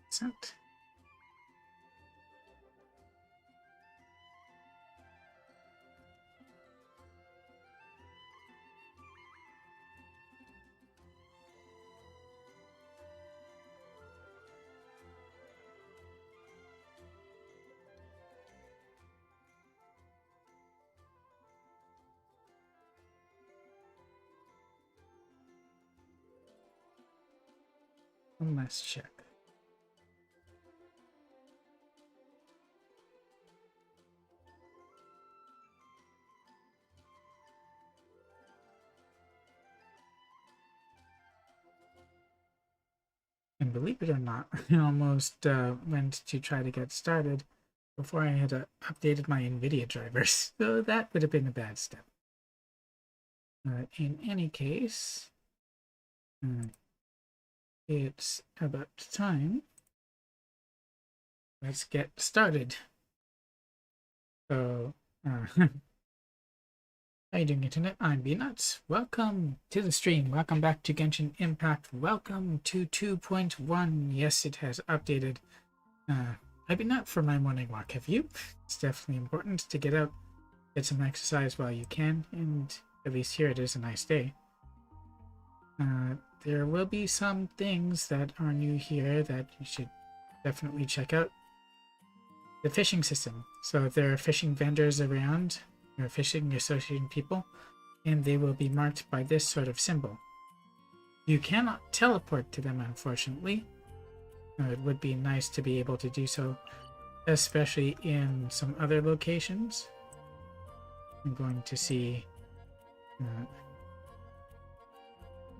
Accent. Let's check. And believe it or not, I almost went to try to get started before I had updated my NVIDIA drivers, so that would have been a bad step. In any case, it's about time. Let's get started. So, how you doing, Internet? I'm B-Nuts. Welcome to the stream. Welcome back to Genshin Impact. Welcome to 2.1. Yes, it has updated. I've been out for my morning walk. Have you? It's definitely important to get out, get some exercise while you can, and at least here it is a nice day. There will be some things that are new here that you should definitely check out. The fishing system. So if there are fishing vendors around, or fishing association people, and they will be marked by this sort of symbol. You cannot teleport to them, unfortunately. It would be nice to be able to do so, especially in some other locations. I'm going to see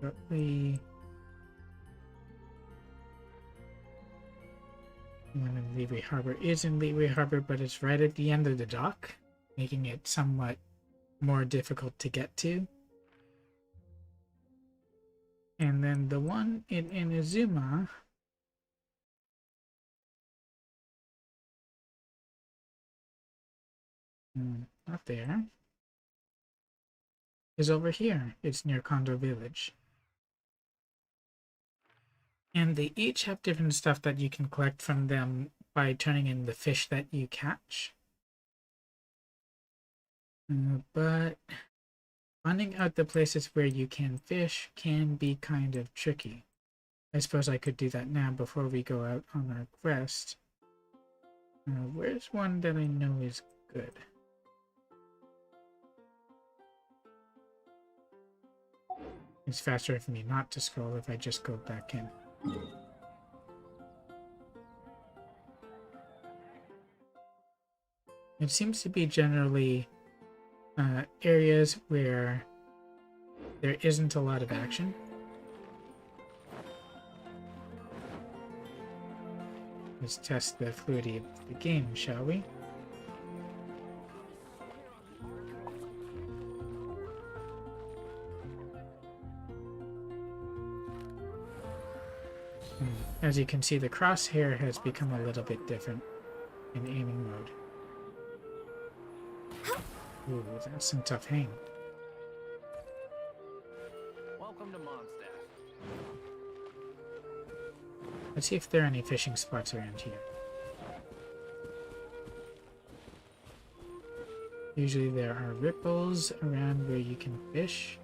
shortly one in Leeway Harbor is in Leeway Harbor, but it's right at the end of the dock, making it somewhat more difficult to get to. And then the one in Inazuma not there, is over here. It's near Kondo Village. And they each have different stuff that you can collect from them by turning in the fish that you catch. But finding out the places where you can fish can be kind of tricky. I suppose I could do that now before we go out on our quest. Where's one that I know is good? It's faster for me not to scroll if I just go back in. It seems to be generally areas where there isn't a lot of action. Let's test the fluidity of the game, shall we? As you can see, the crosshair has become a little bit different in aiming mode. Ooh, that's some tough aim. Welcome to Mondstadt. Let's see if there are any fishing spots around here. Usually there are ripples around where you can fish.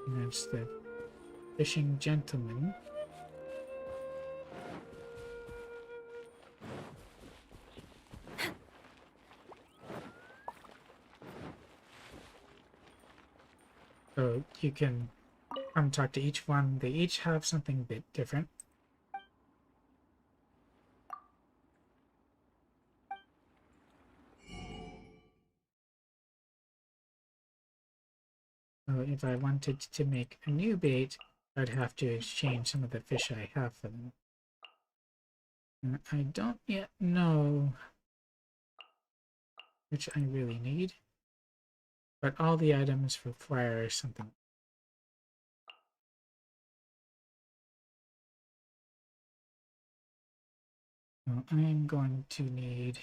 And that's the fishing gentleman. So you can come talk to each one. They each have something a bit different. So if I wanted to make a new bait, I'd have to exchange some of the fish I have for them. And I don't yet know which I really need, but all the items require something. So I'm going to need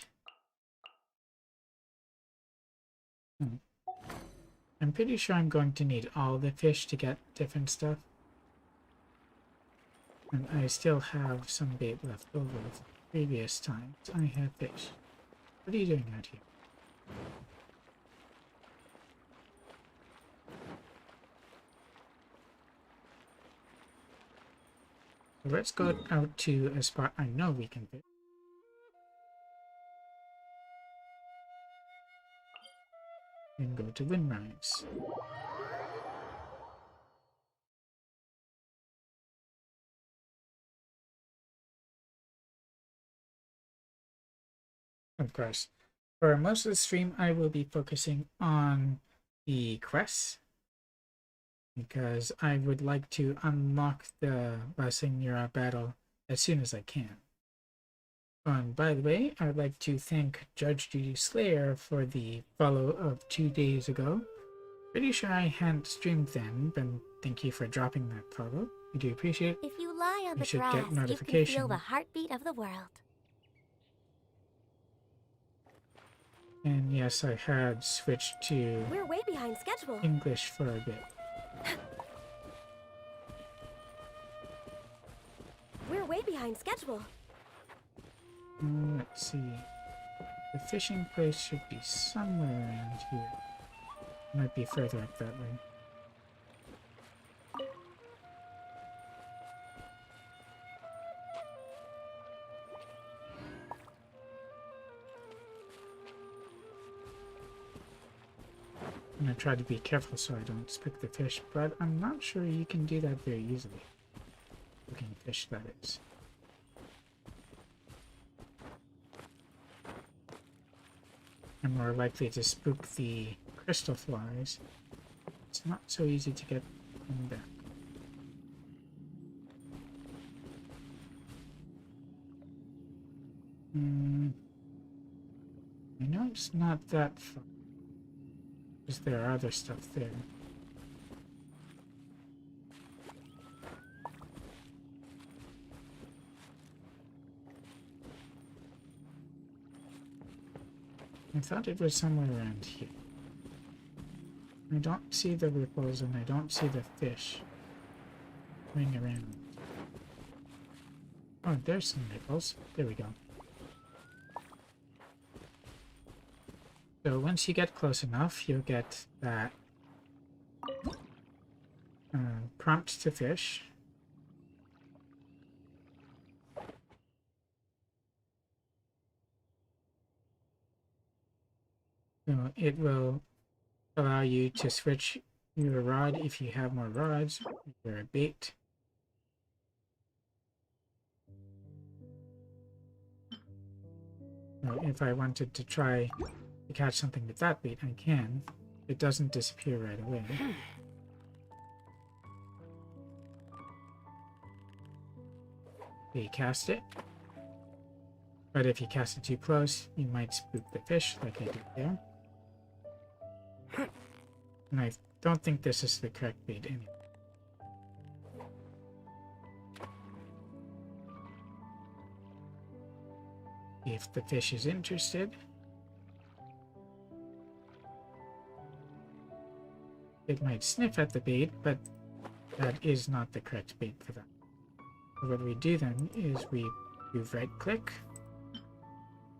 I'm pretty sure I'm going to need all the fish to get different stuff. And I still have some bait left over from previous times. I have fish. What are you doing out here? So let's go out to a spot I know we can fish. And go to Windrise. Of course. For most of the stream, I will be focusing on the quests, because I would like to unlock the Blessing Yura battle as soon as I can. And by the way, I'd like to thank Judge Judy Slayer for the follow of 2 days ago. Pretty sure I hadn't streamed then, but thank you for dropping that follow. I do appreciate it. If you lie on You the should grass, get you can notification. feel the heartbeat of the world. And yes, I had switched to We're way behind schedule. English for a bit. We're way behind schedule. Let's see. The fishing place should be somewhere around here. Might be further up that way. I'm gonna try to be careful so I don't spook the fish, but I'm not sure you can do that very easily. Looking fish, that is. I'm more likely to spook the crystal flies. It's not so easy to get them back. I know it's not that far, because there are other stuff there. I thought it was somewhere around here. I don't see the ripples and I don't see the fish swimming around. Oh, there's some ripples. There we go. So once you get close enough, you'll get that prompt to fish. So it will allow you to switch your rod if you have more rods, if you're a bait. So if I wanted to try to catch something with that bait, I can. It doesn't disappear right away. You cast it. But if you cast it too close, you might spook the fish like I did there. And I don't think this is the correct bait anyway. If the fish is interested, it might sniff at the bait, but that is not the correct bait for that. So what we do then is we do right click,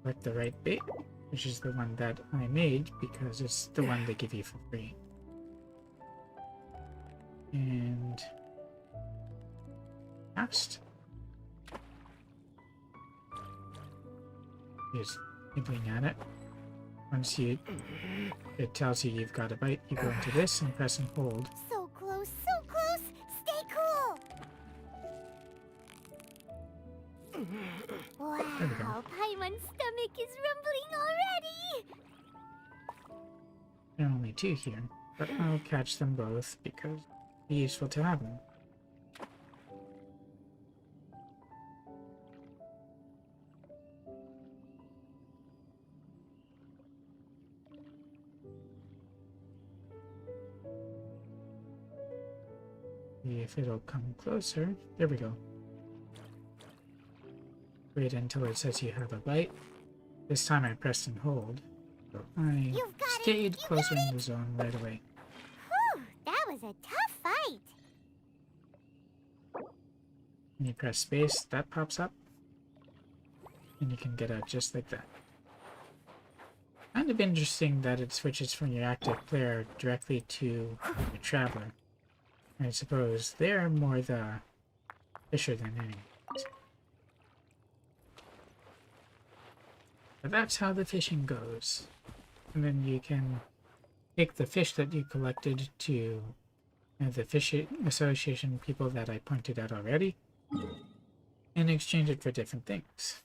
select the right bait, which is the one that I made because it's the one they give you for free. And cast. Just nibbling at it. Once it tells you you've got a bite, you go into this and press and hold. So close, so close. Stay cool. There we go. Wow, Paimon's stomach is rumbling already. There are only 2 here, but I'll catch them both because it'd be useful to have them. See if it'll come closer. There we go. Wait until it says you have a bite. This time I pressed and hold, so I stayed closer in the zone right away. was a tough fight. When you press space, that pops up. And you can get out just like that. Kind of interesting that it switches from your active player directly to your traveler. I suppose they're more the fisher than anyone. But that's how the fishing goes. And then you can take the fish that you collected to the fishing association people that I pointed out already and exchange it for different things.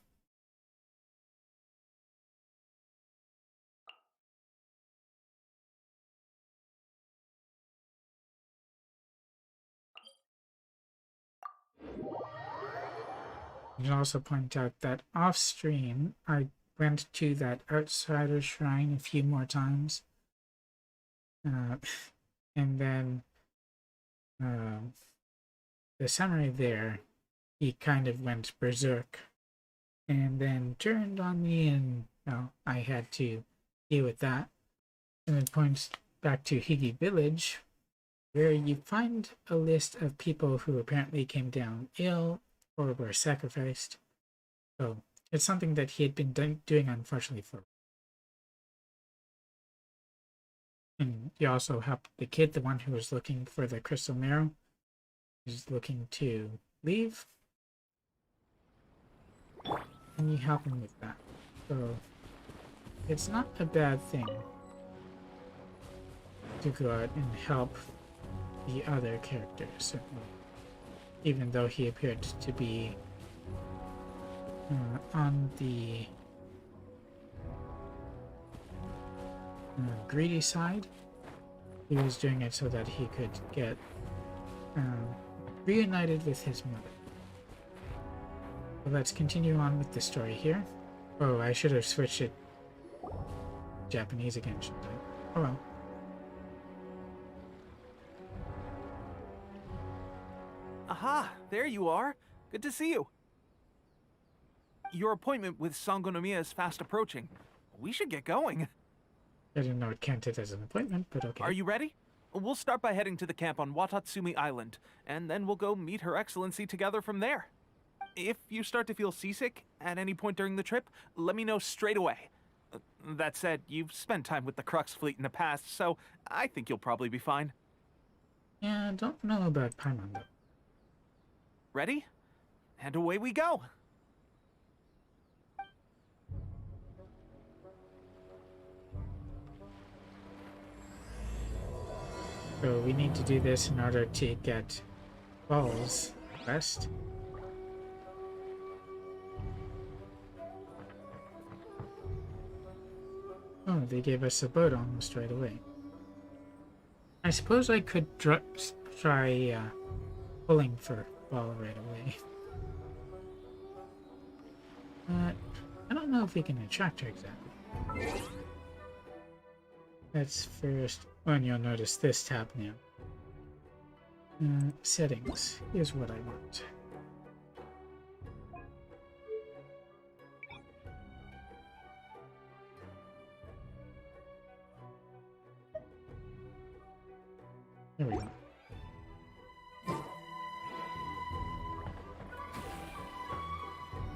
You can also point out that off stream, I went to that outsider shrine a few more times. And then the samurai there, he kind of went berserk and then turned on me, and well, I had to deal with that. And it points back to Higi Village, where you find a list of people who apparently came down ill or were sacrificed. So it's something that he had been doing, unfortunately, for. And he also helped the kid, the one who was looking for the crystal marrow. He's looking to leave. And you help him with that. So it's not a bad thing to go out and help the other characters, certainly. Even though he appeared to be on the greedy side, he was doing it so that he could get reunited with his mother. So let's continue on with the story here. Oh, I should have switched it Japanese again, shouldn't I? Oh well. Aha, there you are. Good to see you. Your appointment with Sangonomiya is fast approaching. We should get going. I didn't know it counted as an appointment, but okay. Are you ready? We'll start by heading to the camp on Watatsumi Island, and then we'll go meet Her Excellency together from there. If you start to feel seasick at any point during the trip, let me know straight away. That said, you've spent time with the Crux fleet in the past, so I think you'll probably be fine. Yeah, I don't know about Paimon, though. Ready? And away we go! So we need to do this in order to get balls west. Oh, they gave us a boat almost right away. I suppose I could try pulling for ball right away. But I don't know if we can attract her exactly. Let's first... Oh, and you'll notice this tab now. Settings. Here's what I want. There we go.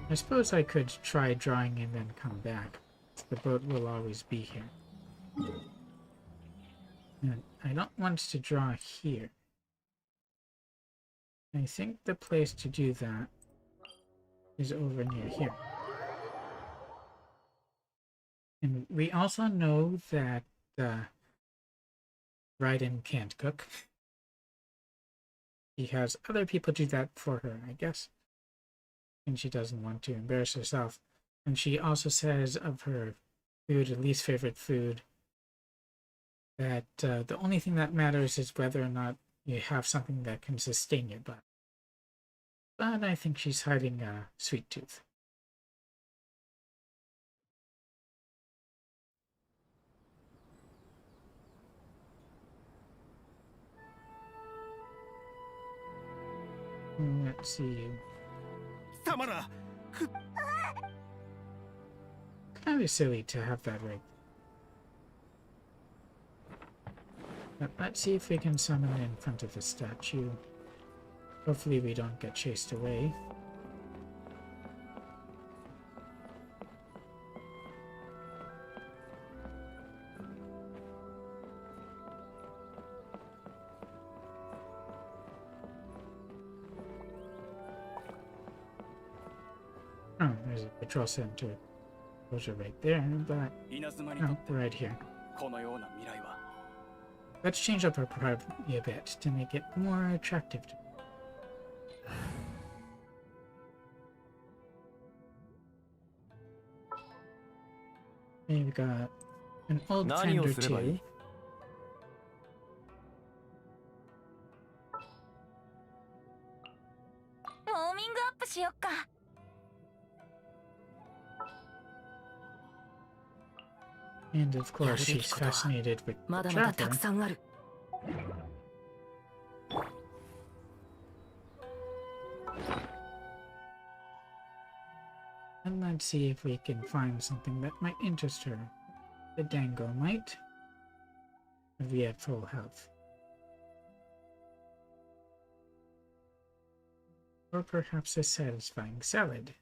I suppose I could try drawing and then come back. The boat will always be here. And I don't want to draw here. I think the place to do that is over near here. And we also know that Raiden can't cook. He has other people do that for her, I guess. And she doesn't want to embarrass herself. And she also says of her food, her least favorite food, that the only thing that matters is whether or not you have something that can sustain your body. But I think she's hiding a sweet tooth. Let's see. Tamara! Kind of silly to have that right. But let's see if we can summon in front of the statue. Hopefully we don't get chased away. Oh, there's a patrol center closure right there, but oh, right here. Let's change up our property a bit to make it more attractive. We've got an old friend or two. And of course, she's fascinated with the trapper. And let's see if we can find something that might interest her. The dango might. If we have full health. Or perhaps a satisfying salad.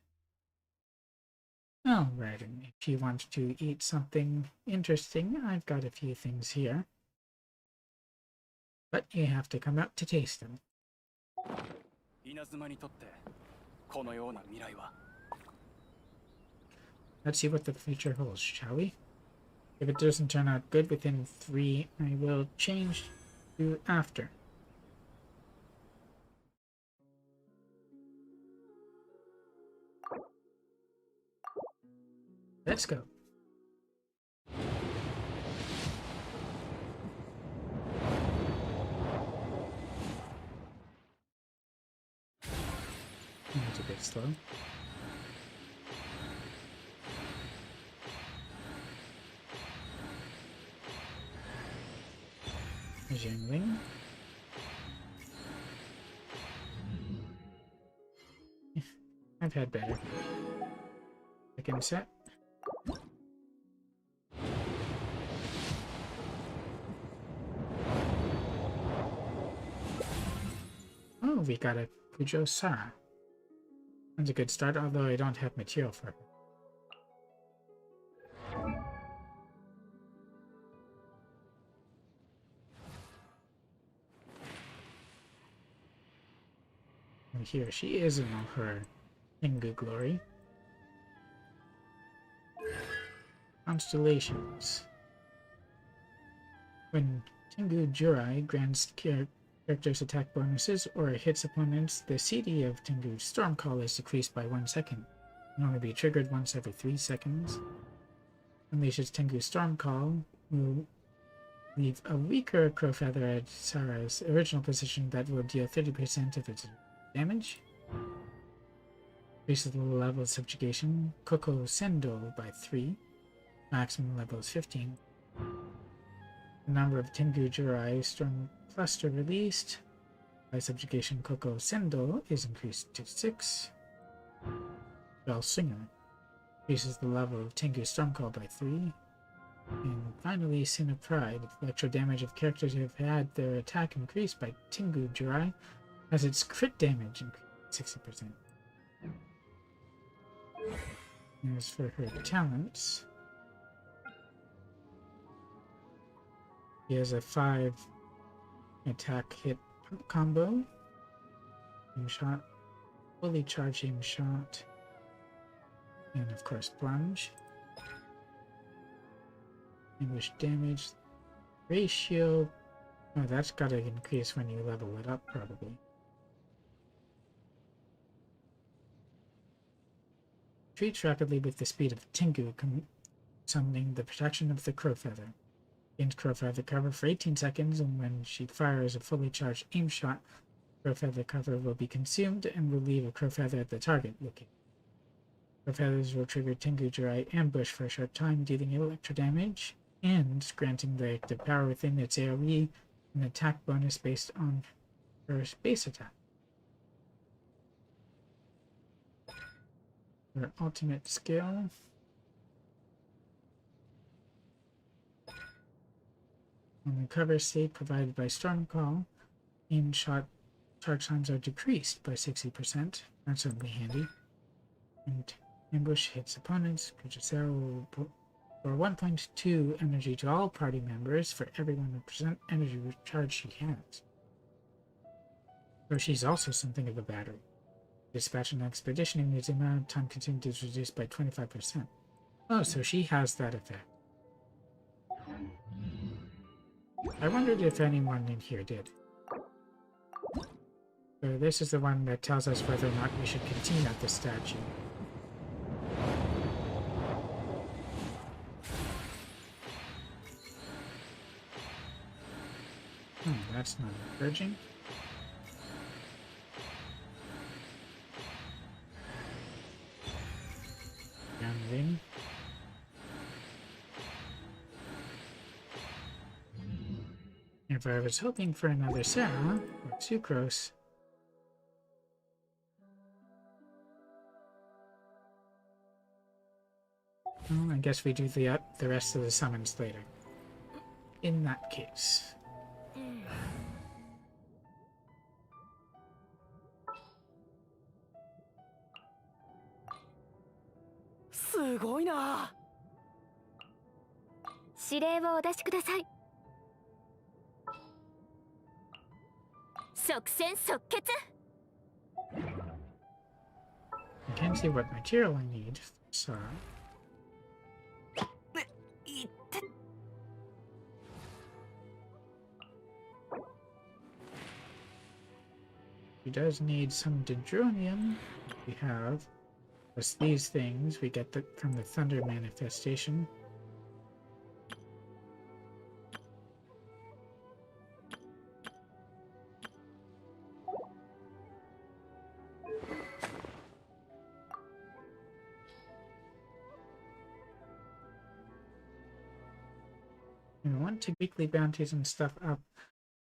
Alright, and if you want to eat something interesting, I've got a few things here. But you have to come out to taste them. Let's see what the future holds, shall we? If it doesn't turn out good within 3, I will change to after. Let's go. It's a bit slow. Resuming. I've had better. Second set. Oh, we got a Pujo Sara. That's a good start, although I don't have material for her. And here she is in all her Tengu glory. Constellations. When Tengu Jurai grants characters attack bonuses or hits opponents, the CD of Tengu Stormcall is decreased by 1 second. It can only be triggered once every 3 seconds. Unleashes Tengu Stormcall will leave a weaker Crow Feather at Sara's original position that will deal 30% of its damage. Increases the level of subjugation Koko Sendo by 3. Maximum level is 15. The number of Tengu Jurai Storm Cluster released by subjugation Koko Sendo is increased to 6. Bell Singer increases the level of Tengu Stormcall by 3. And finally, Sin of Pride. Electro damage of characters who have had their attack increased by Tengu Jurai has its crit damage increased 60%. As for her talents, he has a 5 attack hit combo, aim shot, fully charged aim shot, and of course plunge. English damage ratio. Oh, that's gotta increase when you level it up, probably. Retreats rapidly with the speed of Tengu, summoning the protection of the Crow Feather. Gains Crow Feather cover for 18 seconds, and when she fires a fully charged aim shot, Crow Feather cover will be consumed and will leave a Crow Feather at the target location. Crow Feathers will trigger Tengu Jurai Ambush for a short time, dealing electro damage, and granting the active power within its AoE an attack bonus based on her base attack. Her ultimate skill. On the cover state provided by Stormcall, aim shot charge times are decreased by 60%. That's certainly handy. And ambush hits opponents. Creature will for 1.2 energy to all party members for every 1% energy recharge she has. So she's also something of a battery. Dispatch an expedition means the amount of time consumed is reduced by 25%. Oh, so she has that effect. I wondered if anyone in here did. So this is the one that tells us whether or not we should continue at the statue. That's not encouraging. Grounding. If I was hoping for another Sarah or Sucrose, well, I guess we do the rest of the summons later. In that case. Sugoi. 指令をお出しください。即戦即決。 I can't see what material I need, so... She does need some Dendronium. We have plus these things we get from the Thunder manifestation. We want to weekly bounties and stuff up.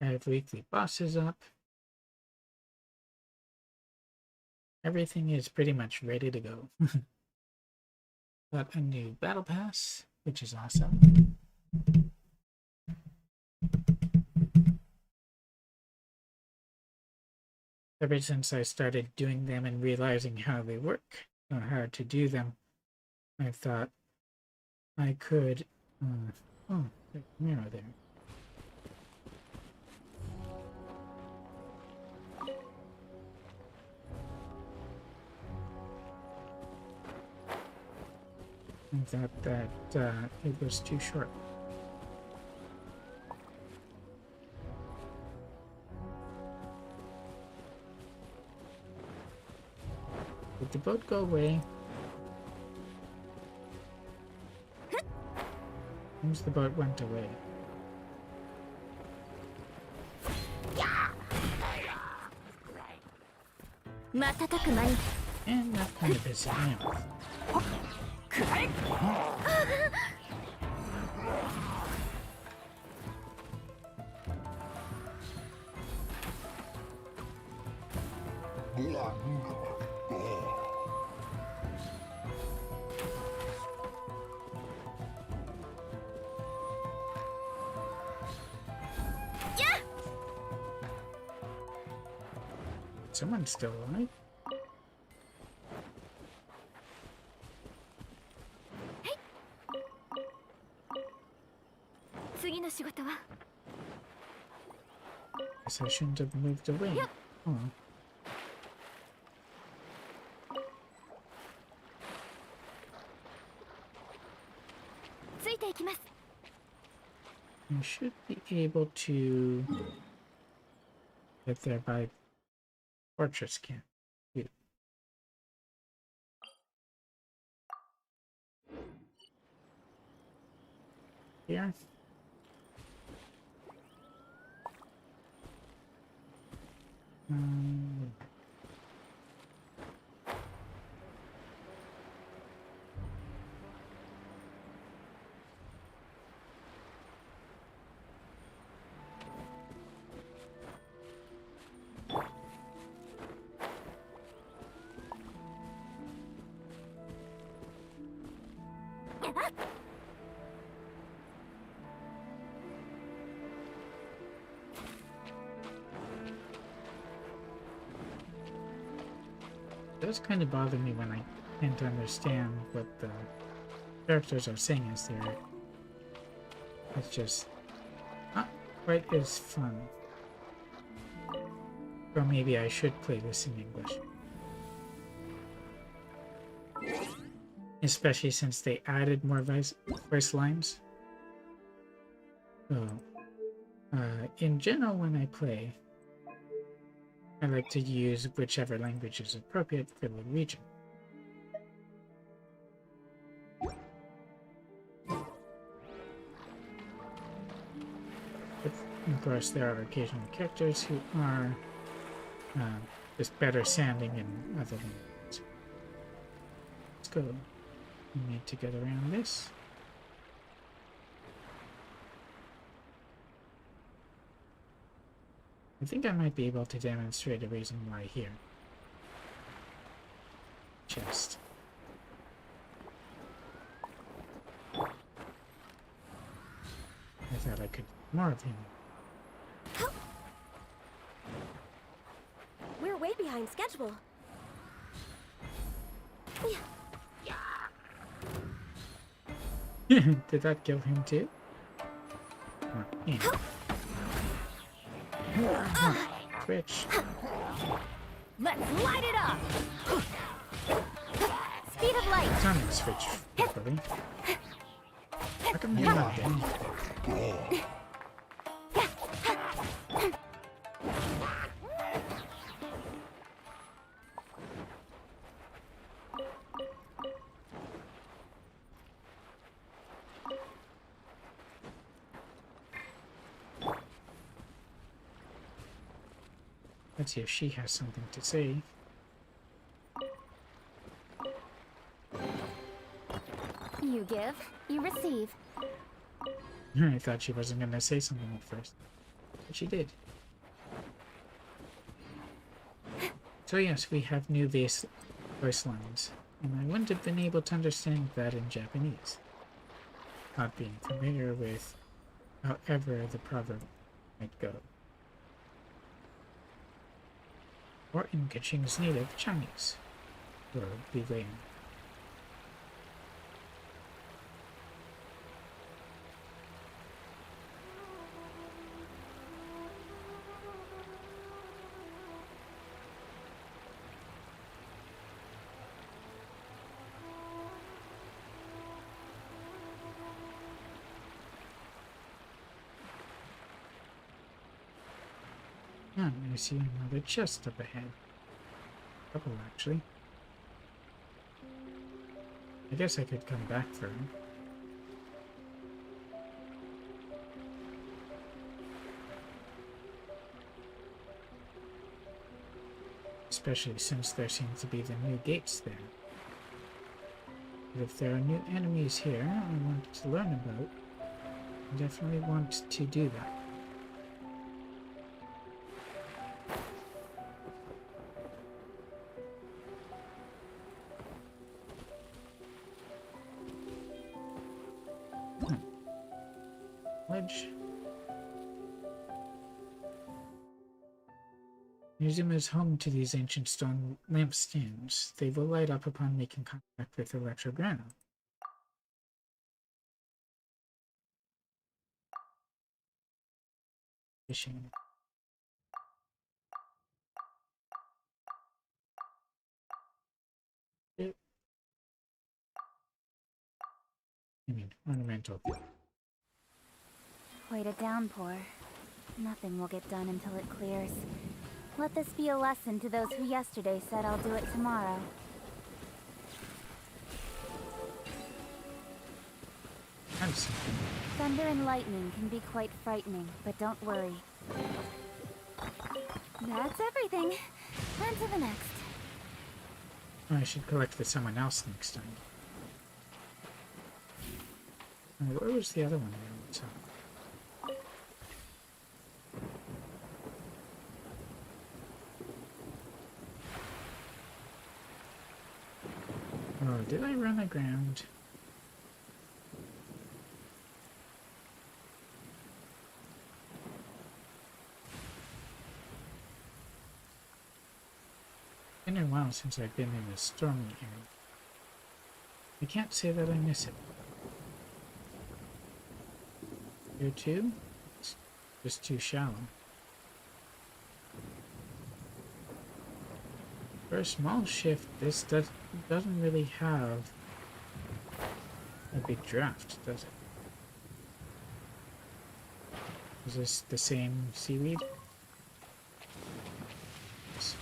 I have weekly bosses up. Everything is pretty much ready to go. Got a new battle pass, which is awesome. Ever since I started doing them and realizing how they work, or how to do them, I thought I could... oh, there's a mirror there. I thought that it was too short. Did the boat go away? Seems the boat went away. And that kind of pisses me off. Someone's still alive. Guess I shouldn't have moved away. Oh. You should be able to get there by Fortress Camp. Yeah. Here. It does kind of bother me when I can't understand what the characters are saying as they're... It's just not quite as fun. Or maybe I should play this in English. Especially since they added more voice lines. So, in general, when I play, I like to use whichever language is appropriate for the region. But, of course, there are occasional characters who are just better sounding in other languages. Let's go. We need to get around this. I think I might be able to demonstrate a reason why here. Chest. I thought I could more of him. We're way behind schedule. Did that kill him too? Oh, yeah. Twitch. Let's light it up! Speed of light! Sonic switch, properly. How come you're not dead? Let's see if she has something to say. You give, you receive. I thought she wasn't going to say something at first, but she did. So yes, we have new voice lines, and I wouldn't have been able to understand that in Japanese, not being familiar with however the proverb might go. Or in Genshin's native Chinese, or Lilan. And I see another chest up ahead. A couple, actually. I guess I could come back for him. Especially since there seem to be the new gates there. But if there are new enemies here I want to learn about, I definitely want to do that. Ledge. Museum is home to these ancient stone lampstands. They will light up upon making contact with electrograna. Fishing. Ornamental. Quite a downpour. Nothing will get done until it clears. Let this be a lesson to those who yesterday said I'll do it tomorrow. Nice. Thunder and lightning can be quite frightening, but don't worry. That's everything. On to the next. Oh, I should collect for someone else next time. Where was the other one? Oh, did I run aground? It's been a while while since I've been in a stormy area. I can't say that I miss it. Here too? It's just too shallow. For a small shift, this doesn't really have a big draft, does it? Is this the same seaweed? Yes.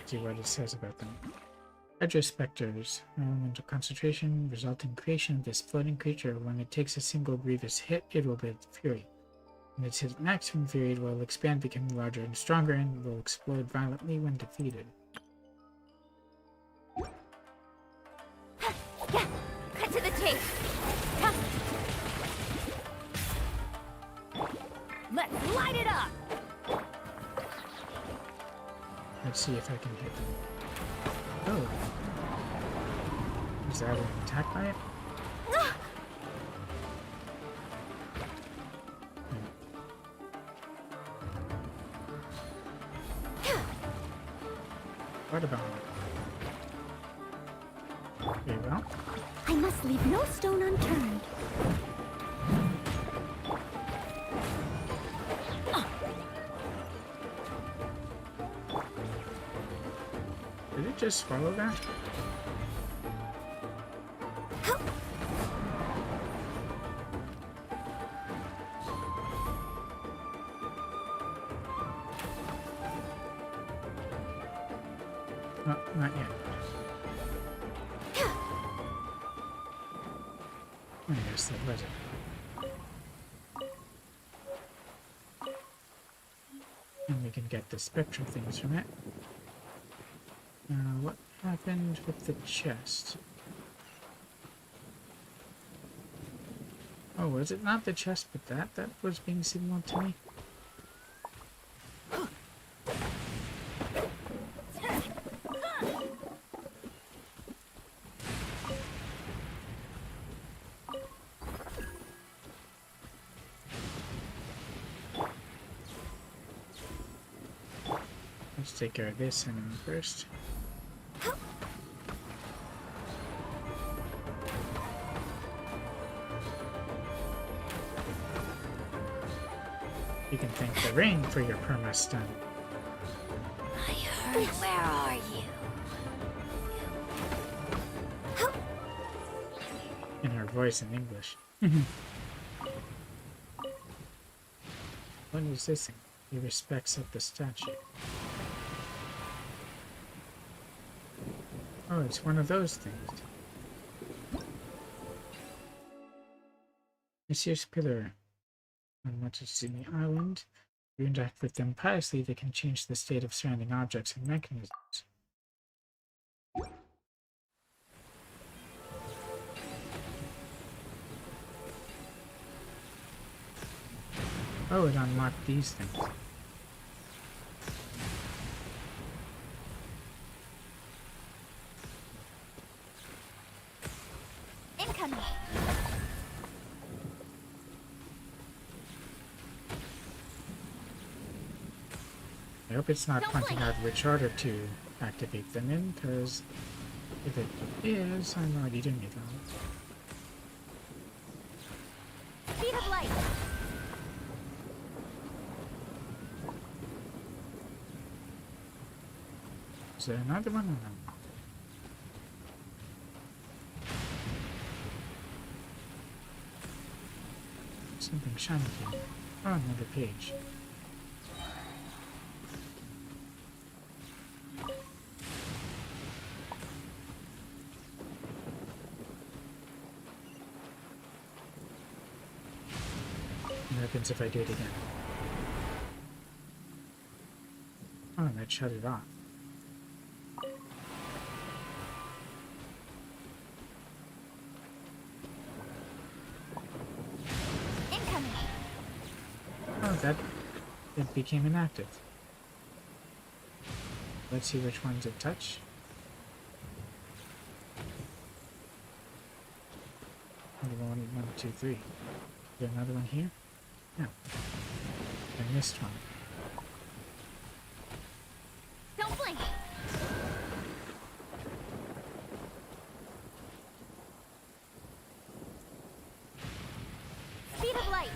See what it says about them. Hydrospecters. Elemental concentration result in creation of this floating creature. When it takes a single grievous hit, it will build fury. When it's hit maximum fury, it will expand, becoming larger and stronger, and will explode violently when defeated. Yeah, cut to the chase. Come. Let's light it up. Let's see if I can hit them. Oh. Is that an attack by it? What about it? Very well. I must leave no stone unturned. Did it just swallow that? No, not yet. I guess that was it. And we can get the spectral things from it. What happened with the chest? Oh, was it not the chest, but that was being signaled to me? Let's take care of this enemy first. You can thank the rain for your perma stun. I heard. Where are you? In her voice in English. What is this thing? He respects at the statue. Oh, it's one of those things. Monsieur's pillar. On what is in the island, if you interact with them piously, they can change the state of surrounding objects and mechanisms. Oh, it unlocked these things. Incoming. I hope it's not pointing out which order to activate them in, because if it is, I'm already doing it wrong. Speed of light. Is there another one or no? Something shiny here. Oh, another page. What happens if I do it again? Oh, that shut it off. Incoming. Oh, it became inactive. Let's see which ones it touched. One, 2, 3. Is there another one here? Yeah. I missed one. Don't blink! Speed of light!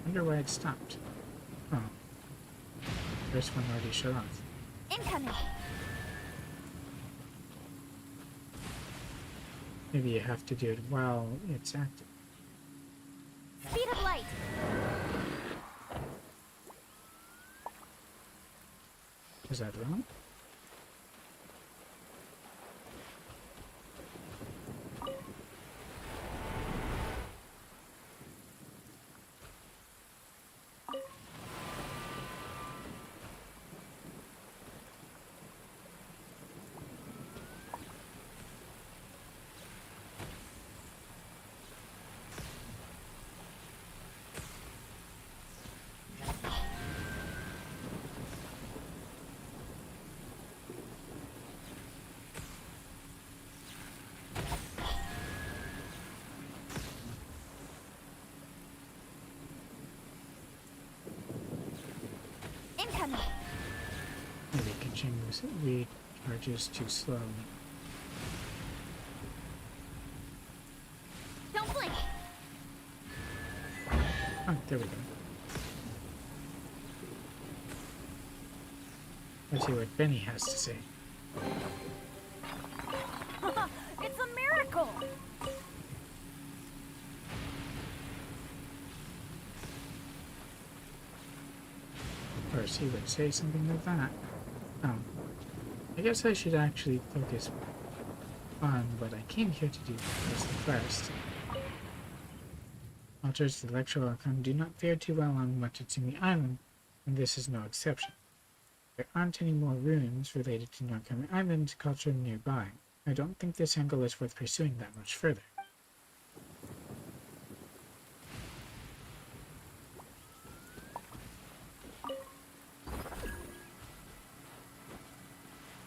Wonder why it stopped. Oh. First one already shut off. Incoming! Maybe you have to do it while it's active. Speed of light! Is that wrong? Incoming! Maybe continuous recharges too slowly. Don't blink! Oh, there we go. Let's see what Benny has to say. It's a miracle! Of course, he would say something like that. Oh. I guess I should actually focus on what I came here to do as the first. Altars the Electro Archon do not fare too well on Watatsumi Island, and this is no exception. There aren't any more ruins related to Narukami Island culture nearby. I don't think this angle is worth pursuing that much further.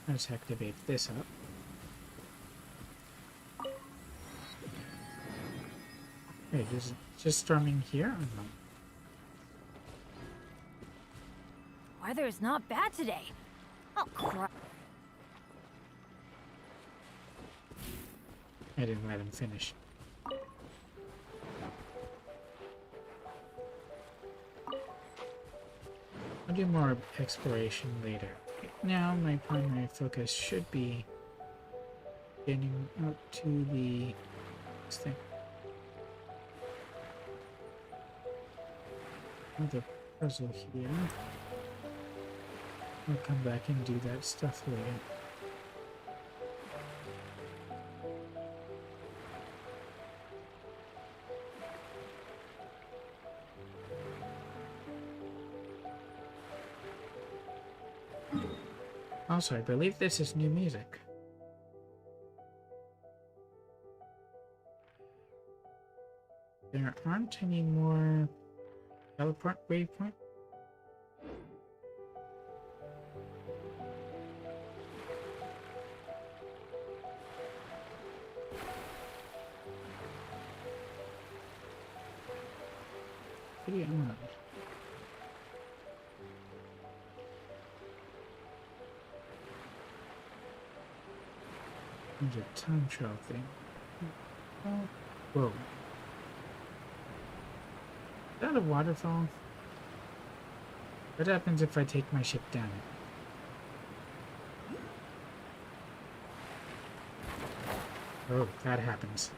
Let's activate this up. Wait, is it just storming here? Or no? Weather is not bad today. Oh, crap. I didn't let him finish. I'll do more exploration later. Right now, my primary focus should be getting up to the next thing. Another puzzle here. I'll come back and do that stuff later. Also, I believe this is new music. There aren't any more teleport waypoint. Pretty odd. There's a time travel thing. Oh, whoa. Is that a waterfall? What happens if I take my ship down it? Oh, that happens.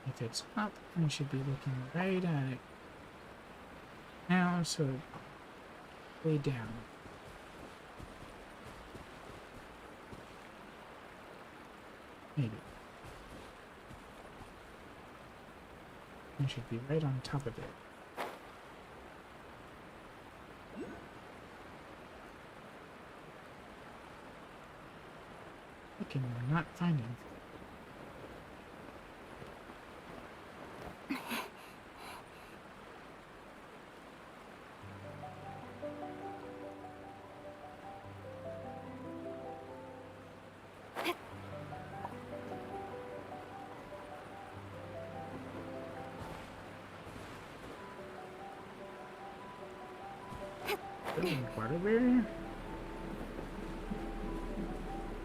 If it's up, I should be looking right at it now, so way down. Maybe. I should be right on top of it. looking and not finding. Water barrier?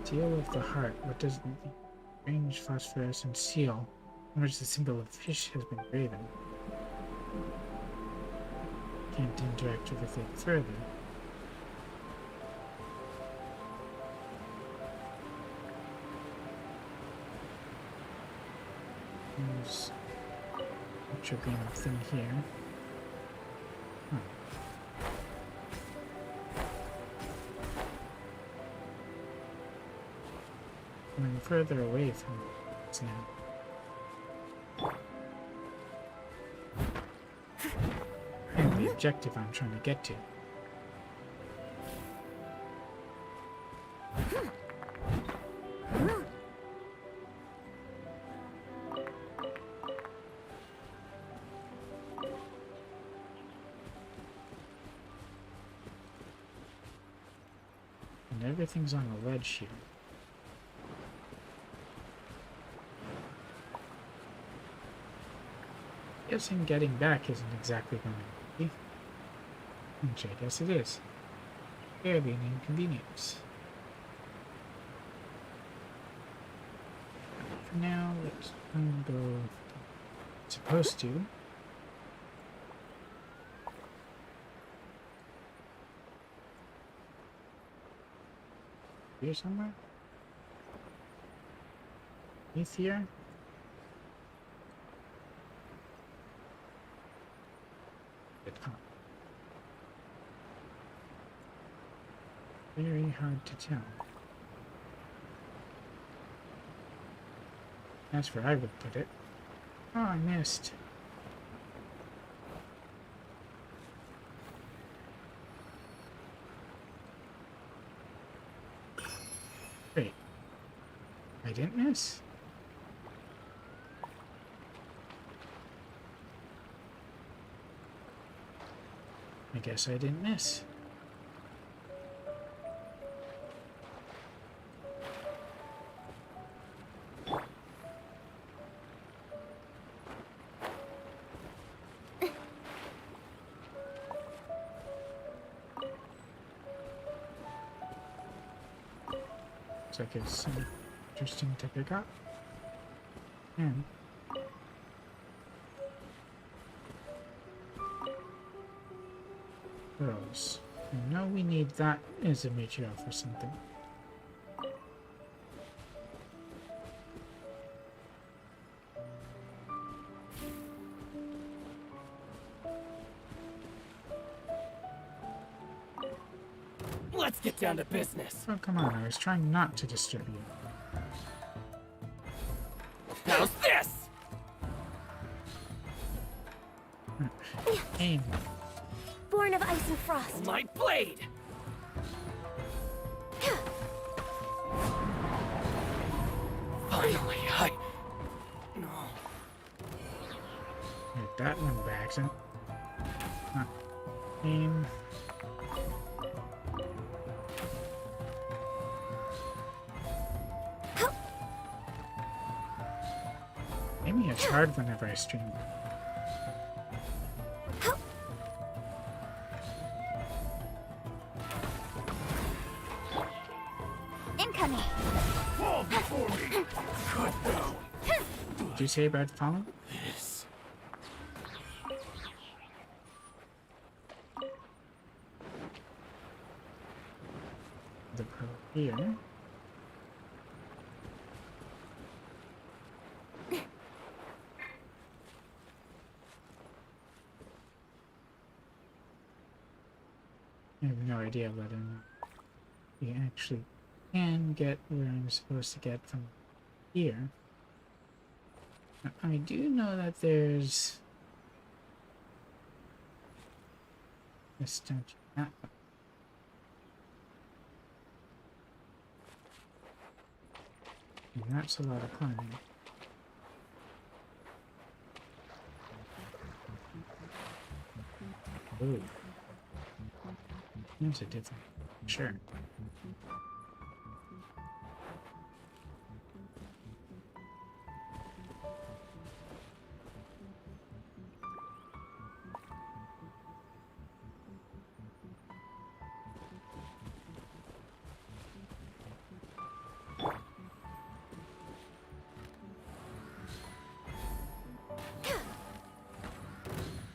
Seal of the heart. What does it mean? Strange phosphorescent seal, on which the symbol of fish has been graven. Can't interact with it further. There's a green thing here. Huh. Going further away from it now. And the objective I'm trying to get to. And everything's on a ledge here. Guessing getting back isn't exactly going to be, which I guess it is. Fairly an inconvenience. For now, let's go. Supposed to. Here somewhere? Beneath here? Very hard to tell. That's where I would put it. Oh, I missed. Wait. I didn't miss? I guess I didn't miss. Looks like it's some interesting to pick up. And pearls. I know we need that as a material for something. Let's get down to business. Oh, come on. I was trying not to disturb you. How's this? Aim. Born of ice and frost. My blade! Finally, No. Hit that one by accident. Aim. Aiming is hard whenever I stream. Incoming. Fall before me! Good though. Did you say about falling? This. The pearl here. I have no idea whether or not we actually can get where I'm supposed to get from here. Now, I do know that there's this dungeon. That one. that's a lot of climbing. Ooh. That's a different. Sure.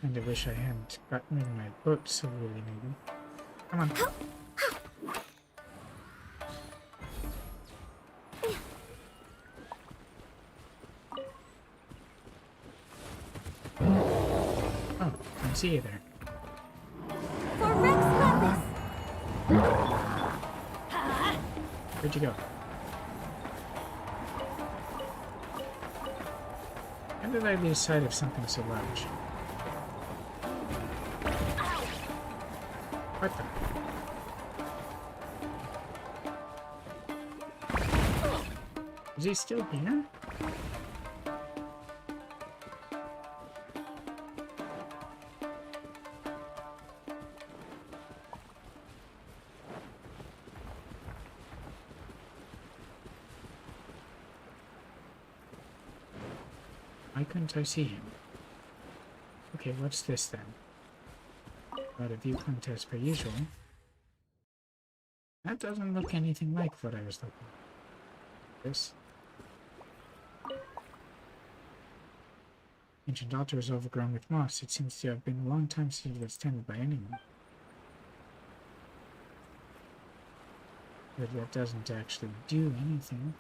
And I wish I hadn't gotten rid of my boat so really maybe. Come on. Oh, I see you there. For Rex Lapis! Where'd you go? How did I lose sight of something so large? What the? Is he still here? Why couldn't I see him? Okay, what's this then? Got a view contest per usual. That doesn't look anything like what I was looking for. This. Ancient altar is overgrown with moss. It seems to have been a long time since it was tended by anyone. But that doesn't actually do anything.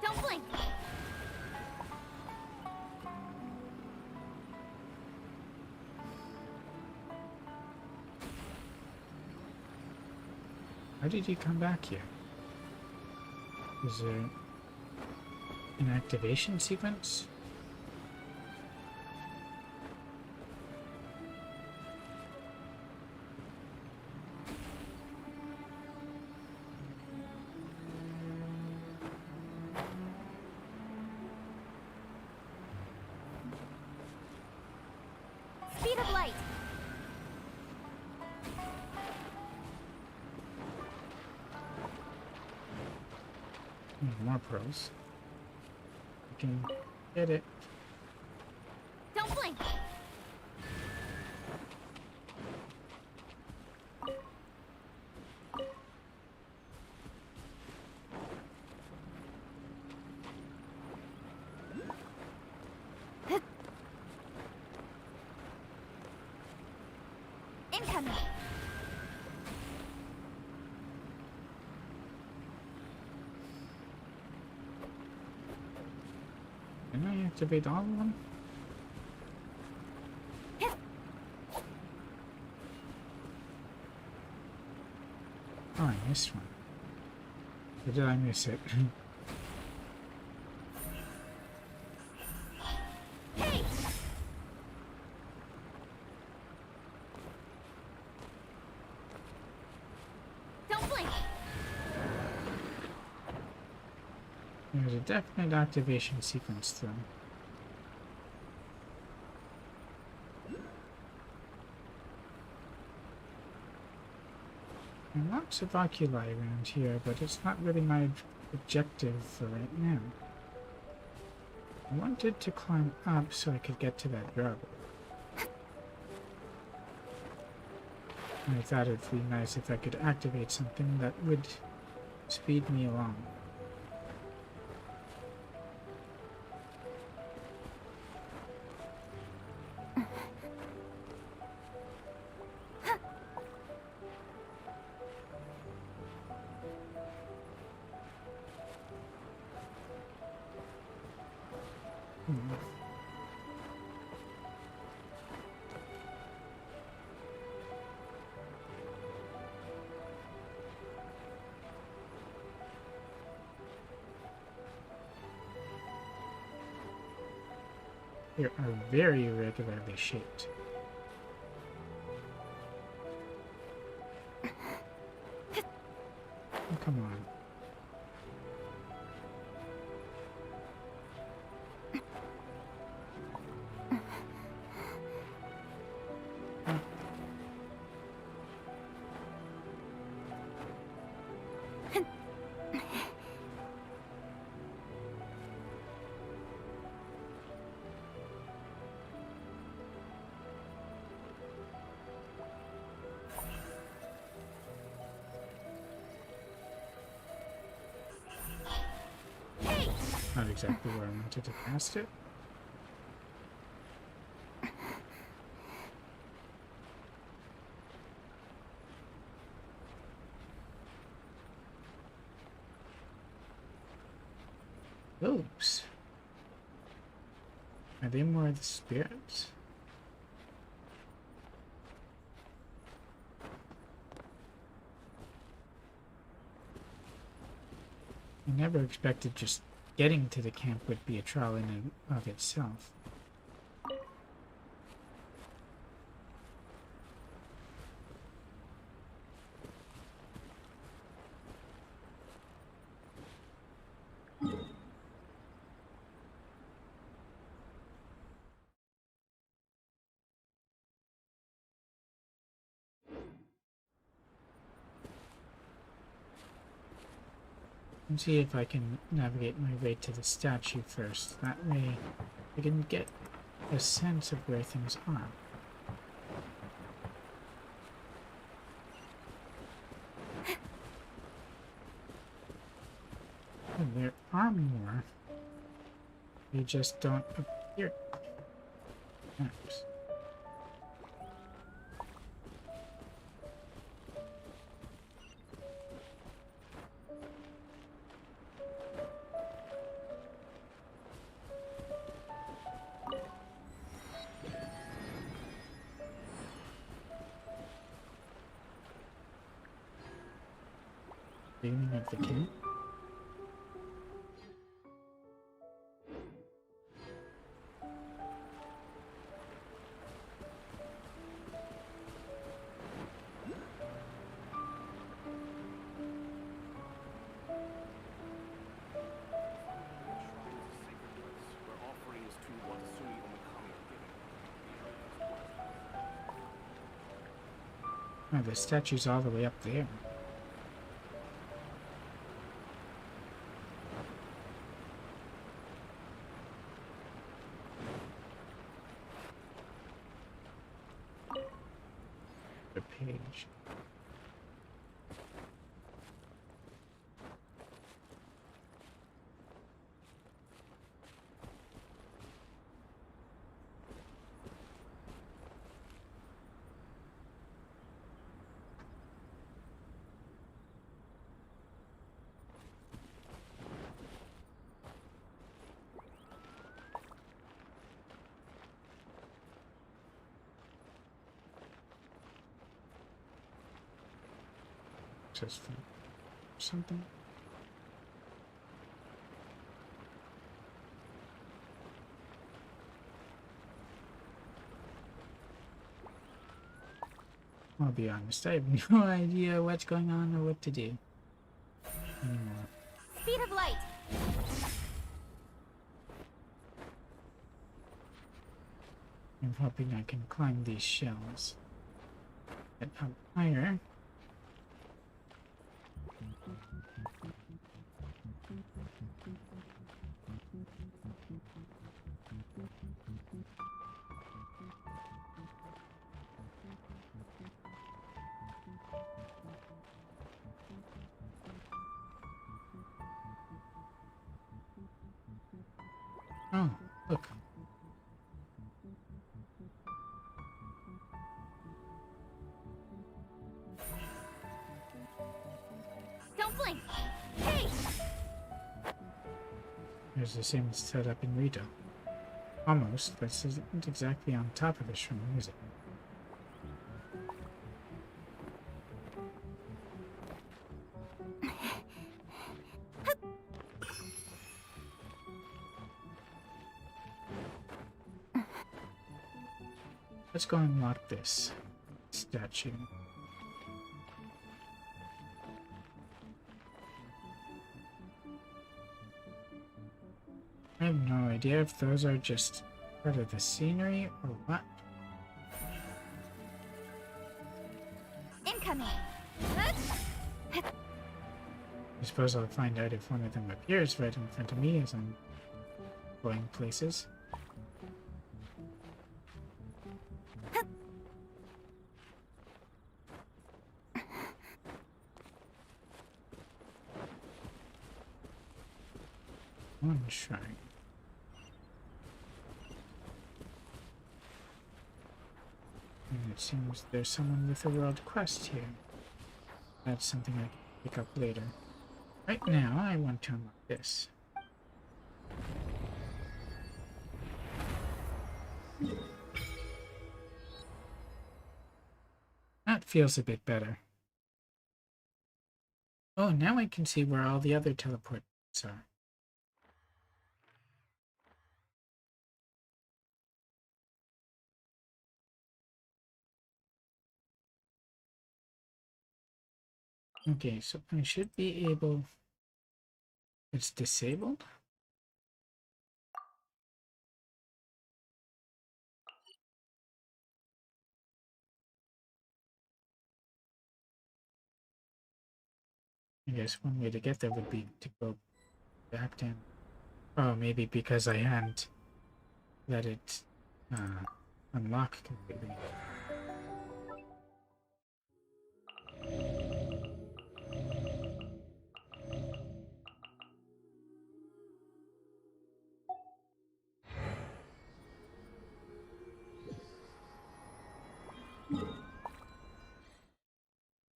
Don't blink! How did you come back here? Is there an activation sequence? Speed of light! More pearls. You can get it. Don't blink! Incoming! Can I activate all of them? Oh, I missed one. Or did I miss it? Hey! Don't blink! There's a definite activation sequence though. There are lots of oculi around here, but it's not really my objective for right now. I wanted to climb up so I could get to that grub. And I thought it'd be nice if I could activate something that would speed me along. here are very irregularly shaped. Oh, come on. Not exactly where I wanted to cast it. Those. Are they more the spirits? I never expected just getting to the camp would be a trial in and of itself. Let's see if I can navigate my way to the statue first. That way I can get a sense of where things are. Oh, there are more. They just don't appear. Perhaps. Beginning of the camp. Oh, the statue's all the way up there. The page. Just something. I'll be honest, I have no idea what's going on or what to do anymore. Speed of light! I'm hoping I can climb these shells. Get up higher. Oh, look. Don't blink! Hey! There's the same setup in Rito. Almost, but this isn't exactly on top of the shrine, is it? Let's go unlock this statue. I have no idea if those are just part of the scenery or what. Incoming. I suppose I'll find out if one of them appears right in front of me as I'm going places. One shrine. And it seems there's someone with a world quest here. That's something I can pick up later. Right now, I want to unlock this. That feels a bit better. Oh, now I can see where all the other teleports are. Okay, so I should be able... It's disabled? I guess one way to get there would be to go back down. Oh, maybe because I hadn't let it unlock completely.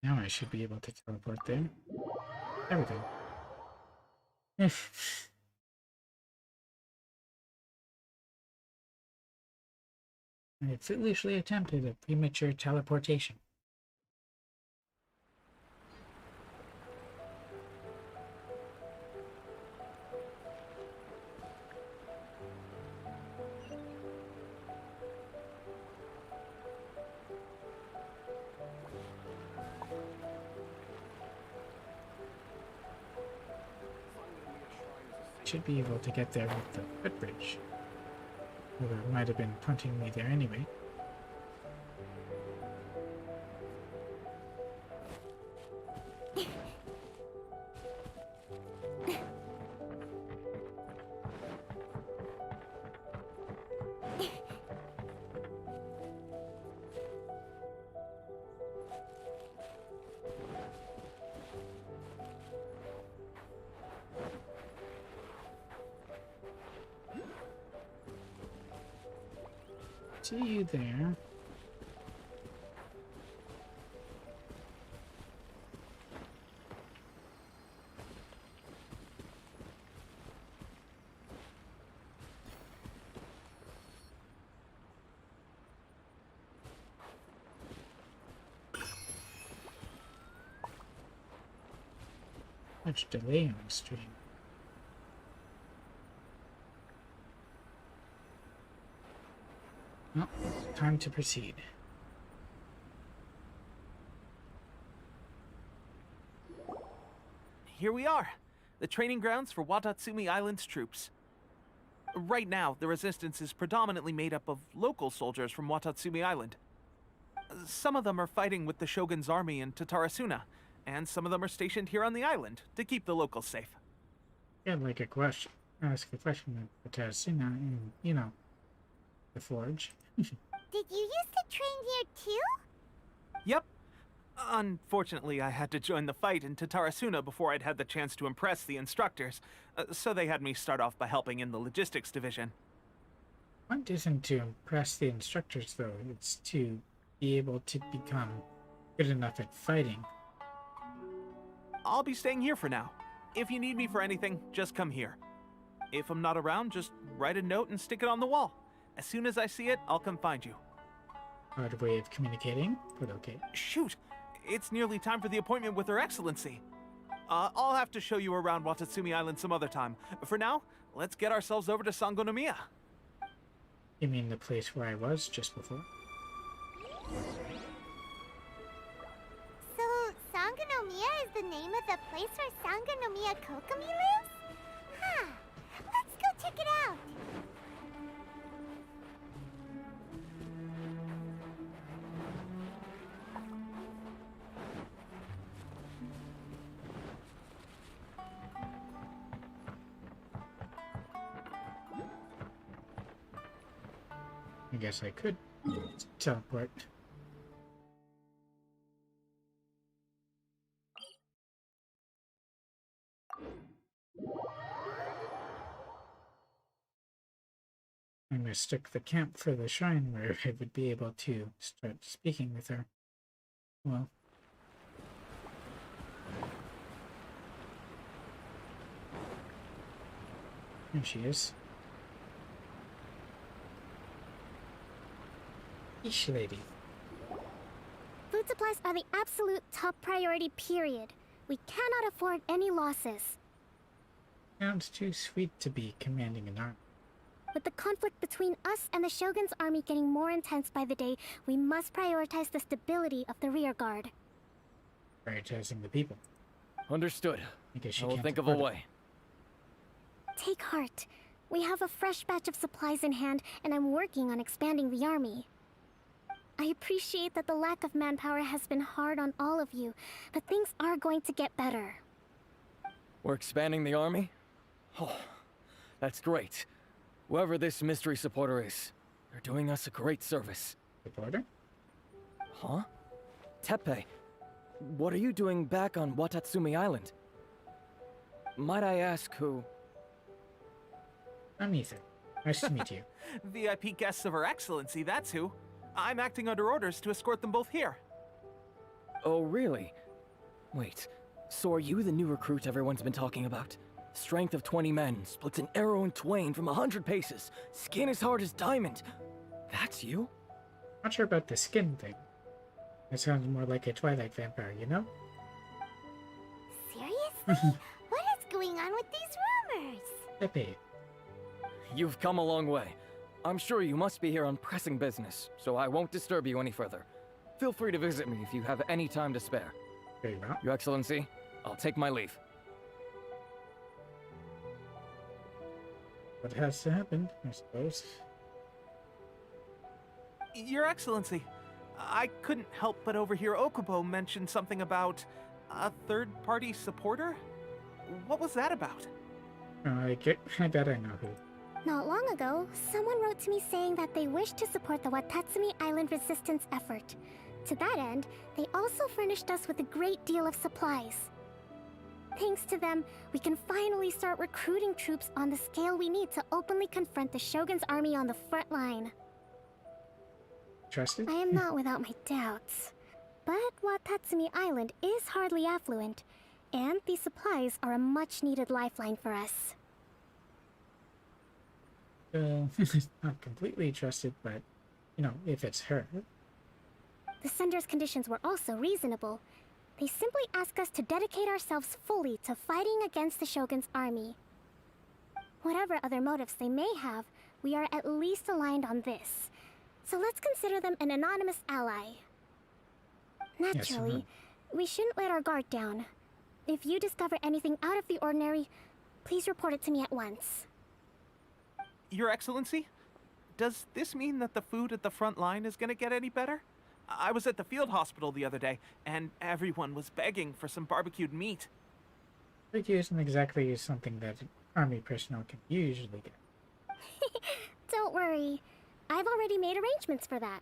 Now I should be able to teleport there. There we go. I foolishly attempted a premature teleportation. Should be able to get there with the footbridge. Although it might have been punting me there anyway. See you there. Much delay on the stream. Well, time to proceed. Here we are, the training grounds for Watatsumi Island's troops. Right now, the resistance is predominantly made up of local soldiers from Watatsumi Island. Some of them are fighting with the Shogun's army in Tatarasuna, and some of them are stationed here on the island to keep the locals safe. Yeah, like a question. Ask a question at Tatarasuna and, you know, the forge. Did you used to train here too? Yep. Unfortunately, I had to join the fight in Tatarasuna before I'd had the chance to impress the instructors, so they had me start off by helping in the logistics division. Point isn't to impress the instructors, though. It's to be able to become good enough at fighting. I'll be staying here for now. If you need me for anything, just come here. If I'm not around, just write a note and stick it on the wall. As soon as I see it, I'll come find you. Odd way of communicating, but okay. Shoot! It's nearly time for the appointment with Her Excellency. I'll have to show you around Watatsumi Island some other time. For now, let's get ourselves over to Sangonomiya. You mean the place where I was just before? So, Sangonomiya is the name of the place where Sangonomiya Kokomi lives? Huh. Let's go check it out. I guess I could teleport. I mistook the camp for the shrine where I would be able to start speaking with her. Well. Here she is. Ish lady. Food supplies are the absolute top priority, period. We cannot afford any losses. Sounds too sweet to be commanding an army. With the conflict between us and the Shogun's army getting more intense by the day, we must prioritize the stability of the rear guard. Prioritizing the people. Understood. I guess I you will can't think of a afford it. way. Take heart. We have a fresh batch of supplies in hand, and I'm working on expanding the army. I appreciate that the lack of manpower has been hard on all of you, but things are going to get better. We're expanding the army? Oh, that's great. Whoever this mystery supporter is, they're doing us a great service. Supporter? Huh? Teppei, what are you doing back on Watatsumi Island? Might I ask who? I'm Ethan. Nice to meet you. VIP guests of Her Excellency, that's who. I'm acting under orders to escort them both here. Oh, really? Wait, so are you the new recruit everyone's been talking about? Strength of 20 men, splits an arrow in twain from 100 paces, skin as hard as diamond. That's you? Not sure about the skin thing. That sounds more like a Twilight vampire, you know? Seriously? What is going on with these rumors? Pepe. You've come a long way. I'm sure you must be here on pressing business, so I won't disturb you any further. Feel free to visit me if you have any time to spare. Very well. Your Excellency, I'll take my leave. What has to happen, I suppose. Your Excellency, I couldn't help but overhear Okubo mention something about a third-party supporter? What was that about? I bet I know who. Not long ago, someone wrote to me saying that they wish to support the Watatsumi Island resistance effort. To that end, they also furnished us with a great deal of supplies. Thanks to them, we can finally start recruiting troops on the scale we need to openly confront the Shogun's army on the front line. Trusted? I am not without my doubts. But Watatsumi Island is hardly affluent, and these supplies are a much-needed lifeline for us. Not completely trusted, but, you know, if it's her. The sender's conditions were also reasonable. They simply ask us to dedicate ourselves fully to fighting against the Shogun's army. Whatever other motives they may have, we are at least aligned on this. So let's consider them an anonymous ally. Naturally, we shouldn't let our guard down. If you discover anything out of the ordinary, please report it to me at once. Your Excellency, does this mean that the food at the front line is gonna get any better? I was at the field hospital the other day, and everyone was begging for some barbecued meat. Barbecue isn't exactly something that army personnel can usually get. Don't worry. I've already made arrangements for that.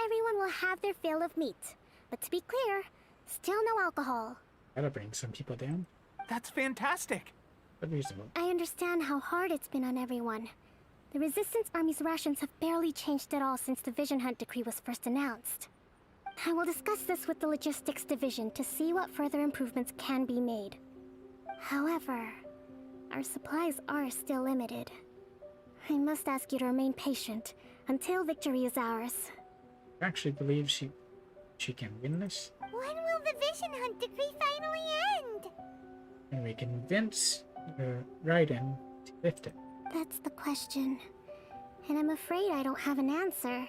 Everyone will have their fill of meat. But to be clear, still no alcohol. That'll bring some people down, That's fantastic! but reasonable. I understand how hard it's been on everyone. The Resistance Army's rations have barely changed at all since the Vision Hunt decree was first announced. I will discuss this with the Logistics Division to see what further improvements can be made. However, our supplies are still limited. I must ask you to remain patient until victory is ours. I actually believe she can win this, When will the Vision Hunt decree finally end? and we convince Raiden to lift it. That's the question. And I'm afraid I don't have an answer.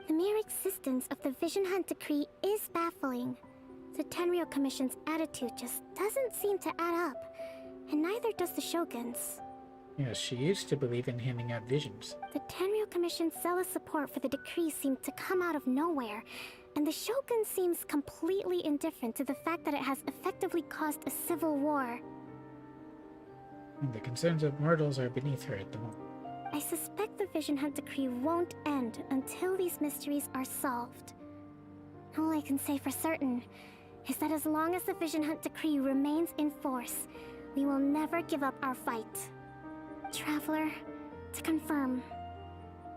The mere existence of the Vision Hunt Decree is baffling. The Tenryou Commission's attitude just doesn't seem to add up, and neither does the Shogun's. Yes, she used to believe in handing out visions. The Tenryou Commission's zealous support for the decree seemed to come out of nowhere, and the Shogun seems completely indifferent to the fact that it has effectively caused a civil war. And the concerns of mortals are beneath her at the moment. I suspect the Vision Hunt Decree won't end until these mysteries are solved. All I can say for certain is that as long as the Vision Hunt Decree remains in force, we will never give up our fight. Traveler, to confirm,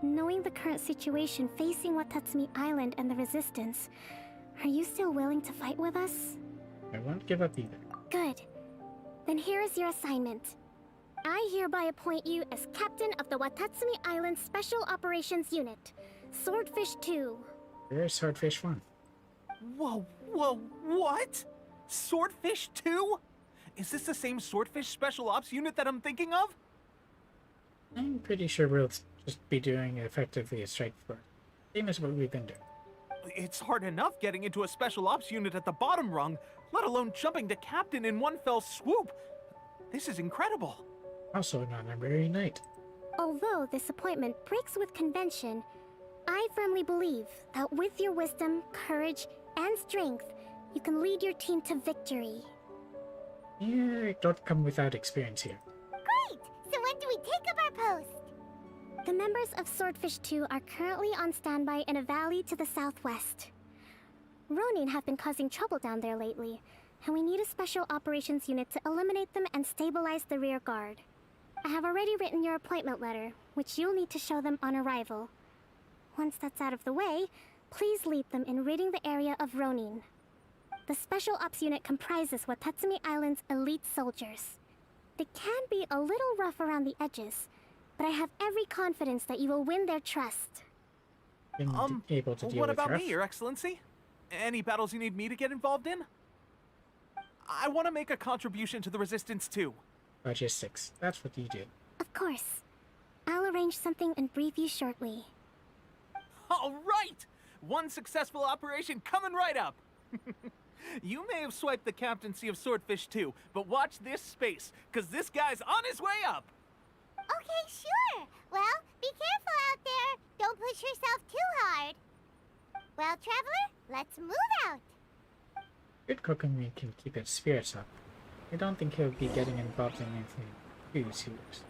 knowing the current situation facing Watatsumi Island and the Resistance, are you still willing to fight with us? I won't give up either. Good. Then here is your assignment. I hereby appoint you as captain of the Watatsumi Island Special Operations Unit, Swordfish 2. There's Swordfish 1. Whoa, what? Swordfish 2? Is this the same Swordfish Special Ops unit that I'm thinking of? I'm pretty sure we'll just be doing effectively a strike force. Same as what we've been doing. It's hard enough getting into a Special Ops unit at the bottom rung, let alone jumping to captain in one fell swoop. This is incredible. Also an honorary knight. Although this appointment breaks with convention, I firmly believe that with your wisdom, courage, and strength, you can lead your team to victory. Yeah, don't come without experience here. Great! So when do we take up our post? The members of Swordfish 2 are currently on standby in a valley to the southwest. Ronin have been causing trouble down there lately, and we need a special operations unit to eliminate them and stabilize the rear guard. I have already written your appointment letter, which you'll need to show them on arrival. Once that's out of the way, please lead them in ridding the area of Ronin. The Special Ops unit comprises Watatsumi Island's elite soldiers. They can be a little rough around the edges, but I have every confidence that you will win their trust. Been able to deal What with about rough. me, Your Excellency? Any battles you need me to get involved in? I want to make a contribution to the Resistance too. Logistics. That's what you do. Of course. I'll arrange something and brief you shortly. All right! One successful operation coming right up! You may have swiped the captaincy of Swordfish 2, but watch this space, because this guy's on his way up! Okay, sure. Well, be careful out there. Don't push yourself too hard. Well, Traveler, let's move out. Good Kokomi can keep its spirits up. I don't think he'll be getting involved in anything too serious.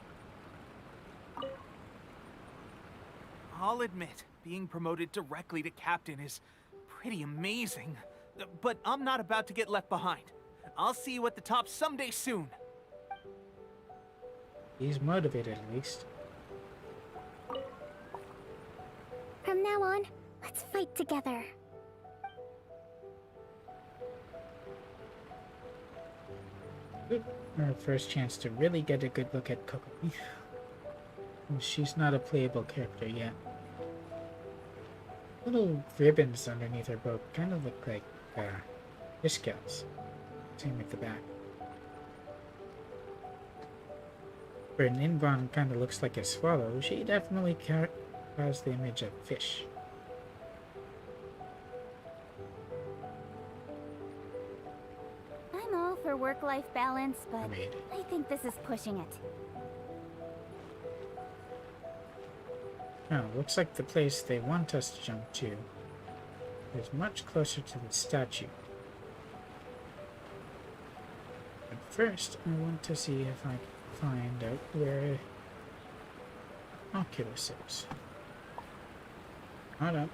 I'll admit, being promoted directly to captain is pretty amazing. But I'm not about to get left behind. I'll see you at the top someday soon. He's motivated at least. From now on, let's fight together. Our first chance to really get a good look at Kokomi. She's not a playable character yet. Little ribbons underneath her boat kind of look like fish scales. Same with the back. Where Ninbon kind of looks like a swallow, she definitely has the image of fish. I'm all for work-life balance, but Agreed. I think this is pushing it. Oh, looks like the place they want us to jump to is much closer to the statue. But first, I want to see if I can find out where Oculus is. Not up.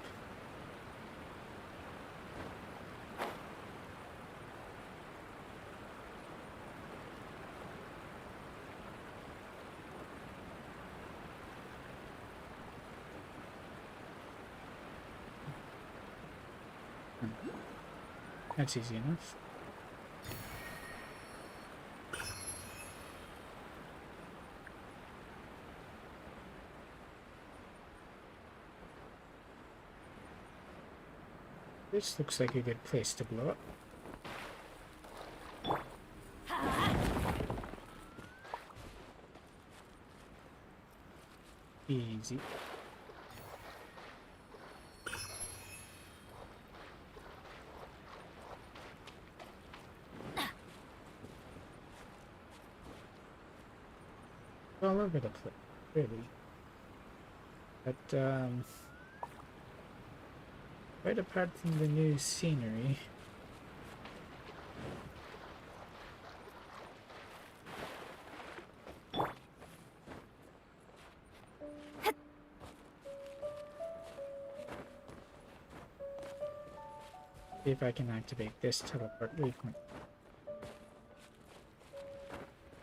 That's easy enough. This looks like a good place to blow up. Easy. all over the place, really. But quite apart from the new scenery, see if I can activate this teleport waypoint.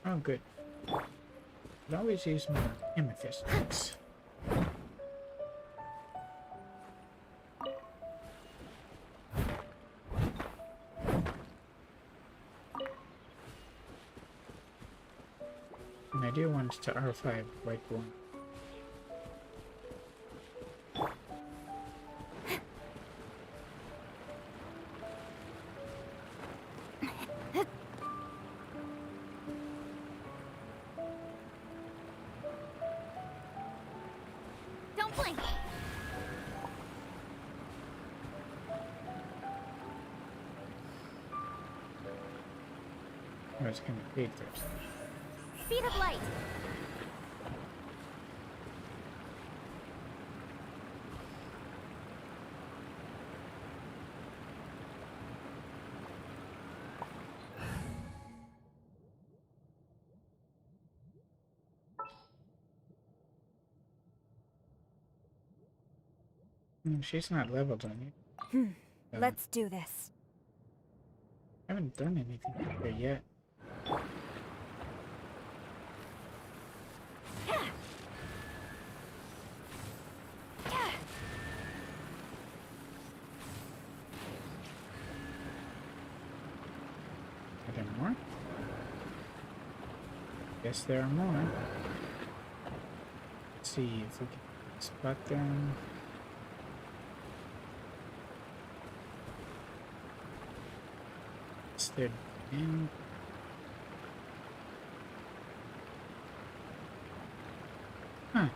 Oh, good. I always use my amethysts. And I do want to R5 right one. Don't blink. I was gonna create those. Speed of light. She's not leveled on it. Let's do this. I haven't done anything with her yet. Are there more? Guess there are more. Let's see if we can spot them. It's their in. Huh.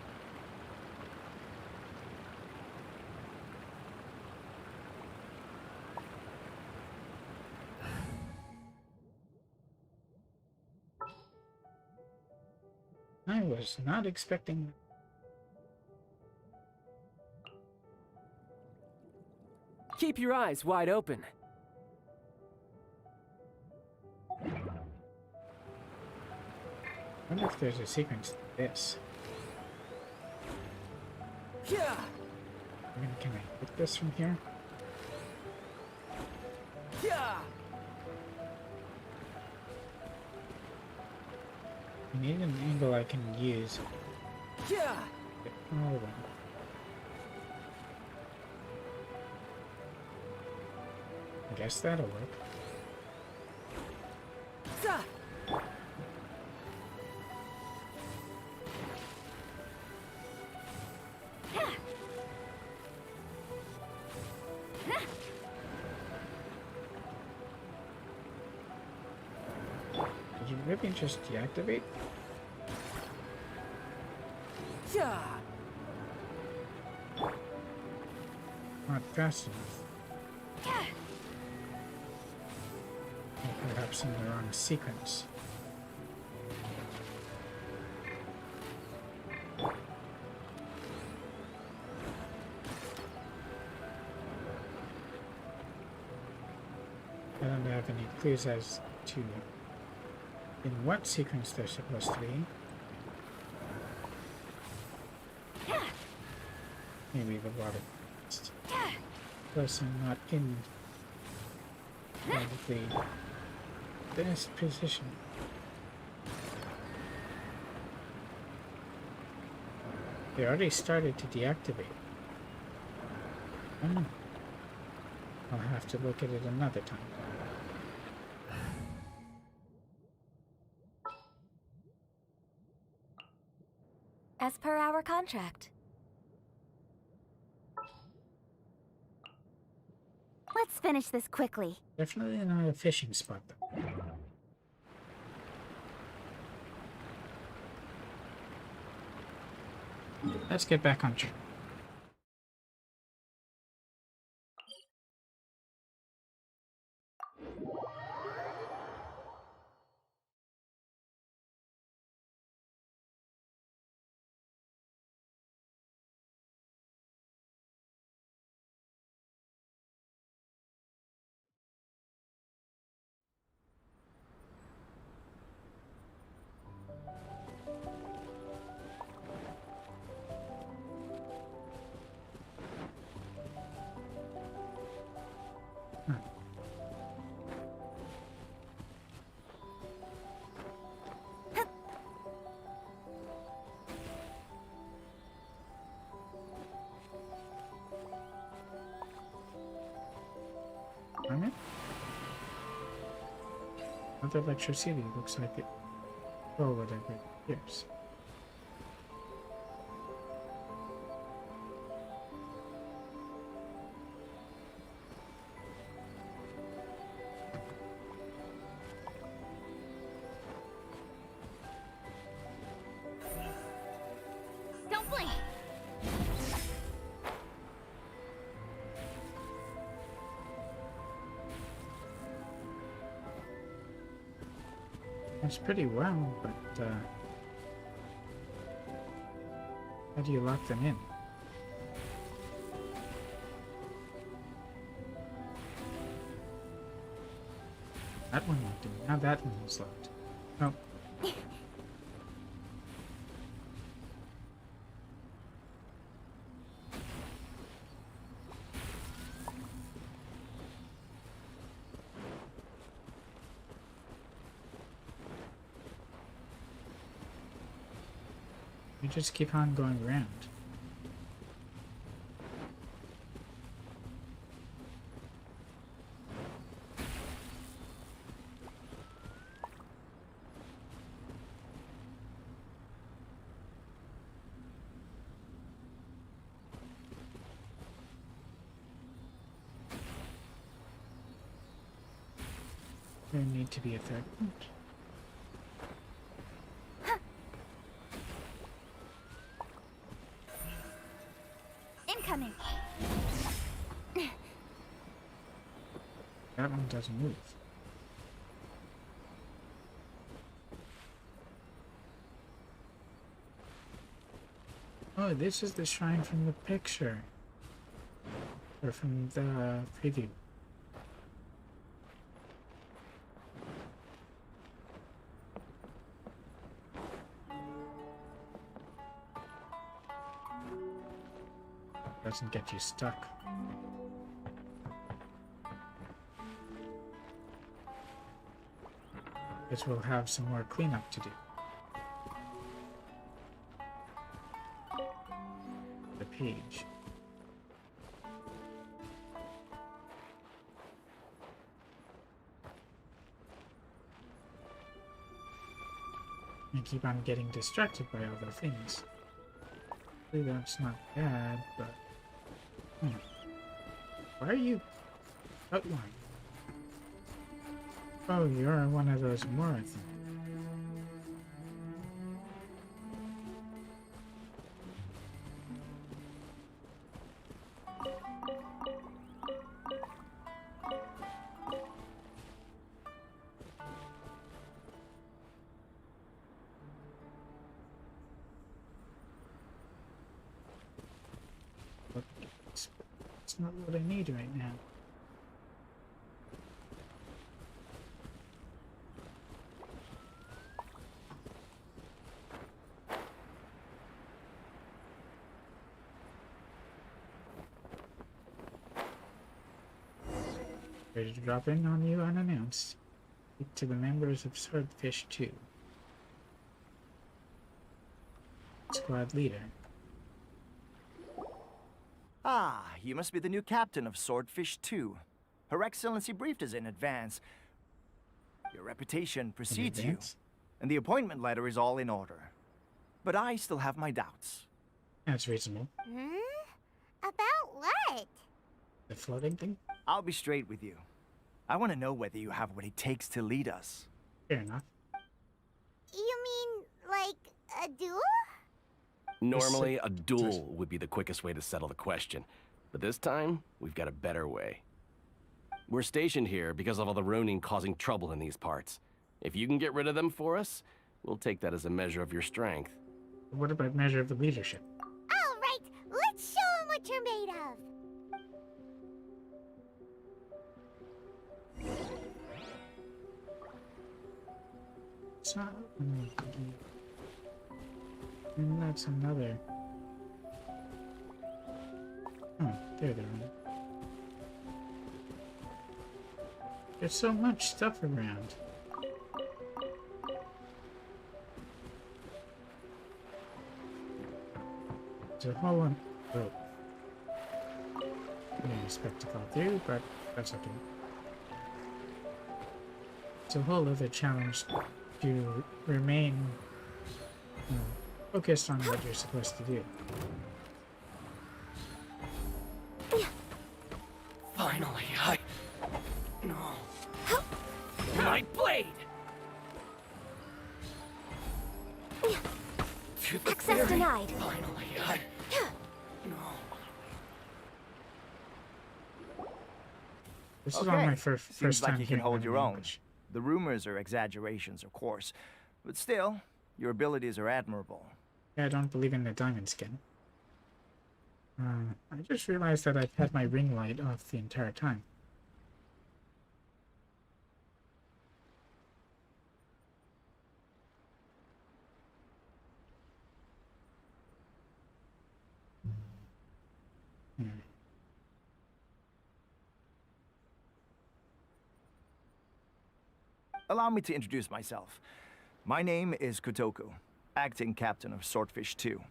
I was not expecting. Keep your eyes wide open. I wonder if there's a sequence to this. Yeah. I mean, can I hit this from here? Yeah. I need an angle I can use. Yeah. Oh, well. I guess that'll work. Za. Did you really just deactivate? Yeah. Not fast enough. Or perhaps in the wrong sequence. I don't have any clues as to in what sequence they're supposed to be. Maybe the water first. Plus I'm not in probably best position. They already started to deactivate. Oh. I'll have to look at it another time. As per our contract. Let's finish this quickly. Definitely not a fishing spot though. Let's get back on track. Another electricity looks like it. Oh, whatever it appears. Don't blink! It's pretty well, but how do you lock them in? That one locked in. Now that one is locked. Oh. You just keep on going around. There need to be a third one. Incoming! That one doesn't move. Oh, this is the shrine from the picture. Or from the preview. Doesn't get you stuck. Guess we'll have some more cleanup to do. The page. I keep on getting distracted by other things. Hopefully that's not bad, but... Why are you outlined? Oh, you're one of those Morathons. It's not what I need right now. Ready to drop in on you unannounced. Speak to the members of Swordfish 2. Squad leader. Ah, you must be the new captain of Swordfish 2. Her Excellency briefed us in advance. Your reputation precedes you, and the appointment letter is all in order. But I still have my doubts. That's reasonable. About what? The floating thing? I'll be straight with you. I want to know whether you have what it takes to lead us. Fair enough. You mean, like, a duel? Normally, a duel would be the quickest way to settle the question. But this time, we've got a better way. We're stationed here because of all the Ronin causing trouble in these parts. If you can get rid of them for us, we'll take that as a measure of your strength. What about measure of the leadership? All right, let's show 'em what you're made of. It's not... And that's another... Oh, there they are. There's so much stuff around. There's a whole one... Oh. I didn't expect to fall through, but that's okay. it's a whole other challenge to remain focused on what you're supposed to do. Finally, No. My blade! To the Access ferry. denied. Finally, No. This is Okay, on my first seems like time you can hearing hold them your in own. English. The rumors are exaggerations, of course, but still, your abilities are admirable. Yeah, I don't believe in the diamond skin. I just realized that I've had my ring light off the entire time. Allow me to introduce myself. My name is Kotoku, acting captain of Swordfish 2.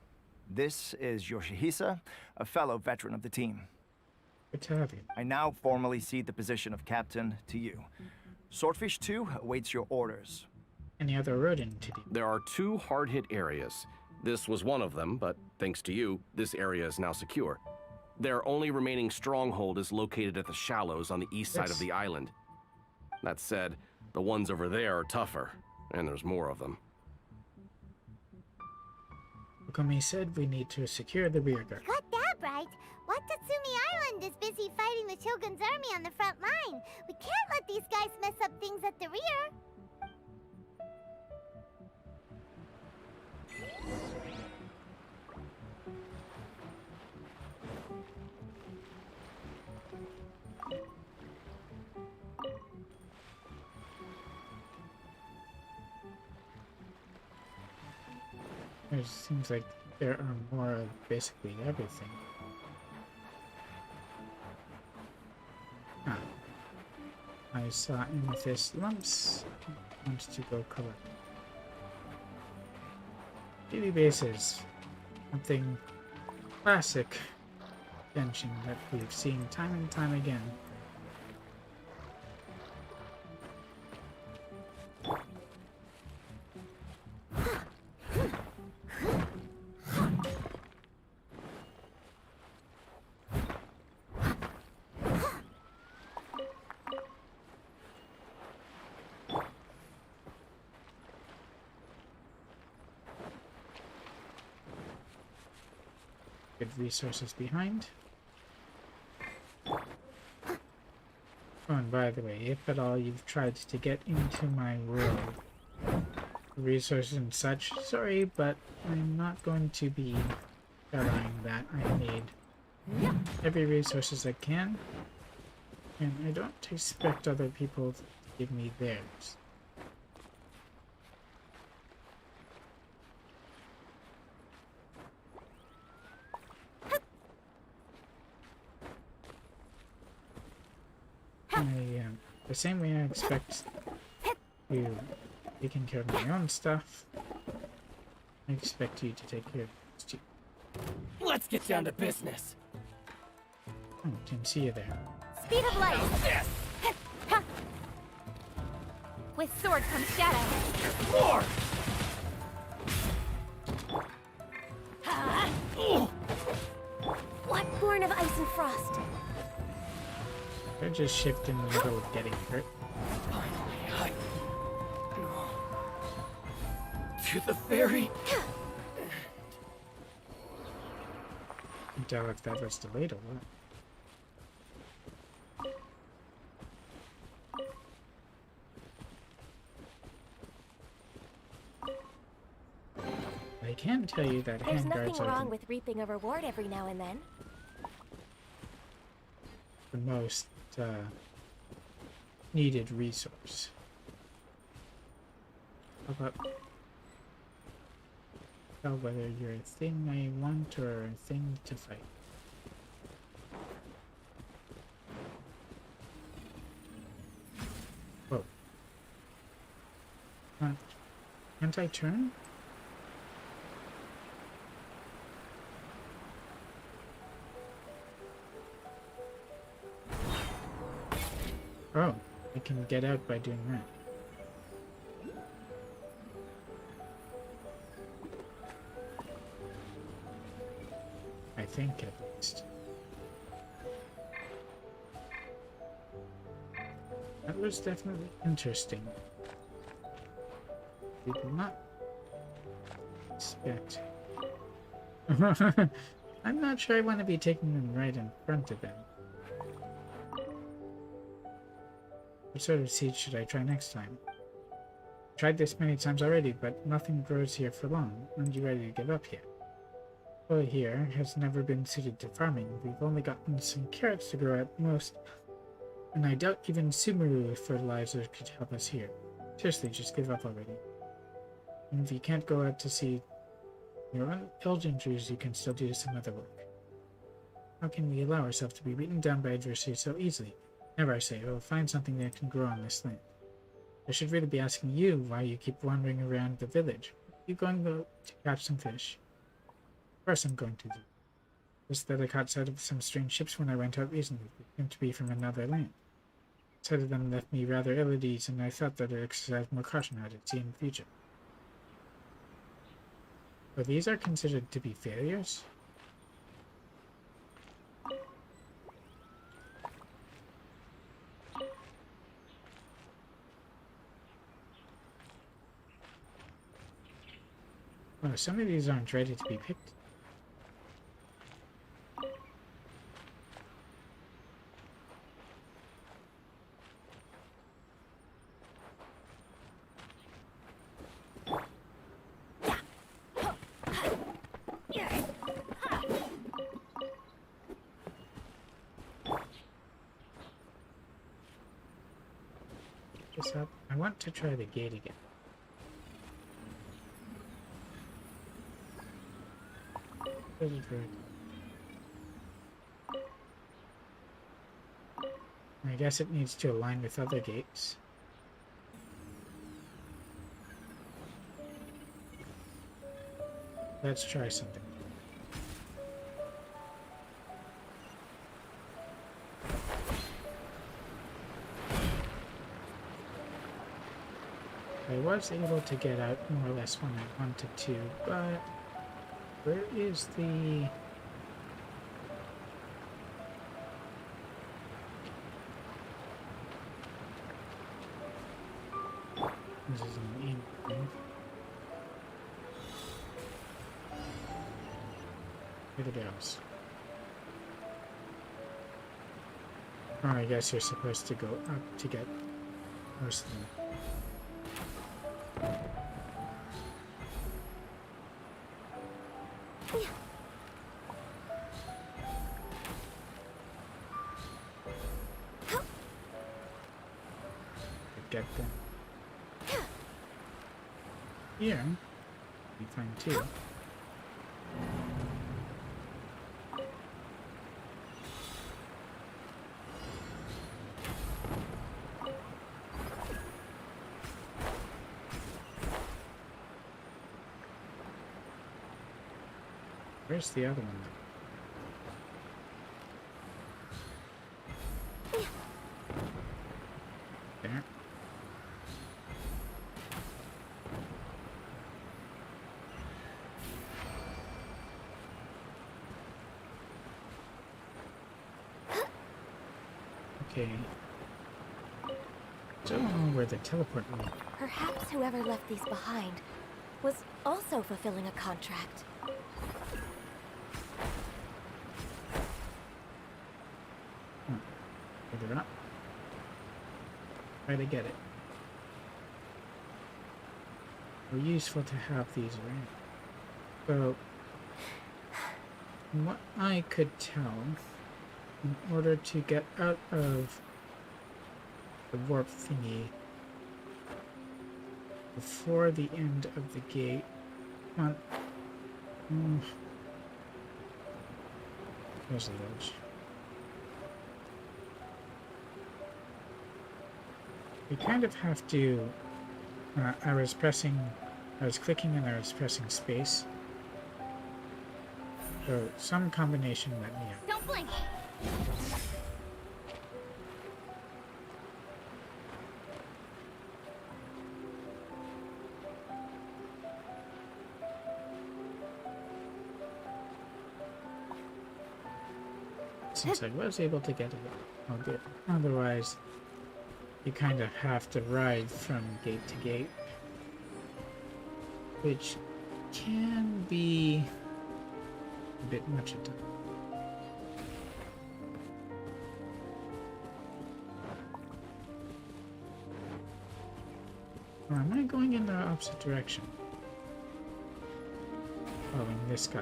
This is Yoshihisa, a fellow veteran of the team. Good to have you. I now formally cede the position of captain to you. Swordfish 2 awaits your orders. Any other rodent to do? There are 2 hard-hit areas. This was one of them, but thanks to you, this area is now secure. Their only remaining stronghold is located at the shallows on the east side of the island. That said, the ones over there are tougher, and there's more of them. Okami said we need to secure the rear guard. Got that right. Watatsumi Island is busy fighting the Shogun's army on the front line. We can't let these guys mess up things at the rear. It seems like there are more of basically everything. Ah. I saw amethyst lumps. Wants to go collect. Daily bases. Something classic Genshin that we've seen time and time again. Good resources behind. Oh, and by the way, if at all you've tried to get into my world, resources and such, sorry, but I'm not going to be allowing that. I need every resources I can, and I don't expect other people to give me theirs. The same way I expect you taking care of my own stuff, I expect you to take care of yours too. Let's get down to business. Oh, didn't see you there. Speed of light. This! With sword comes shadow. More! What? Born of ice and frost. They're just shifting in the middle of getting hurt. Finally, to the ferry. I can tell if that was delayed or what. I can tell you that There's handguards nothing are wrong with reaping a reward every now and then. the most needed resource. How about tell whether you're a thing I want or a thing to fight? Whoa. Can't I turn? Oh, I can get out by doing that. think, at least. That was definitely interesting. Did not expect. I'm not sure I want to be taking them right in front of them. What sort of seed should I try next time? Tried this many times already, but nothing grows here for long. Aren't you ready to give up yet? Soil here has never been suited to farming. We've only gotten some carrots to grow at most, and I doubt even Sumeru fertilizer could help us here. Seriously, just give up already. And if you can't go out to see your own health injuries, you can still do some other work. How can we allow ourselves to be beaten down by adversity so easily? Never, I say. We'll find something that can grow on this land. I should really be asking you why you keep wandering around the village. Are you going to catch some fish? Of course I'm going to do. Just that I caught sight of some strange ships when I went out recently. They seemed to be from another land. Sight of them left me rather ill at ease, and I thought that I'd exercise more caution out at sea in the future. So these are considered to be failures? Well, some of these aren't ready to be picked. This up. I want to try the gate again. I guess it needs to align with other gates. Let's try something. I was able to get out more or less when I wanted to, but where is the... This is an aim thing. Where it goes. Oh, I guess you're supposed to go up to get most of them. Get them. Here, we find two. Where's the other one? There. Okay. Don't know where the teleport went. Perhaps whoever left these behind was also fulfilling a contract. Further up. Try to get it. We're useful to have these around. So, from what I could tell, in order to get out of the warp thingy before the end of the gate, there's a ledge. We kind of have to, I was clicking and I was pressing space. So some combination let me out. Don't blink! since I was able to get it. Oh, good. Otherwise, you kind of have to ride from gate to gate, which can be a bit much at times. Or am I going in the opposite direction? Following this guy.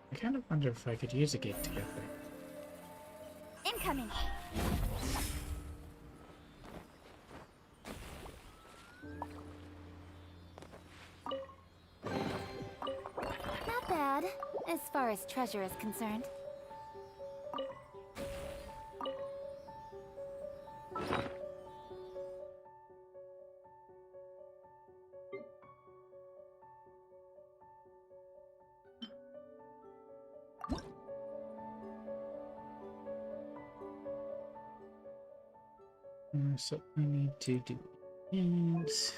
I kind of wonder if I could use a gate together. Incoming. Not bad, as far as treasure is concerned. So I need to do is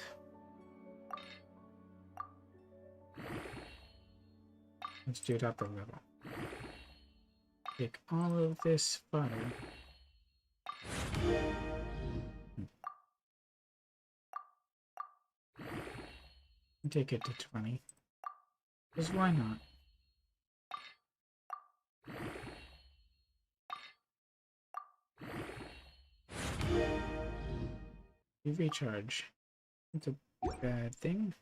let's do it up a level. Take all of this fire. Take it to 20. Because why not? You recharge. It's a bad thing.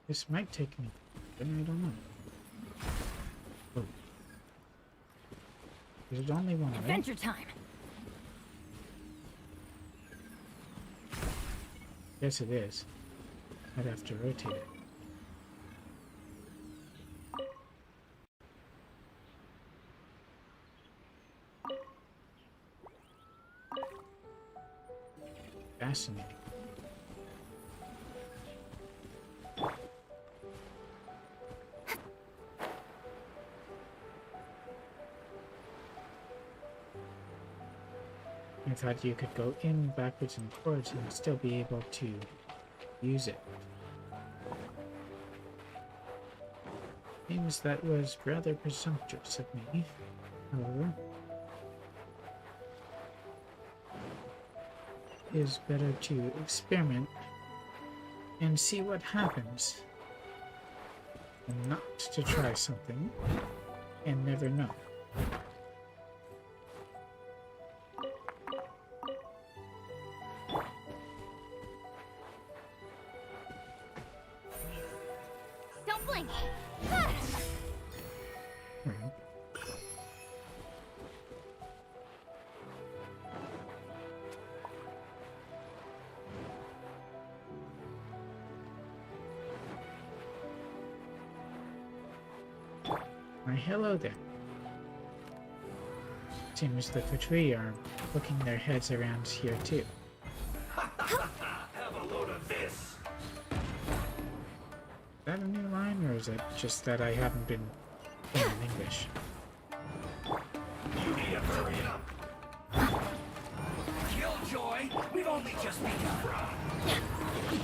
This might take me. I don't know. Oh. Is it only one way? Adventure time! Yes, it is. I'd have to rotate it. Fascinating. I thought you could go in backwards and forwards and still be able to use it. Seems that was rather presumptuous of me, however. It is better to experiment and see what happens, and not to try something and never know. Don't blink. Why, hello there. Seems the Patri are looking their heads around here too. Have a load of this. Is that a new line, or is it just that I haven't been playing in English? You need to hurry up. Killjoy, we've only just begun.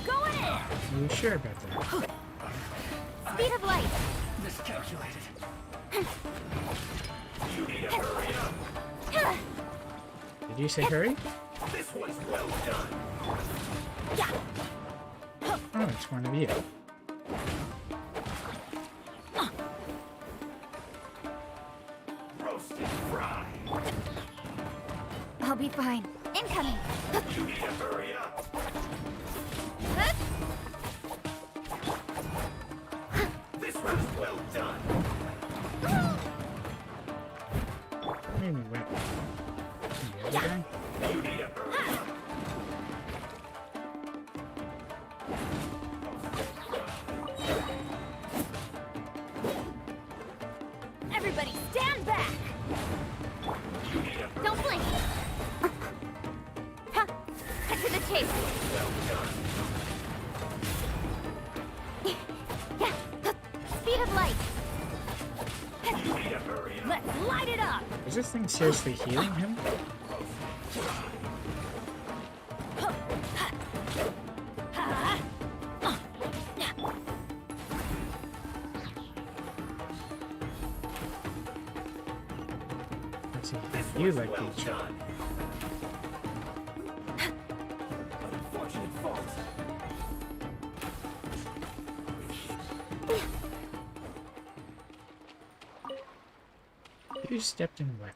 Going in. Are you sure about that? Speed of light. Miscalculated. You need to hurry up. Did you say hurry? This one's well done. Oh, it's one of you. Roasted fry. I'll be fine. Incoming. You need to hurry up. This one's well done. Maybe wet. The other guy? Everybody stand back! Don't blink! Huh. Cut to the chase! Speed of light! Let's light it up! Is this thing seriously healing him? Let's see. You like the each other. Unfortunate fault. You stepped in wet.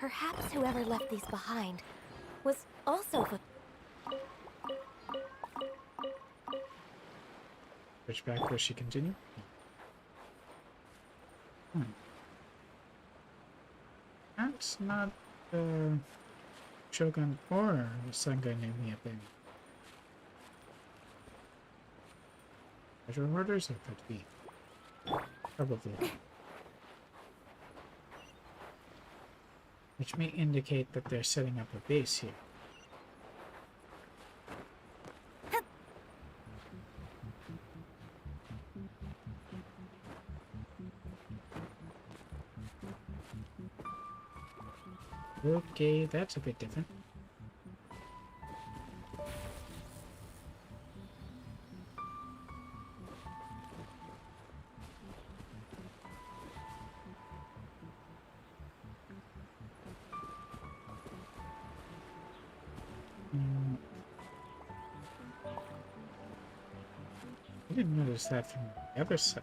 Perhaps whoever left these behind was also Switch back where she continued. That's not Shogun or Sanganumi thing. Treasure hoarders? It could be. Probably. Which may indicate that they're setting up a base here. Okay, that's a bit different. I didn't notice that from the other side.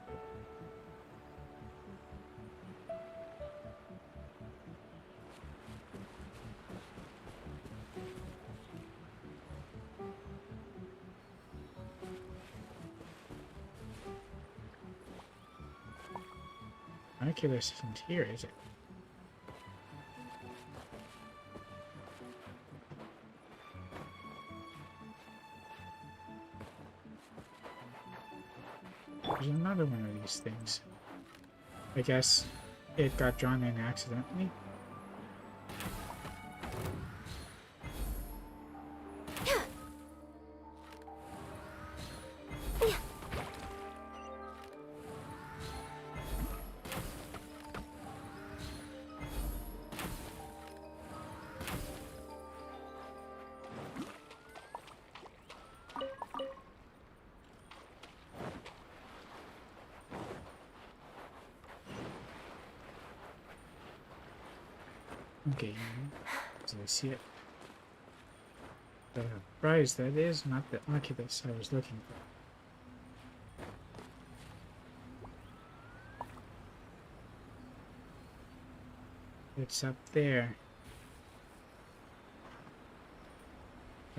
Oculus isn't here, is it? There's another one of these things. I guess it got drawn in accidentally. Okay, so I see it. The prize that is, not the Oculus I was looking for. It's up there.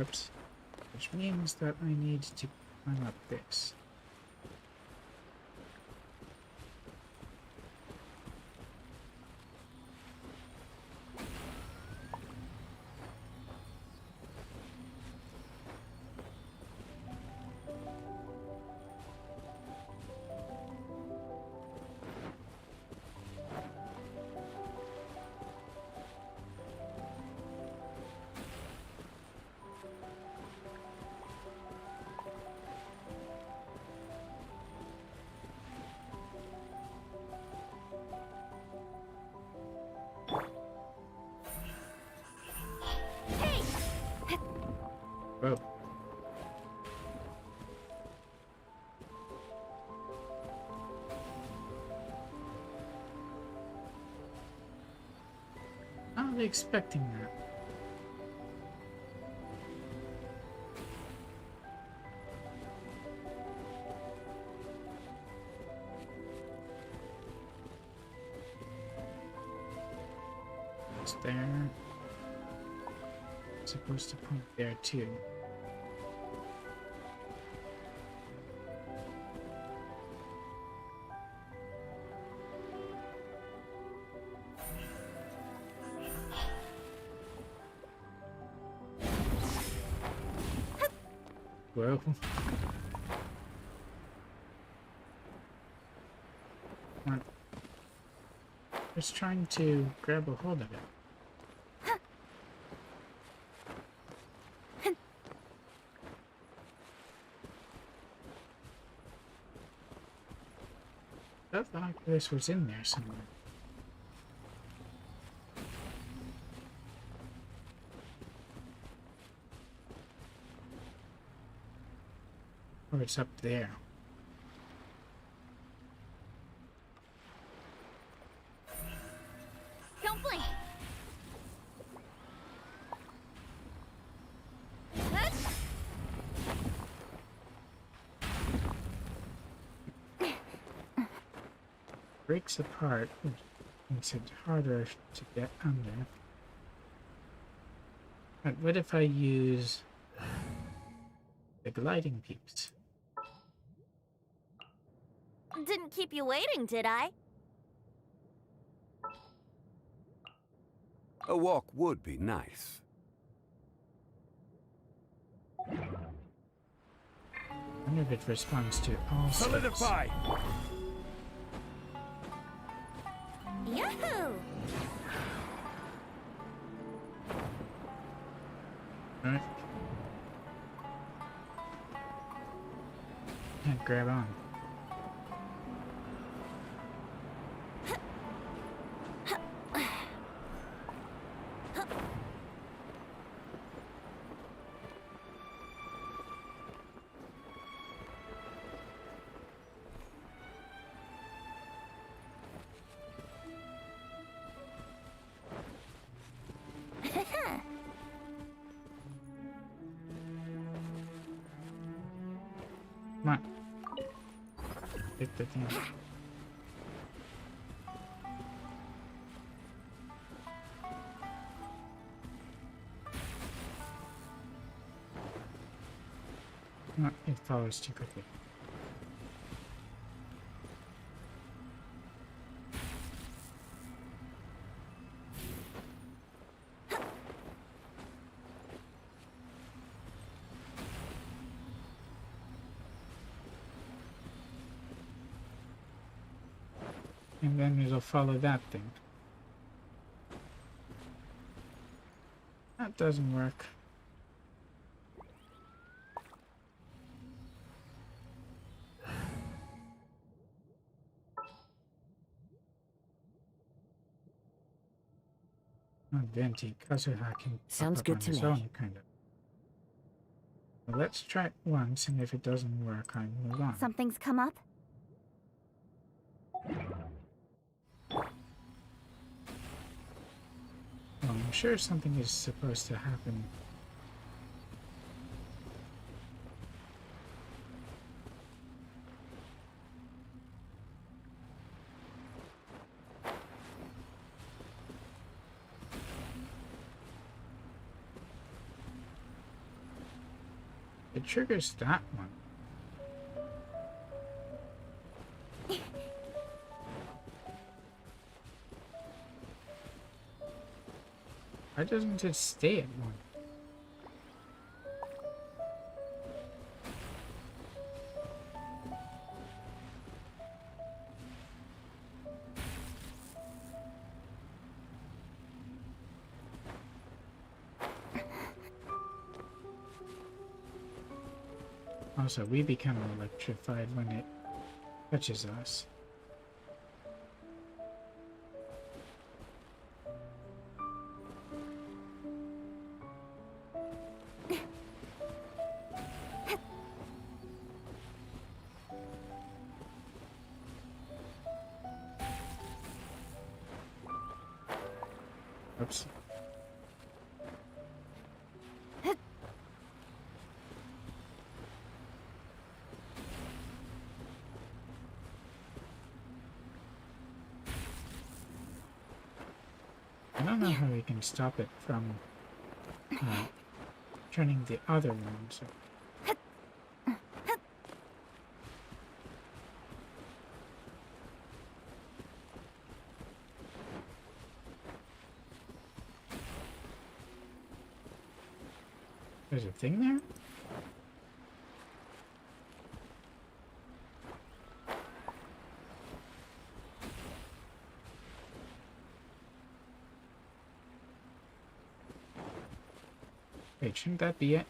Oops. Which means that I need to climb up this. Whoa. Not expecting that. It's there. It's supposed to point there too. Whoa. Come on. Just trying to grab a hold of it. I thought this was in there somewhere. Or it's up there. Don't blink. Breaks apart, which makes it harder to get under. But what if I use the gliding peeps? Didn't keep you waiting, did I? A walk would be nice. I wonder if it responds to all states. Solidify! Yahoo! Right. Can't grab on. Come on. Take the thing. No, it follows too quickly. And then it'll follow that thing. That doesn't work. Venti Kazuha can Sounds pop up good on to his me. own, kind of. Well, let's try it once, and if it doesn't work, I move on. Something's come up? Well, I'm sure something is supposed to happen. It triggers that one. Why doesn't it stay at one? Also, we become electrified when it touches us. Oops. I don't know how we can stop it from turning the other one. So. There's a thing there? Wait, shouldn't that be it?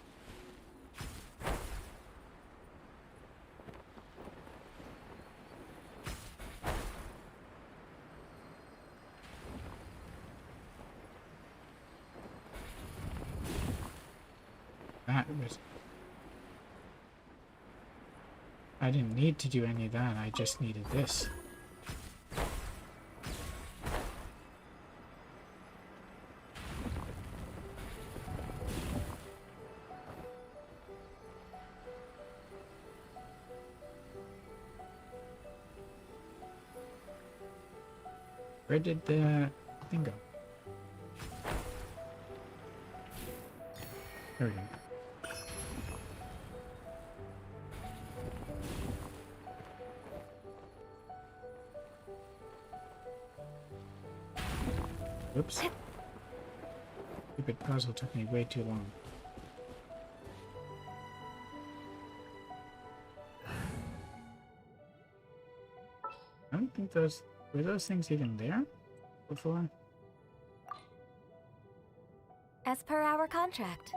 That was... I didn't need to do any of that, I just needed this. Where did the thing go? There we go. Oops. Stupid puzzle took me way too long. I don't think those... Were those things even there before? As per our contract.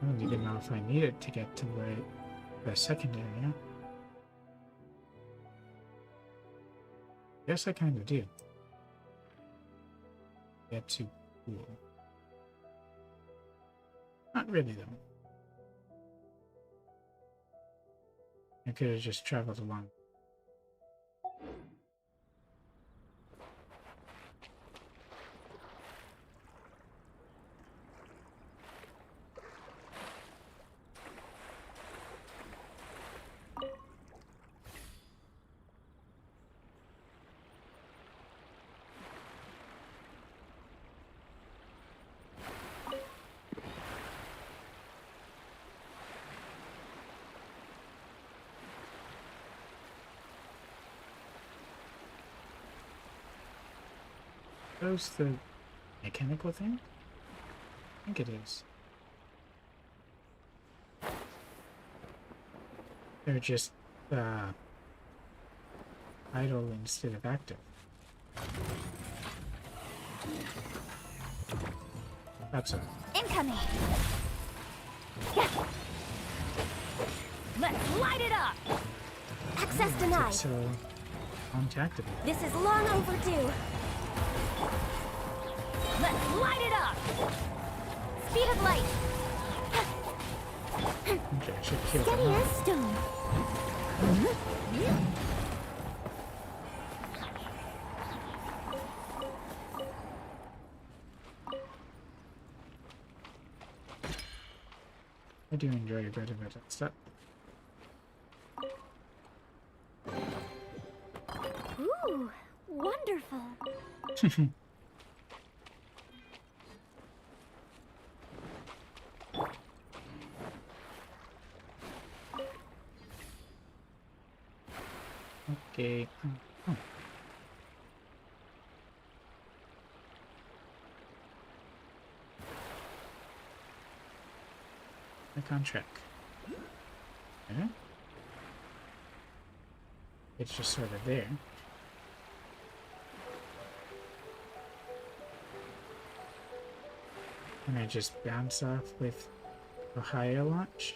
I don't even know if I need it to get to the second area. Yes, I kind of do. Get to pool. Not really, though. I could have just traveled along. Those the mechanical thing? I think it is. They're just idle instead of active. That's it. Incoming! Let's light it up! Access denied. So, unactivated. This is long overdue. Let's light it up! Speed of light! Okay, I should kill Steady them. as stone. I do enjoy a bit of it. Stop. Ooh, wonderful. Okay. Oh. The contract. Yeah. It's just sort of there. Can I just bounce off with Ohio launch?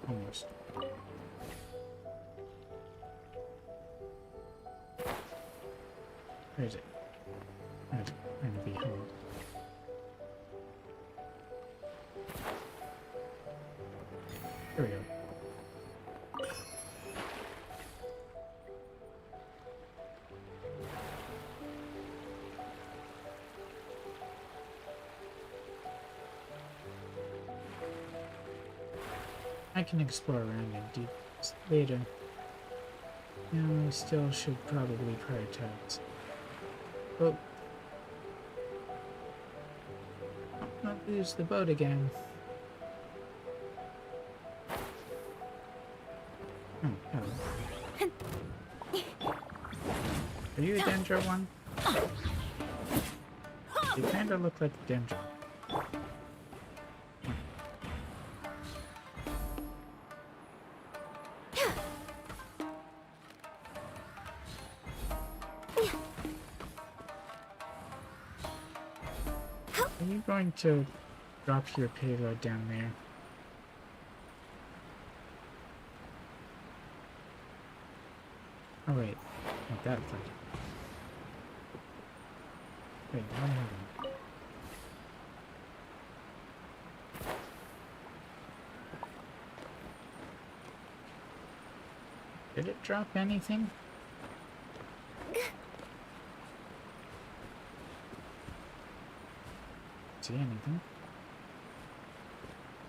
Almost. Where is it? It's going to be held. There we go. I can explore around in details later. Now I still should probably prioritize. Oh. Not lose the boat again. Oh, hello. Are you a Dendro one? You kind of look like a Dendro. Are you going to drop your payload down there? Oh wait, not that thing. Wait, what happened? Did it drop anything? See anything?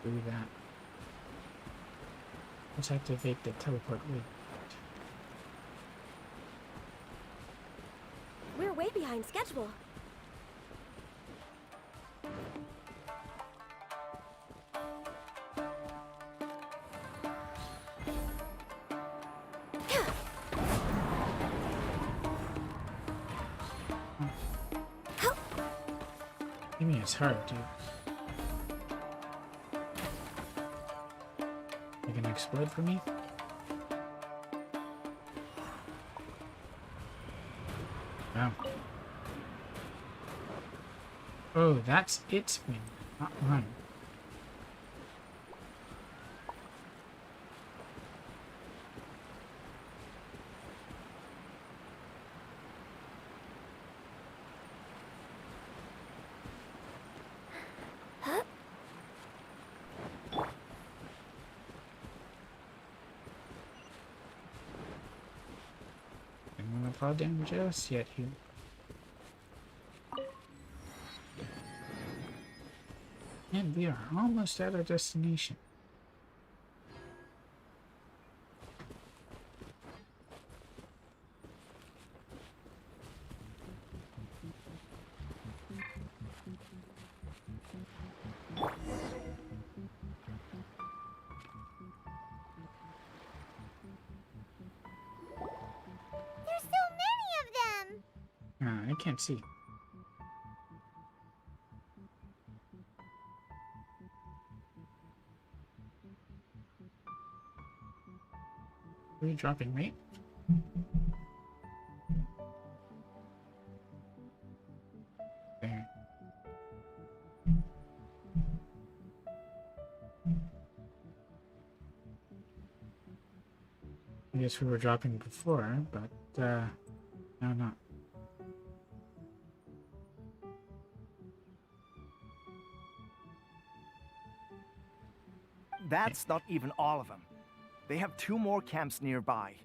Do that. Let's activate the teleport loop. We're way behind schedule. Maybe it's hard, dude. You gonna explode for me? Wow. Oh, that's its win, not mine. I'm gonna fall down just yet here. And we are almost at our destination. There's so many of them! I can't see. Are you dropping me? There. I guess we were dropping before, but now not. That's not even all of them. They have 2 more camps nearby.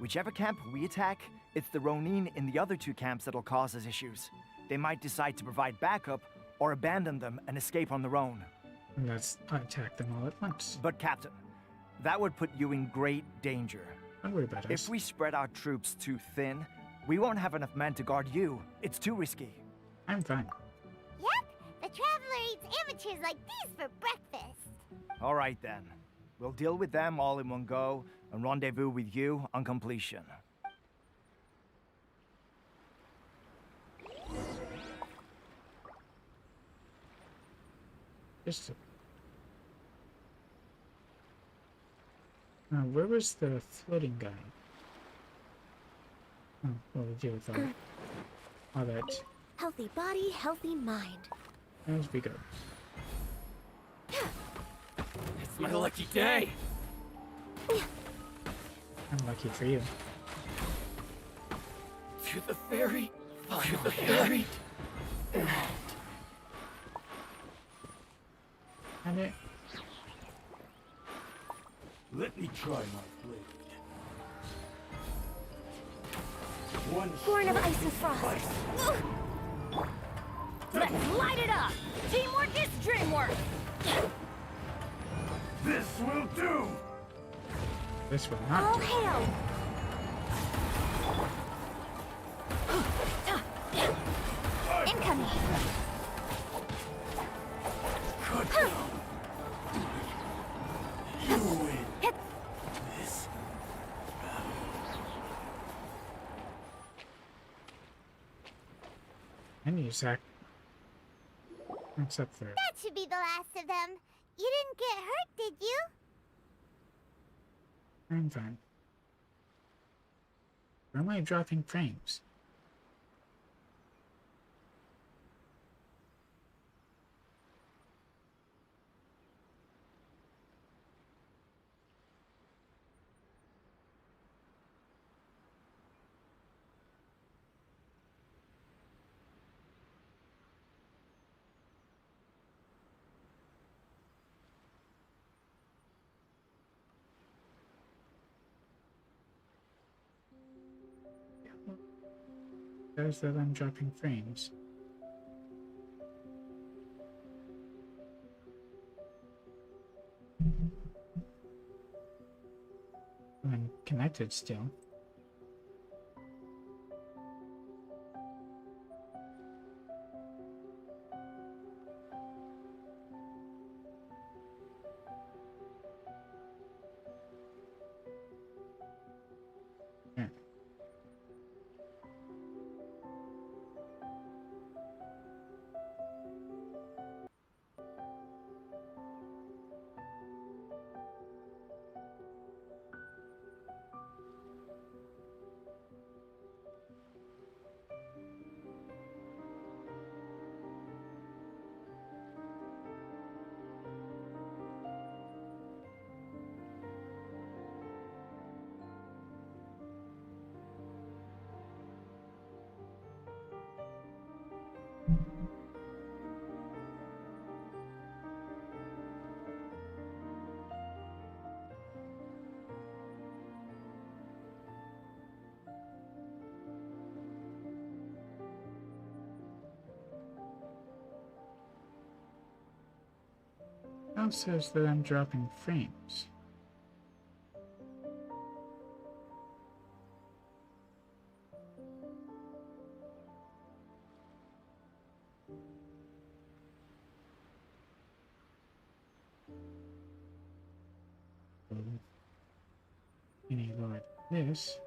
Whichever camp we attack, it's the Ronin in the other 2 camps that'll cause us issues. They might decide to provide backup or abandon them and escape on their own. Let's attack them all at once. But Captain, that would put you in great danger. Don't worry about us. If we spread our troops too thin, we won't have enough men to guard you. It's too risky. I'm fine. Yep, the Traveler eats amateurs like these for breakfast. All right then. We'll deal with them all in one go and rendezvous with you on completion. Just where was the floating guy? Oh, well, we deal with all that Healthy body, healthy mind. as we go. It's my lucky day! I'm lucky for you. To the very, to the very. And it. Let me try my blade. One Born of ice and frost. Let's light it up! Teamwork is dreamwork! This will do! This will not All do. hail! Incoming! Good. You win. Hit. This And you, Zach. What's up there? That should be the last of them. You didn't get hurt, did you? I'm fine. Where am I dropping frames? Says that I'm dropping frames. I'm connected still. There. Now says that I'm dropping frames. Any lower than this.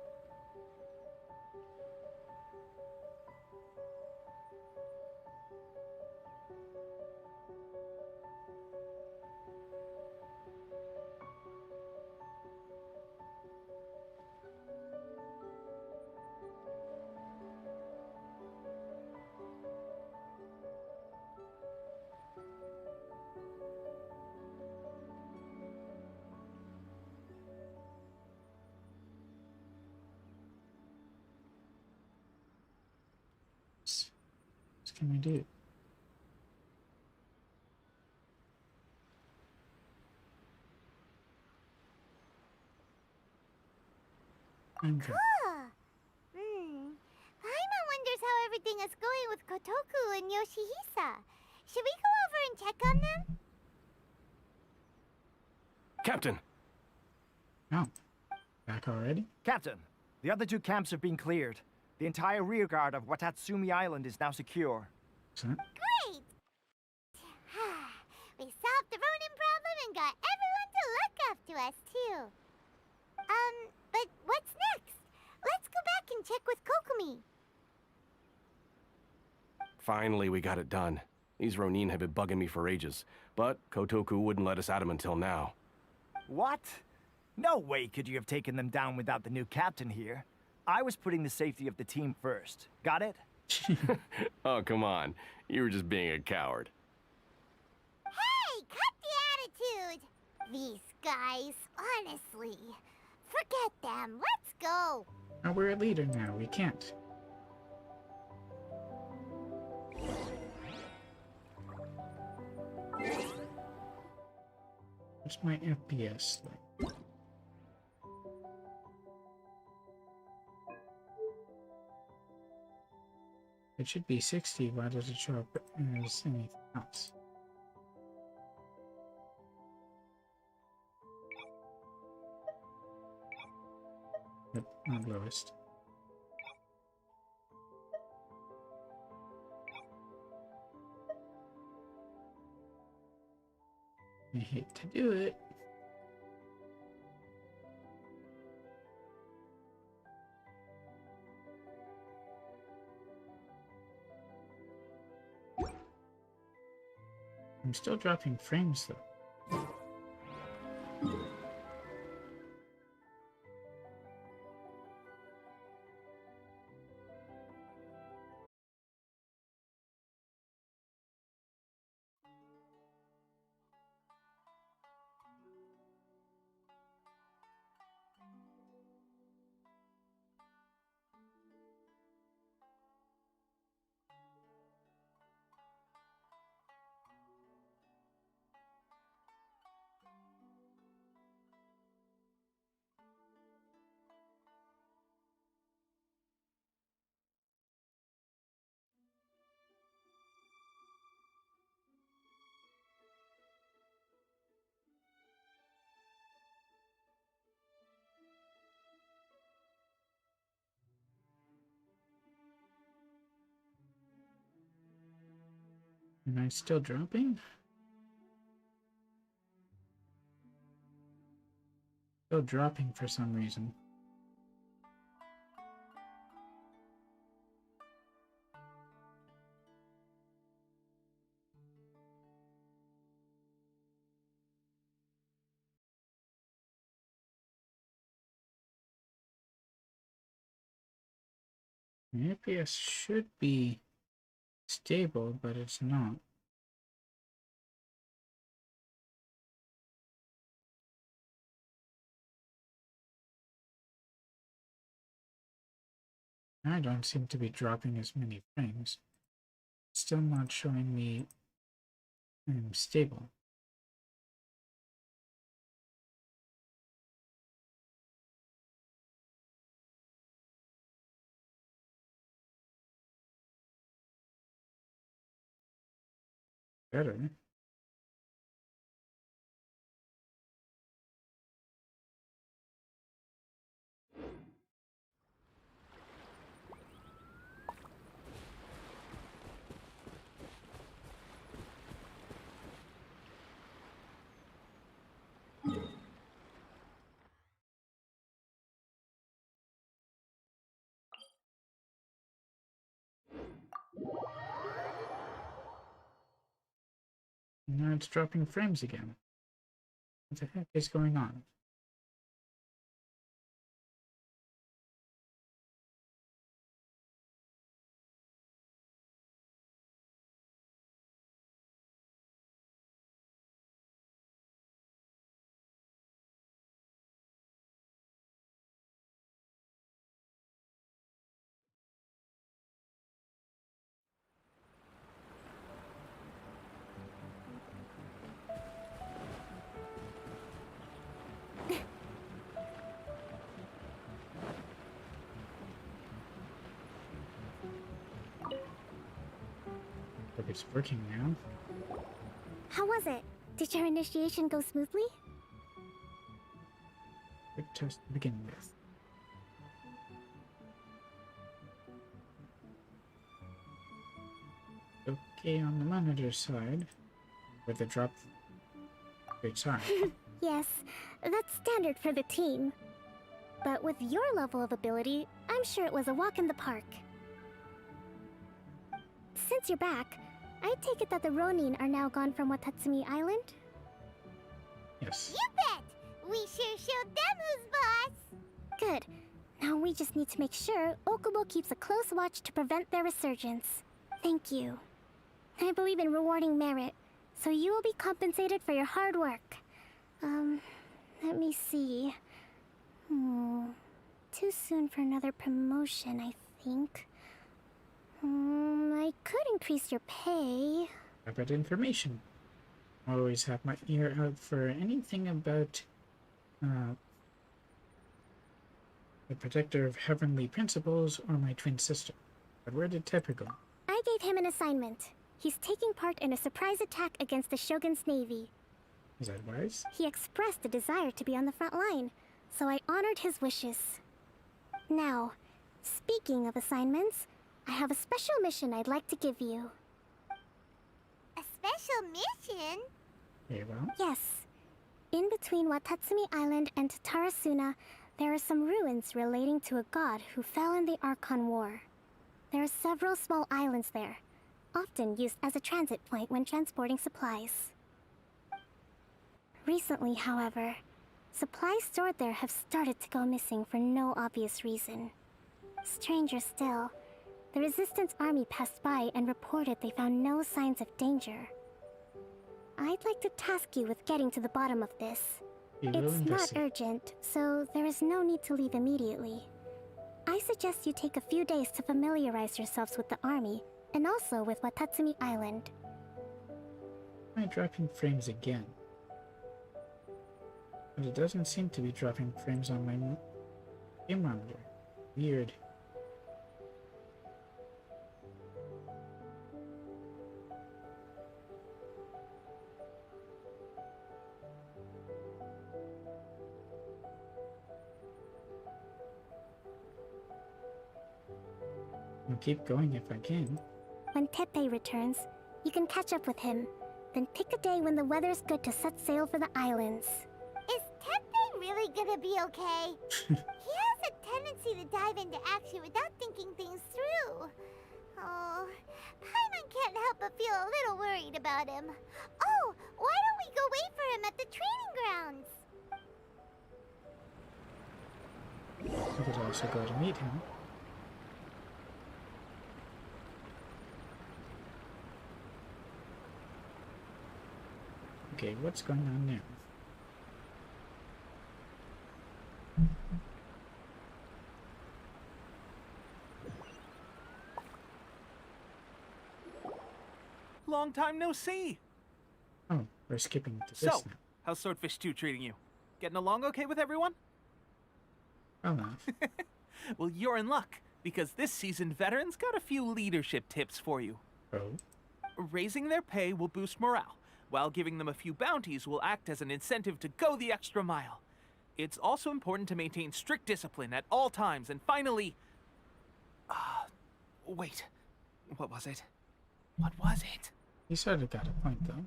What can we do? I'm good. Paimon wonders how everything is going with Kotoku and Yoshihisa. Should we go over and check on them? Captain! Oh. Back already? Captain, the other two camps have been cleared. The entire rearguard of Watatsumi Island is now secure. Excellent. Great! We solved the Ronin problem and got everyone to look after us, too. But what's next? Let's go back and check with Kokomi. Finally, we got it done. These Ronin have been bugging me for ages, but Kotoku wouldn't let us at them until now. What? No way could you have taken them down without the new captain here. I was putting the safety of the team first. Got it? Oh, come on. You were just being a coward. Hey, cut the attitude! These guys, honestly. Forget them. Let's go. Oh, we're a leader now. We can't. What's my FPS like? It should be 60. Why does it show up as anything else? But not lowest. I hate to do it. I'm still dropping frames though. Am I still dropping? Still dropping for some reason. The FPS should be stable, but it's not. I don't seem to be dropping as many frames. It's still not showing me stable. Better. Now it's dropping frames again. What the heck is going on? Hope it's working now. How was it? Did your initiation go smoothly? Quick test to begin with. Okay, on the monitor side, where the drop rates are. Yes, that's standard for the team. But with your level of ability, I'm sure it was a walk in the park. Since you're back, I take it that the Ronin are now gone from Watatsumi Island? Yes. You bet! We sure showed them who's boss! Good. Now we just need to make sure Okubo keeps a close watch to prevent their resurgence. Thank you. I believe in rewarding merit, so you will be compensated for your hard work. Let me see. Too soon for another promotion, I think. I could increase your pay. How about information? I always have my ear out for anything about the protector of heavenly principles or my twin sister. But where did Tepper go? I gave him an assignment. He's taking part in a surprise attack against the Shogun's navy. Is that wise? He expressed a desire to be on the front line, so I honored his wishes. Now, speaking of assignments, I have a special mission I'd like to give you. A special mission? Very well. Yes. In between Watatsumi Island and Tarasuna, there are some ruins relating to a god who fell in the Archon War. There are several small islands there, often used as a transit point when transporting supplies. Recently, however, supplies stored there have started to go missing for no obvious reason. Stranger still, the Resistance army passed by and reported they found no signs of danger. I'd like to task you with getting to the bottom of this. It's not urgent, so there is no need to leave immediately. I suggest you take a few days to familiarize yourselves with the army, and also with Watatsumi Island. Am I dropping frames again? But it doesn't seem to be dropping frames on my game monitor. Weird. I'll keep going if I can. When Teppei returns, you can catch up with him. Then pick a day when the weather's good to set sail for the islands. Is Teppei really gonna be okay? He has a tendency to dive into action without thinking things through. Oh, Paimon can't help but feel a little worried about him. Oh, why don't we go wait for him at the training grounds? I could also go to meet him. Okay, what's going on now? Long time no see. Oh, we're skipping to this So, now. how's Swordfish 2 treating you? Getting along okay with everyone? Well enough. Well, you're in luck, because this seasoned veteran's got a few leadership tips for you. Oh? Raising their pay will boost morale, while giving them a few bounties will act as an incentive to go the extra mile. It's also important to maintain strict discipline at all times, and finally... wait. What was it? What was it? You sort of got a point, though.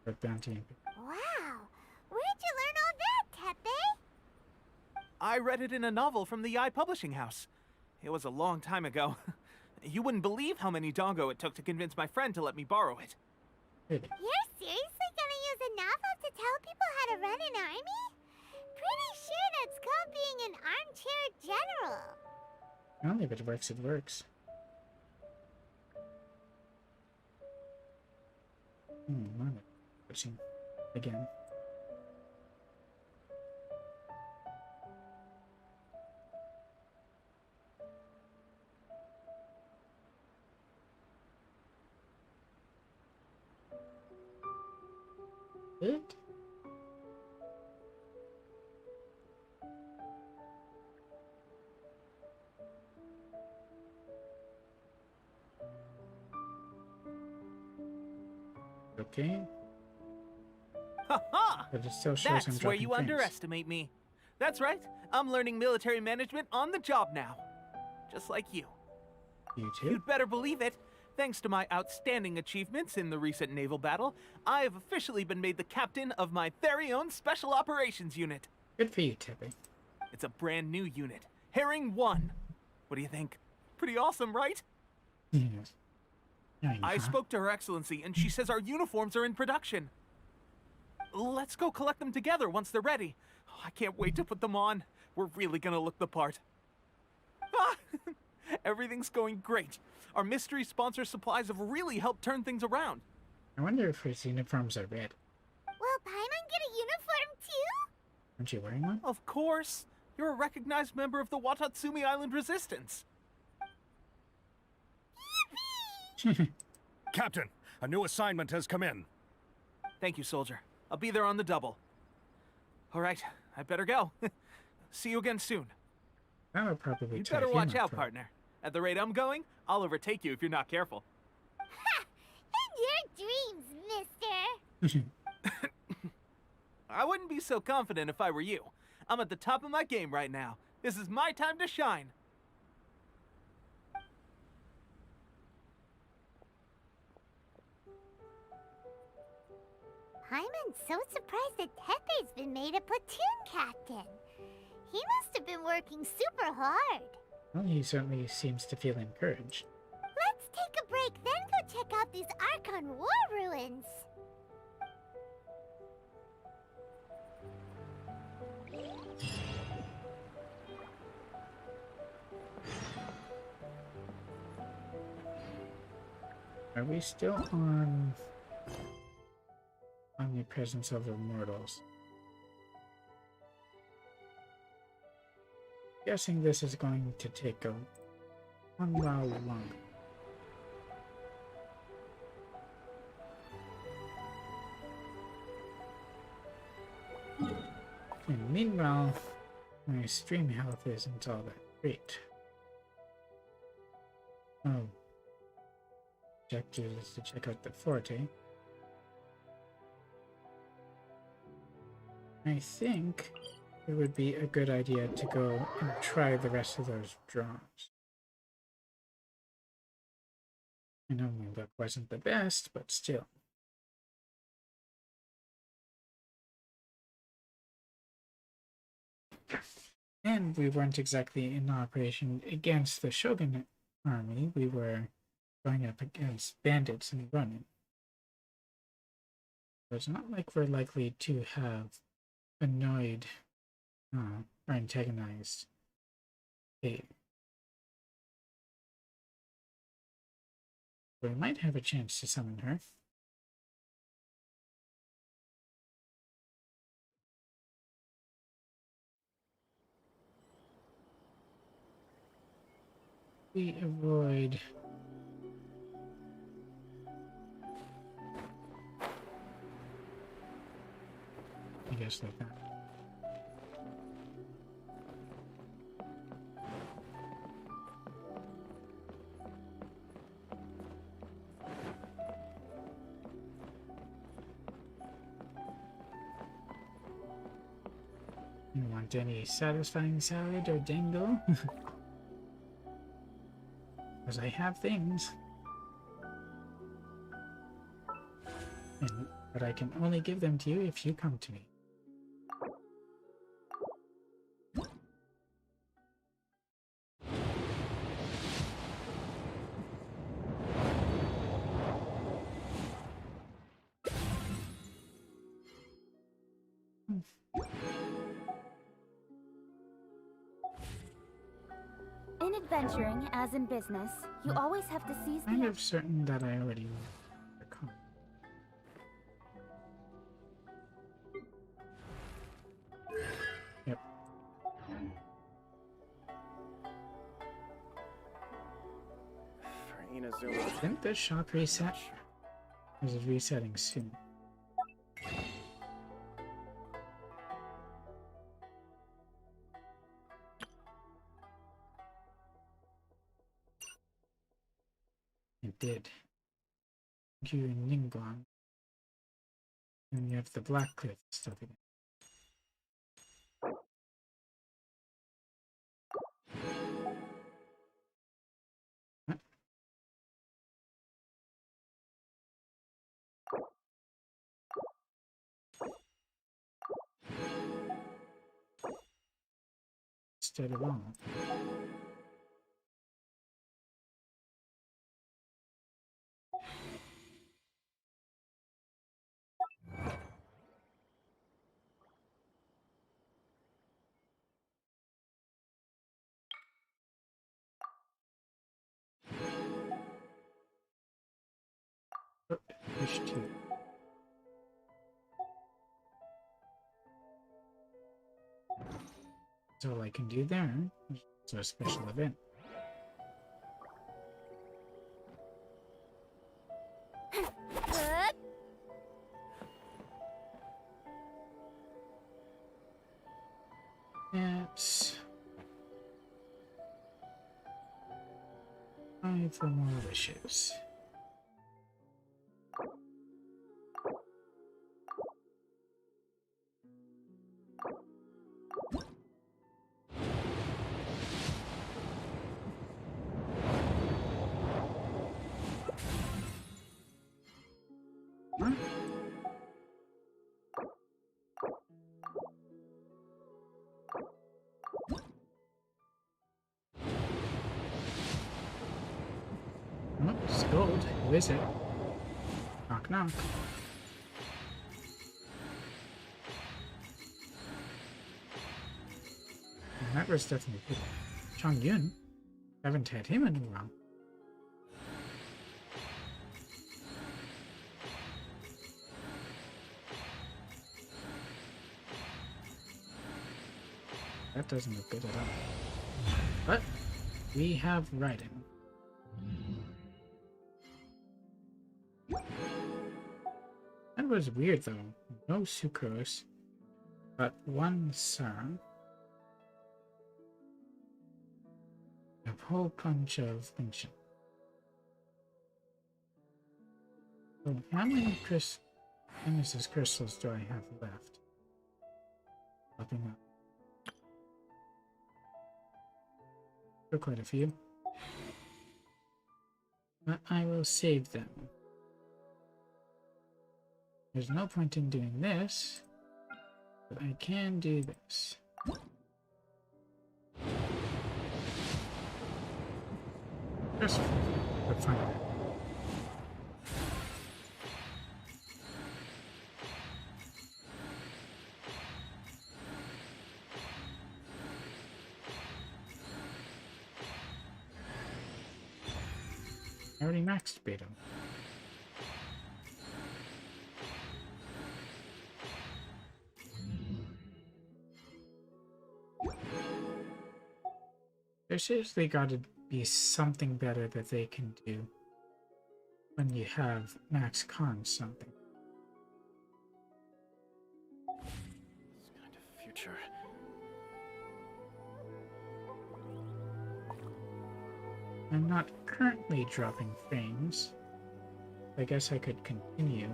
For bounty and... Wow, where'd you learn all that, Teppei? I read it in a novel from the Eye Publishing House. It was a long time ago. You wouldn't believe how many dongo it took to convince my friend to let me borrow it. Really? You're seriously gonna use a novel to tell people how to run an army? Pretty sure that's called being an armchair general. Well, if it works, it works. Monitor switching again. It? Okay. Ha-ha! But it still shows That's I'm where dropping you frames. underestimate me. That's right. I'm learning military management on the job now. Just like you. You too? You'd better believe it. Thanks to my outstanding achievements in the recent naval battle, I have officially been made the captain of my very own Special Operations Unit. Good for you, Tippy. It's a brand new unit. Herring 1. What do you think? Pretty awesome, right? Yes. I spoke to Her Excellency, and she says our uniforms are in production. Let's go collect them together once they're ready. Oh, I can't wait to put them on. We're really gonna look the part. Ah! Everything's going great. Our mystery sponsor supplies have really helped turn things around. I wonder if his uniforms are red. Will Paimon get a uniform too? Aren't you wearing one? Of course. You're a recognized member of the Watatsumi Island Resistance. Captain, a new assignment has come in. Thank you, soldier. I'll be there on the double. All right, I better go. See you again soon. That would probably You tie better him watch up out, for- partner. At the rate I'm going, I'll overtake you if you're not careful. Ha! In your dreams, mister! I wouldn't be so confident if I were you. I'm at the top of my game right now. This is my time to shine. Paimon's so surprised that Teppei's been made a platoon captain. He must have been working super hard. Well, he certainly seems to feel encouraged. Let's take a a break, then go check out these Archon war ruins. Are we still on Omnipresence of Immortals? Guessing this is going to take a while longer. And meanwhile, my stream health isn't all that great. Oh. Objective is to check out the Forte. I think it would be a good idea to go and try the rest of those drones. I know my luck wasn't the best, but still. And we weren't exactly in operation against the Shogun army, we were going up against bandits and running. So it's not like we're likely to have annoyed or antagonized Kate. We might have a chance to summon her. We avoid I guess like that. You want any satisfying salad or dango? Because I have things. But I can only give them to you if you come to me. In adventuring, as in business, you always have to seize the... I'm kind of certain that I already know the con. Yep. Didn't the shop reset? Or is it resetting soon? It did. You and Ningguang. And you have the Black Cliff stuff again. What? Instead of all. Oh, fish too. That's all I can do there. It's a special event. That's 5 for more wishes. Huh? Oops. gold. Who is it? Knock, knock. And that was definitely good. Chong Yun. Haven't had him in a while. That doesn't look good at all. But we have Raiden. That was weird though. No sucrose, but one Sarah. A whole bunch of Genshin. So how many Genesis crystals do I have left? Popping up. For quite a few. But I will save them. There's no point in doing this, but I can do this. Just for fun. I already maxed beta. There's seriously got to be something better that they can do when you have max con something. This kind of future. I'm not currently dropping frames. I guess I could continue.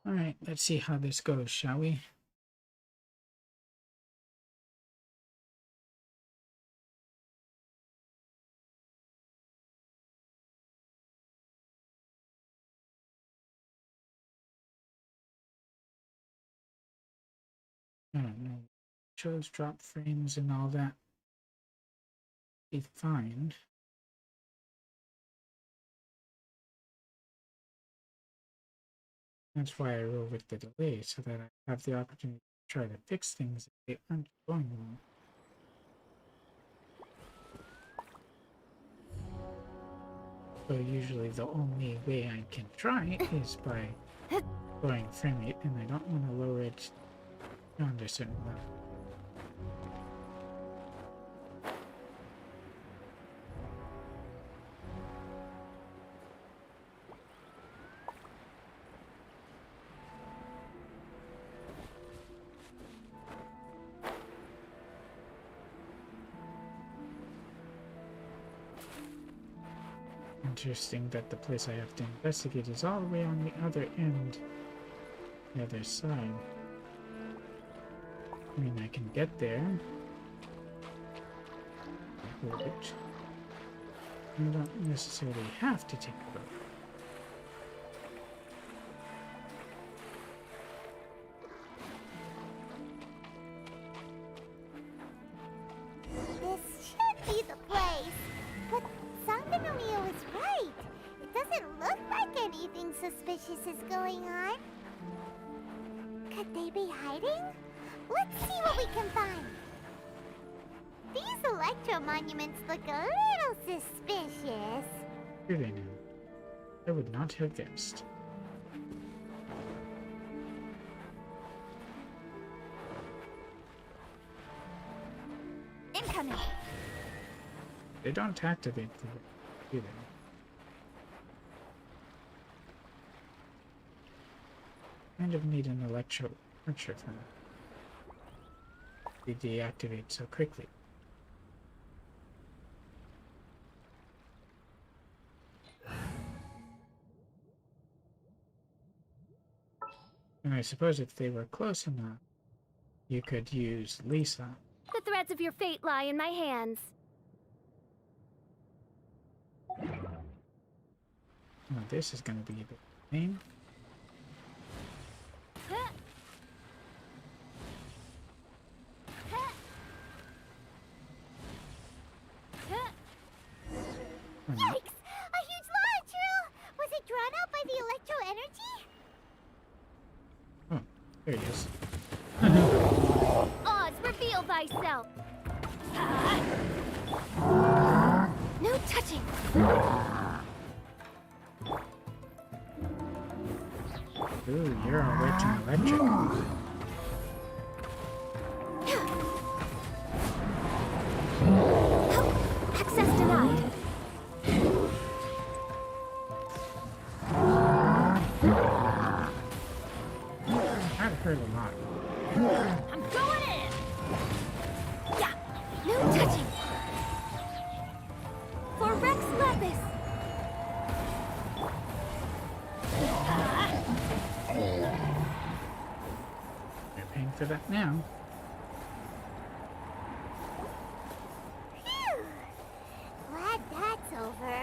Alright, let's see how this goes, shall we? I don't know. Shows drop frames and all that. Be fine. That's why I roll with the delay, so that I have the opportunity to try to fix things if they aren't going well. So usually the only way I can try is by lowering frame rate, and I don't want to lower it beyond a certain level. Interesting that the place I have to investigate is all the way on the other end, the other side. I mean, I can get there. Hold it. I don't necessarily have to take the road. This should be the place. But Sanganomio is right. It doesn't look like anything suspicious is going on. Could they be hiding? Let's see what we can find. These electro monuments look a little suspicious. Here they know. I would not have guessed. Incoming. They don't activate the do they? Kind of need an electro archer for that. They deactivate so quickly. And I suppose if they were close enough, you could use Lisa The threads of your fate lie in my hands. Oh, this is gonna be a bit lame. Yikes! A huge launch, Earl! Was it drawn out by the electro energy? Oh, there he is. Oz, reveal thyself! No touching! Ooh, you're all wet and electric. Access denied. That hurt a lot. I'm going in! Yeah! No touching! For Rex Lapis! You're paying for that now. Phew! Glad that's over.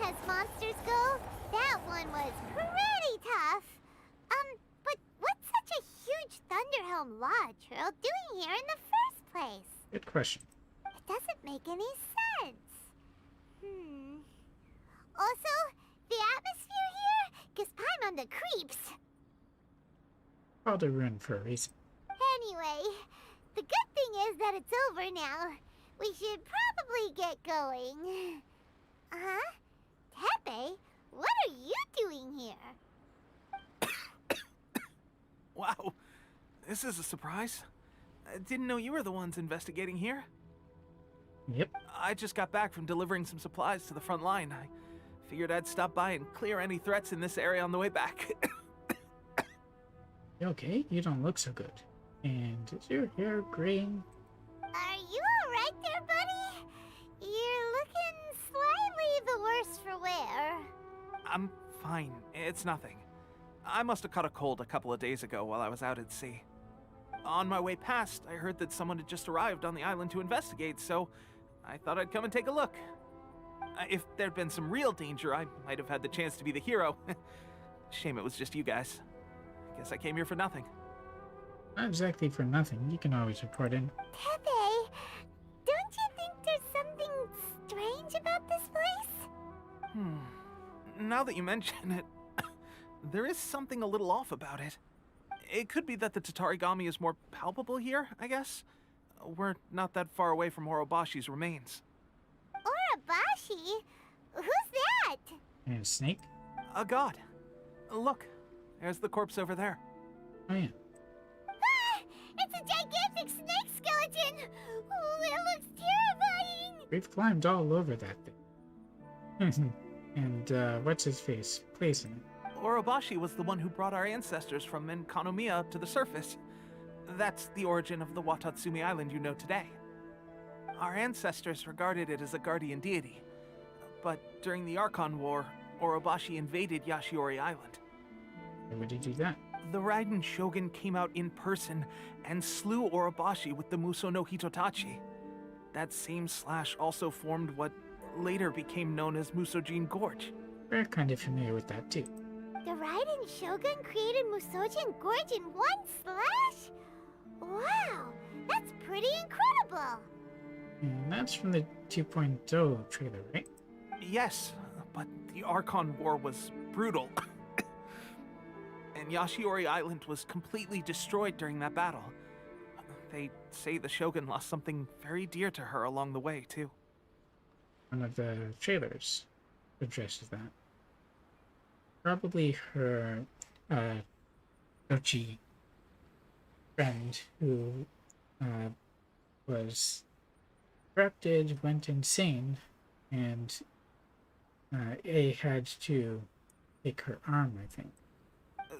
As monsters go, that one was pretty tough. But what's such a huge Thunderhelm Lodge Earl doing here in the first place? Good question. It doesn't make any sense. Also, the atmosphere here gives Paimon the creeps. Called a rune for a reason. Anyway, the good thing is that it's over now. We should probably get going. Huh? Tepe, what are you doing here? Wow, this is a surprise. I didn't know you were the ones investigating here. Yep. I just got back from delivering some supplies to the front line. I figured I'd stop by and clear any threats in this area on the way back. You okay? You don't look so good. And is your hair graying? Are you alright there, buddy? You're looking slightly the worse for wear. I'm fine. It's nothing. I must have caught a cold a couple of days ago while I was out at sea. On my way past, I heard that someone had just arrived on the island to investigate, so I thought I'd come and take a look. If there'd been some real danger, I might have had the chance to be the hero. Shame it was just you guys. I guess I came here for nothing. Not exactly for nothing. You can always report in. Tepe, don't you think there's something strange about this place? Now that you mention it, there is something a little off about it. It could be that the Tatarigami is more palpable here, I guess. We're not that far away from Orobashi's remains. Orobashi? Who's that? And a snake? A god. Look, there's the corpse over there. Oh yeah. Ah! It's a gigantic snake skeleton! Oh, it looks terrifying! We've climbed all over that thing. And what's his face? Placing it. Orobashi was the one who brought our ancestors from Enkanomiya up to the surface. That's the origin of the Watatsumi Island you know today. Our ancestors regarded it as a guardian deity. But during the Archon War, Orobashi invaded Yashiori Island. Why would he do that? The Raiden Shogun came out in person and slew Orobashi with the Muso no Hitotachi. That same slash also formed what later became known as Musojin Gorge. We're kind of familiar with that too. The Raiden Shogun created Musojin Gorge in one slash? Wow, that's pretty incredible! And that's from the 2.0 trailer, right? Yes, but the Archon War was brutal. And Yashiori Island was completely destroyed during that battle. They say the Shogun lost something very dear to her along the way, too. One of the trailers addresses that. Probably her Dochi friend who was corrupted, went insane, and A had to take her arm, I think.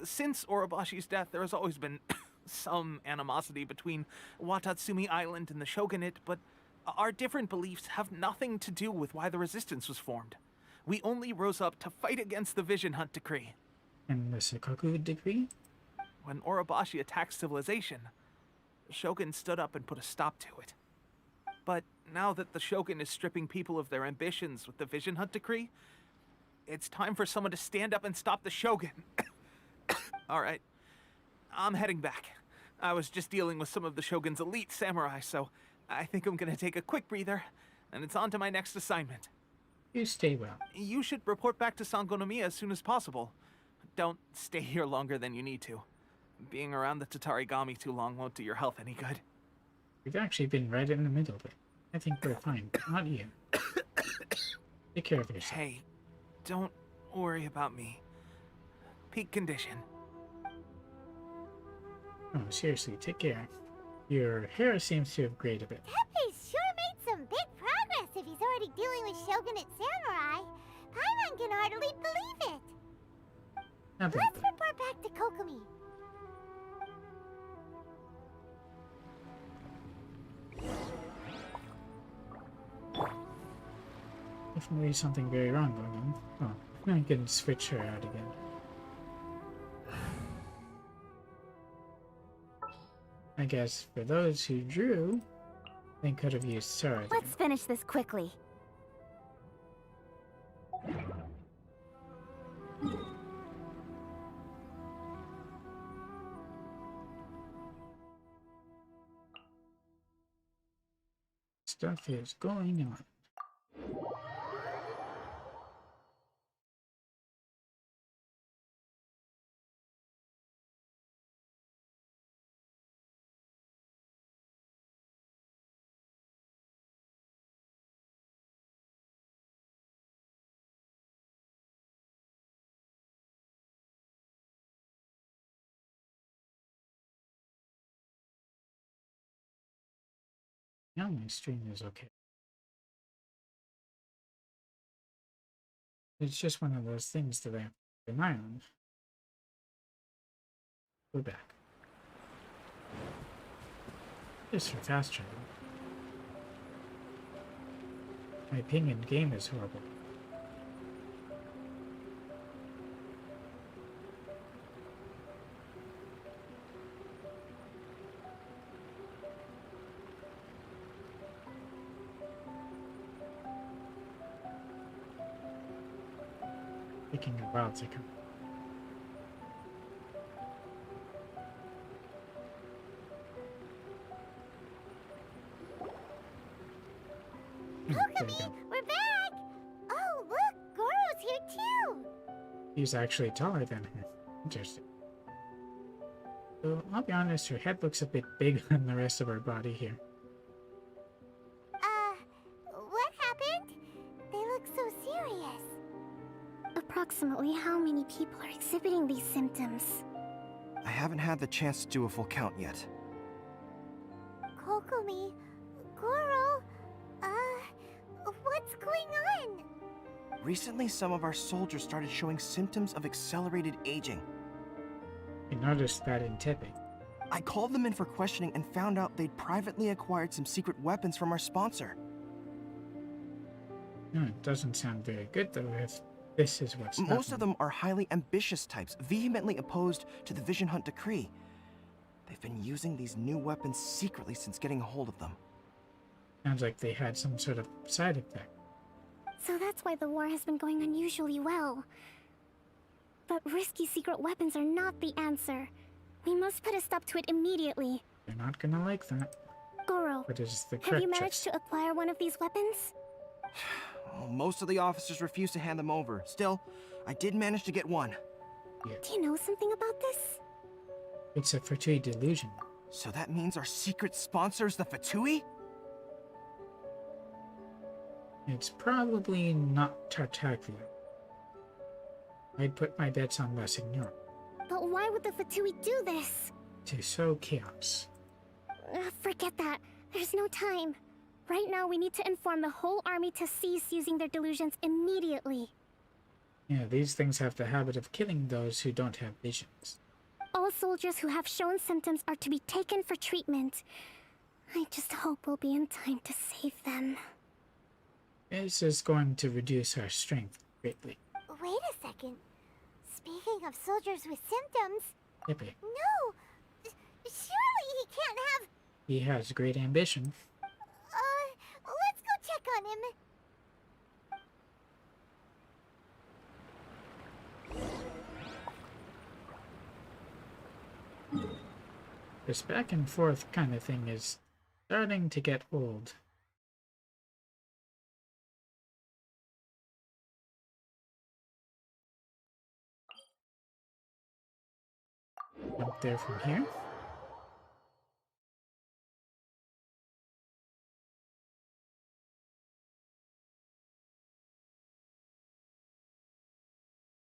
Since Orobashi's death, there has always been some animosity between Watatsumi Island and the Shogunate, but our different beliefs have nothing to do with why the resistance was formed. We only rose up to fight against the Vision Hunt Decree. And the Sakoku Decree? When Orobashi attacked civilization, Shogun stood up and put a stop to it. But now that the Shogun is stripping people of their ambitions with the Vision Hunt decree, it's time for someone to stand up and stop the Shogun. Alright, I'm heading back. I was just dealing with some of the Shogun's elite samurai, so I think I'm gonna take a quick breather, and it's on to my next assignment. You stay well. You should report back to Sangonomiya as soon as possible. Don't stay here longer than you need to. Being around the Tatarigami too long won't do your health any good. We've actually been right in the middle of it. I think we're fine. Not you. Take care of yourself. Hey, don't worry about me. Peak condition. Oh, seriously, take care. Your hair seems to have grayed a bit. Teppei's sure made some big progress if he's already dealing with shogunate samurai. Paimon can hardly believe it. Let's report back to Kokomi. Definitely something very wrong going on. Oh, I'm gonna switch her out again. I guess for those who drew, they could have used Sora. Let's finish this quickly. Stuff is going on. Now my stream is okay. It's just one of those things that I have to keep an eye on. We're back. Just for fast travel. My ping in game is horrible. Taking a while to come. Kokomi, we're back! Oh, look, Goro's here too! He's actually taller than her. Interesting. So, I'll be honest, her head looks a bit bigger than the rest of her body here. What happened? They look so serious. Approximately how many people are exhibiting these symptoms? I haven't had the chance to do a full count yet. Kokomi, Goro, what's going on? Recently, some of our soldiers started showing symptoms of accelerated aging. I noticed that in Teppei. I called them in for questioning and found out they'd privately acquired some secret weapons from our sponsor. No, it doesn't sound very good though if this is what's Most happening. of them are highly ambitious types, vehemently opposed to the Vision Hunt decree. They've been using these new weapons secretly since getting a hold of them. Sounds like they had some sort of side effect. So that's why the war has been going unusually well. But risky secret weapons are not the answer. We must put a stop to it immediately. They're not gonna like that. Goro, But is the have correct you managed choice. to acquire one of these weapons? Well, most of the officers refuse to hand them over. Still, I did manage to get one. Yeah. Do you know something about this? It's a Fatui delusion. So that means our secret sponsor is the Fatui? It's probably not Tartaglia. I'd put my bets on La Signora. But why would the Fatui do this? To sow chaos. Forget that. There's no time. Right now, we need to inform the whole army to cease using their delusions immediately. Yeah, these things have the habit of killing those who don't have visions. All soldiers who have shown symptoms are to be taken for treatment. I just hope we'll be in time to save them. This is going to reduce our strength greatly. Wait a second. Speaking of soldiers with symptoms... Teppei. No! Surely he can't have... He has great ambition. Let's go check on him. This back and forth kind of thing is starting to get old. Jump there from here.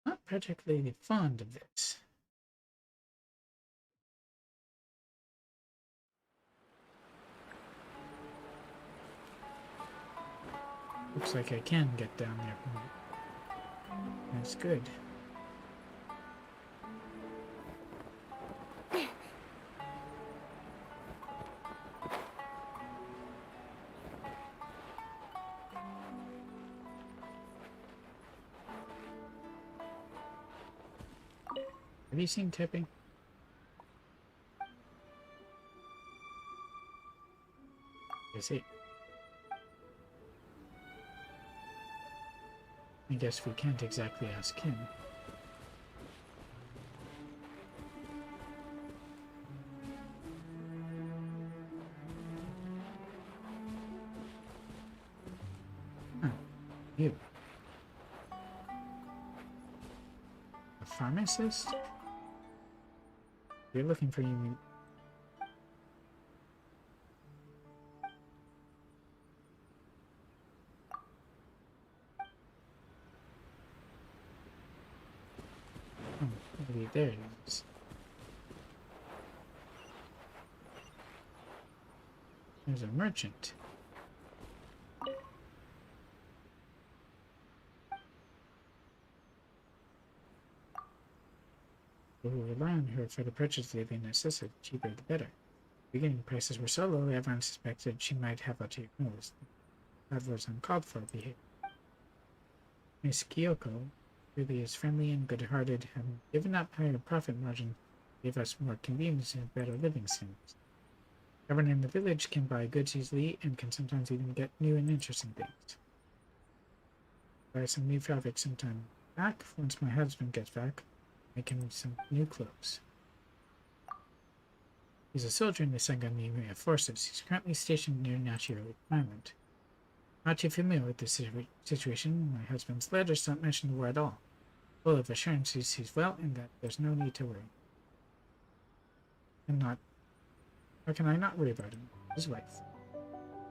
Not particularly fond of this. Looks like I can get down there from here. That's good. Have you seen tipping? I see. I guess we can't exactly ask him. Huh. You. A pharmacist? You're looking for you. Oh, maybe there it is. There's a merchant. We will rely on her for the purchase of the necessity, cheaper the better. Beginning prices were so low, everyone suspected she might have a cheap nose. That was uncalled for behavior. Miss Kyoko really is friendly and good-hearted, having given up higher profit margin, gave us more convenience and better living standards. Everyone in the village can buy goods easily and can sometimes even get new and interesting things. Buy some new fabric sometime back, once my husband gets back. Make him some new clothes. He's a soldier in the Sangami Forces. He's currently stationed near Nashiro Island. Not too familiar with this situation, my husband's letters don't mention the war at all. Full of assurances he's well and that there's no need to worry. How can I not worry about him? His wife.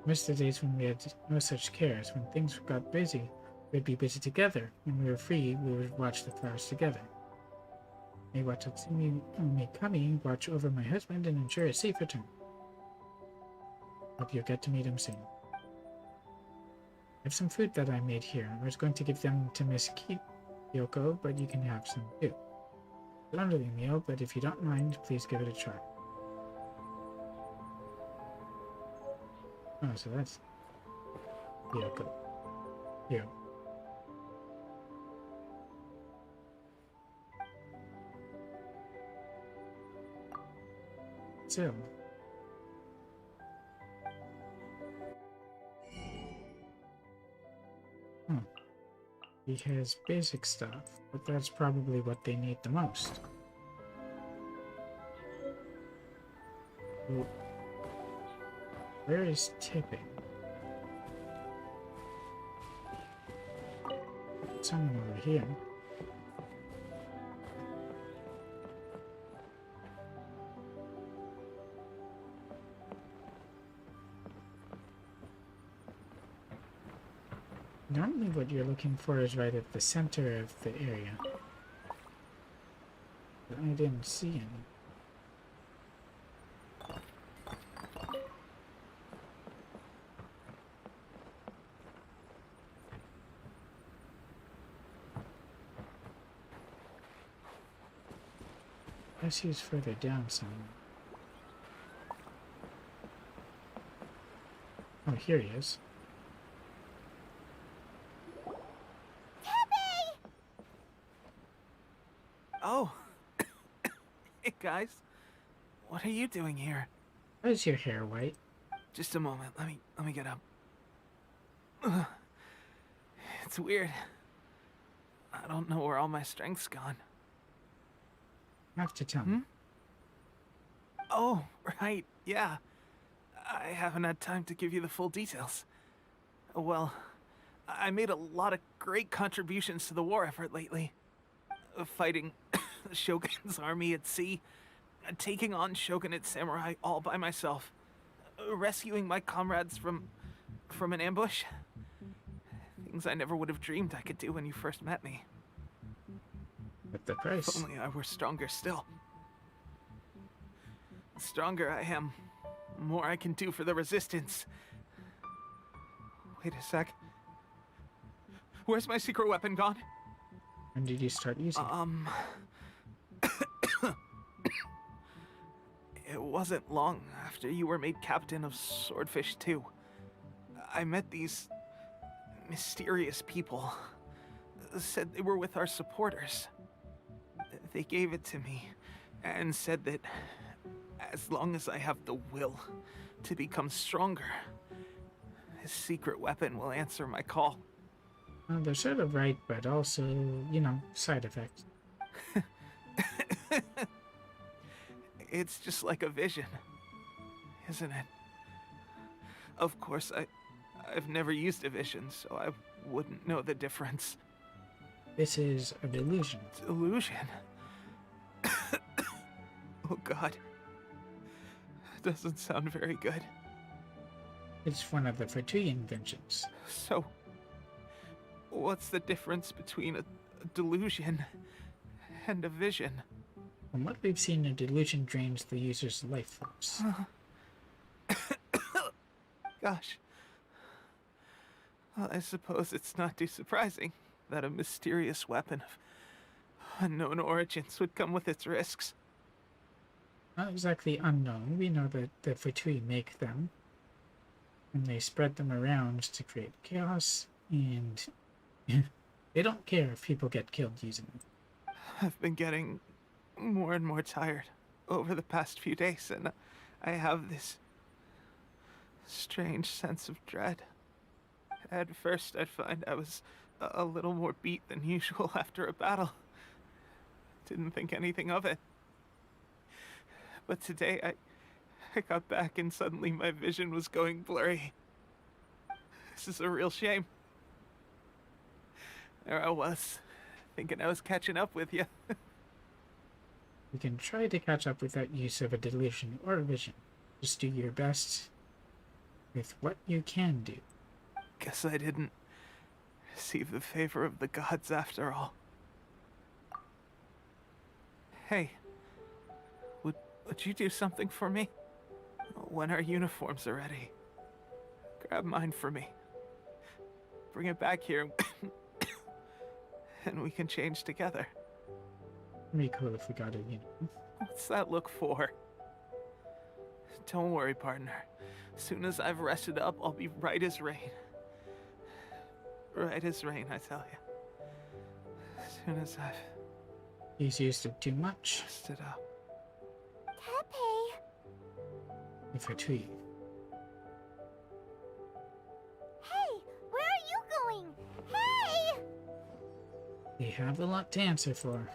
Most of the days when we had no such cares, when things got busy, we'd be busy together. When we were free, we would watch the flowers together. May Watatsumi Mikami watch over my husband and ensure a safe return. Hope you'll get to meet him soon. I have some food that I made here. I was going to give them to Miss Kyoko, but you can have some too. It's an elderly meal, but if you don't mind, please give it a try. Oh, so that's Kyoko. Here. So, he has basic stuff, but that's probably what they need the most. Well, where is tipping? Someone over here. Normally what you're looking for is right at the center of the area. But I didn't see any. I guess he's further down somewhere. Oh, here he is. Oh. Hey, guys. What are you doing here? Why is your hair white? Just a moment. Let me get up. Ugh. It's weird. I don't know where all my strength's gone. You have to tell me. Oh, right. Yeah. I haven't had time to give you the full details. Well, I made a lot of great contributions to the war effort lately. Fighting the Shogun's army at sea, taking on Shogunate samurai all by myself, rescuing my comrades from an ambush. Things I never would have dreamed I could do when you first met me. At the price. If only I were stronger still. The stronger I am, the more I can do for the Resistance. Wait a sec. Where's my secret weapon gone? When did you start using it? It wasn't long after you were made captain of Swordfish 2. I met these mysterious people. Said they were with our supporters. They gave it to me and said that as long as I have the will to become stronger, his secret weapon will answer my call. Well, they're sort of right, but also, you know, side effects. It's just like a vision, isn't it? Of course, I've never used a vision, so I wouldn't know the difference. This is a delusion. Delusion? Oh God. Doesn't sound very good. It's one of the Fortuny inventions. So, what's the difference between a delusion and a vision? From what we've seen, a delusion drains the user's life force. Gosh. Well, I suppose it's not too surprising that a mysterious weapon of unknown origins would come with its risks. Not exactly unknown. We know that the Fortuny make them, and they spread them around to create chaos, and they don't care if people get killed using them. I've been getting more and more tired over the past few days, and I have this strange sense of dread. At first, I'd find I was a little more beat than usual after a battle. Didn't think anything of it. But today, I got back and suddenly my vision was going blurry. This is a real shame. There I was, thinking I was catching up with you. You can try to catch up without use of a delusion or a vision. Just do your best with what you can do. Guess I didn't receive the favor of the gods after all. Hey, would you do something for me? When our uniforms are ready, grab mine for me. Bring it back here, and we can change together. It'd be cool if we got a uniform. What's that look for? Don't worry, partner. As soon as I've rested up, I'll be right as rain. Right as rain, I tell you. As soon as I've... He's used it too much. rested up. Tepe! The Fortuny. Hey, where are you going? Hey! They have a lot to answer for.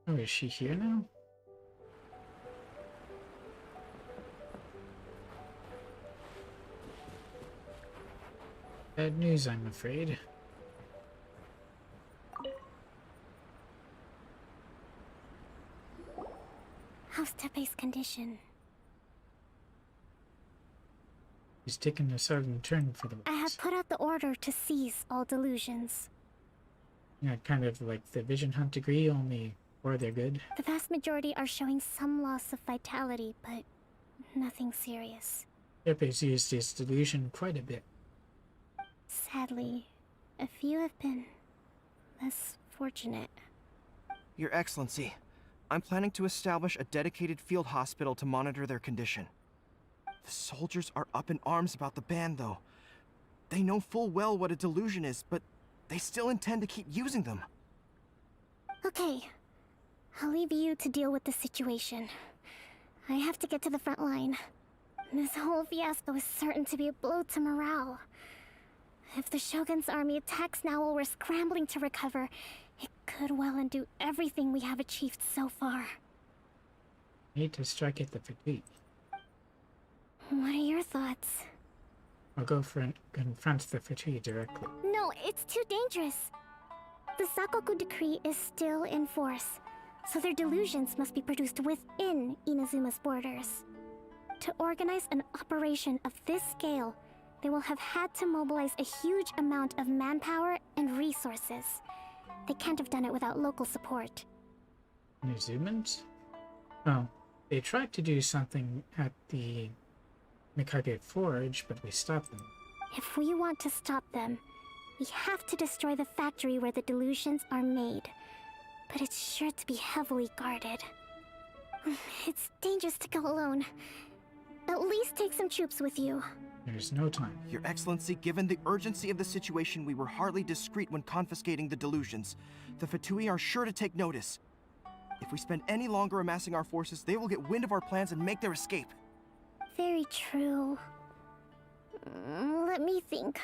Oh, is she here now? Bad news, I'm afraid. How's Tepe's condition? He's taken a sudden turn for the worse. I have put out the order to cease all delusions. Yeah, kind of like the Vision Hunt degree, only for their good. The vast majority are showing some loss of vitality, but nothing serious. Pepe's used his delusion quite a bit. Sadly, a few have been less fortunate. Your Excellency, I'm planning to establish a dedicated field hospital to monitor their condition. The soldiers are up in arms about the ban, though. They know full well what a delusion is, but they still intend to keep using them. Okay. I'll leave you to deal with the situation. I have to get to the front line. This whole fiasco is certain to be a blow to morale. If the Shogun's army attacks now while we're scrambling to recover, it could well undo everything we have achieved so far. Need to strike at the fatigue. What are your thoughts? I'll go confront the fatigue directly. No, it's too dangerous. The Sakoku decree is still in force, so their delusions must be produced within Inazuma's borders. To organize an operation of this scale, they will have had to mobilize a huge amount of manpower and resources. They can't have done it without local support. Inazumans? Oh, they tried to do something at the Mikage Forge, but we stopped them. If we want to stop them, we have to destroy the factory where the delusions are made. But it's sure to be heavily guarded. It's dangerous to go alone. At least take some troops with you. There's no time. Your Excellency, given the urgency of the situation, we were hardly discreet when confiscating the delusions. The Fatui are sure to take notice. If we spend any longer amassing our forces, they will get wind of our plans and make their escape. Very true. Let me think.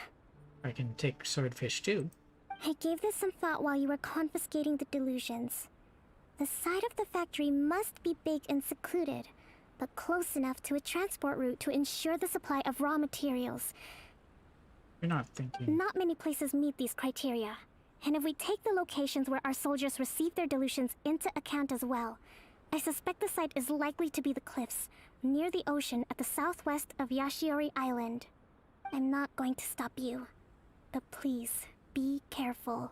I can take Swordfish too. I gave this some thought while you were confiscating the delusions. The side of the factory must be big and secluded, but close enough to a transport route to ensure the supply of raw materials. You're not thinking... Not many places meet these criteria. And if we take the locations where our soldiers receive their delusions into account as well, I suspect the site is likely to be the cliffs, near the ocean at the southwest of Yashiori Island. I'm not going to stop you, but please, be careful.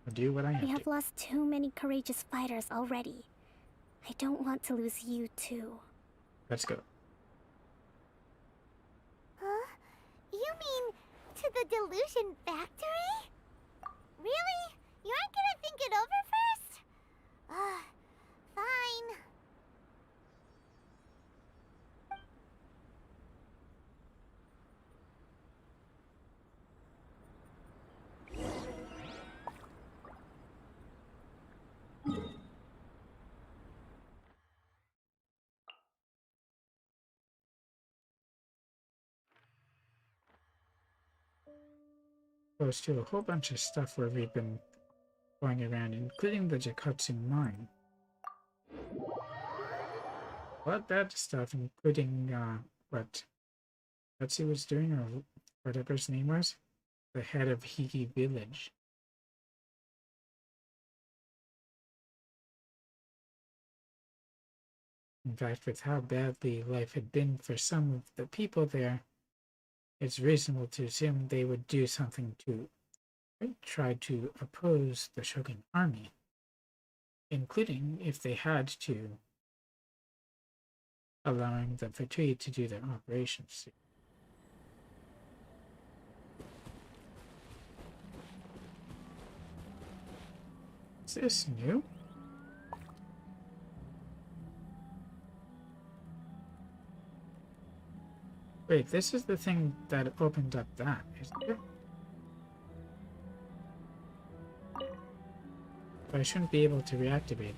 I'll do what I have We have to. lost too many courageous fighters already. I don't want to lose you too. Let's go. Huh? You mean to the delusion factory? Really? You aren't gonna think it over first? Fine. Goes to a whole bunch of stuff where we've been going around, including the Jakatsu mine. A lot of bad stuff, including what Betsy was doing, or whatever his name was, the head of Hiki Village. In fact, with how badly life had been for some of the people there, it's reasonable to assume they would do something to try to oppose the Shogun army, including if they had to, allowing the Fatui to do their operations. Is this new? Wait, this is the thing that opened up that, isn't it? But I shouldn't be able to reactivate it.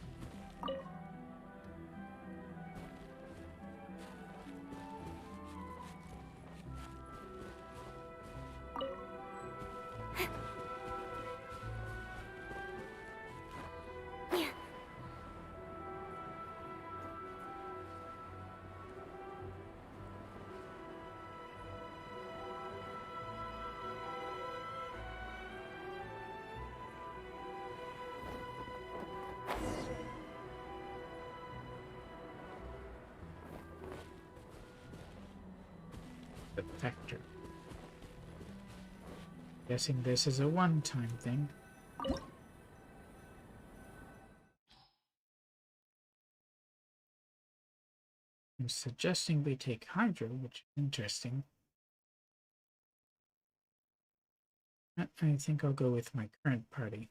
The vector. Guessing this is a one-time thing. I'm suggesting we take Hydro, which is interesting. I think I'll go with my current party.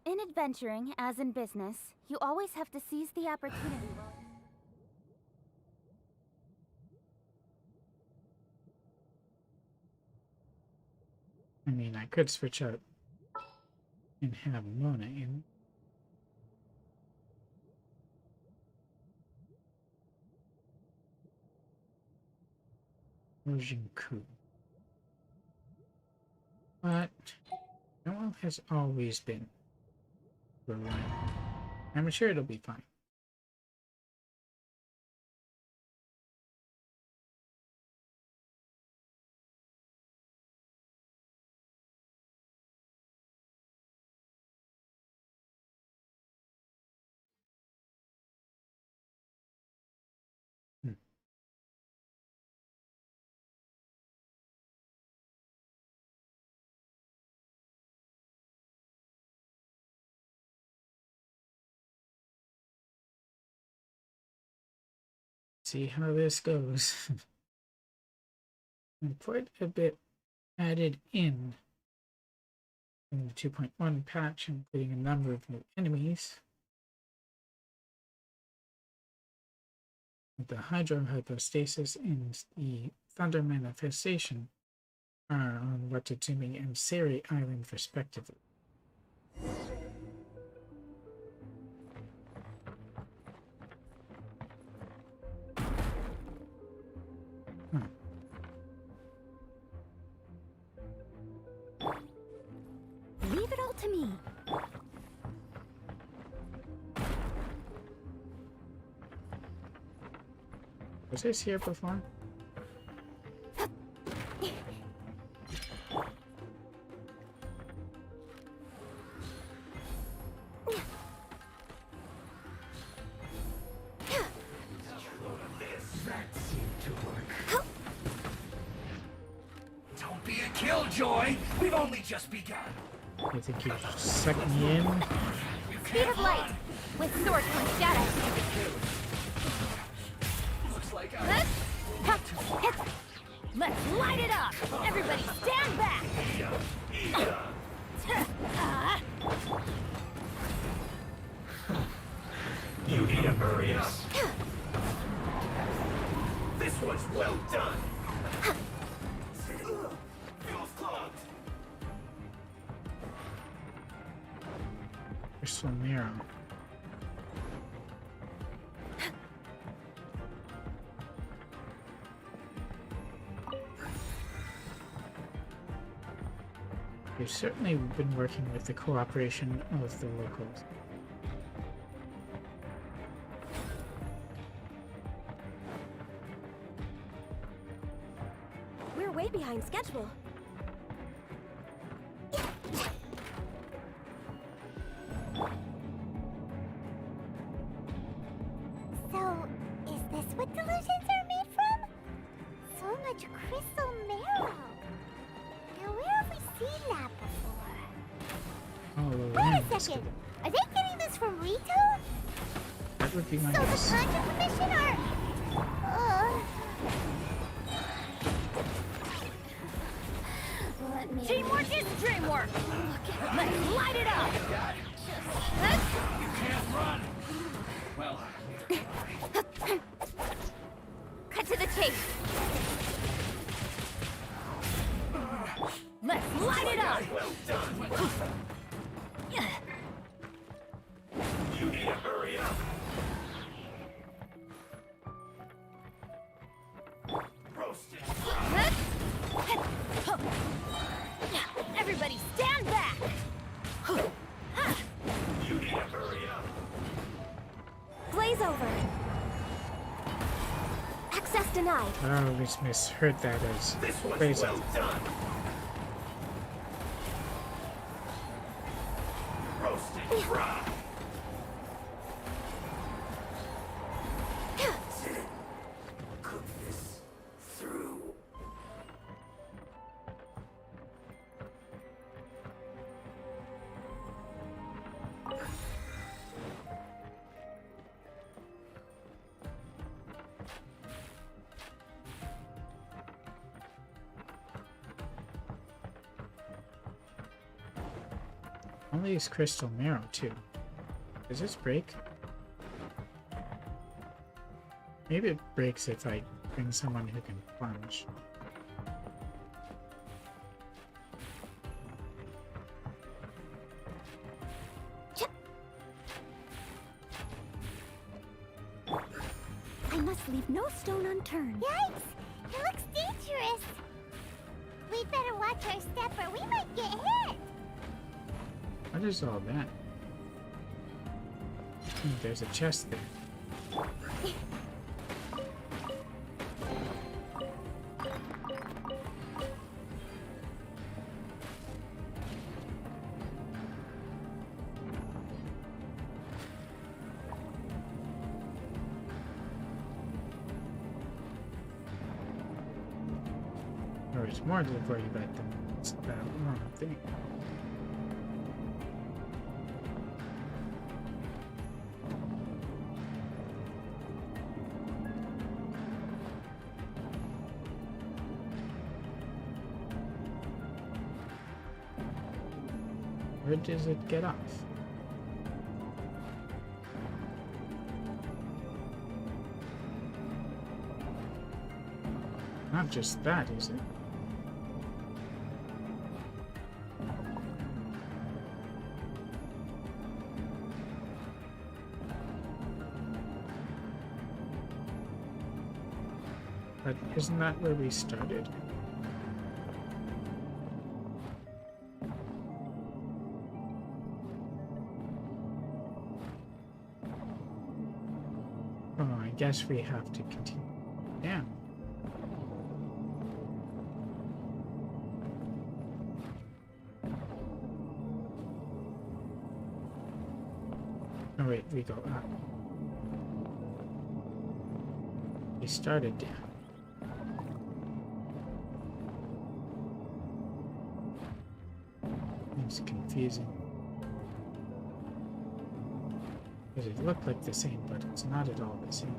In adventuring, as in business, you always have to seize the opportunity while... I mean, I could switch out and have Mona in. Jinku. But Noel has always been reliable. I'm sure it'll be fine. See how this goes. And quite a bit added in the 2.1 patch, including a number of new enemies. The hydrohypostasis and the thunder manifestation are on Watatsumi and Seri Island respectively. Leave it all to me. Was this here before? Don't be a killjoy. We've only just begun. I think you suck me in. Speed of light, with sword punch shadow. Looks like Let's light it up! Everybody stand back! You need to hurry up. This one's well done. Feels clogged. Crystal Mirror. We've certainly been working with the cooperation of the locals. We're way behind schedule. So, is this what delusions are made from? So much crystal marrow. Now, where have we seen that before? Oh, Wait a second. Are they getting this from Rito? that would be my So the guess. content commission are... Teamwork is dreamwork! Let's light it up! You can't run. Well, Cut to the chase! Let's light it up! well done. You need to hurry up. Roasted. Everybody stand back! You need to hurry up. Glaze over. Access denied. I always misheard that as This one's crazy. well done. Roasted dry. Cook this through. Only use crystal marrow too. Does this break? Maybe it breaks if I bring someone who can plunge. I must leave no stone unturned. Yikes! It looks dangerous. We'd better watch our step or we might get hit. What is all that? There's a chest there. There's more to worry about than that wrong thing. Where does it get off? Not just that, is it? But isn't that where we started? Oh, I guess we have to continue down. Oh wait, we go up. We started down. It's confusing. Because it looked like the same, but it's not at all the same.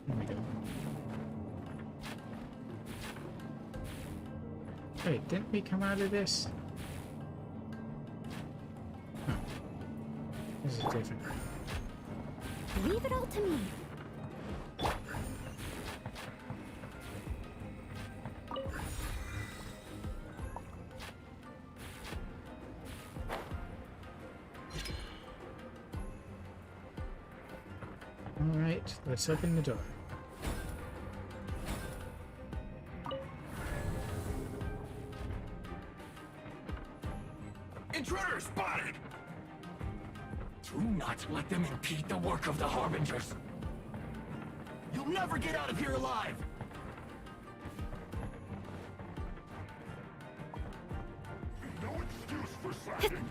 There we go. Wait, didn't we come out of this? Oh. This is different. Leave it all to me. Alright, let's open the door. Intruder spotted! Do not let them impede the work of the Harbingers. You'll never get out of here alive! No excuse for slacking.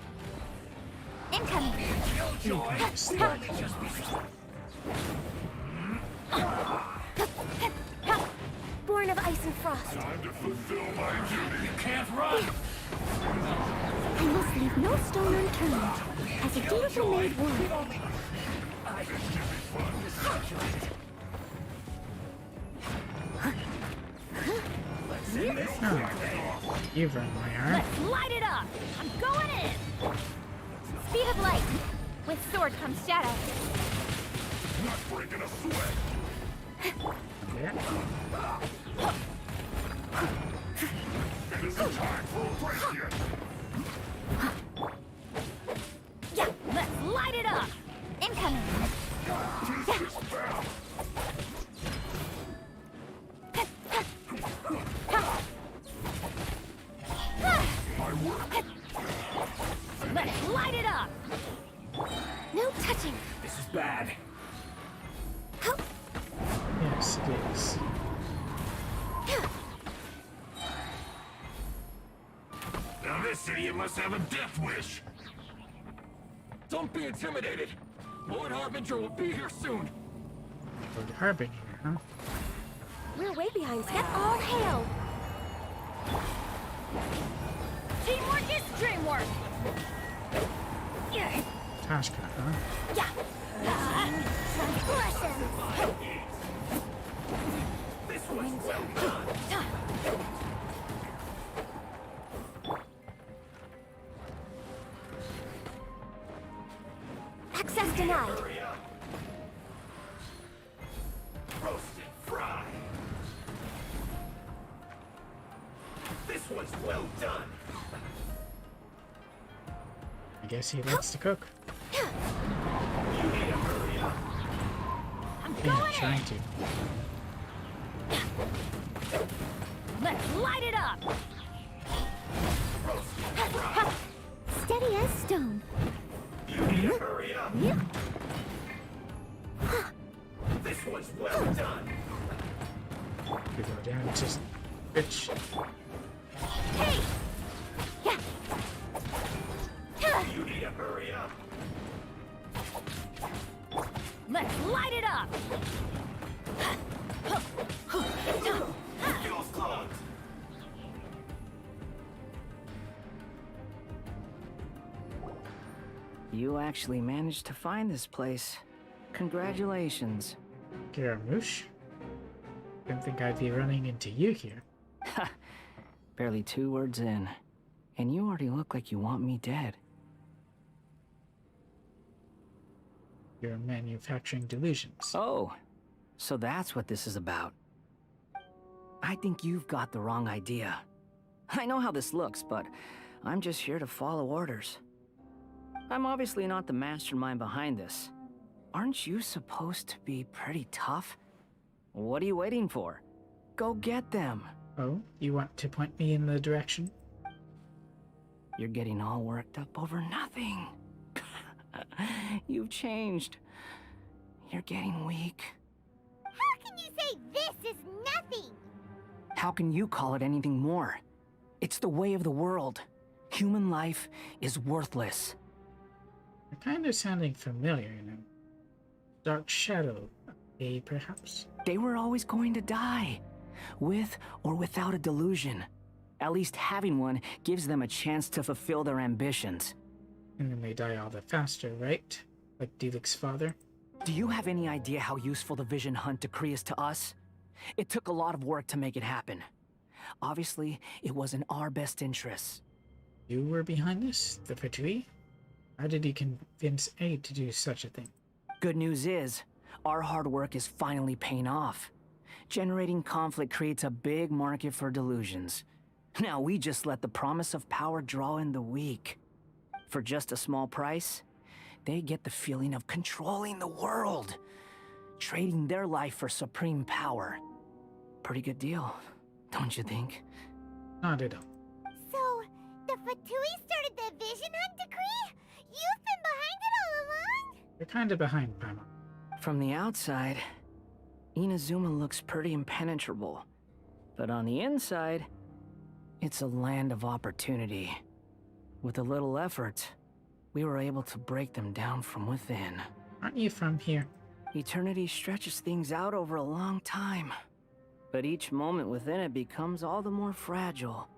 Incoming! Killjoy! Only just be Born of ice and frost. time to fulfill my duty. You can't run! I must leave no stone unturned. As a dutiful maid would. Oh, you've run my arm. Let's light it up! I'm going in! Speed of light. With sword comes shadow. Not breaking a sweat! Yeah. It isn't time for a break yet! Yeah, let's light it up! Incoming! Let's light it up! No touching. This is bad. Yes, it is. Now this idiot must have a death wish! Don't be intimidated! Lord Harbinger will be here soon! Lord Harbinger, huh? We're way behind Let schedule. all hail! Teamwork is dreamwork! Yeah. Tashka, huh? Yeah. Transgression. This This one's well done. Access denied. Hurry up. Roasted fry. This one's well done. I guess he likes to cook. You need to hurry up. I'm Yeah, going trying in. to. Let's light it up. Roasted fry. Steady as stone. You need to hurry up. Yep. This one's well done. We go down to bitch. Hey! Yeah. You need to hurry up. Let's light it up. Fuel's clogged. You actually managed to find this place. Congratulations. Garamouche? Didn't think I'd be running into you here. Ha! Barely 2 words in. And you already look like you want me dead. You're manufacturing delusions. Oh, so that's what this is about. I think you've got the wrong idea. I know how this looks, but I'm just here to follow orders. I'm obviously not the mastermind behind this. Aren't you supposed to be pretty tough? What are you waiting for? Go get them. Oh, you want to point me in the direction? You're getting all worked up over nothing. You've changed. You're getting weak. How can you say this is nothing? How can you call it anything more? It's the way of the world. Human life is worthless. You're kind of sounding familiar, you know. Dark Shadow, perhaps? They were always going to die, with or without a delusion. At least having one gives them a chance to fulfill their ambitions. And then they die all the faster, right? Like Delux's father? Do you have any idea how useful the Vision Hunt decree is to us? It took a lot of work to make it happen. Obviously, it was in our best interests. You were behind this? The Fatui? How did you convince Aid to do such a thing? Good news is, our hard work is finally paying off. Generating conflict creates a big market for delusions. Now we just let the promise of power draw in the weak. For just a small price, they get the feeling of controlling the world, trading their life for supreme power. Pretty good deal, don't you think? Not at all. So, the Fatui started the Vision Hunt decree? You've been behind it all along? You're kind of behind, Paimon. From the outside, Inazuma looks pretty impenetrable. But on the inside, it's a land of opportunity. With a little effort, we were able to break them down from within. Aren't you from here? Eternity stretches things out over a long time. But each moment within it becomes all the more fragile.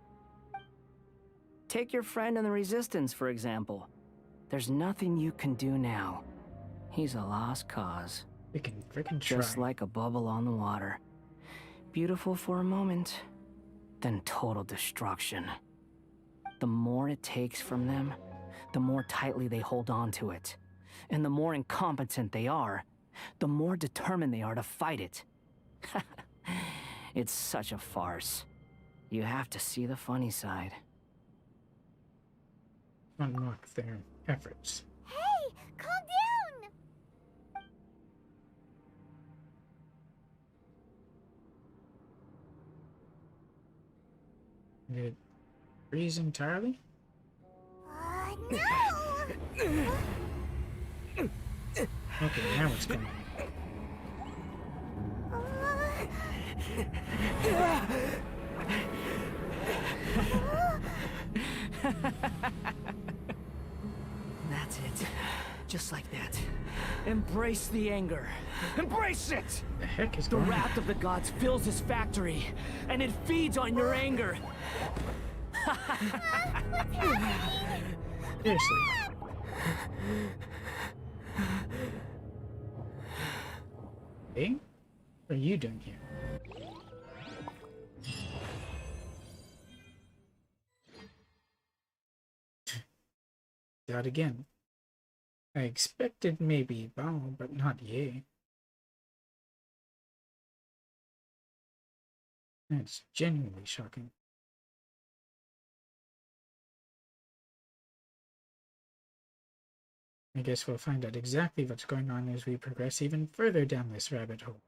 Take your friend in the Resistance, for example. There's nothing you can do now. He's a lost cause. We can frickin' try. Just like a bubble on the water. Beautiful for a moment, then total destruction. The more it takes from them, the more tightly they hold on to it. And the more incompetent they are, the more determined they are to fight it. It's such a farce. You have to see the funny side. Unlock their efforts. Hey, calm down! Did it freeze entirely? No! Okay, now what's going on? That's it. Just like that. Embrace the anger. Embrace it! The heck is The going on? wrath of the gods fills this factory, and it feeds on your anger. Seriously. Hey? What are you doing here? out again. I expected maybe bow, but not yay. That's genuinely shocking. I guess we'll find out exactly what's going on as we progress even further down this rabbit hole.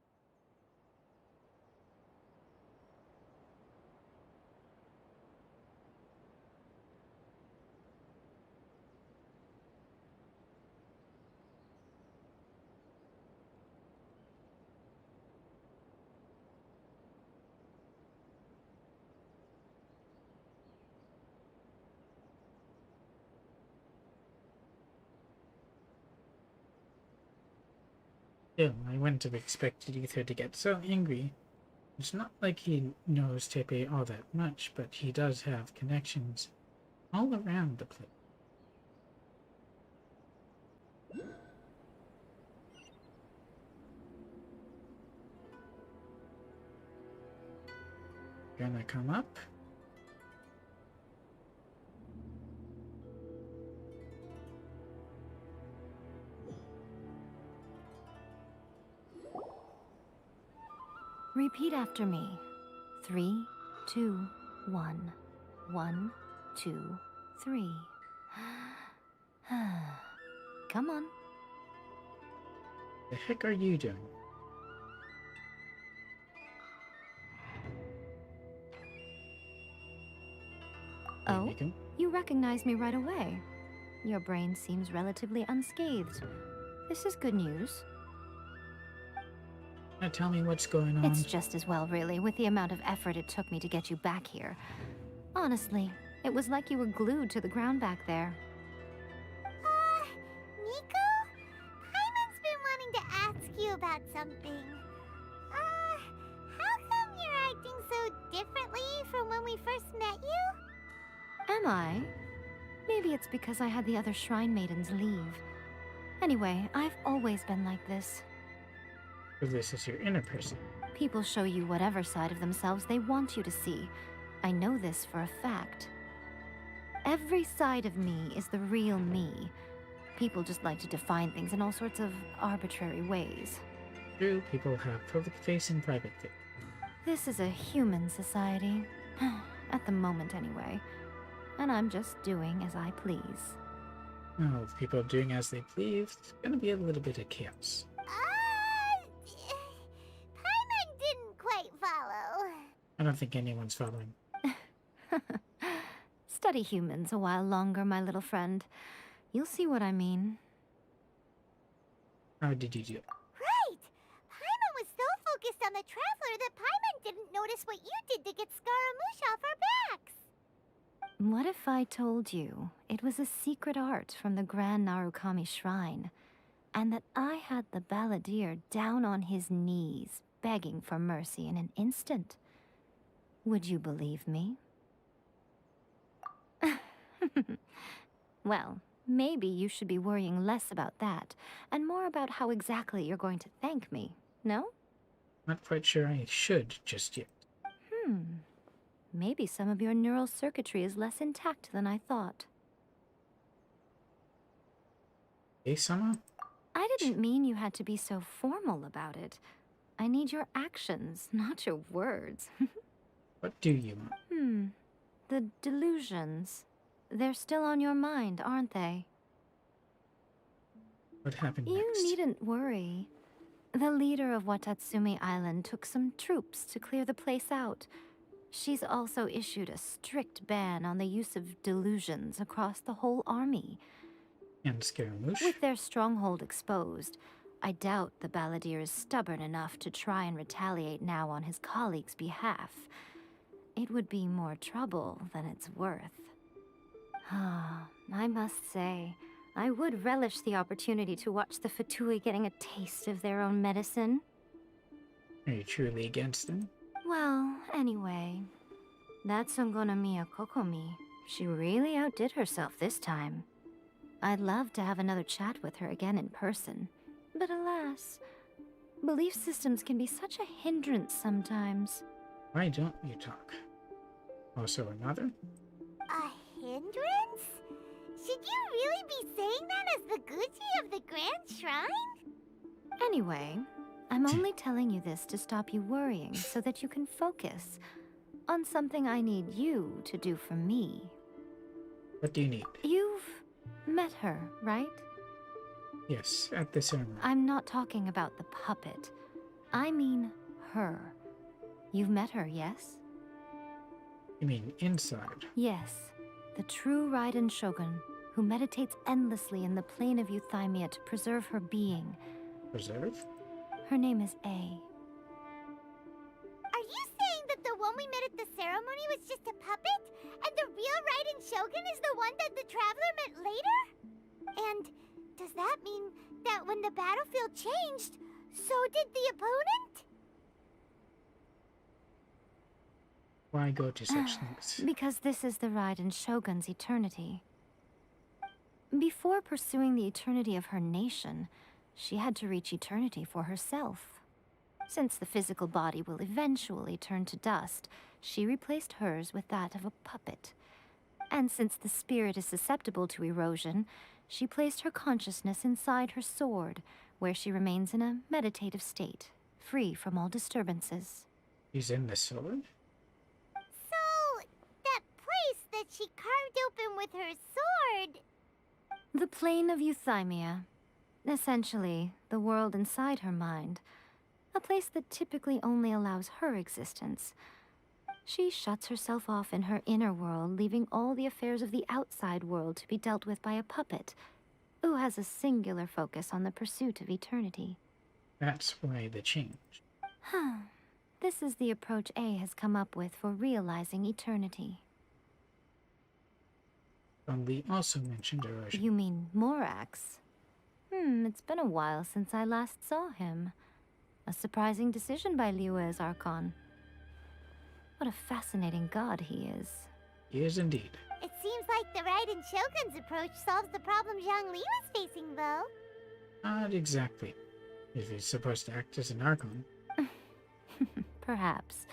Still, I wouldn't have expected Ether to get so angry. It's not like he knows Tepe all that much, but he does have connections all around the place. Gonna come up. Repeat after me. 3, 2, 1. 1, 2, 3. Come on. The heck are you doing? Oh, you recognize me right away. Your brain seems relatively unscathed. This is good news. Now tell me what's going on. It's just as well, really, with the amount of effort it took me to get you back here. Honestly, it was like you were glued to the ground back there. Nico? Paimon's been wanting to ask you about something. How come you're acting so differently from when we first met you? Am I? Maybe it's because I had the other Shrine Maidens leave. Anyway, I've always been like this. So this is your inner person. People show you whatever side of themselves they want you to see. I know this for a fact. Every side of me is the real me. People just like to define things in all sorts of arbitrary ways. True, people have public face and private face. This is a human society. At the moment, anyway. And I'm just doing as I please. Well, if people are doing as they please, it's gonna be a little bit of chaos. Paimon didn't quite follow. I don't think anyone's following. Study humans a while longer, my little friend. You'll see what I mean. How did you do it? Right! Paimon was so focused on the Traveler that Paimon didn't notice what you did to get Scaramouche off our backs. What if I told you it was a secret art from the Grand Narukami Shrine, and that I had the balladeer down on his knees, begging for mercy in an instant? Would you believe me? Well, maybe you should be worrying less about that, and more about how exactly you're going to thank me, no? Not quite sure I should just yet. Maybe some of your neural circuitry is less intact than I thought. Hey, Sama? I didn't mean you had to be so formal about it. I need your actions, not your words. What do you want? The delusions. They're still on your mind, aren't they? What happened You next? needn't worry. The leader of Watatsumi Island took some troops to clear the place out. She's also issued a strict ban on the use of delusions across the whole army. And Scaramouche? With their stronghold exposed, I doubt the balladeer is stubborn enough to try and retaliate now on his colleague's behalf. It would be more trouble than it's worth. I must say, I would relish the opportunity to watch the Fatui getting a taste of their own medicine. Are you truly against them? Well, anyway, that Songonamiya Kokomi, she really outdid herself this time. I'd love to have another chat with her again in person, but alas, belief systems can be such a hindrance sometimes. Why don't you talk? Also another? A hindrance? She Should you really be saying that as the Gucci of the Grand Shrine? Anyway, I'm only telling you this to stop you worrying so that you can focus on something I need you to do for me. What do you need? You've met her, right? Yes, at the ceremony. I'm not talking about the puppet. I mean her. You've met her, yes? You mean inside? Yes. The true Raiden Shogun, who meditates endlessly in the plane of Euthymia to preserve her being. Preserve? Her name is A. Are you saying that the one we met at the ceremony was just a puppet? And the real Raiden Shogun is the one that the Traveler met later? And does that mean that when the battlefield changed, so did the opponent? Why go to such things? Because this is the Raiden Shogun's eternity. Before pursuing the eternity of her nation, she had to reach eternity for herself. Since the physical body will eventually turn to dust, she replaced hers with that of a puppet. And since the spirit is susceptible to erosion, she placed her consciousness inside her sword, where she remains in a meditative state, free from all disturbances. She's in the sword? So, that place that she carved open with her sword... The plane of Euthymia. Essentially, the world inside her mind. A place that typically only allows her existence. She shuts herself off in her inner world, leaving all the affairs of the outside world to be dealt with by a puppet, who has a singular focus on the pursuit of eternity. That's why the change. This is the approach A has come up with for realizing eternity. Li also mentioned erosion. You mean Morax? It's been a while since I last saw him. A surprising decision by Liyue's Archon. What a fascinating god he is. He is indeed. It seems like the Raiden Shogun's approach solves the problem Zhongli was facing, though. Not exactly. If he's supposed to act as an Archon. Perhaps.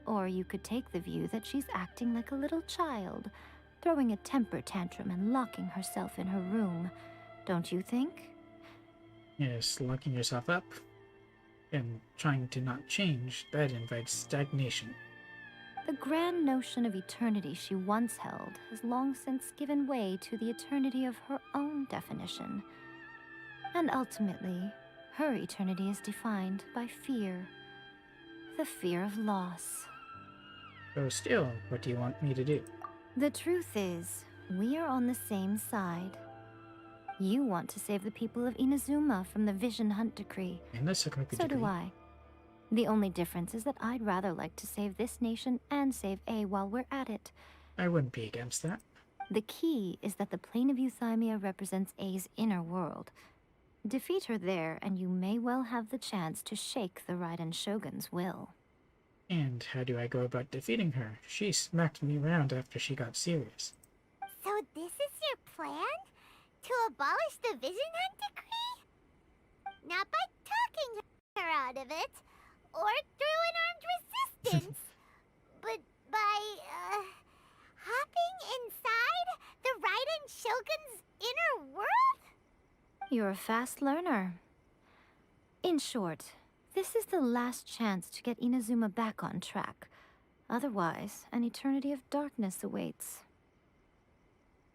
Or you could take the view that she's acting like a little child, throwing a temper tantrum and locking herself in her room. Don't you think? Yes, locking yourself up and trying to not change, that invites stagnation. The grand notion of eternity she once held has long since given way to the eternity of her own definition. And ultimately, her eternity is defined by fear. The fear of loss. So still, what do you want me to do? The truth is, we are on the same side. You want to save the people of Inazuma from the Vision Hunt Decree. And the Sakuga So decree. do I. The only difference is that I'd rather like to save this nation and save A while we're at it. I wouldn't be against that. The key is that the plane of Euthymia represents A's inner world. Defeat her there, and you may well have the chance to shake the Raiden Shogun's will. And how do I go about defeating her? She smacked me around after she got serious. So this is your plan? To abolish the Vision Hunt Decree? Not by talking her out of it, or through an armed resistance, but by, hopping inside the Raiden Shogun's inner world? You're a fast learner. In short, this is the last chance to get Inazuma back on track. Otherwise, an eternity of darkness awaits.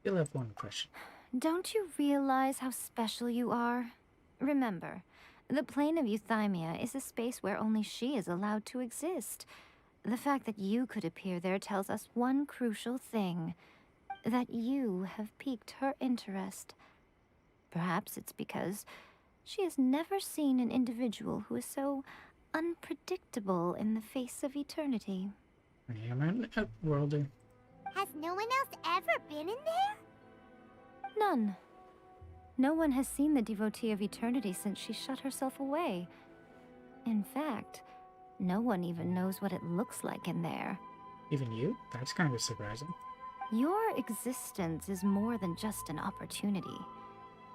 You'll have one question. Don't you realize how special you are? Remember, the plane of Euthymia is a space where only she is allowed to exist. The fact that you could appear there tells us one crucial thing. That you have piqued her interest. Perhaps it's because she has never seen an individual who is so unpredictable in the face of eternity. I am an outworlder. Has no one else ever been in there? None. No one has seen the devotee of eternity since she shut herself away. In fact, no one even knows what it looks like in there. Even you? That's kind of surprising. Your existence is more than just an opportunity.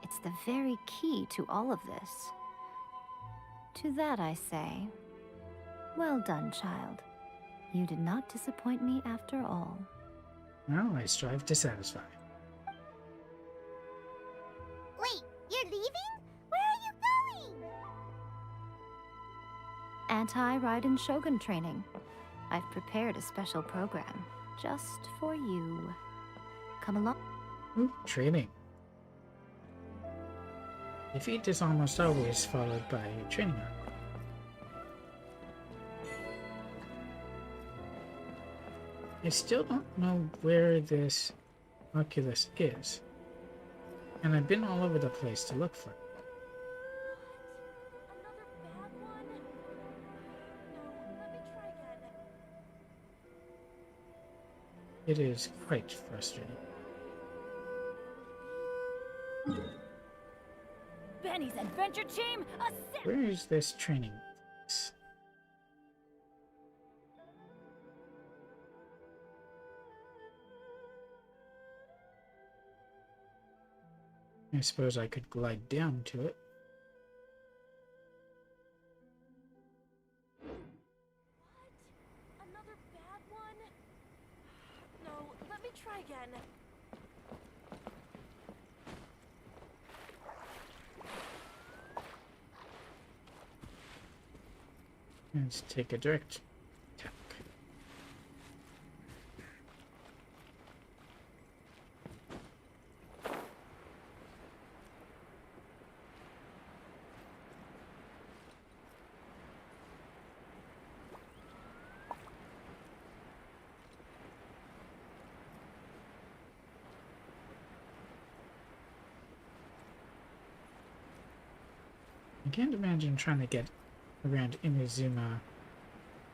It's the very key to all of this. To that I say, well done, child. You did not disappoint me after all. Well, I strive to satisfy. anti-Raiden Shogun training. I've prepared a special program just for you. Come along. Ooh, training. Defeat is almost always followed by a training arc. I still don't know where this Oculus is, and I've been all over the place to look for it. It is quite frustrating. Benny's adventure team, Where is this training place? I suppose I could glide down to it. Another bad one? No, let me try again. Let's take a direct attack. I can't imagine trying to get around Inazuma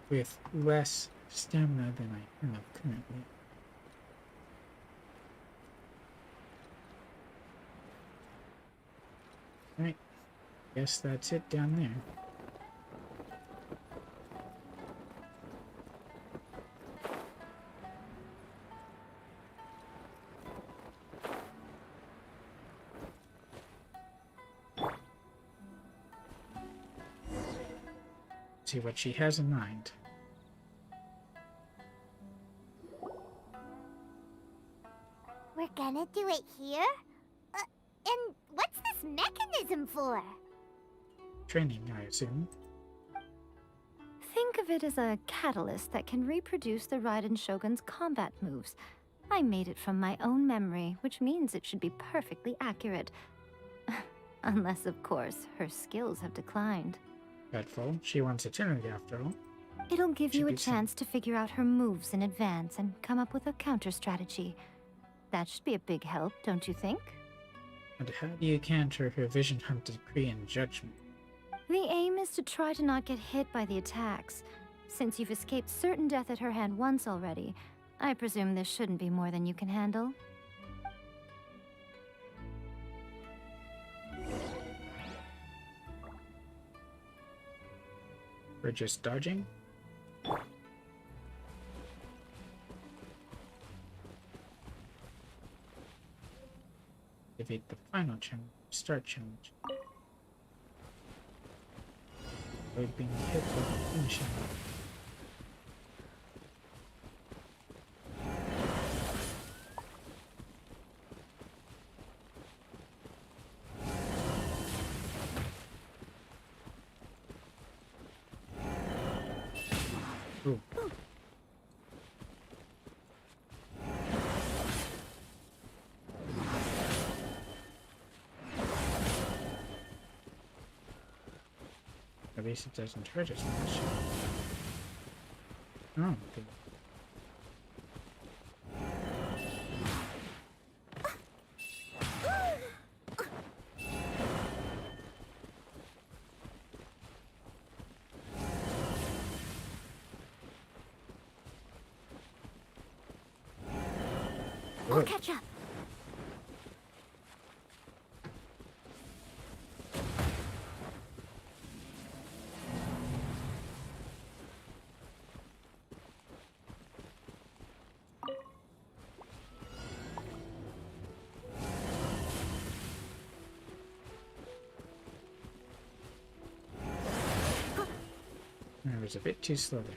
with less stamina than I have currently. Right, guess that's it down there. See what she has in mind. We're gonna do it here? And what's this mechanism for? Training, I assume. Think of it as a catalyst that can reproduce the Raiden Shogun's combat moves. I made it from my own memory, which means it should be perfectly accurate. Unless, of course, her skills have declined. Dreadful. She wants eternity after all. It'll give you a chance to figure out her moves in advance and come up with a counter strategy. That should be a big help, don't you think? And how do you counter her vision hunt decree and judgment? The aim is to try to not get hit by the attacks. Since you've escaped certain death at her hand once already, I presume this shouldn't be more than you can handle. We're just dodging? Defeat the final challenge. Start challenge. Avoid being hit by the finishing. Ooh. At least it doesn't hurt as much. Oh, good. I'll catch up. I was a bit too slow there.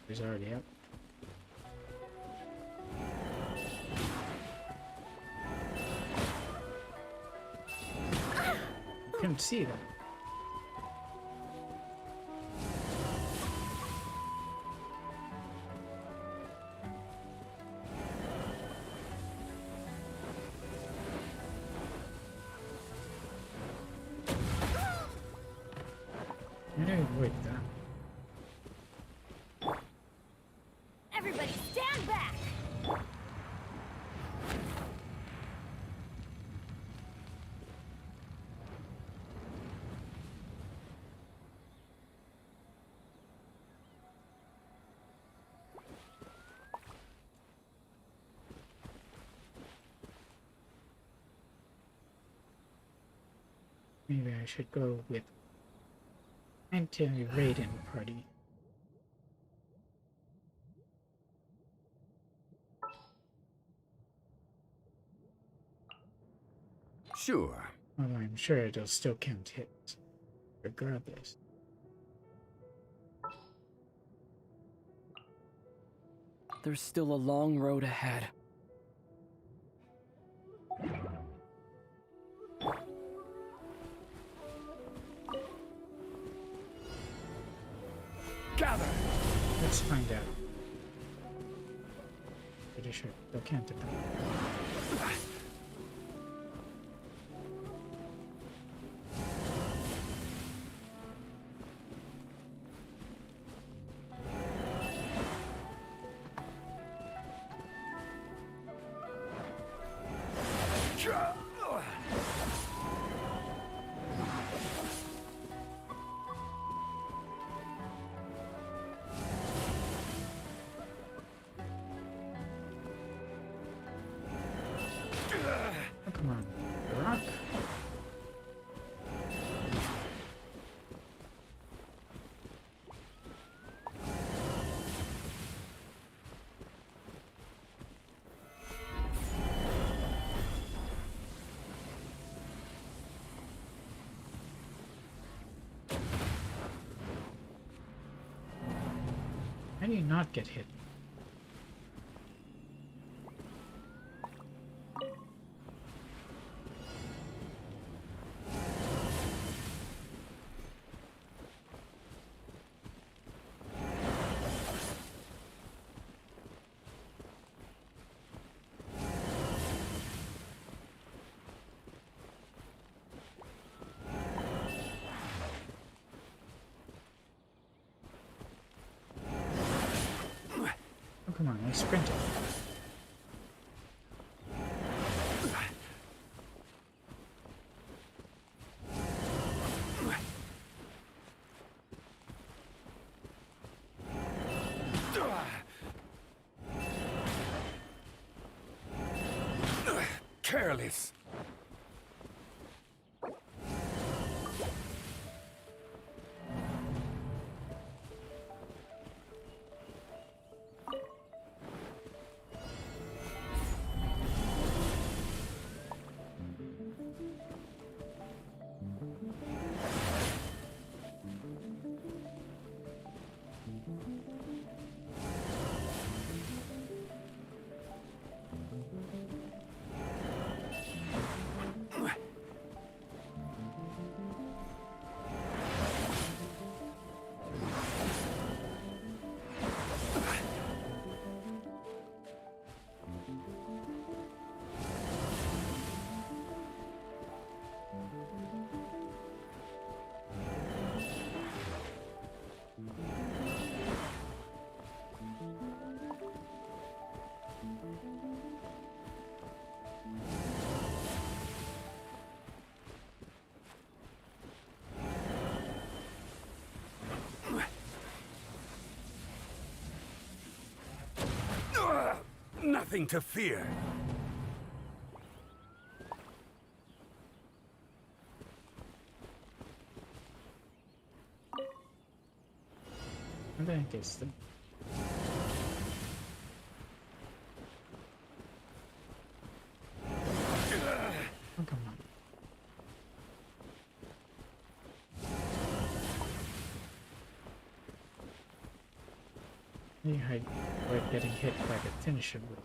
He's already up. Couldn't see that. I'm gonna avoid that. Everybody stand back! Maybe I should go with anti-raiden party. Sure. Although I'm sure it'll still count hits, regardless. There's still a long road ahead. Gather! Let's find out. Pretty sure they'll count it. Oh, come on. The rock. How do you not get hit? Oh, come on, I sprinted. Careless. Nothing to fear. I think it's the... Oh, come on. You avoid getting hit by the finisher move.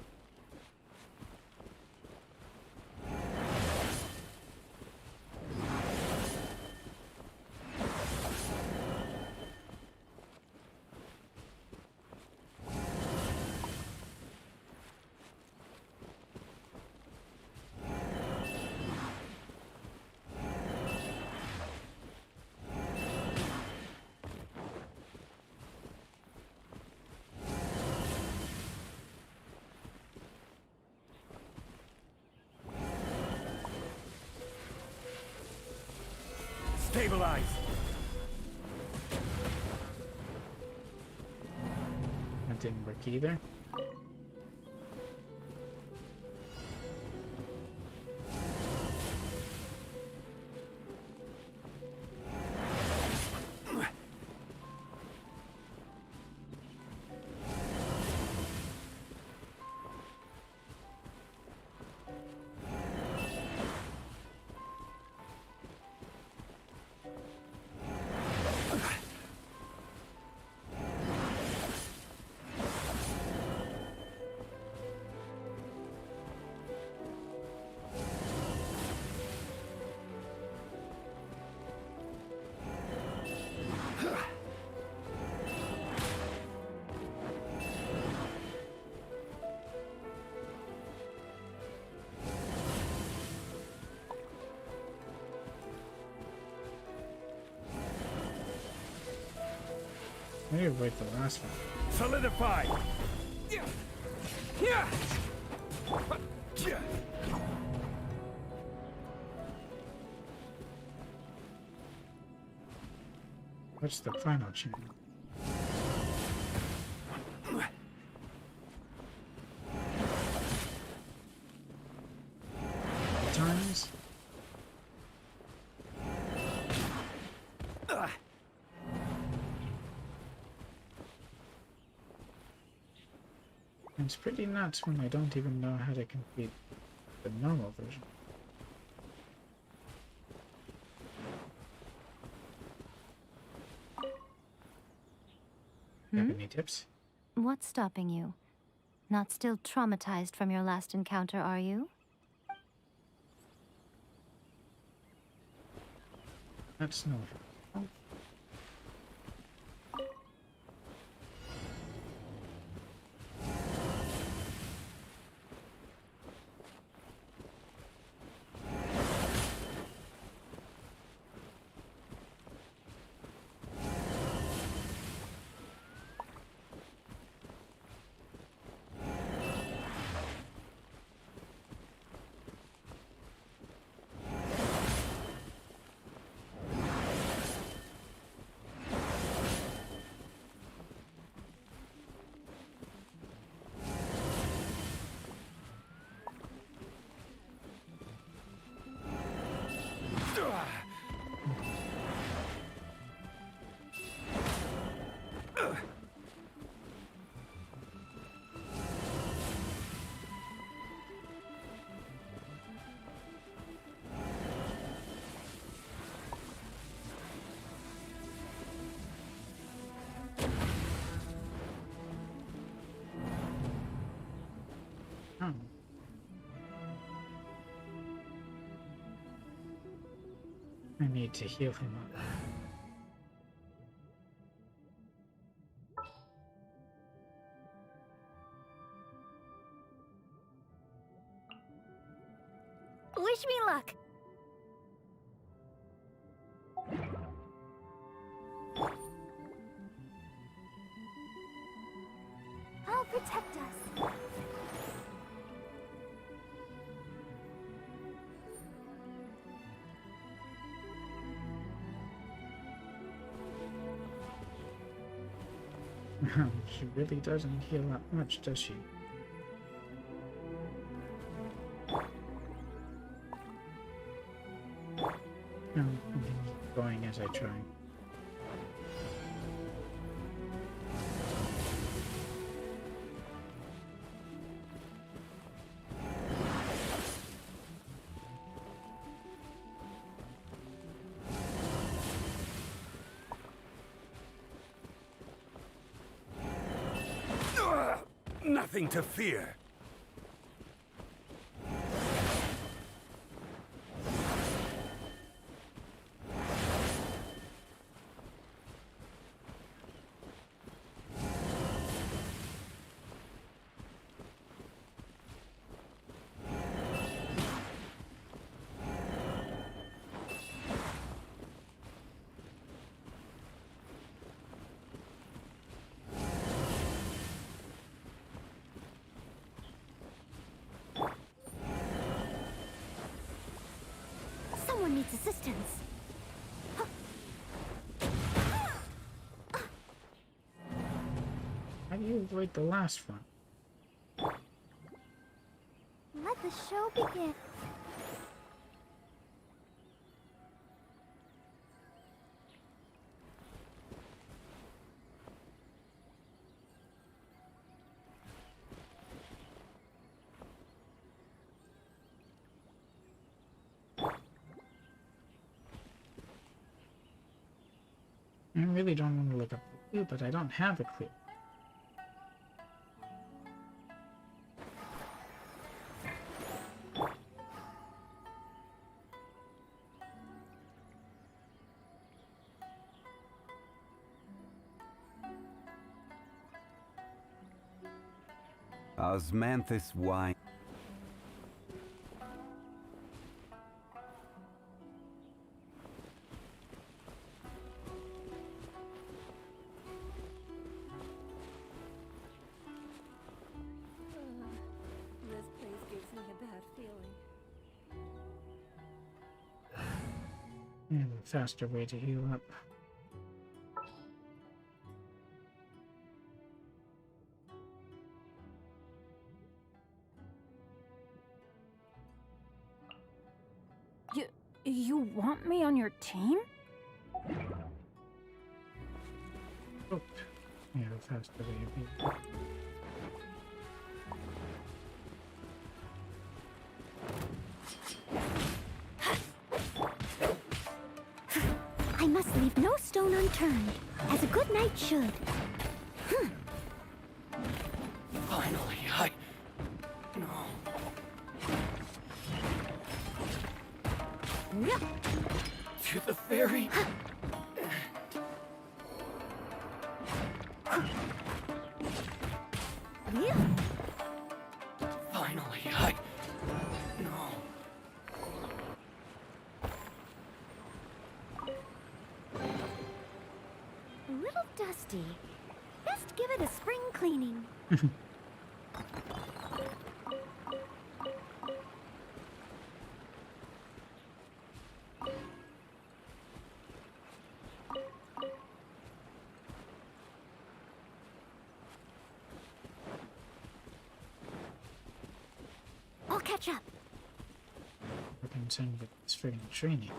Stabilize! That didn't work either. Maybe avoid the last one. Solidify! What's the final channel? Times. It's pretty nuts when I don't even know how to complete the normal version. Have any tips? What's stopping you? Not still traumatized from your last encounter, are you? That's no. Oh. I need to heal him up. Wish me luck. I'll protect us. She really doesn't heal that much, does she? No, I'm keep going as I try. nothing to fear. Someone needs assistance. How do you avoid the last one? Let the show begin. I really don't want to look up the clue, but I don't have a clue. Osmanthus wine. This place gives me a bad feeling. And a faster way to heal up. You want me on your team? Oh, yeah, a faster way to heal up. I must leave no stone unturned, as a good knight should. Finally, No. To the ferry. Finally, No. A little dusty. Best give it a spring cleaning. I'll catch up. We're concerned with this friggin' training.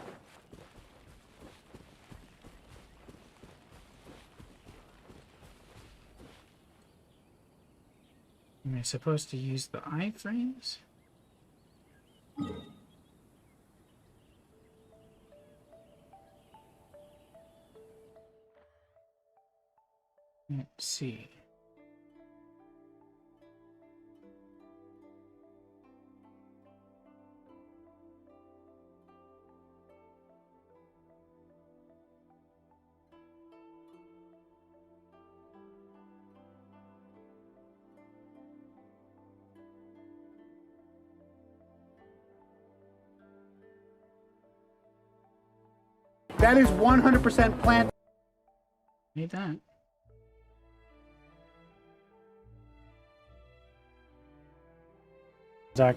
Am I supposed to use the iframes? Let's see. That is 100% planned. Need that.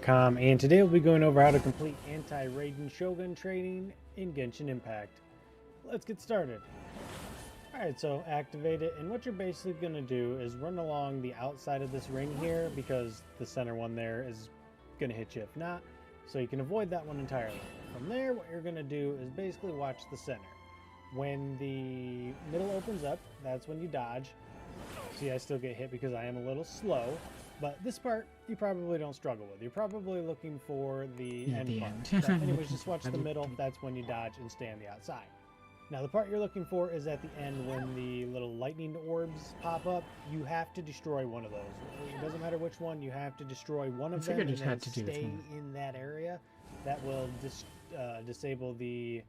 .com, and today we'll be going over how to complete anti-Raiden Shogun training in Genshin Impact. Let's get started. Alright, so activate it, and what you're basically going to do is run along the outside of this ring here, because the center one there is going to hit you if not, so you can avoid that one entirely. From there, what you're going to do is basically watch the center. When the middle opens up, that's when you dodge. See, I still get hit because I am a little slow, but this part you probably don't struggle with. You're probably looking for the end part. So anyways, just watch the middle. That's when you dodge and stay on the outside. Now the part you're looking for is at the end when the little lightning orbs pop up. You have to destroy one of those. It doesn't matter which one, you have to destroy one of them and then stay in that area. That will disable the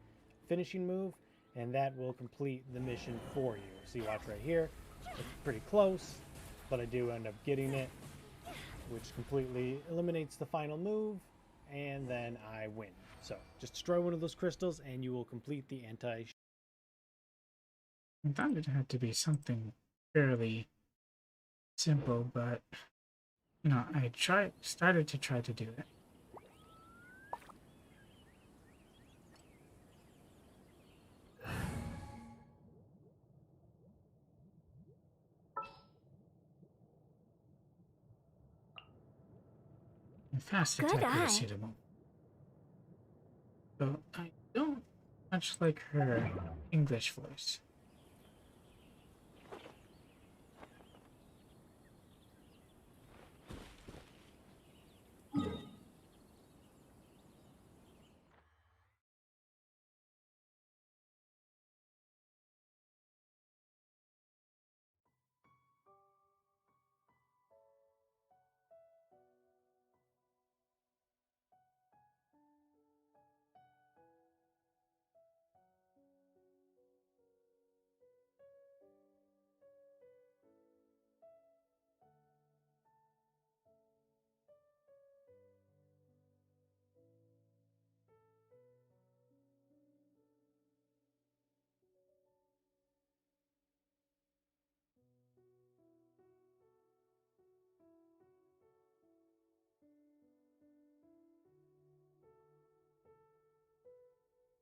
finishing move, and that will complete the mission for you. See, watch right here. It's pretty close, but I do end up getting it, which completely eliminates the final move, and then I win. So just destroy one of those crystals and you will complete the anti. I thought it had to be something fairly simple, but you know, I started to try to do it. And fast attack is suitable. So I don't much like her English voice.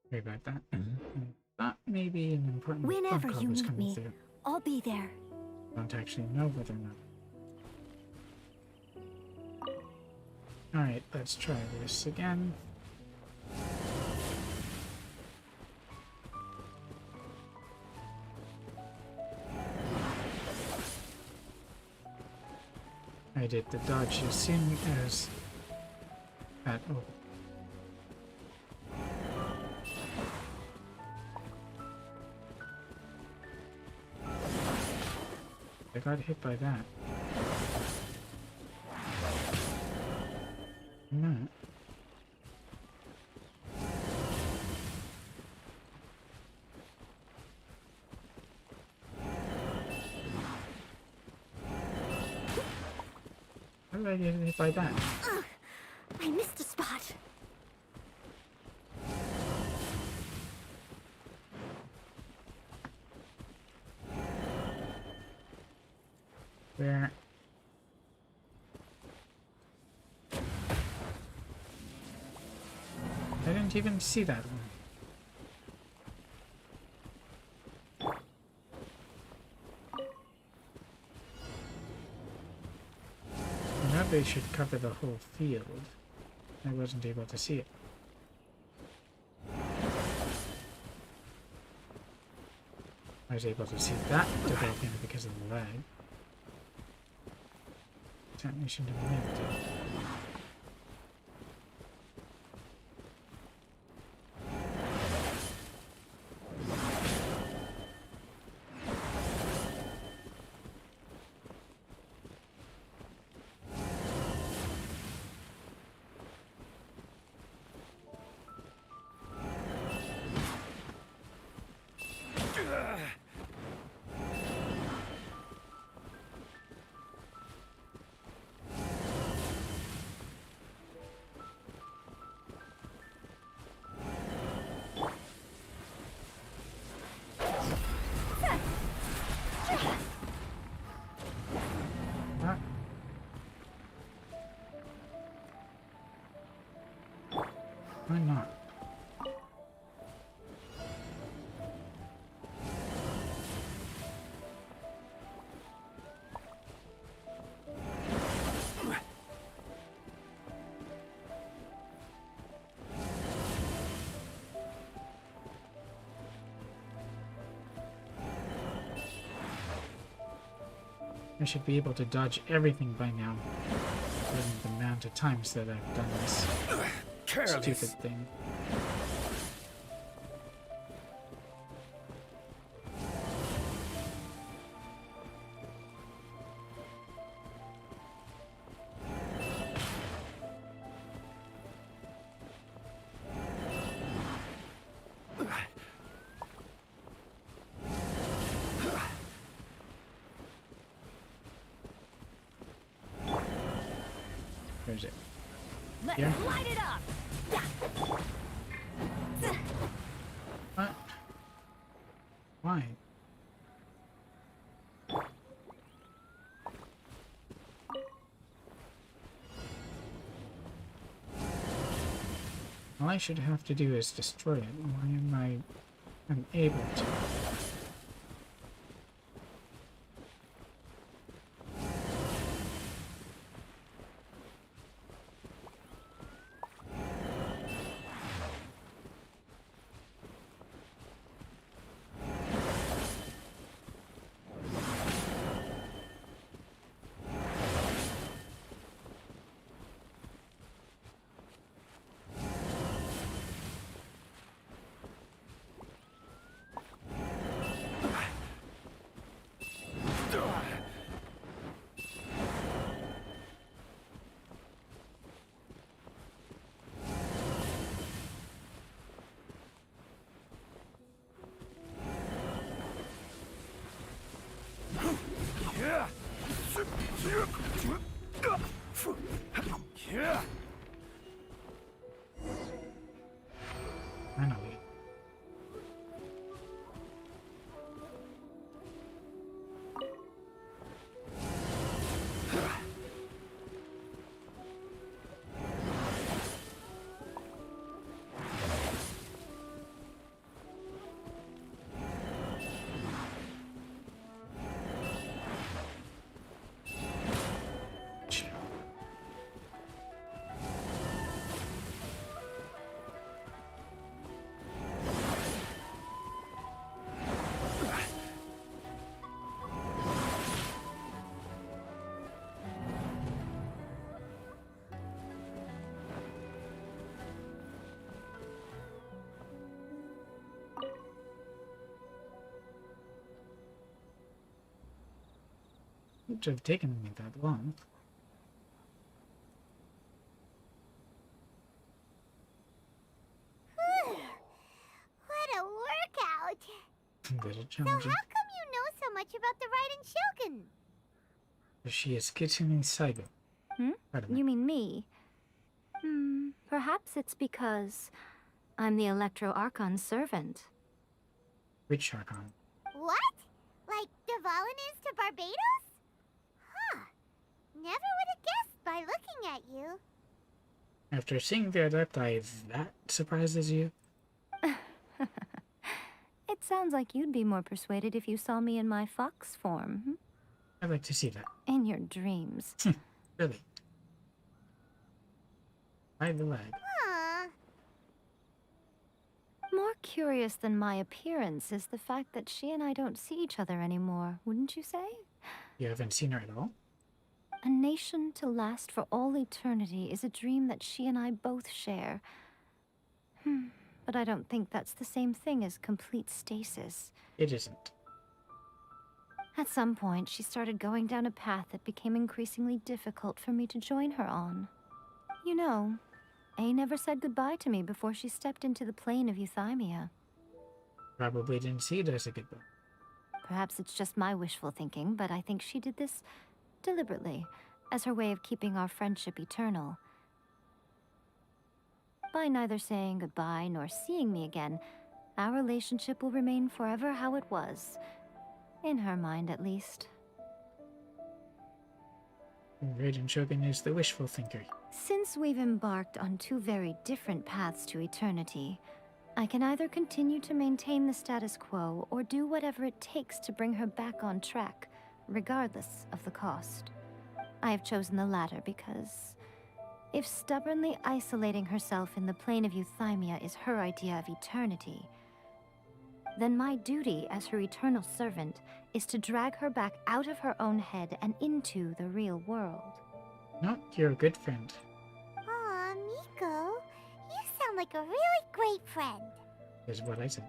Sorry about that. I thought maybe an important Whenever phone call you was need coming me, through. I'll be there. I don't actually know whether or not. Alright, let's try this again. I did the dodge as soon as that opened. I got hit by that. No. How did I get hit by that? I missed a spot. Where? I didn't even see that one. I know they should cover the whole field. I wasn't able to see it. I was able to see that developing because of the lag. Certainly shouldn't have been able to. Why not? I should be able to dodge everything by now, given the amount of times that I've done this. Stupid thing. is it? Let's Yeah. light it up. What? Why? All I should have to do is destroy it. Why am I unable to? Finally. It would have taken me that long. What a workout! Little So how come challenging. you know so much about the Raiden Shogun? She is Kitsune Saigo. You mean me? Perhaps it's because I'm the Electro Archon's servant. Which Archon? What? Like Dvalin is to Barbados? Huh. Never would have guessed by looking at you. After seeing the Adepti, that surprises you? It sounds like you'd be more persuaded if you saw me in my fox form. I'd like to see that. In your dreams. Really? By the leg. Huh. More curious than my appearance is the fact that she and I don't see each other anymore, wouldn't you say? You haven't seen her at all? A nation to last for all eternity is a dream that she and I both share. But I don't think that's the same thing as complete stasis. It isn't. At some point, she started going down a path that became increasingly difficult for me to join her on. You know, A never said goodbye to me before she stepped into the plane of Euthymia. Probably didn't see it as a goodbye. Perhaps it's just my wishful thinking, but I think she did this deliberately, as her way of keeping our friendship eternal. By neither saying goodbye nor seeing me again, our relationship will remain forever how it was. In her mind, at least. Raiden Shogun is the wishful thinker. Since we've embarked on two very different paths to eternity, I can either continue to maintain the status quo or do whatever it takes to bring her back on track, regardless of the cost. I have chosen the latter because if stubbornly isolating herself in the plane of Euthymia is her idea of eternity, then my duty as her eternal servant is to drag her back out of her own head and into the real world. No, you're a good friend. Aw, Miko, you sound like a really great friend. Is what I said.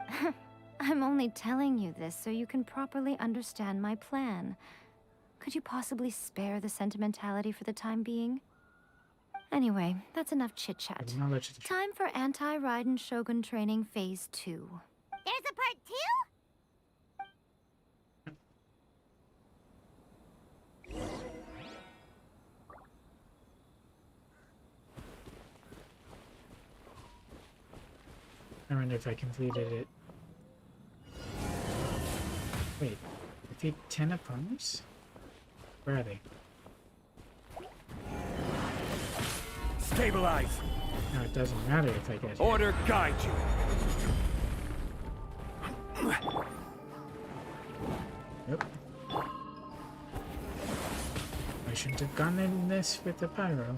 I'm only telling you this so you can properly understand my plan. Could you possibly spare the sentimentality for the time being? Anyway, that's enough chit-chat. Acknowledge the Time for Anti-Raiden Shogun Training Phase 2. There's a part 2? I wonder if I completed it. Wait, defeat 10 opponents? Where are they? Stabilize. No, it doesn't matter if I get hit. Order guide you. Yep. I shouldn't have gone in this with the pyro.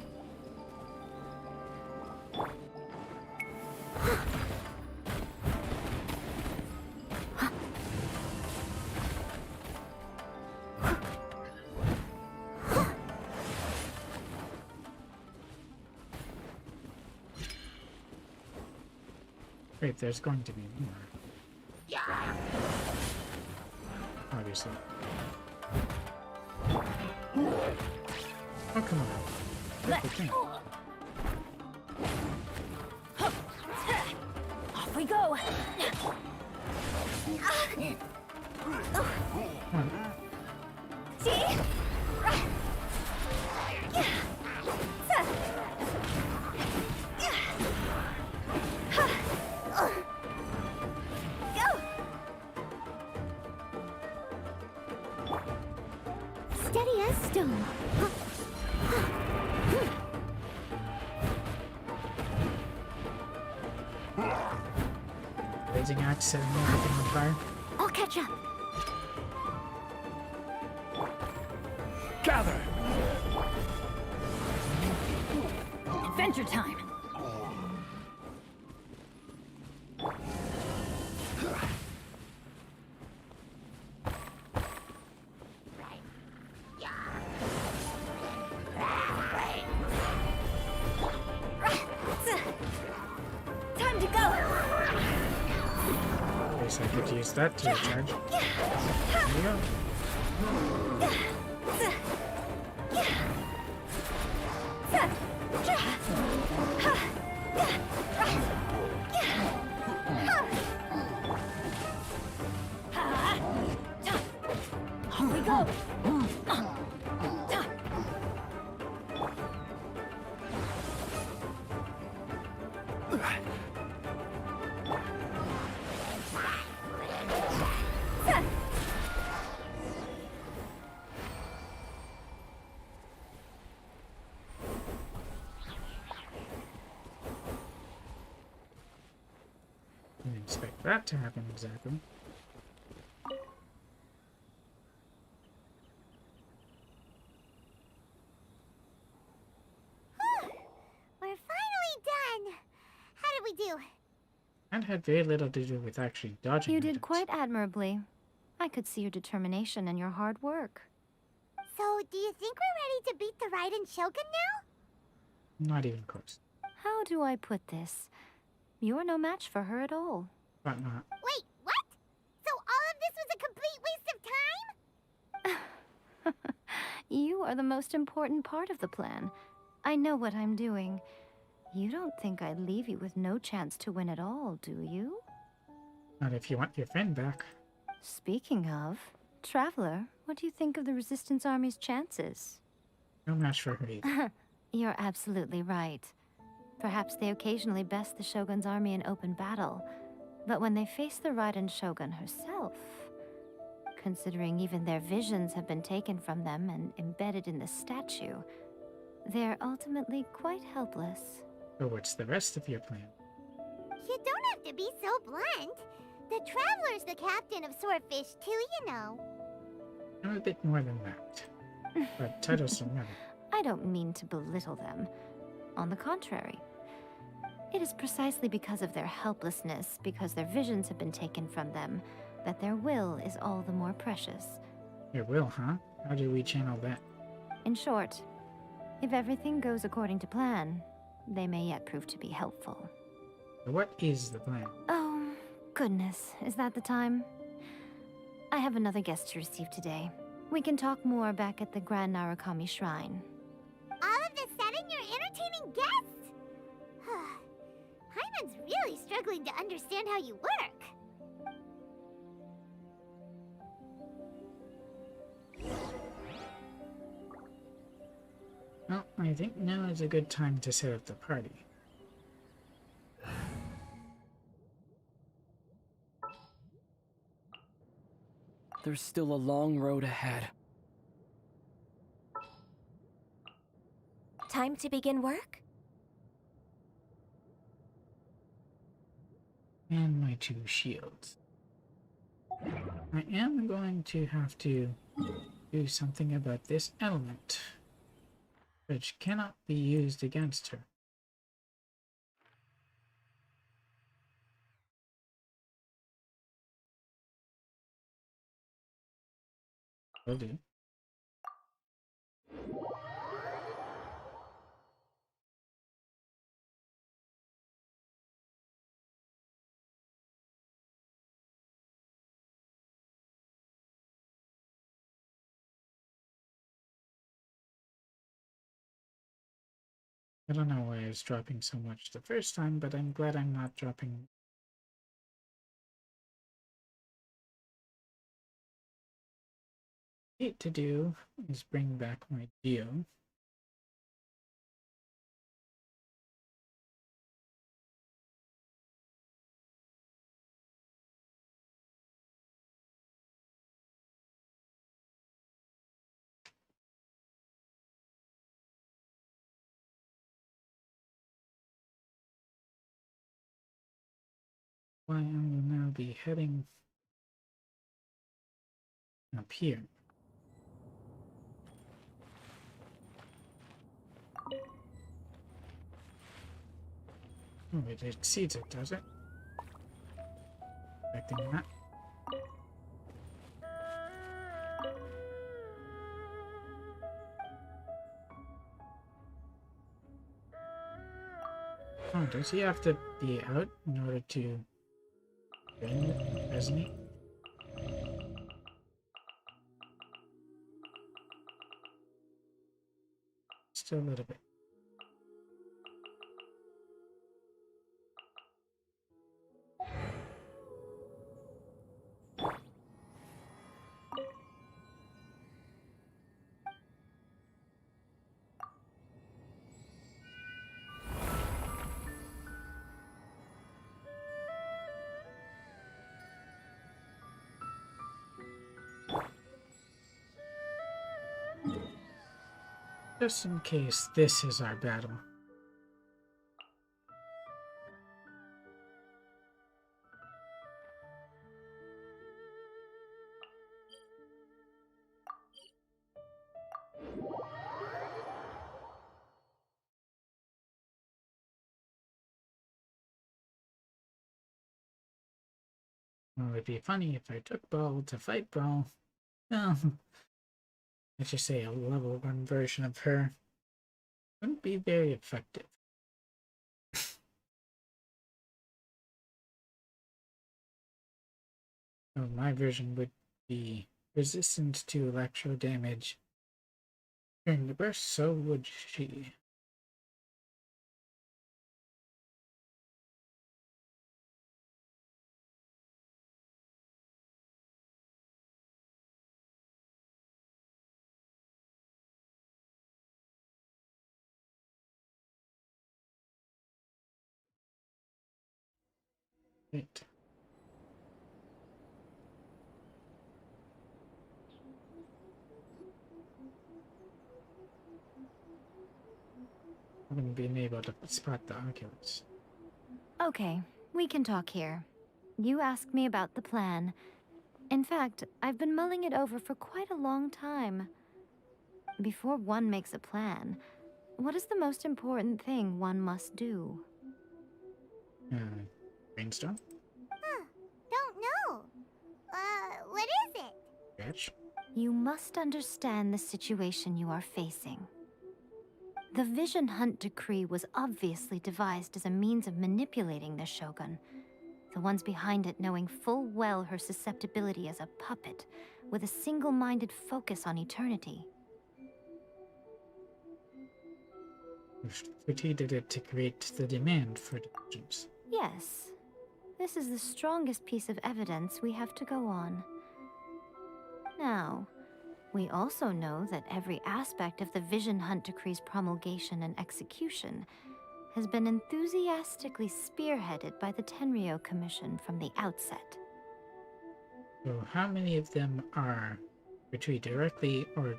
Wait, there's going to be more. Obviously. Oh, come on. That's the thing. Off we go. Come on. See? Steady as stone. Blazing axe setting everything on fire. I'll catch up. Gather. Adventure time. Time to go. I guess I could use that to recharge. There you go. Here we go. Didn't expect that to happen exactly. We're finally done. How did we do? That had very little to do with actually dodging. You did items. quite admirably. I could see your determination and your hard work. So, do you think we're ready to beat the Raiden Shogun now? Not even close. How do I put this? You're no match for her at all. But not. Wait, what? So all of this was a complete waste of time? You are the most important part of the plan. I know what I'm doing. You don't think I'd leave you with no chance to win at all, do you? Not if you want your friend back. Speaking of, Traveler, what do you think of the Resistance Army's chances? No match for her either. You're absolutely right. Perhaps they occasionally best the Shogun's army in open battle, but when they face the Raiden Shogun herself, considering even their visions have been taken from them and embedded in the statue, they're ultimately quite helpless. So what's the rest of your plan? You don't have to be so blunt. The Traveler's the captain of Swordfish too, you know. I'm a bit more than that. But titles don't matter. I don't mean to belittle them. On the contrary. It is precisely because of their helplessness, because their visions have been taken from them, that their will is all the more precious. Your will, huh? How do we channel that? In short, if everything goes according to plan, they may yet prove to be helpful. So what is the plan? Oh, goodness, is that the time? I have another guest to receive today. We can talk more back at the Grand Narukami Shrine. All of a sudden, you're entertaining guests? Hyman's really struggling to understand how you work. Well, I think now is a good time to set up the party. There's still a long road ahead. Time to begin work? And my 2 shields. I am going to have to do something about this element, which cannot be used against her. Will do. I don't know why I was dropping so much the first time, but I'm glad I'm not dropping. What I need to do is bring back my Geo. Why I will now be heading up here. Oh, it exceeds it, does it? Expecting that. Oh, does he have to be out in order to bring it, doesn't he? Still a little bit. Just in case this is our battle. Well, it'd be funny if I took Ball to fight Ball. Well, let's just say a level 1 version of her wouldn't be very effective. So my version would be resistant to electro damage during the burst, so would she. Right. I haven't been able to spot the Oculus. Okay, we can talk here. You asked me about the plan. In fact, I've been mulling it over for quite a long time. Before one makes a plan, what is the most important thing one must do? Brainstorm? Huh. Don't know. What is it? Sketch? You must understand the situation you are facing. The Vision Hunt Decree was obviously devised as a means of manipulating the Shogun, the ones behind it knowing full well her susceptibility as a puppet, with a single-minded focus on eternity. He did it to create the demand for divisions. Yes, this is the strongest piece of evidence we have to go on. Now, we also know that every aspect of the Vision Hunt Decree's promulgation and execution has been enthusiastically spearheaded by the Tenryo Commission from the outset. So how many of them are Fatui directly or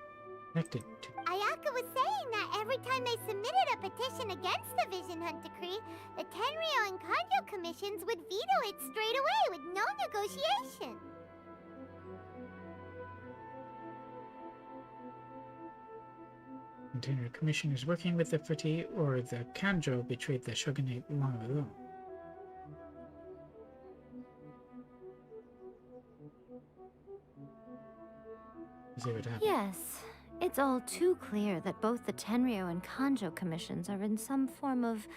connected to? Ayaka was saying that every time they submitted a petition against the Vision Hunt Decree, the Tenryo and Kanjo commissions would veto it straight away with no negotiation. Container Commission is working with the Fatui, or the Kanjo betrayed the shogunate long ago. See what happens. Yes, it's all too clear that both the Tenryo and Kanjo commissions are in some form of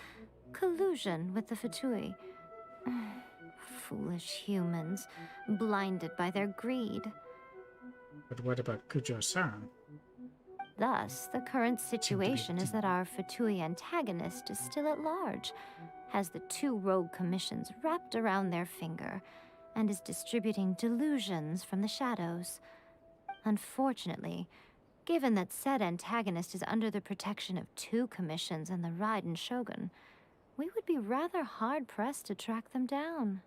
collusion with the Fatui. Foolish humans, blinded by their greed. But what about Kujo-san? Thus, the current situation is that our Fatui antagonist is still at large, has the two rogue commissions wrapped around their finger, and is distributing delusions from the shadows. Unfortunately, given that said antagonist is under the protection of two commissions and the Raiden Shogun, we would be rather hard-pressed to track them down.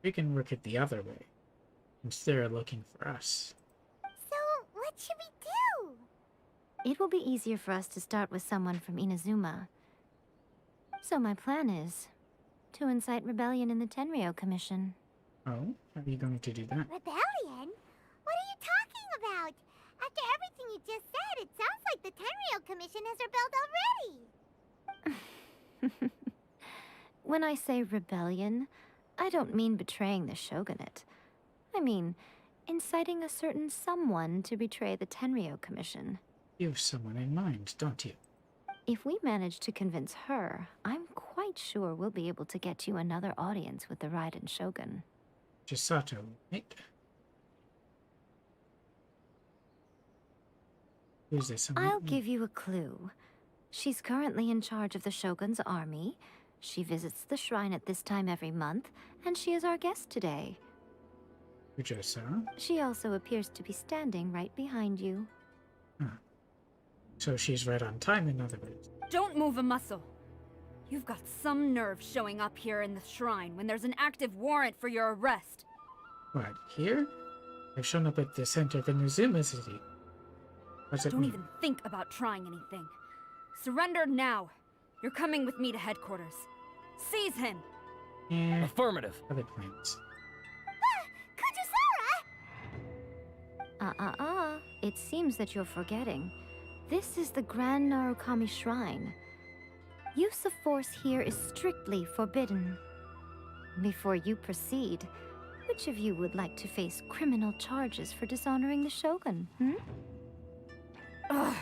We can work it the other way. Since they're looking for us. So, what should we do? It will be easier for us to start with someone from Inazuma. So my plan is to incite rebellion in the Tenryo Commission. Oh? How are you going to do that? Rebellion? What are you talking about? After everything you just said, it sounds like the Tenryo Commission has rebelled already. When I say rebellion, I don't mean betraying the shogunate. I mean, inciting a certain someone to betray the Tenryo Commission. You have someone in mind, don't you? If we manage to convince her, I'm quite sure we'll be able to get you another audience with the Raiden Shogun. Chisato, right? Who's this? I'll give you a clue. She's currently in charge of the Shogun's army. She visits the shrine at this time every month, and she is our guest today. Kujo-san? She also appears to be standing right behind you. Huh. So she's right on time, in other words. Don't move a muscle. You've got some nerve showing up here in the shrine when there's an active warrant for your arrest. What, here? I've shown up at the center of Inazuma City. What's it Don't mean? even think about trying anything. Surrender now. You're coming with me to headquarters. Seize him! Yeah. Affirmative. Other plans. It seems that you're forgetting. This is the Grand Narukami Shrine. Use of force here is strictly forbidden. Before you proceed, which of you would like to face criminal charges for dishonoring the Shogun, Ugh.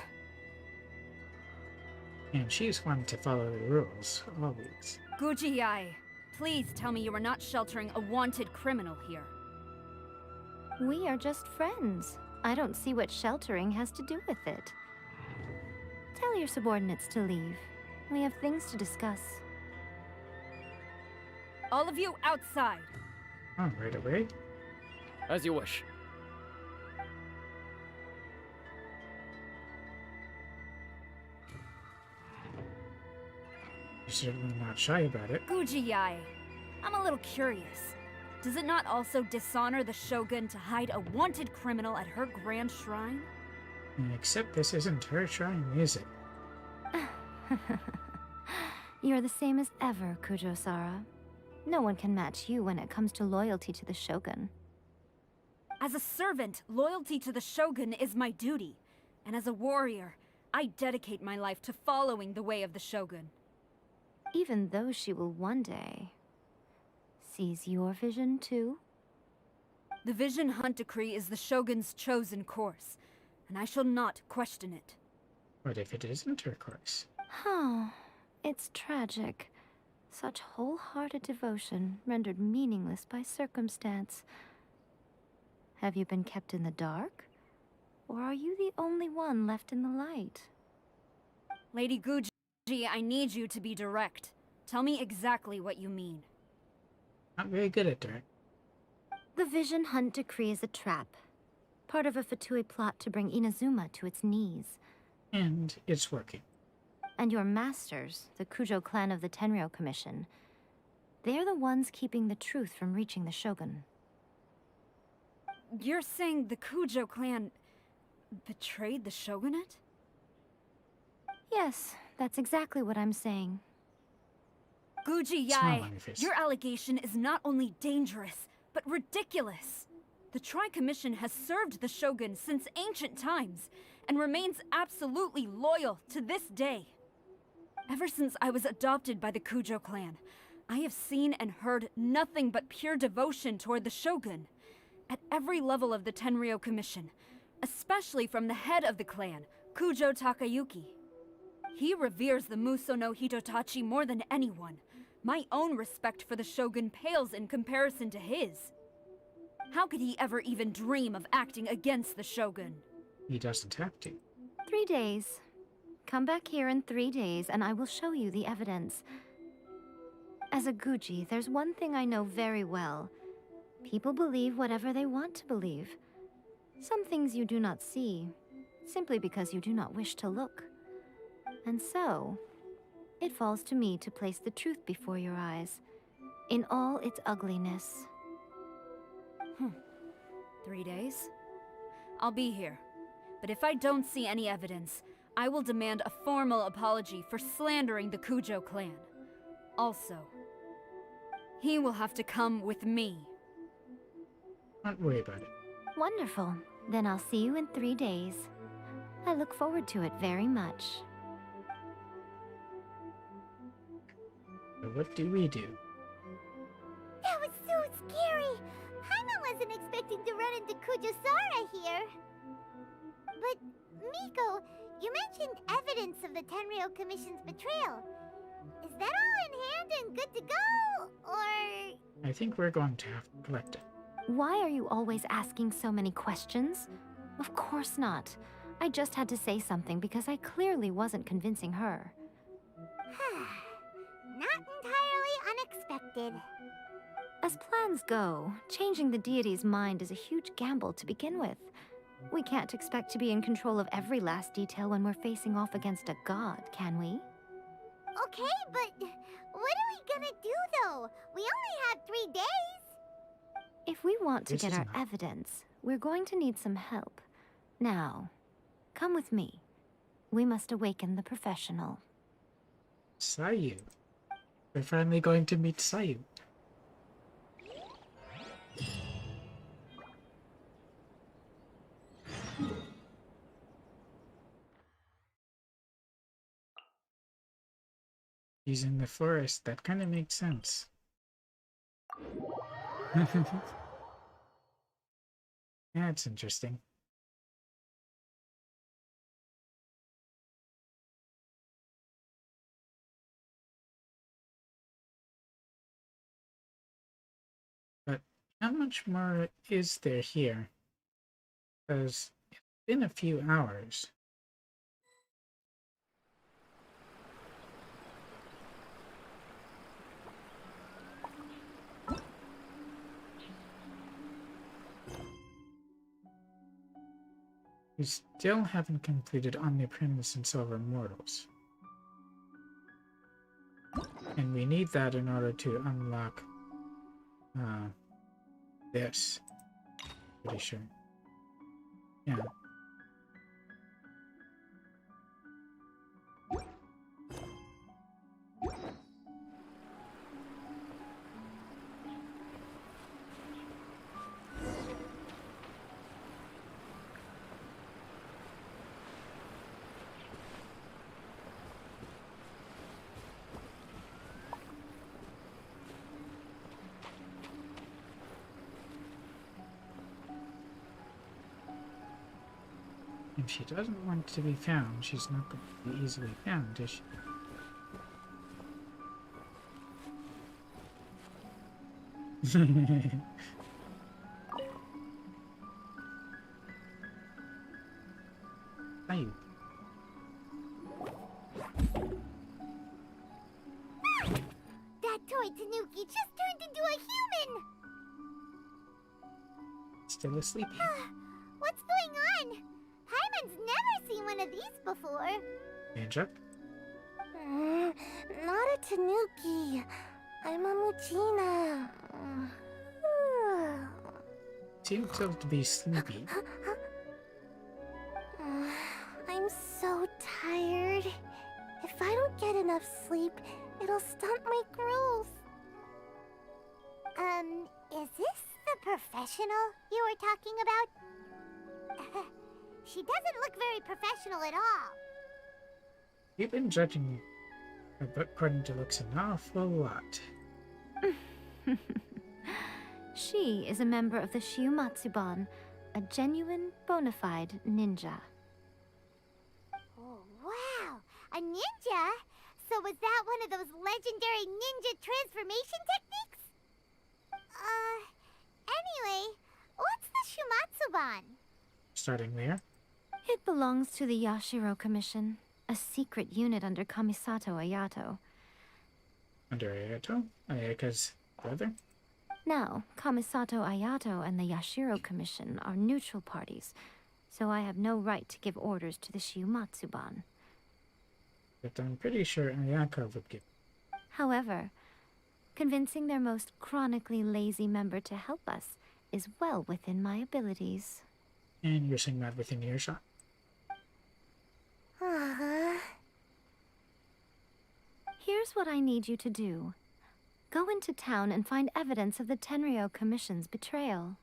And she's one to follow the rules, always. Guji-ai, please tell me you are not sheltering a wanted criminal here. We are just friends. I don't see what sheltering has to do with it. Tell your subordinates to leave. We have things to discuss. All of you outside. Oh, right away? As you wish. You're certainly not shy about it. Guji-ai, I'm a little curious. Does it not also dishonor the Shogun to hide a wanted criminal at her grand shrine? Except this isn't her shrine, is it? You're the same as ever, Kujo-Sara. No one can match you when it comes to loyalty to the Shogun. As a servant, loyalty to the Shogun is my duty. And as a warrior, I dedicate my life to following the way of the Shogun. Even though she will one day seize your vision too? The Vision Hunt Decree is the Shogun's chosen course, and I shall not question it. What if it isn't her course? Oh, it's tragic. Such wholehearted devotion rendered meaningless by circumstance. Have you been kept in the dark? Or are you the only one left in the light? Lady Guji, I need you to be direct. Tell me exactly what you mean. Not very good at direct. The Vision Hunt Decree is a trap. Part of a Fatui plot to bring Inazuma to its knees. And it's working. And your masters, the Kujo clan of the Tenryo Commission, They're the ones keeping the truth from reaching the Shogun. You're saying the Kujo clan betrayed the shogunate? Yes, that's exactly what I'm saying. Guji Smile Yai, on your face. your allegation is not only dangerous, but ridiculous. The Tri-Commission has served the Shogun since ancient times, and remains absolutely loyal to this day. Ever since I was adopted by the Kujo clan, I have seen and heard nothing but pure devotion toward the Shogun. At every level of the Tenryou Commission, especially from the head of the clan, Kujo Takayuki. He reveres the Muso no Hitotachi more than anyone. My own respect for the Shogun pales in comparison to his. How could he ever even dream of acting against the Shogun? He doesn't have to. 3 days. Come back here in 3 days and I will show you the evidence. As a Guji, there's one thing I know very well. People believe whatever they want to believe. Some things you do not see, simply because you do not wish to look. And so, it falls to me to place the truth before your eyes, in all its ugliness. 3 days? I'll be here. But if I don't see any evidence, I will demand a formal apology for slandering the Kujo clan. Also, he will have to come with me. Don't worry about it. Wonderful. Then I'll see you in 3 days. I look forward to it very much. So what do we do? That was so scary! Paimon wasn't expecting to run into Kujosara here. But, Miko, you mentioned evidence of the Tenryou Commission's betrayal. Is that all in hand and good to go, or...? I think we're going to have to collect it. Why are you always asking so many questions? Of course not. I just had to say something because I clearly wasn't convincing her. Not entirely unexpected. As plans go, changing the deity's mind is a huge gamble to begin with. We can't expect to be in control of every last detail when we're facing off against a god, can we? Okay, but what are we gonna do, though? We only have 3 days. If we want to This get is our enough. evidence, we're going to need some help. Now, come with me. We must awaken the professional. Sayu. We're finally going to meet Sayu. He's in the forest. That kind of makes sense. That's interesting. But how much more is there here? Because it's been a few hours. We still haven't completed Omnipresence and Silver Mortals. And we need that in order to unlock this. Pretty sure. Yeah. If she doesn't want to be found, she's not going to be easily found, is she? Sayu. That toy Tanuki just turned into a human! Still asleep. What's going on? Paimon's never seen one of these before. Hands up. Not a Tanuki. I'm a Oh, Gina. Seems to be sleepy. I'm so tired. If I don't get enough sleep, it'll stunt my growth. Is this the professional you were talking about? She doesn't look very professional at all. You've been judging her, but according to looks, an awful lot. She is a member of the Shiumatsuban, a genuine, bona fide ninja. Oh, wow! A ninja? So was that one of those legendary ninja transformation techniques? Anyway, what's the Shumatsuban? Starting there. It belongs to the Yashiro Commission, a secret unit under Kamisato Ayato. Under Ayato? Ayaka's brother? Now, Kamisato Ayato and the Yashiro Commission are neutral parties, so I have no right to give orders to the Shiumatsuban. But I'm pretty sure Ayaka would give. However, convincing their most chronically lazy member to help us is well within my abilities. And you're saying that within earshot? Here's what I need you to do. Go into town and find evidence of the Tenryo Commission's betrayal.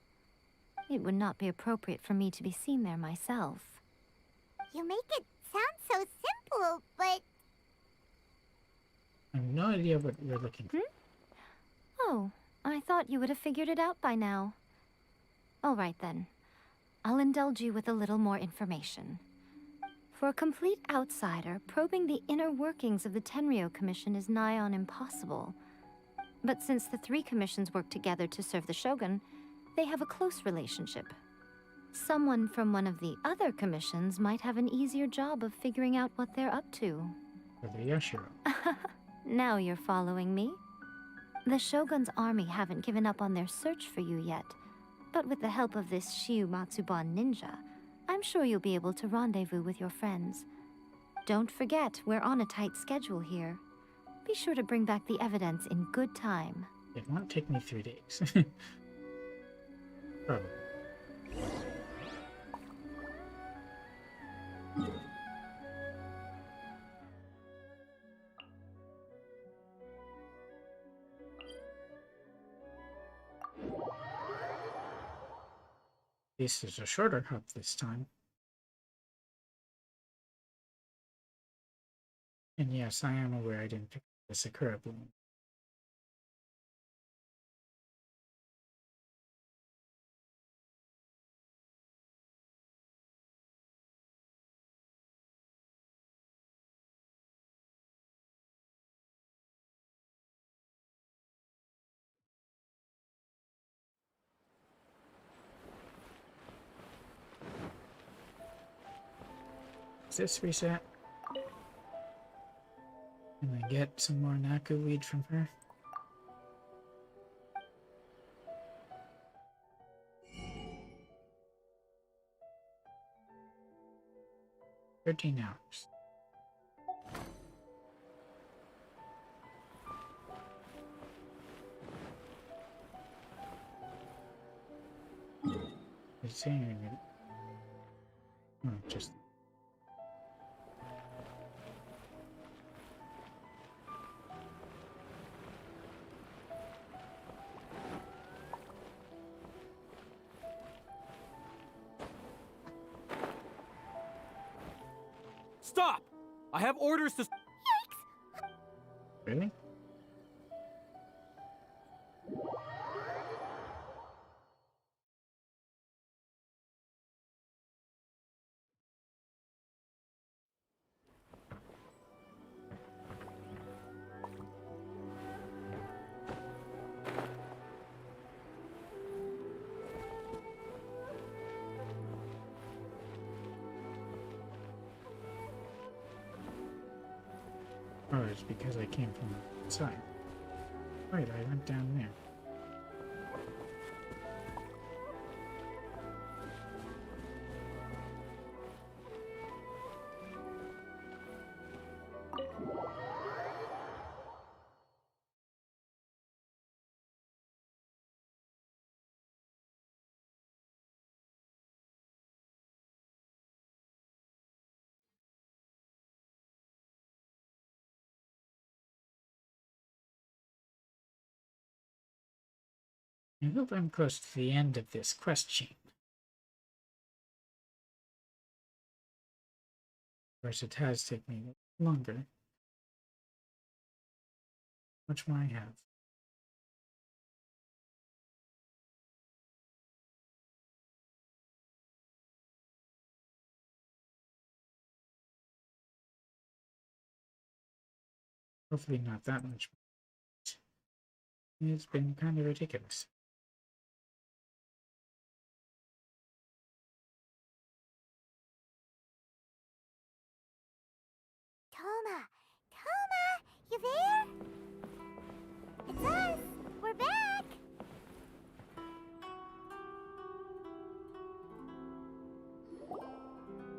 It would not be appropriate for me to be seen there myself. You make it sound so simple, but... I have no idea what you're looking for. Oh, I thought you would have figured it out by now. All right then. I'll indulge you with a little more information. For a complete outsider, probing the inner workings of the Tenryo Commission is nigh on impossible. But since the three commissions work together to serve the Shogun, they have a close relationship. Someone from one of the other commissions might have an easier job of figuring out what they're up to. For the Yashiro. Now you're following me. The Shogun's army haven't given up on their search for you yet, but with the help of this Shiumatsuban ninja, I'm sure you'll be able to rendezvous with your friends. Don't forget, we're on a tight schedule here. Be sure to bring back the evidence in good time. It won't take me 3 days. Probably. This is a shorter hop this time. And yes, I am aware I didn't pick the Sakura bloom. Is this reset? Can I get some more Naku weed from her? $13. It's saying it. Oh, just. Stop! I have orders to... Really? Oh, it's because I came from the side. Right, I went down there. I hope I'm close to the end of this quest chain. Of course, it has taken me longer. Much more I have. Hopefully not that much. It's been kind of ridiculous. Toma! Toma! You there? It's us! We're back!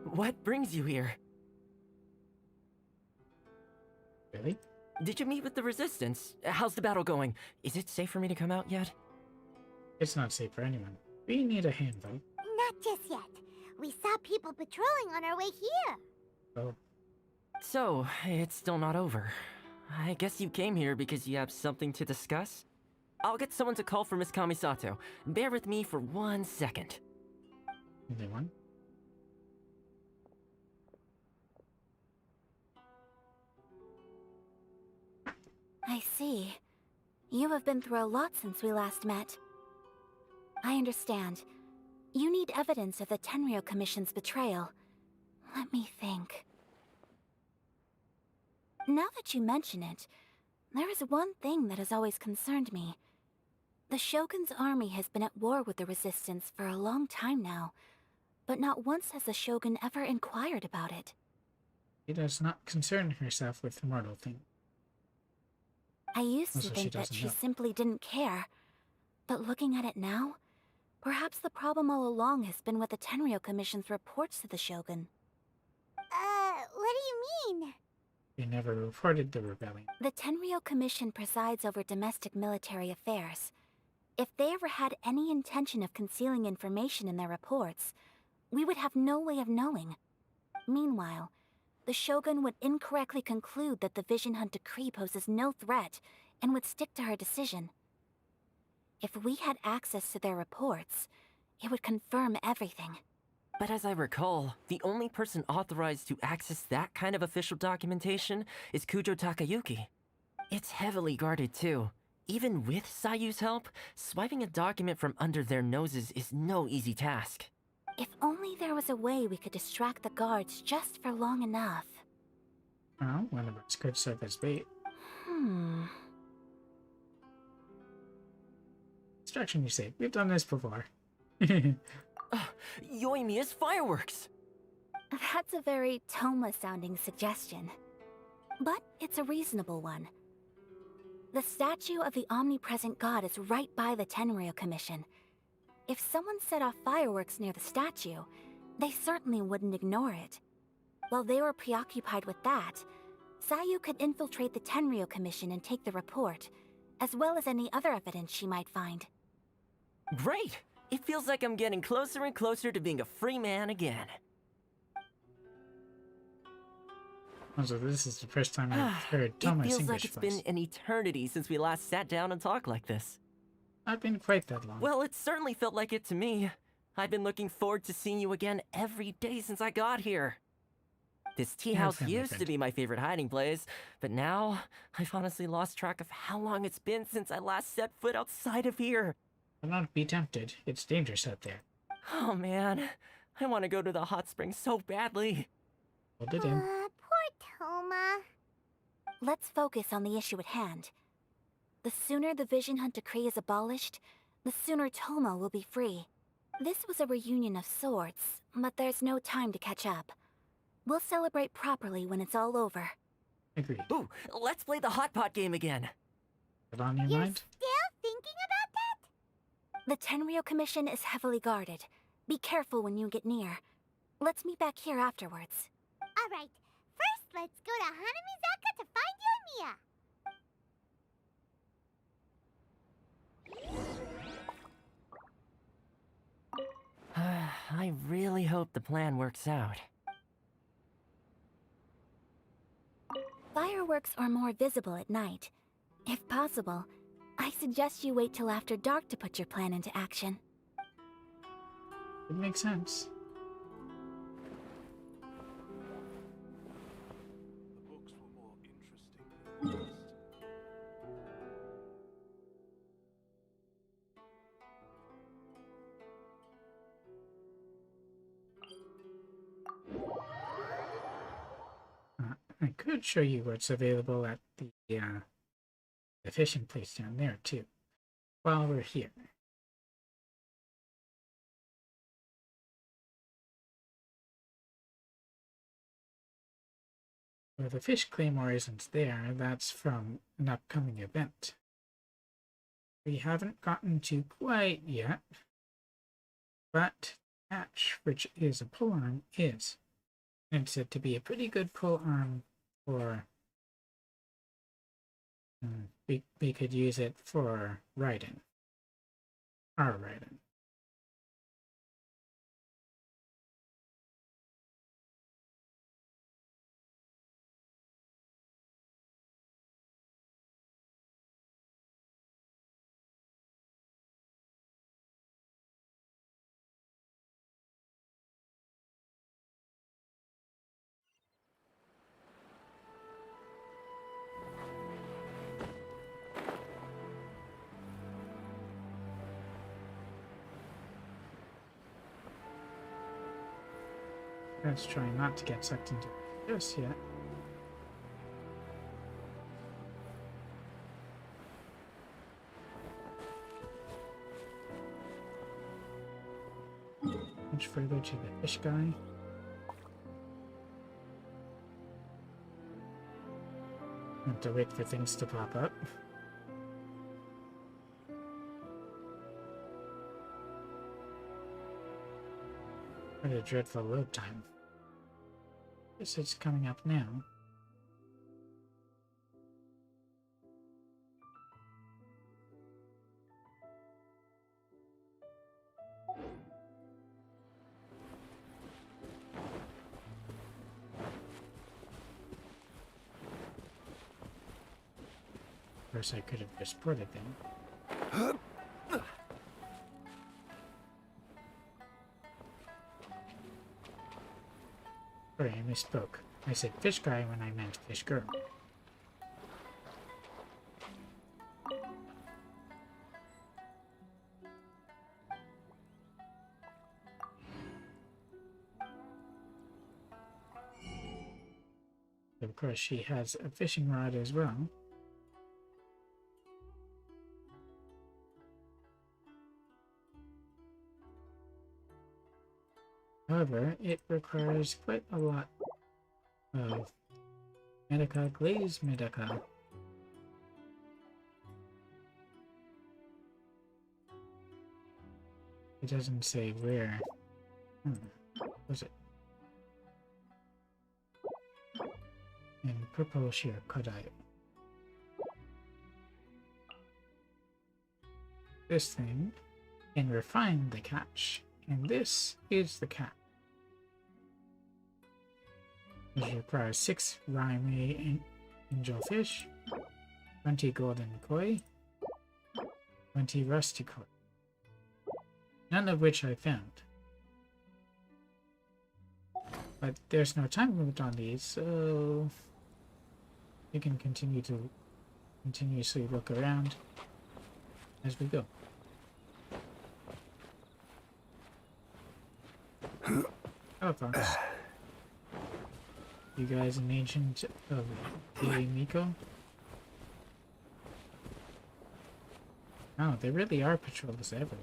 What brings you here? Really? Did you meet with the Resistance? How's the battle going? Is it safe for me to come out yet? It's not safe for anyone. We need a hand, though. Not just yet. We saw people patrolling on our way here. Oh. So, it's still not over. I guess you came here because you have something to discuss? I'll get someone to call for Miss Kamisato. Bear with me for 1 second. Anyone? I see. You have been through a lot since we last met. I understand. You need evidence of the Tenryou Commission's betrayal. Let me think. Now that you mention it, there is one thing that has always concerned me. The Shogun's army has been at war with the Resistance for a long time now, but not once has the Shogun ever inquired about it. She does not concern herself with mortal things. I used to Also, think that doesn't she know. simply didn't care. But looking at it now, perhaps the problem all along has been with the Tenryou Commission's reports to the Shogun. What do you mean? They never reported the rebellion. The Tenryou Commission presides over domestic military affairs. If they ever had any intention of concealing information in their reports, we would have no way of knowing. Meanwhile, the Shogun would incorrectly conclude that the Vision Hunt decree poses no threat and would stick to her decision. If we had access to their reports, it would confirm everything. But as I recall, the only person authorized to access that kind of official documentation is Kujo Takayuki. It's heavily guarded too. Even with Sayu's help, swiping a document from under their noses is no easy task. If only there was a way we could distract the guards just for long enough. Well, one of us could serve as bait. Distraction, you say? We've done this before. Yoimiya's fireworks! That's a very Toma-sounding suggestion. But it's a reasonable one. The statue of the omnipresent god is right by the Tenryou Commission. If someone set off fireworks near the statue, they certainly wouldn't ignore it. While they were preoccupied with that, Sayu could infiltrate the Tenryou Commission and take the report, as well as any other evidence she might find. Great! It feels like I'm getting closer and closer to being a free man again. Also, this is the first time I've heard Toma's It feels English like it's voice. been an eternity since we last sat down and talked like this. Not been quite that long. Well, it certainly felt like it to me. I've been looking forward to seeing you again every day since I got here. This tea Yeah, house family used friend. to be my favorite hiding place, but now I've honestly lost track of how long it's been since I last set foot outside of here. Do not be tempted. It's dangerous out there. Oh man, I want to go to the hot springs so badly. Hold it in. Poor Toma. Let's focus on the issue at hand. The sooner the Vision Hunt decree is abolished, the sooner Toma will be free. This was a reunion of sorts, but there's no time to catch up. We'll celebrate properly when it's all over. Agreed. Ooh, let's play the hot pot game again. Is it on your You're mind? still thinking about that? The Tenryou Commission is heavily guarded. Be careful when you get near. Let's meet back here afterwards. Alright, first let's go to Hanamizaka to find Yoimiya. I really hope the plan works out. Fireworks are more visible at night. If possible, I suggest you wait till after dark to put your plan into action. It makes sense. The books were more interesting than the rest. I could show you what's available at the fishing place down there too, while we're here. Well, the fish claymore isn't there. That's from an upcoming event. We haven't gotten to quite yet, but catch, which is a polearm, is. And it's said to be a pretty good polearm for. We could use it for riding. Our riding. Let's try not to get sucked into it just yet. Much further to the fish guy. Have to wait for things to pop up. What a dreadful load time. Guess it's coming up now. Of course, I could have just ported them. Sorry, I misspoke. I said fish guy when I meant fish girl. Of course, she has a fishing rod as well. However, it requires quite a lot of medica, glazed medica. It doesn't say where. Was it? And purple sheer kodai. This thing can refine the catch, and this is the catch. It requires 6 Raime angelfish, 20 golden koi, 20 rusty koi. None of which I found. But there's no time limit on these, so you can continue to continuously look around as we go. Oh, Fox. You guys an agent of the Miko? Oh, there really are patrols everywhere.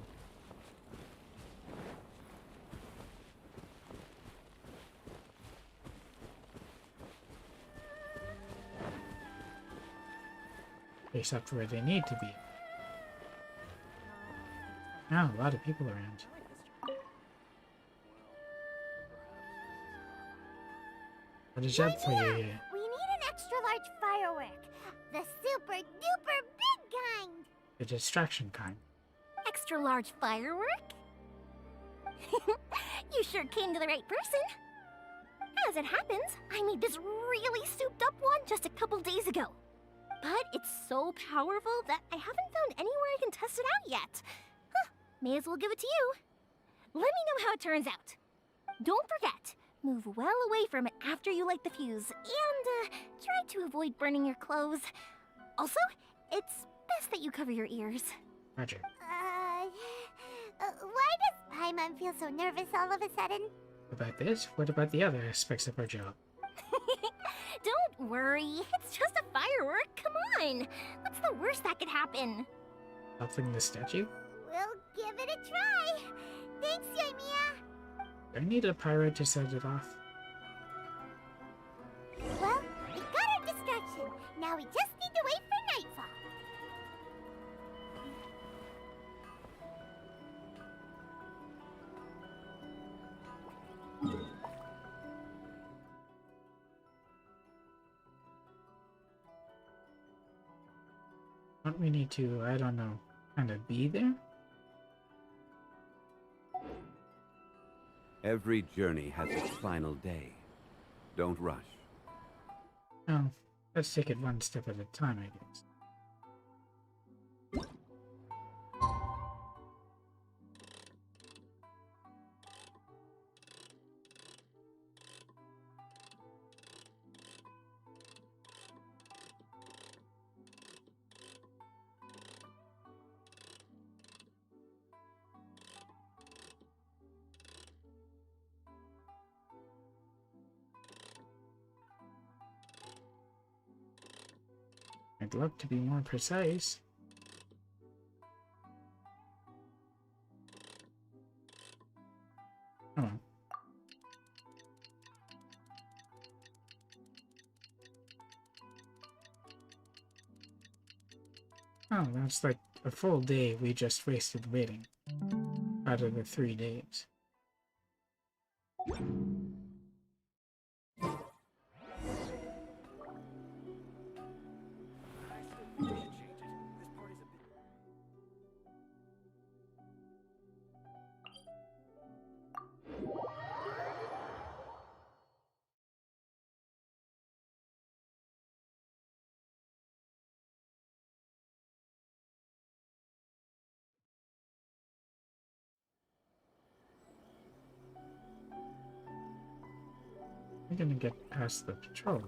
Except where they need to be. Now, a lot of people around. What is up for you here? We need an extra large firework. The super duper big kind. The distraction kind. Extra large firework? You sure came to the right person. As it happens, I made this really souped up one just a couple days ago. But it's so powerful that I haven't found anywhere I can test it out yet. Huh, may as well give it to you. Let me know how it turns out. Don't forget, move well away from it after you light the fuse, and try to avoid burning your clothes. Also, it's best that you cover your ears. Roger. Why does Paimon feel so nervous all of a sudden? About this? What about the other aspects of our job? Don't worry, it's just a firework, come on! What's the worst that could happen? Helping the statue? We'll give it a try. Thanks, Yoimiya. Do I need a pyro to set it off? Well, we got our distraction. Now we just need to wait for nightfall. Don't we need to, I don't know, kind of be there? Every journey has its final day. Don't rush. Oh, let's take it one step at a time, I guess. I'd love to be more precise. Oh well. Oh, that's like a full day we just wasted waiting. Out of the 3 days. I'm gonna get past the patrolling.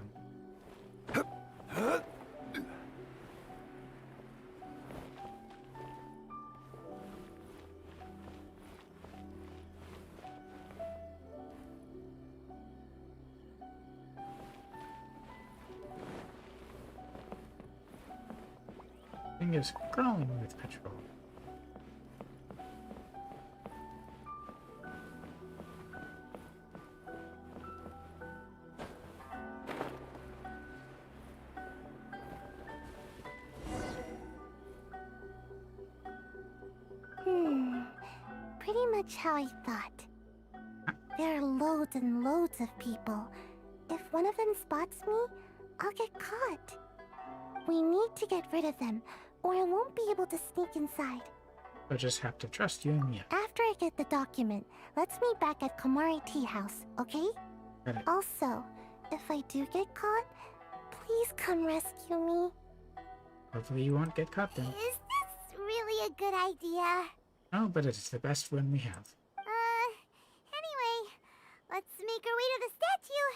Thing is crawling with patrol. Pretty much how I thought. There are loads and loads of people. If one of them spots me, I'll get caught. We need to get rid of them, or I won't be able to sneak inside. I'll just have to trust you and me. After I get the document, let's meet back at Komari Tea House, okay? Got it. Also, if I do get caught, please come rescue me. Hopefully you won't get caught then. Is this really a good idea? Oh, but it's the best one we have. Anyway, let's make our way to the statue.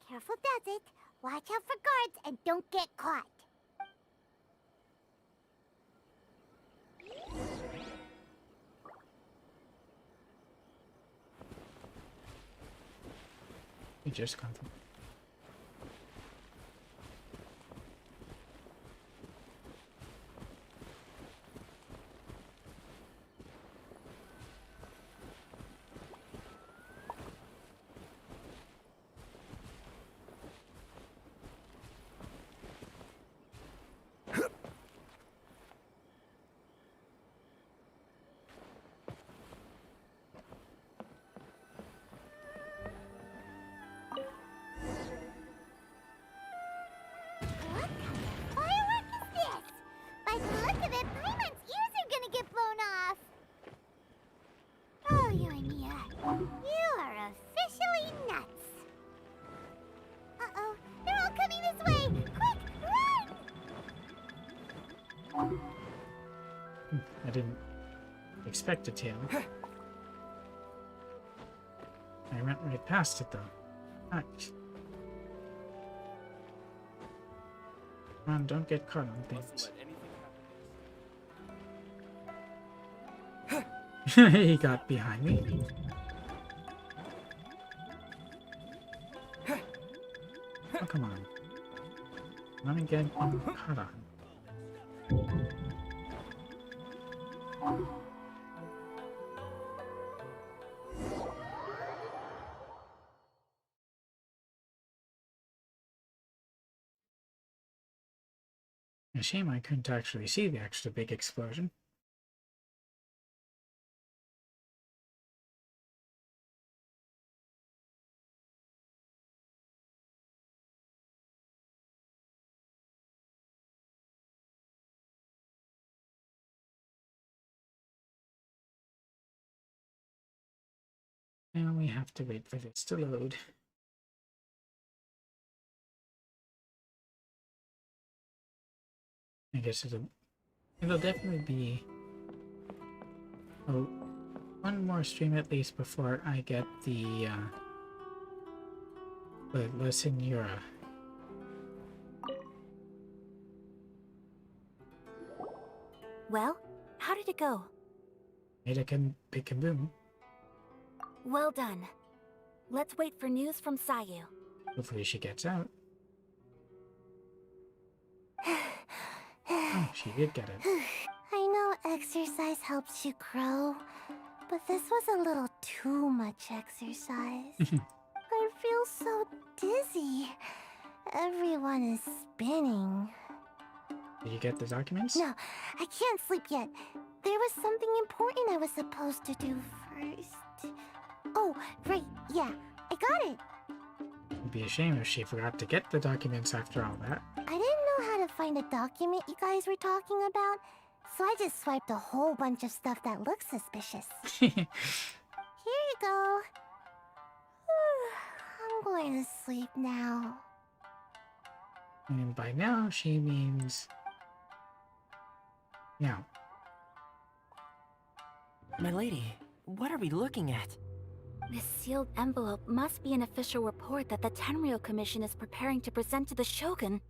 Careful does it. Watch out for guards and don't get caught. We just come from. I didn't expect a tail. I went right past it though. Nice. Come on, don't get caught on things. He got behind me. Oh, come on. Let me get caught on. A shame I couldn't actually see the extra big explosion. Now we have to wait for this to load. I guess it'll definitely be one more stream at least before I get the La Senora. Well, how did it go? Made a big kaboom. Well done. Let's wait for news from Sayu. Hopefully she gets out. Oh, she did get it. I know exercise helps you grow, but this was a little too much exercise. I feel so dizzy. Everyone is spinning. Did you get the documents? No, I can't sleep yet. There was something important I was supposed to do first. Oh, right, yeah, I got it. It'd be a shame if she forgot to get the documents after all that. I didn't know how to find a document you guys were talking about, so I just swiped a whole bunch of stuff that looks suspicious. Here you go. I'm going to sleep now. And by now, she means now. My lady, what are we looking at? This sealed envelope must be an official report that the Tenryou Commission is preparing to present to the Shogun.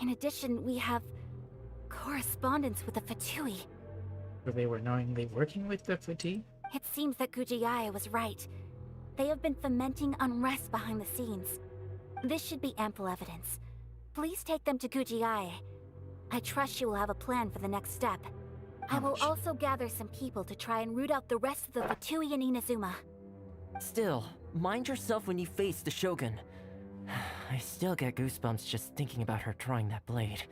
In addition, we have correspondence with the Fatui. So they were knowingly working with the Fatui? It seems that Gujiai was right. They have been fomenting unrest behind the scenes. This should be ample evidence. Please take them to Gujiai. I trust she will have a plan for the next step. I will also gather some people to try and root out the rest of the Fatui in Inazuma. Still, mind yourself when you face the Shogun. I still get goosebumps just thinking about her drawing that blade.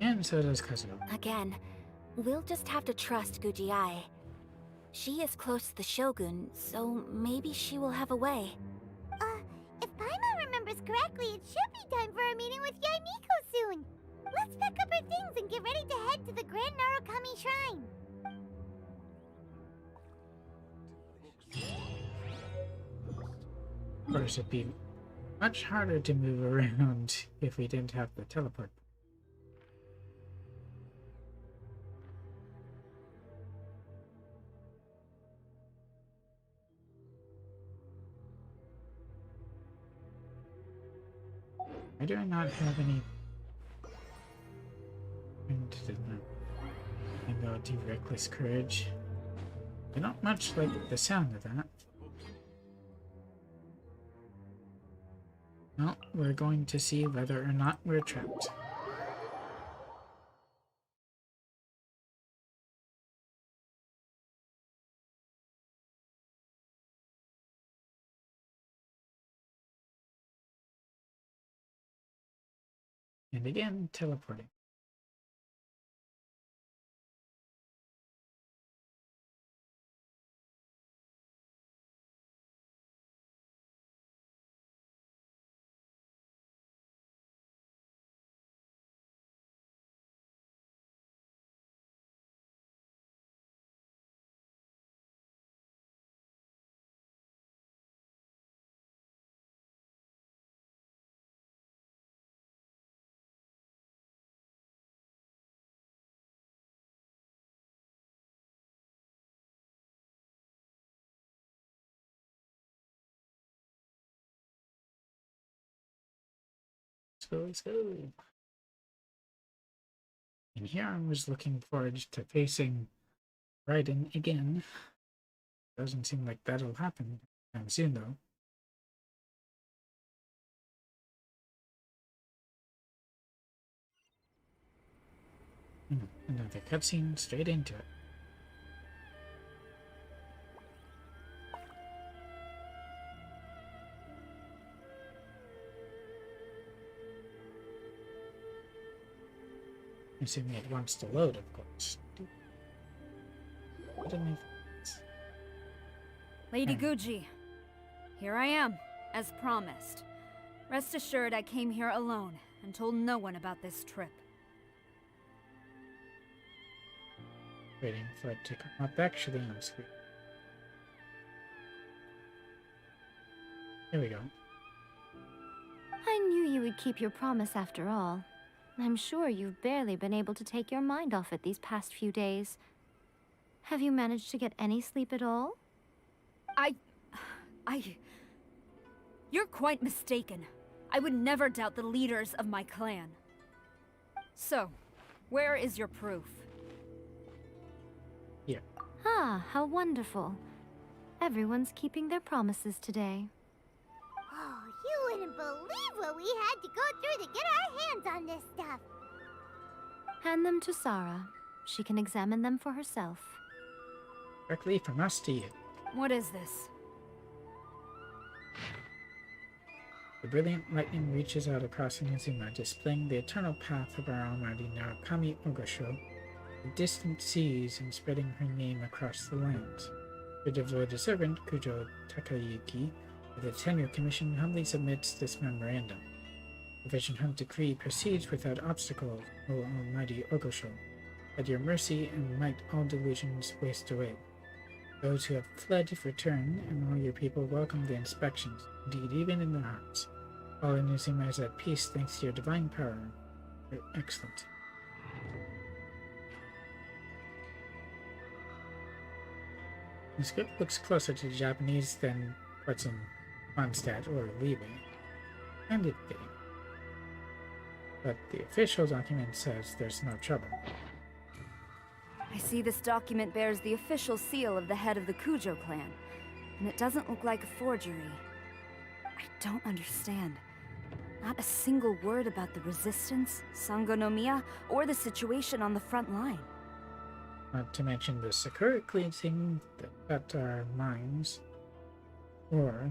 And so does Kazuo. Again, we'll just have to trust Gujiai. She is close to the Shogun, so maybe she will have a way. If Paimon remembers correctly, it should be time for a meeting with Yaimiko soon. Let's pack up our things and get ready to head to the Grand Narukami Shrine. Of course, it'd be much harder to move around if we didn't have the teleport. Why do I not have any... ability, reckless courage? I don't much like the sound of that. Well, we're going to see whether or not we're trapped. And again, teleporting. let's go. And here I was looking forward to facing Raiden again. Doesn't seem like that'll happen anytime soon, though. Another cutscene straight into it. Assuming it wants to load, of course. Lady Guji, here I am, as promised. Rest assured I came here alone and told no one about this trip. Waiting for it to come up actually on screen. Here we go. I knew you would keep your promise after all. I'm sure you've barely been able to take your mind off it these past few days. Have you managed to get any sleep at all? You're quite mistaken. I would never doubt the leaders of my clan. So, where is your proof? Here. Ah, how wonderful. Everyone's keeping their promises today. Oh, you wouldn't believe what we had to go through to get our hands on this stuff. Hand them to Sarah. She can examine them for herself. Directly from us to you. What is this? The brilliant lightning reaches out across Inazuma, displaying the eternal path of our almighty Narukami Ogosho, the distant seas, and spreading her name across the lands. Your devoted servant, Kujo Takayuki, of the Tenryo Commission, humbly submits this memorandum. The Vision Hunt Decree proceeds without obstacle, O almighty Ogosho. At your mercy and might all delusions waste away. Those who have fled return, and all your people welcome the inspections, indeed even in their hearts. All Inazuma is at peace thanks to your divine power. You're excellent. The script looks closer to Japanese than parts in Mondstadt or Liwe, and it's fitting. But the official document says there's no trouble. I see this document bears the official seal of the head of the Kujo clan, and it doesn't look like a forgery. I don't understand. Not a single word about the resistance, Sangonomiya, or the situation on the front line. Not to mention the Sakura cleansing that cut our minds, or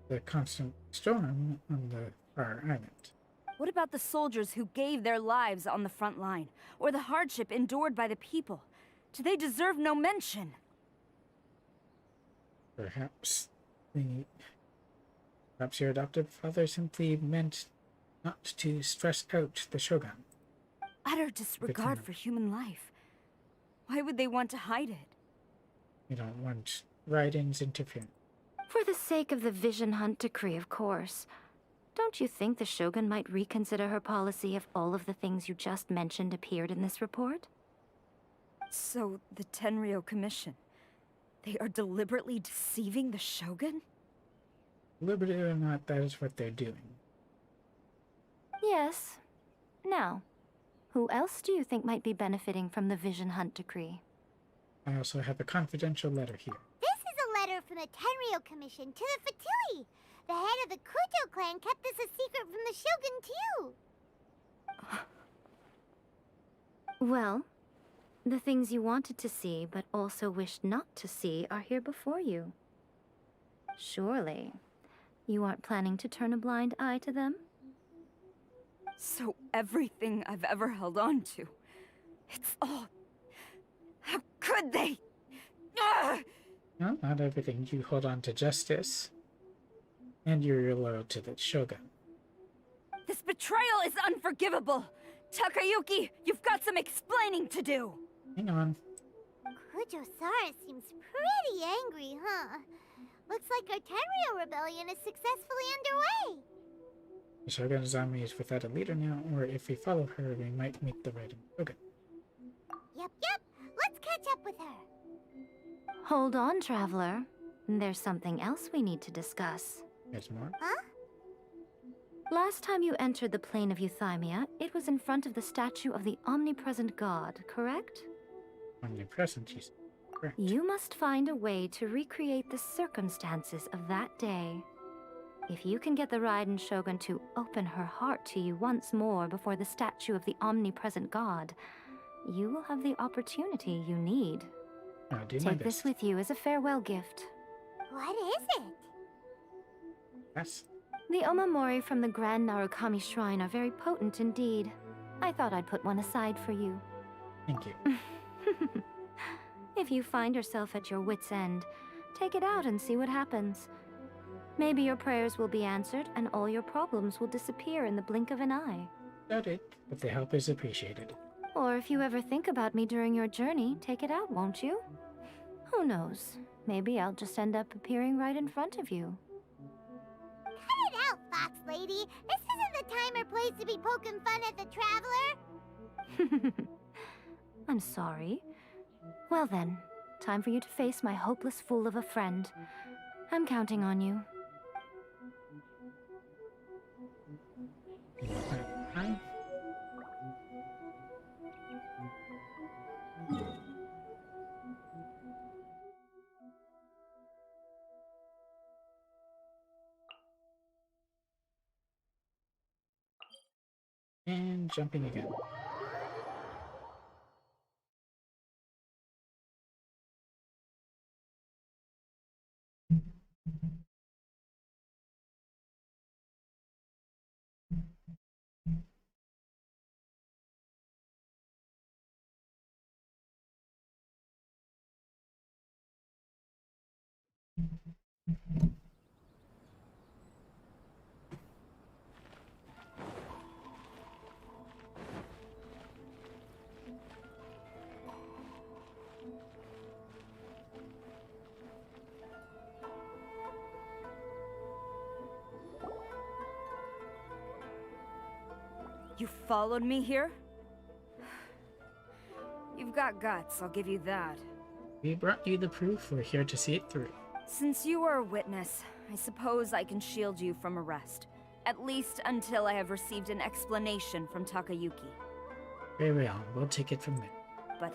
the constant storm on the far island. What about the soldiers who gave their lives on the front line, or the hardship endured by the people? Do they deserve no mention? Perhaps your adoptive father simply meant not to stress out the Shogun. Utter disregard for human life. Why would they want to hide it? You don't want Raiden's interference. For the sake of the Vision Hunt Decree, of course. Don't you think the Shogun might reconsider her policy if all of the things you just mentioned appeared in this report? So, the Tenryo Commission, they are deliberately deceiving the Shogun? Deliberately or not, that is what they're doing. Yes. Now, who else do you think might be benefiting from the Vision Hunt Decree? I also have a confidential letter here. This is a letter from the Tenryo Commission to the Fatui. The head of the Kujo clan kept this a secret from the Shogun, too. Well, the things you wanted to see but also wished not to see are here before you. Surely, you aren't planning to turn a blind eye to them? So everything I've ever held on to, it's all... How could they? No, not everything. You hold on to justice. And you're loyal to the Shogun. This betrayal is unforgivable! Takayuki, you've got some explaining to do! Hang on. Kujo-Sara seems pretty angry, huh? Looks like our Tenryo rebellion is successfully underway. The Shogun's army is without a leader now, or if we follow her, we might meet the right Shogun. Yep. Let's catch up with her. Hold on, Traveler. There's something else we need to discuss. There's more? Huh? Last time you entered the plane of Euthymia, it was in front of the statue of the omnipresent god, correct? Omnipresent, you said. Correct. You must find a way to recreate the circumstances of that day. If you can get the Raiden Shogun to open her heart to you once more before the statue of the omnipresent god, you will have the opportunity you need. I'll do my Take this best. with you as a farewell gift. What is it? Yes. The Omamori from the Grand Narukami Shrine are very potent indeed. I thought I'd put one aside for you. Thank you. If you find yourself at your wit's end, take it out and see what happens. Maybe your prayers will be answered and all your problems will disappear in the blink of an eye. Doubt it, but the help is appreciated. Or if you ever think about me during your journey, take it out, won't you? Who knows? Maybe I'll just end up appearing right in front of you. Cut it out, Fox Lady. This isn't the time or place to be poking fun at the Traveler. I'm sorry. Well then, time for you to face my hopeless fool of a friend. I'm counting on you. Hi. And jumping again. You followed me here? You've got guts, I'll give you that. We brought you the proof. We're here to see it through. Since you are a witness, I suppose I can shield you from arrest. At least until I have received an explanation from Takayuki. Very well. We'll take it from there. But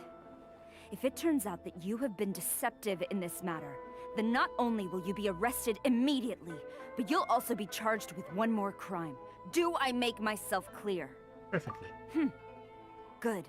if it turns out that you have been deceptive in this matter, then not only will you be arrested immediately, but you'll also be charged with one more crime. Do I make myself clear? Perfectly. Good.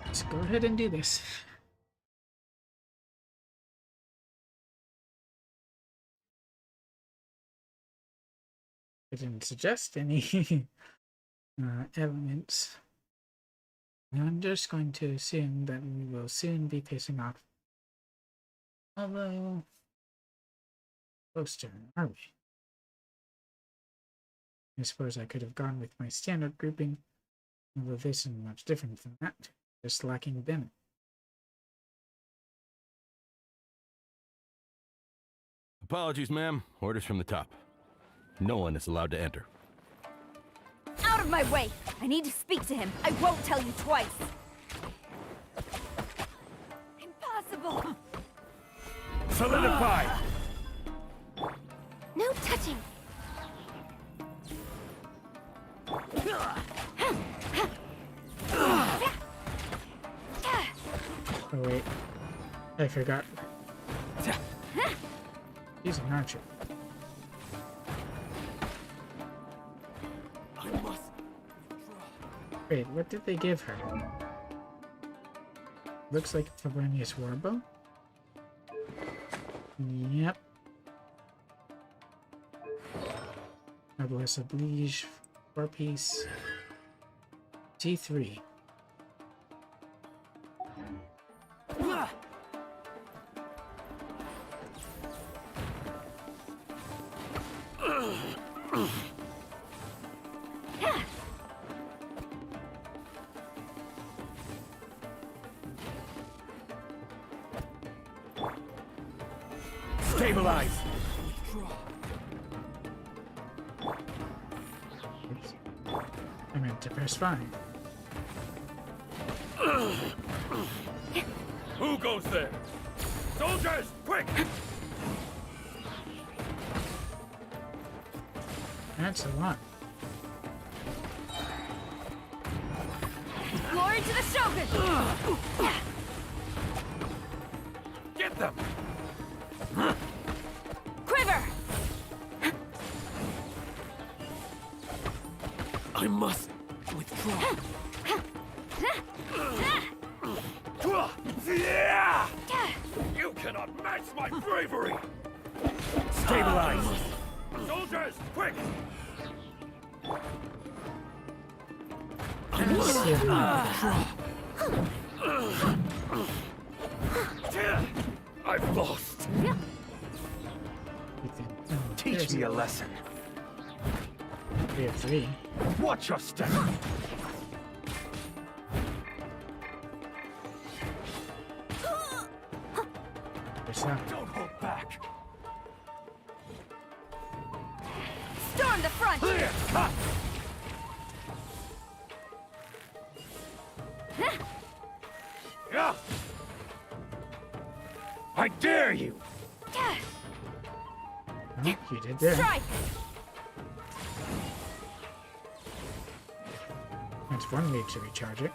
Let's go ahead and do this. I didn't suggest any elements. I'm just going to assume that we will soon be facing off. Although, closer, are we? I suppose I could have gone with my standard grouping, although this is much different than that. Just lacking Bennett. Apologies, ma'am. Orders from the top. No one is allowed to enter. Out of my way! I need to speak to him. I won't tell you twice. Impossible! Solidify! No touching! Oh wait, I forgot. He's an archer. Wait, what did they give her? Looks like a Fabronius warbow? Yep. Noblesse Oblige, 4-piece. T3. Stabilize! Oops. I meant to press fine. Who goes there? Soldiers, quick! That's a lot. Glory to the Shogun! Get them! Quiver! I must withdraw. You cannot match my bravery! Stabilize! Soldiers, quick! I see it now. I've lost. Teach me a lesson. We have 3. Watch your step. What's that? Don't hold back. Storm the front! Yeah. I dare you. Oh, you did there. Strike! That's one way to recharge it.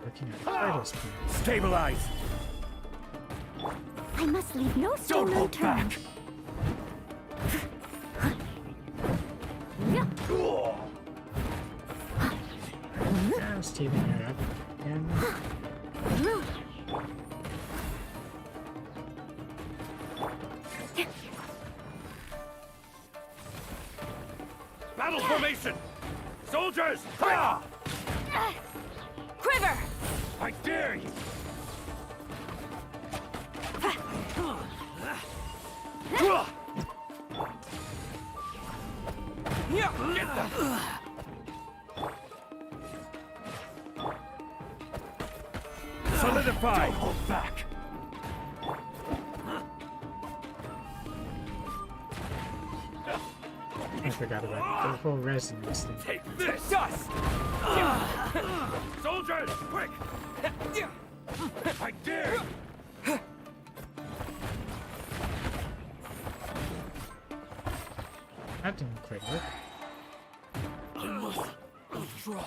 Looking at vital speed. Stabilize. I must leave no stone Don't hold unturned. back. Just teething her up. And Battle formation. Soldiers, fire! Quiver! I dare you. Get them. Solidify. Don't hold back. I forgot about the whole resonance thing. Take this. Dust. Soldiers, quick. I dare you. That didn't quite work. I must withdraw.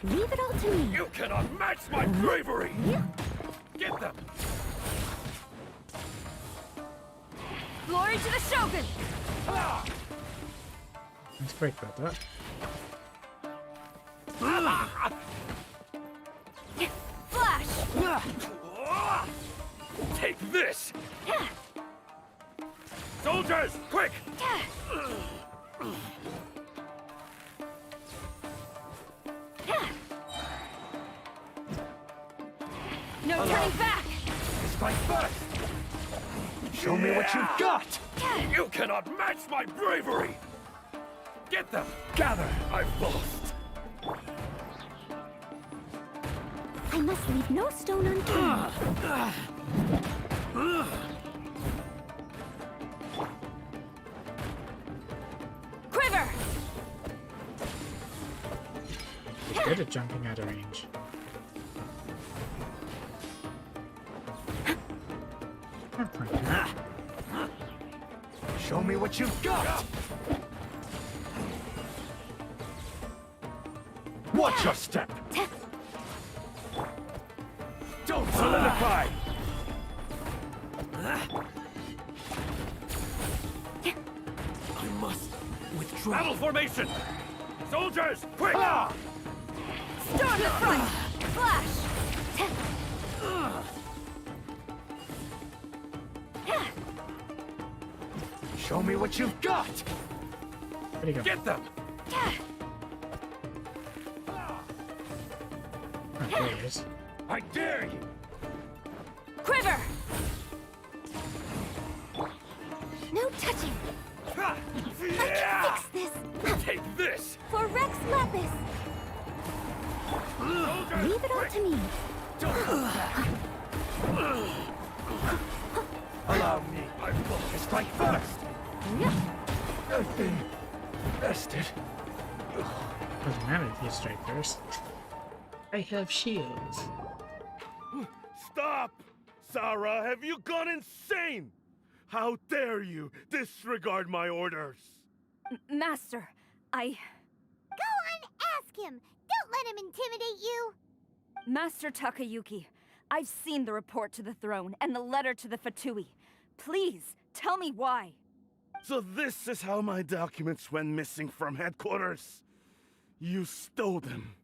Leave it all to me. You cannot match my bravery. Get them. Glory to the Shogun! Let's break about that. Flash! Take this. Soldiers, quick. No turning back! Strike first. Show me what you've got. You cannot match my bravery. Get them. Gather. I've lost. I must leave no stone unturned. Quiver! You're good at jumping out of range. Not quite that. Show me what you've got. Watch your step. Don't solidify. I must withdraw. Battle formation. Soldiers, quick! Storm the front! Flash! Show me what you've got. Where'd he go? Get them. Oh, there he is. I dare you. Quiver! No touching. Ha! I can fix this. Take this. For Rex Lapis. Leave it all to me. Don't hold back. Allow me. I will strike first. I've been bested. Doesn't matter if you strike first. I have shields. Stop! Sarah, have you gone insane? How dare you disregard my orders? Master, Go on, ask him. Don't let him intimidate you. Master Takayuki, I've seen the report to the throne and the letter to the Fatui. Please, tell me why. So this is how my documents went missing from headquarters. You stole them.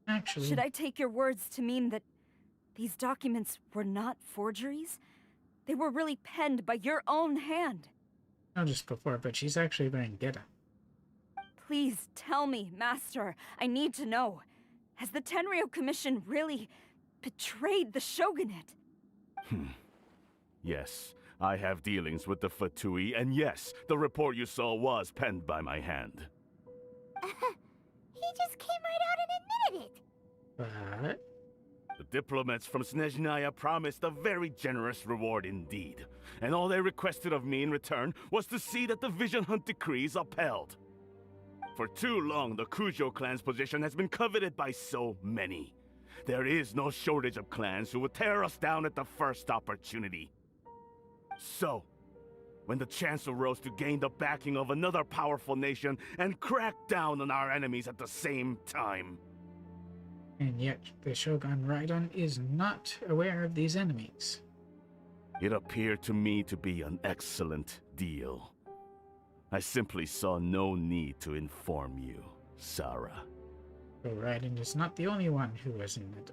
Actually, Should I take your words to mean that these documents were not forgeries? They were really penned by your own hand. not just before, but she's actually wearing Geta. Please tell me, Master. I need to know. Has the Tenryou Commission really betrayed the Shogunate? Yes, I have dealings with the Fatui, and yes, the report you saw was penned by my hand. He just came right out and admitted it. But The diplomats from Snezhnaya promised a very generous reward indeed, and all they requested of me in return was to see that the Vision Hunt decree is upheld. For too long, the Kujo clan's position has been coveted by so many. There is no shortage of clans who would tear us down at the first opportunity. So, when the chance arose to gain the backing of another powerful nation and crack down on our enemies at the same time. And yet, the Shogun Raidon is not aware of these enemies. It appeared to me to be an excellent deal. I simply saw no need to inform you, Sarah. So Raiden is not the only one who was in it.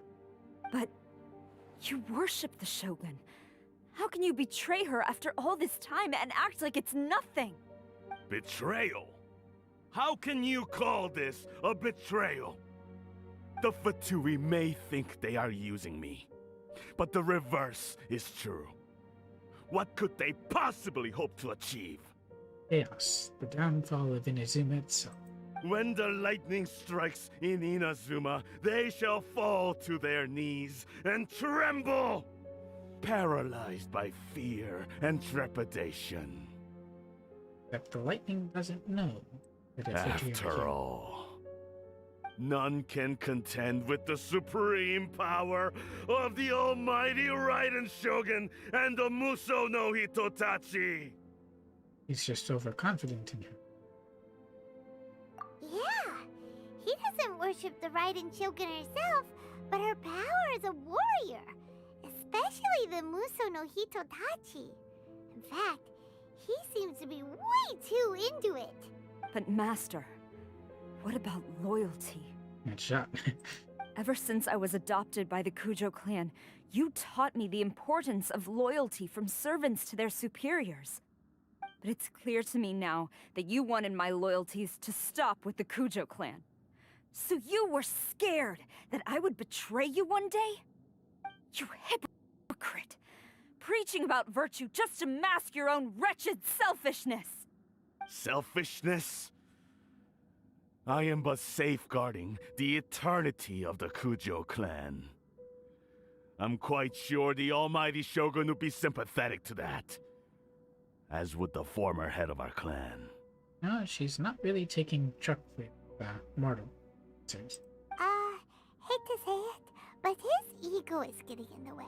But you worship the Shogun. How can you betray her after all this time and act like it's nothing? Betrayal? How can you call this a betrayal? The Fatui may think they are using me, but the reverse is true. What could they possibly hope to achieve? Chaos, the downfall of Inazuma itself. When the lightning strikes in Inazuma, they shall fall to their knees and tremble, paralyzed by fear and trepidation. But the lightning doesn't know that it's After all, none can contend with the supreme power of the almighty Raiden Shogun and the Muso no Hitotachi. He's just overconfident in her. Yeah, he doesn't worship the Raiden Shogun herself, but her power as a warrior, especially the Muso no Hitotachi. In fact, he seems to be way too into it. But Master, what about loyalty? Good shot. Ever since I was adopted by the Kujo clan, you taught me the importance of loyalty from servants to their superiors. But it's clear to me now that you wanted my loyalties to stop with the Kujo clan. So you were scared that I would betray you one day? You hypocrite! Preaching about virtue just to mask your own wretched selfishness! Selfishness? I am but safeguarding the eternity of the Kujo clan. I'm quite sure the almighty Shogun would be sympathetic to that, as would the former head of our clan. No, she's not really taking truck with mortal. Seriously. Hate to say it, but his ego is getting in the way.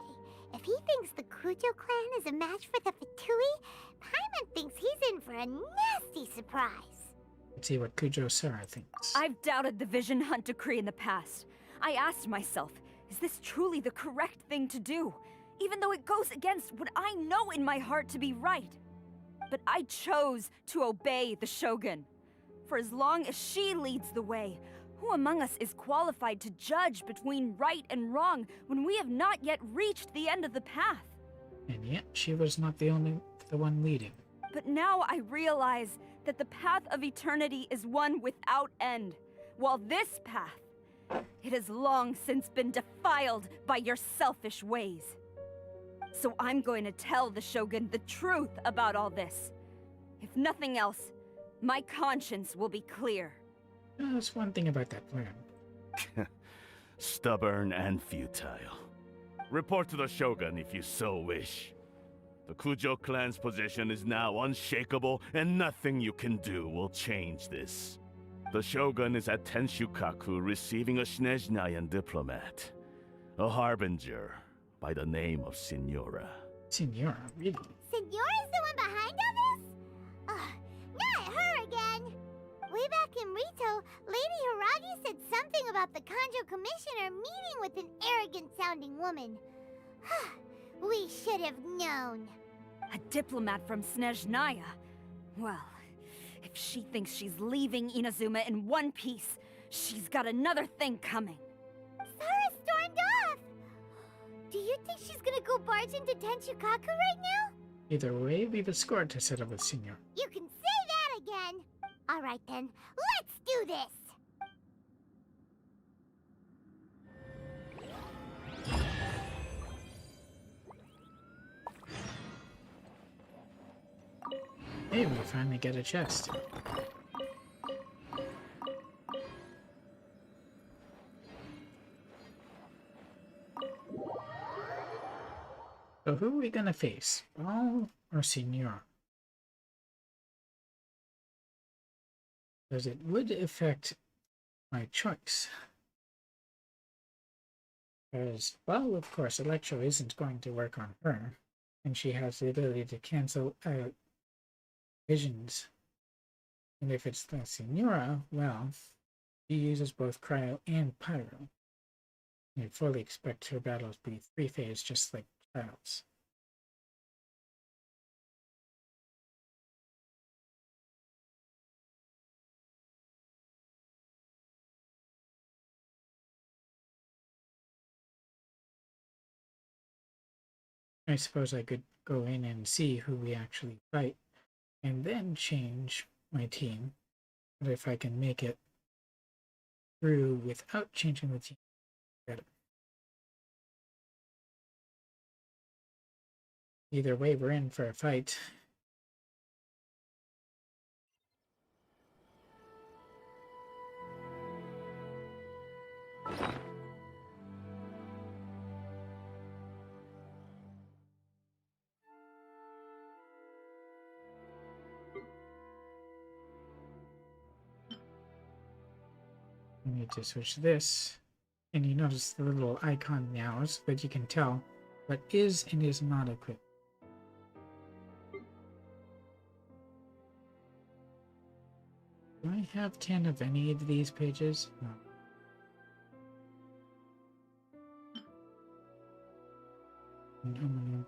If he thinks the Kujo clan is a match for the Fatui, Paimon thinks he's in for a nasty surprise. Let's see what Kujo-Sara thinks. I've doubted the Vision Hunt decree in the past. I asked myself, is this truly the correct thing to do? Even though it goes against what I know in my heart to be right. But I chose to obey the Shogun. For as long as she leads the way, who among us is qualified to judge between right and wrong when we have not yet reached the end of the path? And yet, she was not the one leading. But now I realize that the path of eternity is one without end, while this path, it has long since been defiled by your selfish ways. So I'm going to tell the Shogun the truth about all this. If nothing else, my conscience will be clear. There's one thing about that plan. Stubborn and futile. Report to the Shogun if you so wish. The Kujo clan's position is now unshakable, and nothing you can do will change this. The Shogun is at Tenshukaku receiving a Snezhnayan diplomat. A harbinger by the name of Signora. Signora, really? Signora's the one behind all this? Not her again! Way back in Rito, Lady Hiragi said something about the Kanjo Commissioner meeting with an arrogant-sounding woman. We should have known. A diplomat from Snezhnaya. Well, if she thinks she's leaving Inazuma in one piece, she's got another thing coming. Sara stormed off! Do you think she's gonna go barge into Tenshukaku right now? Either way, we've a score to settle with Signor. You can say that again! Alright then, let's do this! Hey, we finally get a chest. So who are we gonna face? Ball or Signora? Because it would affect my choice. Because, well, of course, Electro isn't going to work on her, and she has the ability to cancel out visions. And if it's the Signora, well, she uses both Cryo and Pyro. I fully expect her battles to be three-phase, just like Child's. I suppose I could go in and see who we actually fight, and then change my team. But if I can make it through without changing the team, better. Either way, we're in for a fight. I need to switch this, and you notice the little icon now so that you can tell what is and is not equipped. Do I have 10 of any of these pages? No.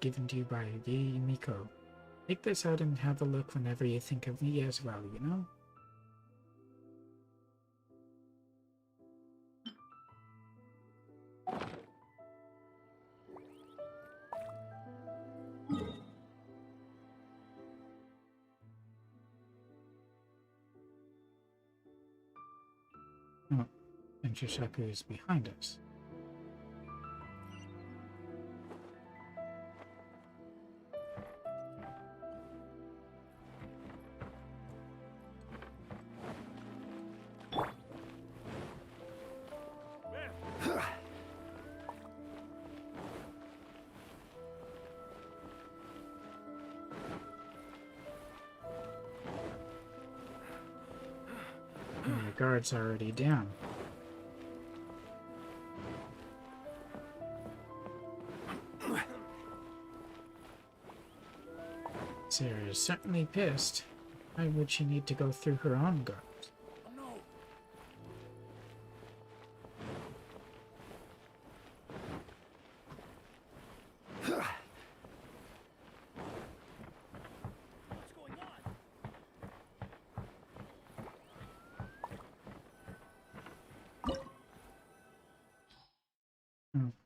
Given to you by Lee Miko. Take this out and have a look whenever you think of me as well, you know? Oh, and Shishaku is behind us. And the guard's already down. Sarah is certainly pissed. Why would she need to go through her own guard?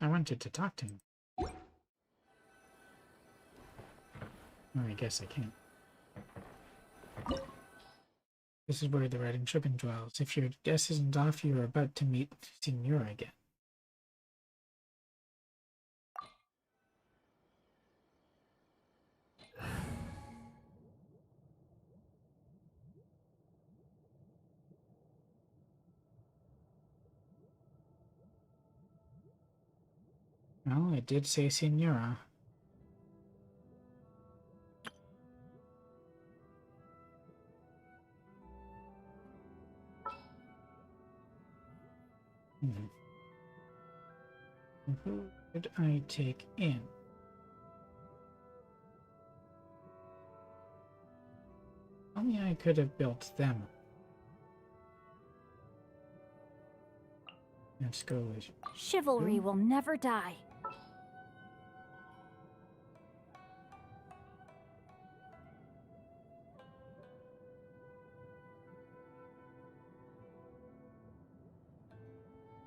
I wanted to talk to him. Oh, I guess I can't. This is where the Red Shogun dwells. If your guess isn't off, you are about to meet Signora again. Well, it did say Senora. Who did I take in? Only I could have built them. Let's go with Chivalry will never die.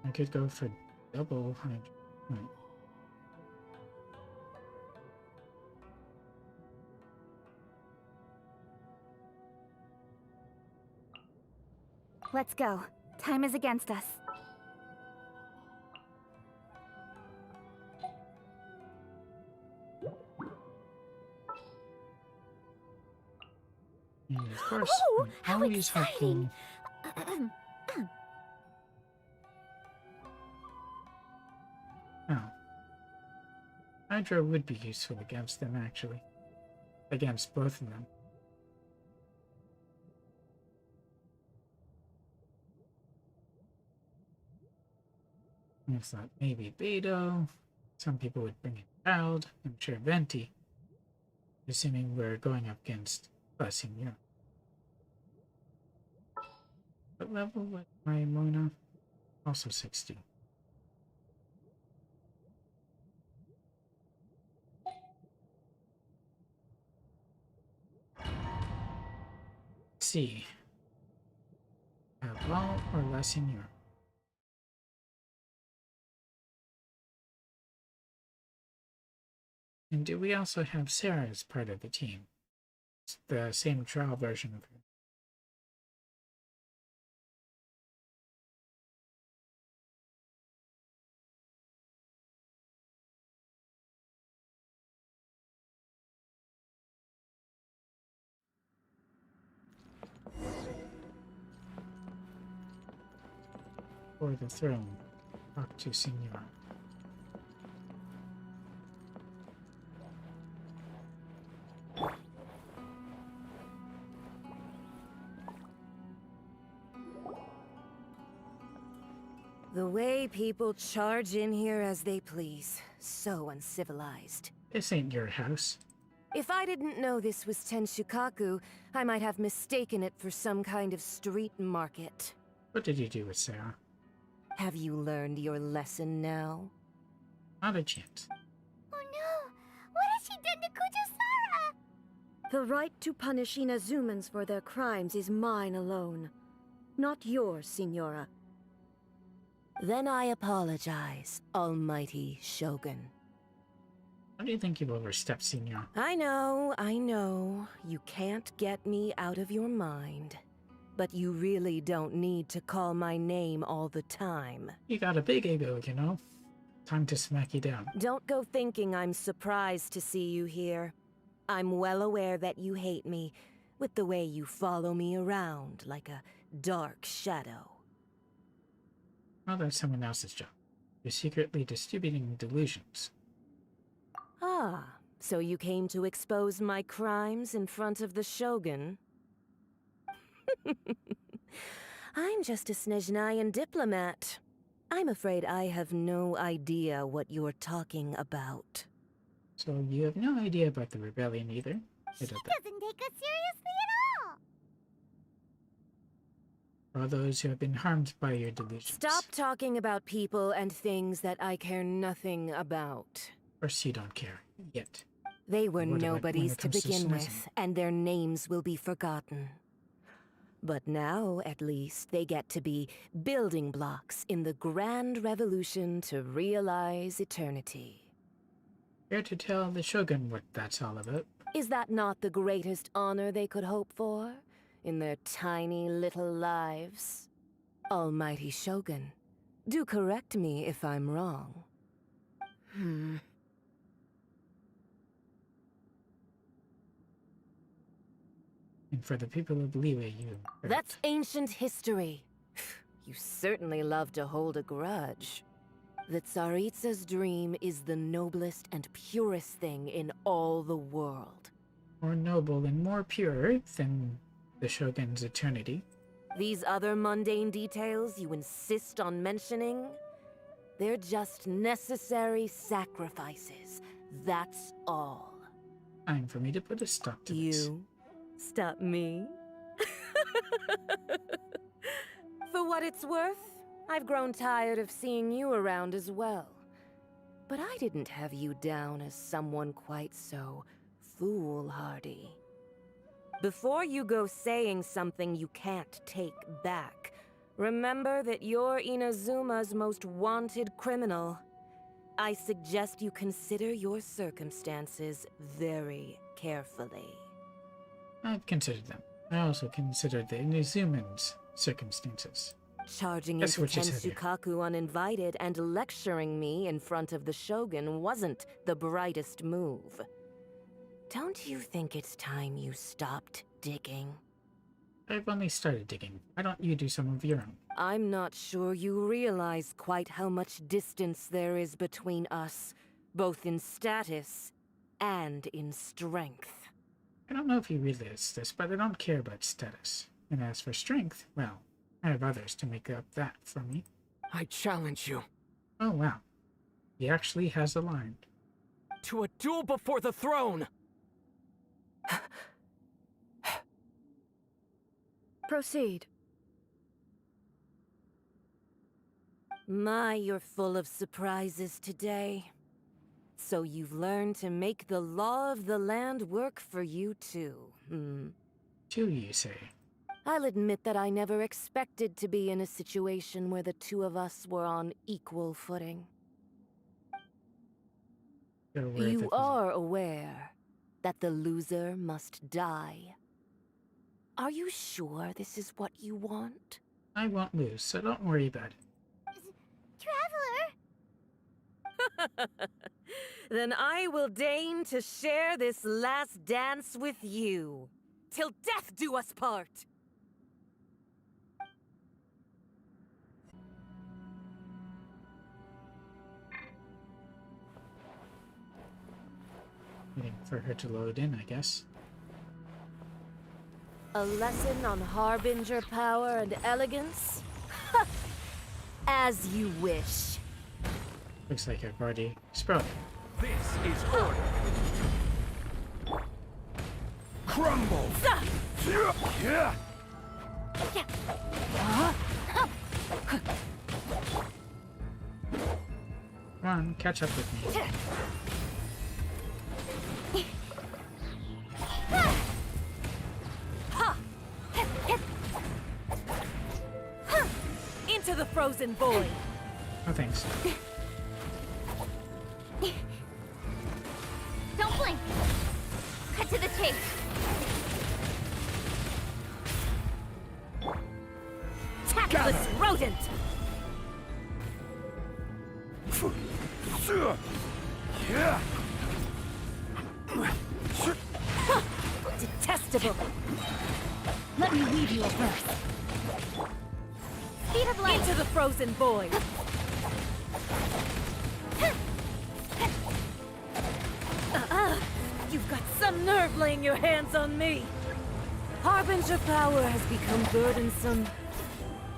I could go for double hydro. Right. Let's go. Time is against us. And of course, Oh, how always exciting! helpful. Oh. Hydra would be useful against them, actually. Against both of them. I thought maybe Beto. Some people would bring in Child. I'm sure Venti. Assuming we're going up against Senora. What level was my Mona? Also 60. See. Val or La Senora? And do we also have Sarah as part of the team? It's the same trial version of her. For the throne, talk to Senora. The way people charge in here as they please. So uncivilized. This ain't your house. If I didn't know this was Tenshukaku, I might have mistaken it for some kind of street market. What did you do with Sarah? Have you learned your lesson now? Not a chance. Oh no! What has she done to Kujusara? The right to punish Inazumans for their crimes is mine alone. Not yours, Signora. Then I apologize, Almighty Shogun. How do you think you've overstepped, Senor? I know. You can't get me out of your mind. But you really don't need to call my name all the time. You got a big ego, you know? Time to smack you down. Don't go thinking I'm surprised to see you here. I'm well aware that you hate me, with the way you follow me around like a dark shadow. Well, that's someone else's job. You're secretly distributing delusions. Ah, so you came to expose my crimes in front of the Shogun? I'm just a Snezhnayan diplomat. I'm afraid I have no idea what you're talking about. So you have no idea about the rebellion either? She doesn't take us seriously at all! For all those who have been harmed by your delusions. Stop talking about people and things that I care nothing about. Of course you don't care. Yet. They were What about when nobodies it to comes to begin Snezhnayan? with, and their names will be forgotten. But now, at least, they get to be building blocks in the grand revolution to realize eternity. Care to tell the Shogun what that's all about? Is that not the greatest honor they could hope for in their tiny little lives? Almighty Shogun, do correct me if I'm wrong. And for the people of Liyue, you... That's ancient history. You certainly love to hold a grudge. The Tsaritsa's dream is the noblest and purest thing in all the world. More noble and more pure than the Shogun's eternity. These other mundane details you insist on mentioning, they're just necessary sacrifices. That's all. Time for me to put a stop to this. You stop me? For what it's worth, I've grown tired of seeing you around as well. But I didn't have you down as someone quite so foolhardy. Before you go saying something you can't take back, remember that you're Inazuma's most wanted criminal. I suggest you consider your circumstances very carefully. I've considered them. I also considered the Inazuman's circumstances. Charging That's into what you said here. Tensukaku uninvited and lecturing me in front of the Shogun wasn't the brightest move. Don't you think it's time you stopped digging? I've only started digging. Why don't you do some of your own? I'm not sure you realize quite how much distance there is between us, both in status and in strength. I don't know if you realize this, but I don't care about status. And as for strength, well, I have others to make up that for me. I challenge you. Oh wow. He actually has a line. To a duel before the throne! Proceed. My, you're full of surprises today. So you've learned to make the law of the land work for you too, Do you say? I'll admit that I never expected to be in a situation where the two of us were on equal footing. You are aware that the loser must die. Are you sure this is what you want? I won't lose, so don't worry about it. Traveler! Then I will deign to share this last dance with you. Till death do us part! Waiting for her to load in, I guess. A lesson on harbinger power and elegance? As you wish. Looks like I've already spoken. This is order. Crumble! Yeah! Come on, catch up with me. Into the frozen void. No thanks. Don't blink! Cut to the chase! Tactless rodent! Yeah! Detestable! Let me lead you first. Speed of light! Into the frozen void! You've got some nerve laying your hands on me! Harbinger power has become burdensome.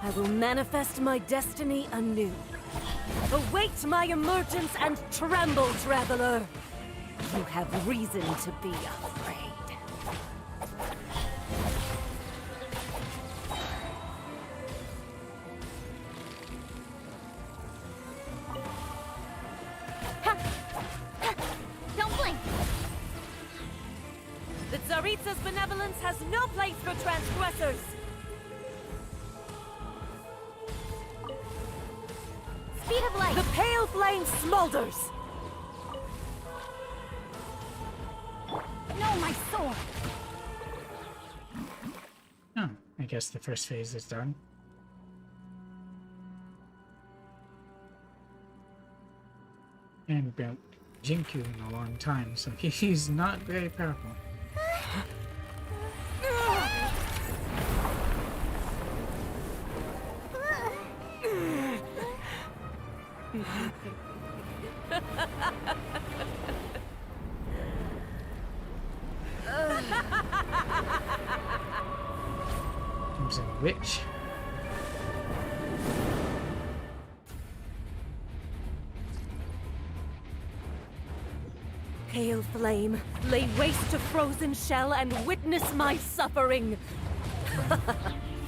I will manifest my destiny anew. Await my emergence and tremble, traveler! You have reason to be afraid. Don't blink! The Tsaritsa's benevolence has no place for transgressors! Speed of light! The pale flame smolders! No, my sword! Oh, I guess the first phase is done. And built Jinku in a long time, so he's not very powerful. There's a witch. Pale flame, lay waste to frozen shell and witness my suffering.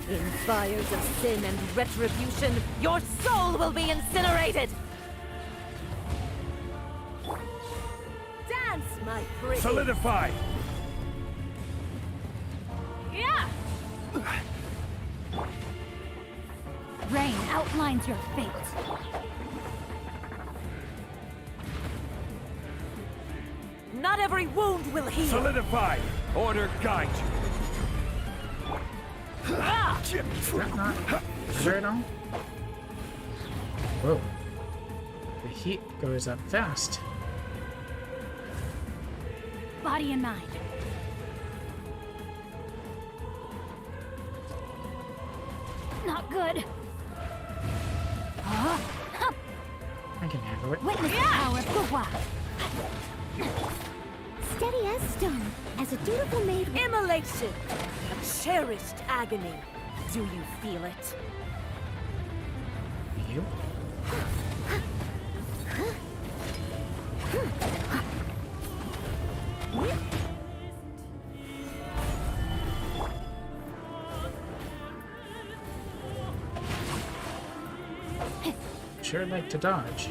In fires of sin and retribution, your soul will be incinerated! Dance, my pretty! Solidify! Yeah! Rain outlines your fate. Not every wound will heal! Solidify! Order guide you! Is that not sure at all? Whoa. The heat goes up fast. Body and mind. Not good. I can handle it. Witness the power of Gua. Steady as stone, as a dutiful maid. Immolation! A cherished agony. Do you feel it? You? Sure like to dodge.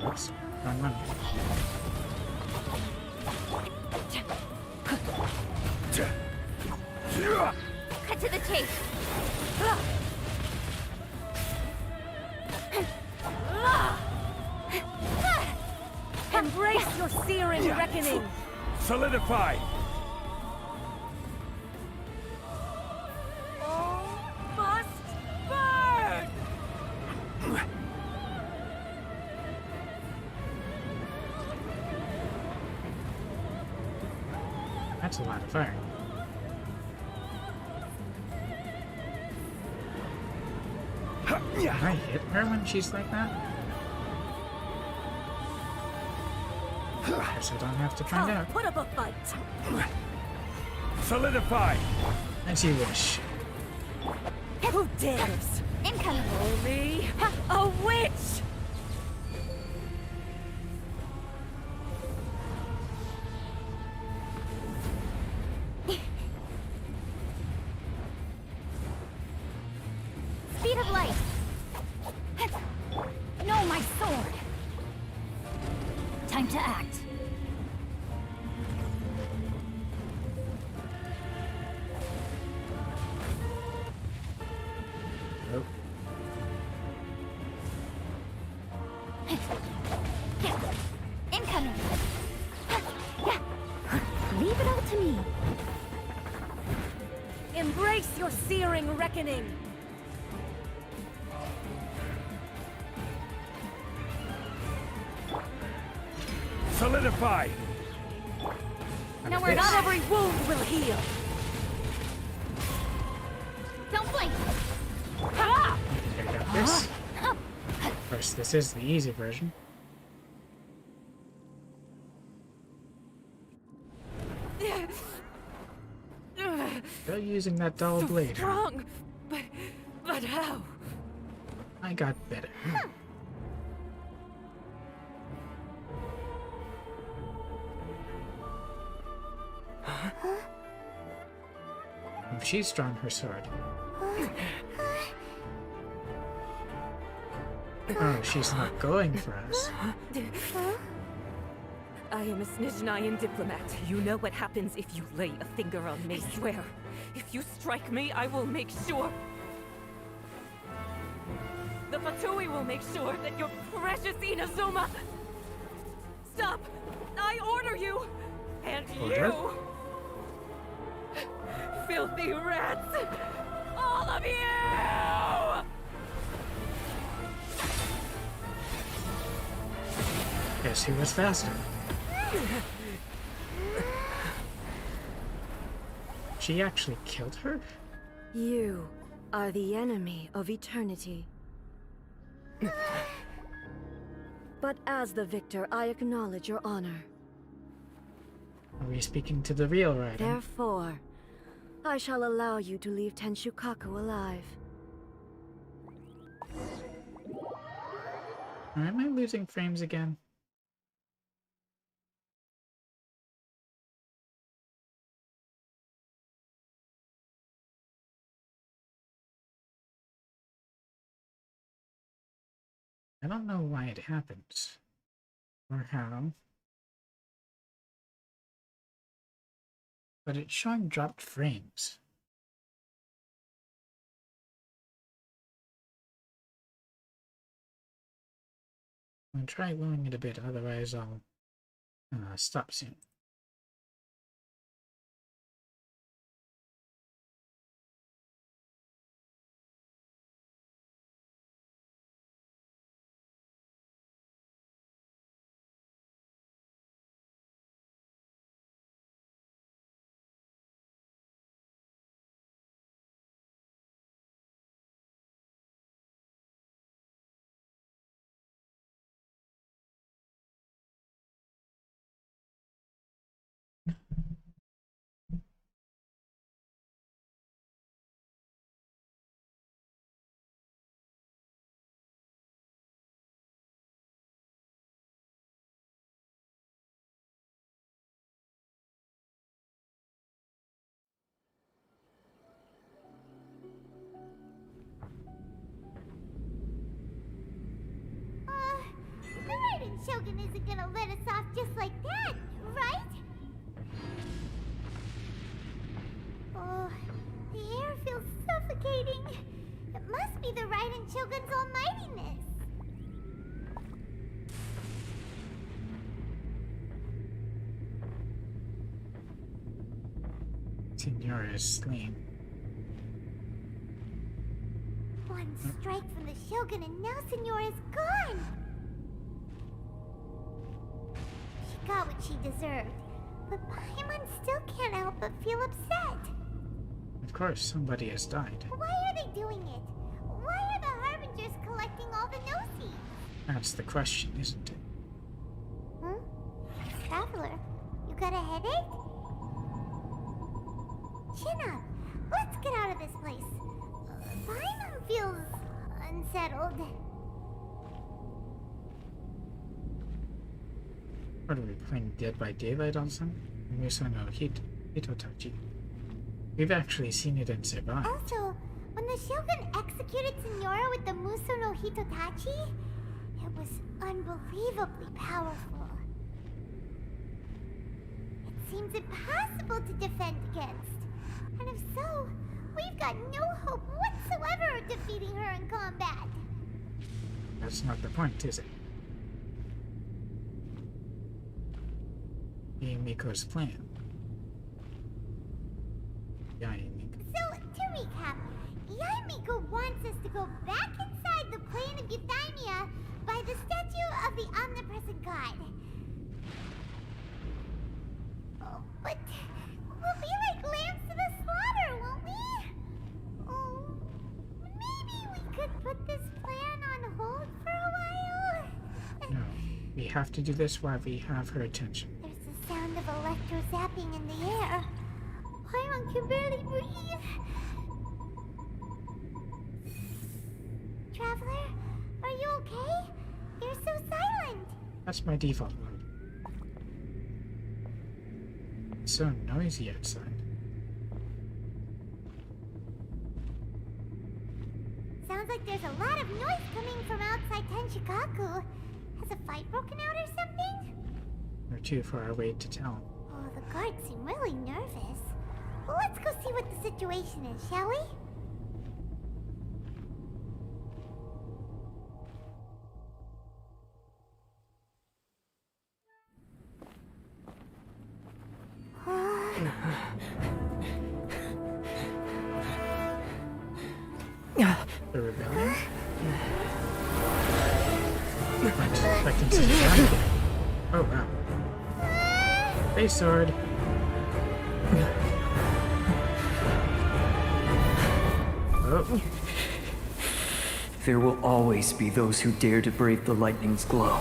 Oops, wrong one. Cut to the chase. Embrace your searing reckoning. Solidify! All must burn! That's a lot of fire. Can I hit her when she's like that? Guess I don't have to find out. Put up a fight. Solidify! As you wish. Who dares? Incoming. Call me a witch! Speed of light. No, my sword. Time to act. Nope. Incoming. Leave it all to me. Embrace your searing reckoning. Solidify! No, we're Not not. every wound will heal. Don't blink. Ha! I got this. Of course, this is the easy version. Still using that dull blade. Strong, but how? I got better. If she's drawn her sword. Oh, she's not going for us. I am a Snezhnayan diplomat. You know what happens if you lay a finger on me. I swear, if you strike me, I will make sure. The Fatui will make sure that your precious Inazuma. Stop! I order you! And Order? you! Filthy rats! All of you! Guess who was faster? She actually killed her? You are the enemy of eternity. But as the victor, I acknowledge your honor. Are we speaking to the real Raiden? Therefore, I shall allow you to leave Tenshukaku alive. Or am I losing frames again? I don't know why it happens, or how, but it's showing dropped frames. I'm gonna try lowering it a bit, otherwise I'll stop soon. The Raiden Shogun isn't gonna let us off just like that, right? Oh, the air feels suffocating. It must be the Raiden Shogun's almightiness. Signora is slain. One strike from the Shogun and now Signora's gone! She got what she deserved, but Paimon still can't help but feel upset. Of course, somebody has died. Why are they doing it? Why are the Harbingers collecting all the Gnosis? That's the question, isn't it? Traveler, you got a headache? Chin up. Let's get out of this place. Paimon feels unsettled. What are we playing, Dead by Daylight on some? Muso no Hitotachi. We've actually seen it and survived. Also, when the Shogun executed Signora with the Muso no Hitotachi, it was unbelievably powerful. It seems impossible to defend against. And if so, we've got no hope whatsoever of defeating her in combat. That's not the point, is it? Miko's plan. Yaemiko. So, to recap, Yaemiko wants us to go back inside the plane of Euthymia by the statue of the omnipresent god. Oh, but we'll be like lambs to the slaughter, won't we? Oh, maybe we could put this plan on hold for a while? No, we have to do this while we have her attention. There's the sound of electro zapping in the air. Paimon can barely breathe. Traveler, are you okay? You're so silent. That's my default mode. It's so noisy outside. Sounds like there's a lot of noise coming from outside Tenshukaku. Has a fight broken out or something? We're too far away to tell. Oh, the guards seem really nervous. Well, let's go see what the situation is, shall we? The rebellion? I'm expecting to see that again. Oh wow. Face sword. Oh. There will always be those who dare to brave the lightning's glow.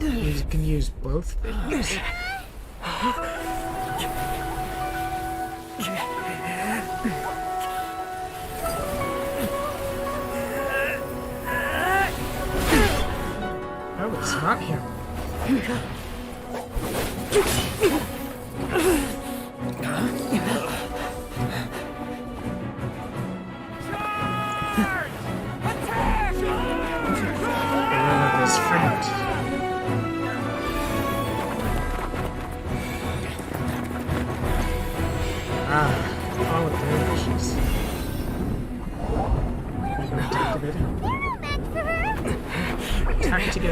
You can use both things. Oh, it's not him. His friend. All of their wishes. Time to go.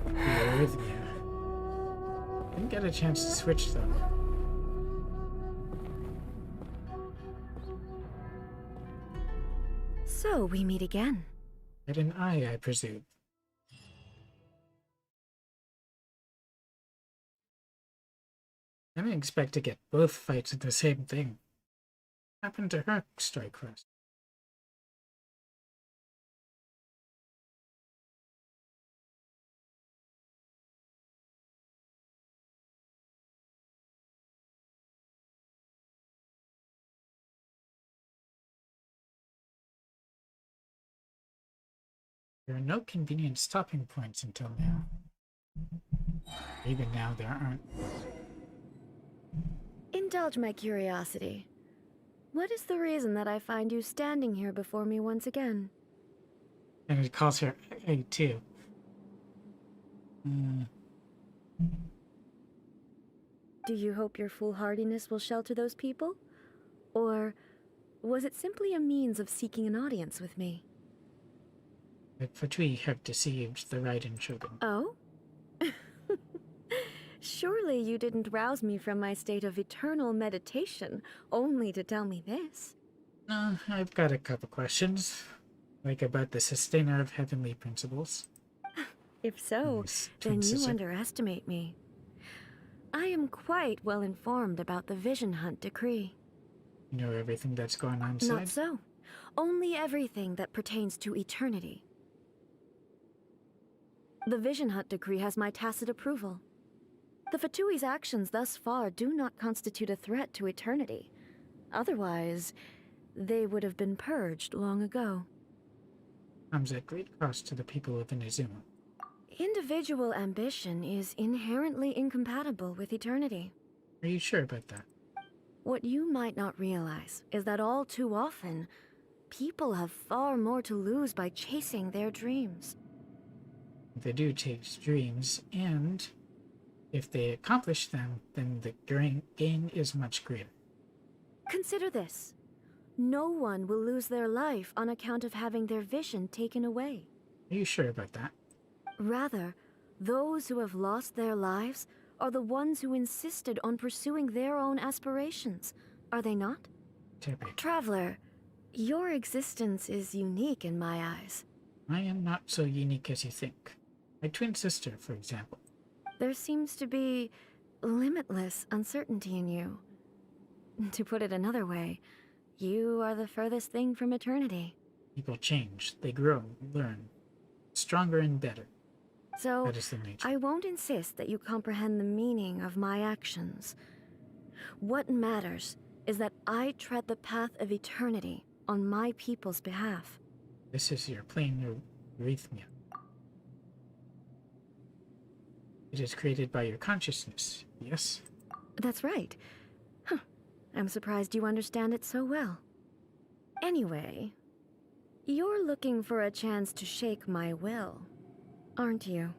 You're with me. Didn't get a chance to switch though. So we meet again. At an eye, I presume. I didn't expect to get both fights at the same thing. What happened to her strike first? There are no convenient stopping points until now. Even now, there aren't. Indulge my curiosity. What is the reason that I find you standing here before me once again? And it calls her A too. Do you hope your foolhardiness will shelter those people? Or was it simply a means of seeking an audience with me? The Fatui have deceived the Raiden Shogun. Oh? Surely you didn't rouse me from my state of eternal meditation only to tell me this. No, I've got a couple questions. Like about the sustainer of heavenly principles. If so, then you underestimate me. I am quite well informed about the Vision Hunt decree. You know everything that's going on inside? Not so. Only everything that pertains to eternity. The Vision Hunt decree has my tacit approval. The Fatui's actions thus far do not constitute a threat to eternity. Otherwise, they would have been purged long ago. Comes at great cost to the people of Inazuma. Individual ambition is inherently incompatible with eternity. Are you sure about that? What you might not realize is that all too often, people have far more to lose by chasing their dreams. They do chase dreams, and if they accomplish them, then the gain is much greater. Consider this. No one will lose their life on account of having their vision taken away. Are you sure about that? Rather, those who have lost their lives are the ones who insisted on pursuing their own aspirations, are they not? Traveler, your existence is unique in my eyes. I am not so unique as you think. My twin sister, for example. There seems to be limitless uncertainty in you. To put it another way, you are the furthest thing from eternity. People change, they grow, learn. Stronger and better. So, that is the nature. I won't insist that you comprehend the meaning of my actions. What matters is that I tread the path of eternity on my people's behalf. This is your plain eurythmia. It is created by your consciousness, yes? That's right. Huh. I'm surprised you understand it so well. Anyway, you're looking for a chance to shake my will, aren't you?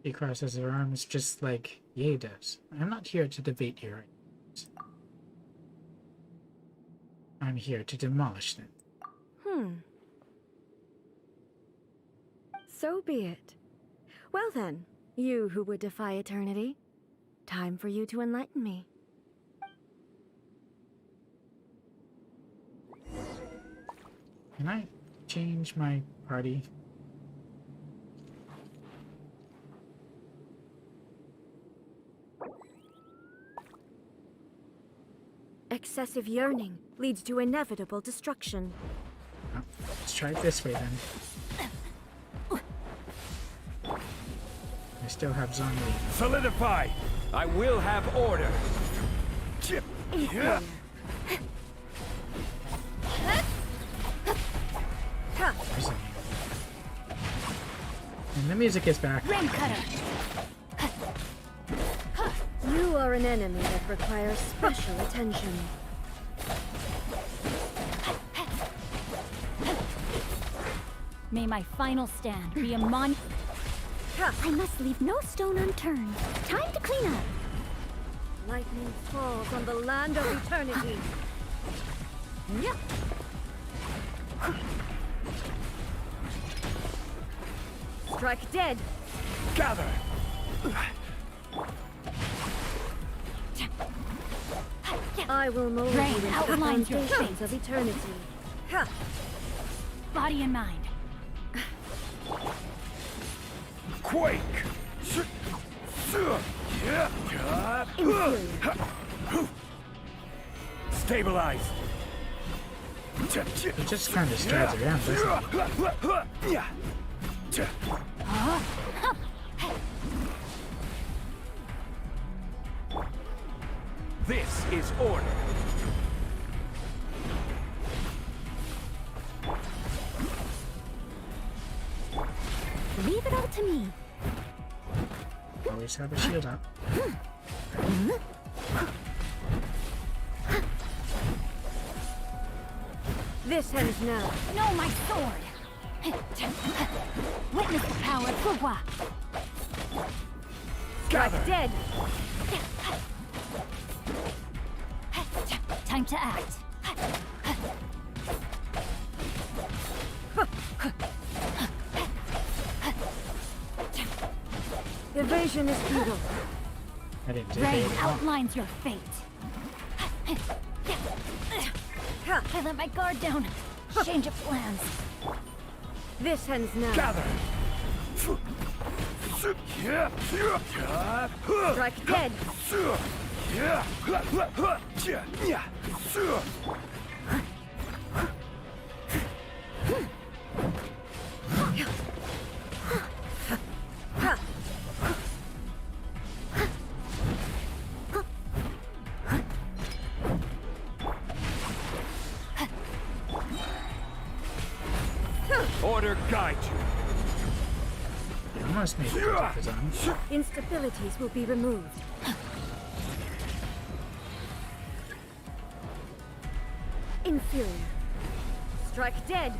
She crosses her arms just like Ye does. I'm not here to debate your ideas. I'm here to demolish them. So be it. Well then, you who would defy eternity, time for you to enlighten me. Can I change my party? excessive yearning leads to inevitable destruction. Oh, let's try it this way then. I still have zombie. Solidify! I will have order! Inferior. And the music is back. You are an enemy that requires special attention. May my final stand be a mon- I must leave no stone unturned. Time to clean up. Lightning falls on the land of eternity. Yeah. Strike dead. Gather! I will mold Rain you into the outlines your foundations fate. of eternity. Body and mind. Quake! Stabilize! It just kind of strides around, doesn't it? This is order. Leave it all to me. Always have a shield up. This ends now. No, my sword! Witness the power of Fuwa! Strike dead. Time to act. Evasion is futile. I didn't do Rain it. outlines your fate. I let my guard down. Change of plans. This ends now. Gather! Strike dead. Order guide you. Almost made it to the zone. Instabilities will be removed. Inferior. Strike dead.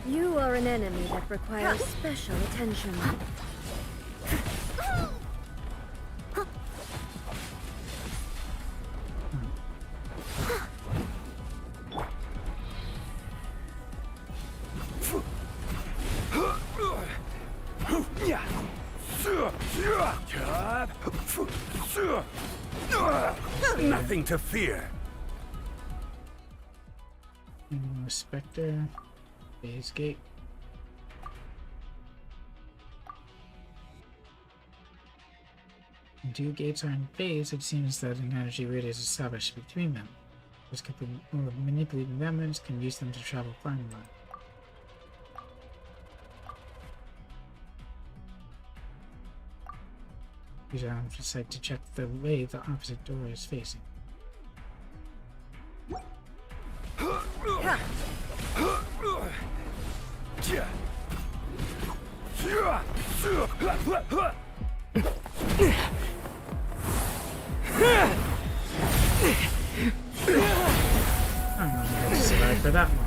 You are an enemy that requires special attention. Nothing to fear. Spectre. Phase gate. When two gates are in phase, it seems that an energy radius is established between them. Those capable of manipulating them and can use them to travel far and wide. Use our sight to check the way the opposite door is facing. I'm not going to survive for that one.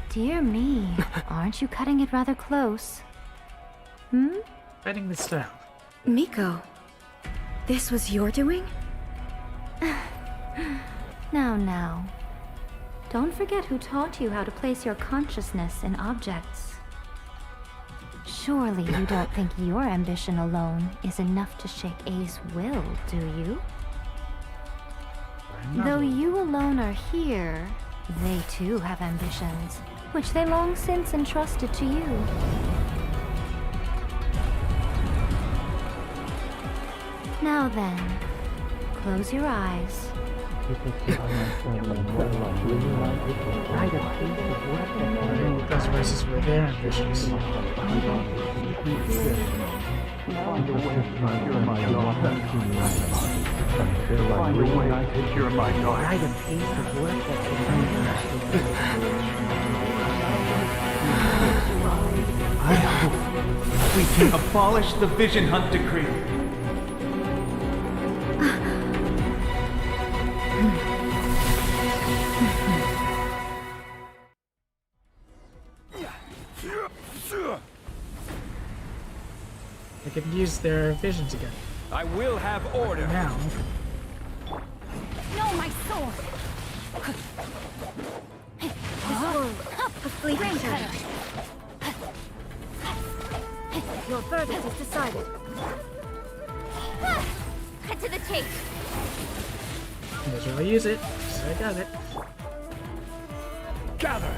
Dear me, aren't you cutting it rather close? Hmm? Fighting with style. Miko, this was your doing? Now. Don't forget who taught you how to place your consciousness in objects. Surely you don't think your ambition alone is enough to shake A's will, do you? Though you alone are here, they too have ambitions. which they long since entrusted to you. Now then, close your eyes. Those voices were their ambitions. I hope we can abolish the Vision Hunt Decree. They could use their visions again. I will have order. Now, No, my sword! This world, a fleeting shadow. Your verdict is decided. Cut to the chase! may as well use it. So I got it. Gather!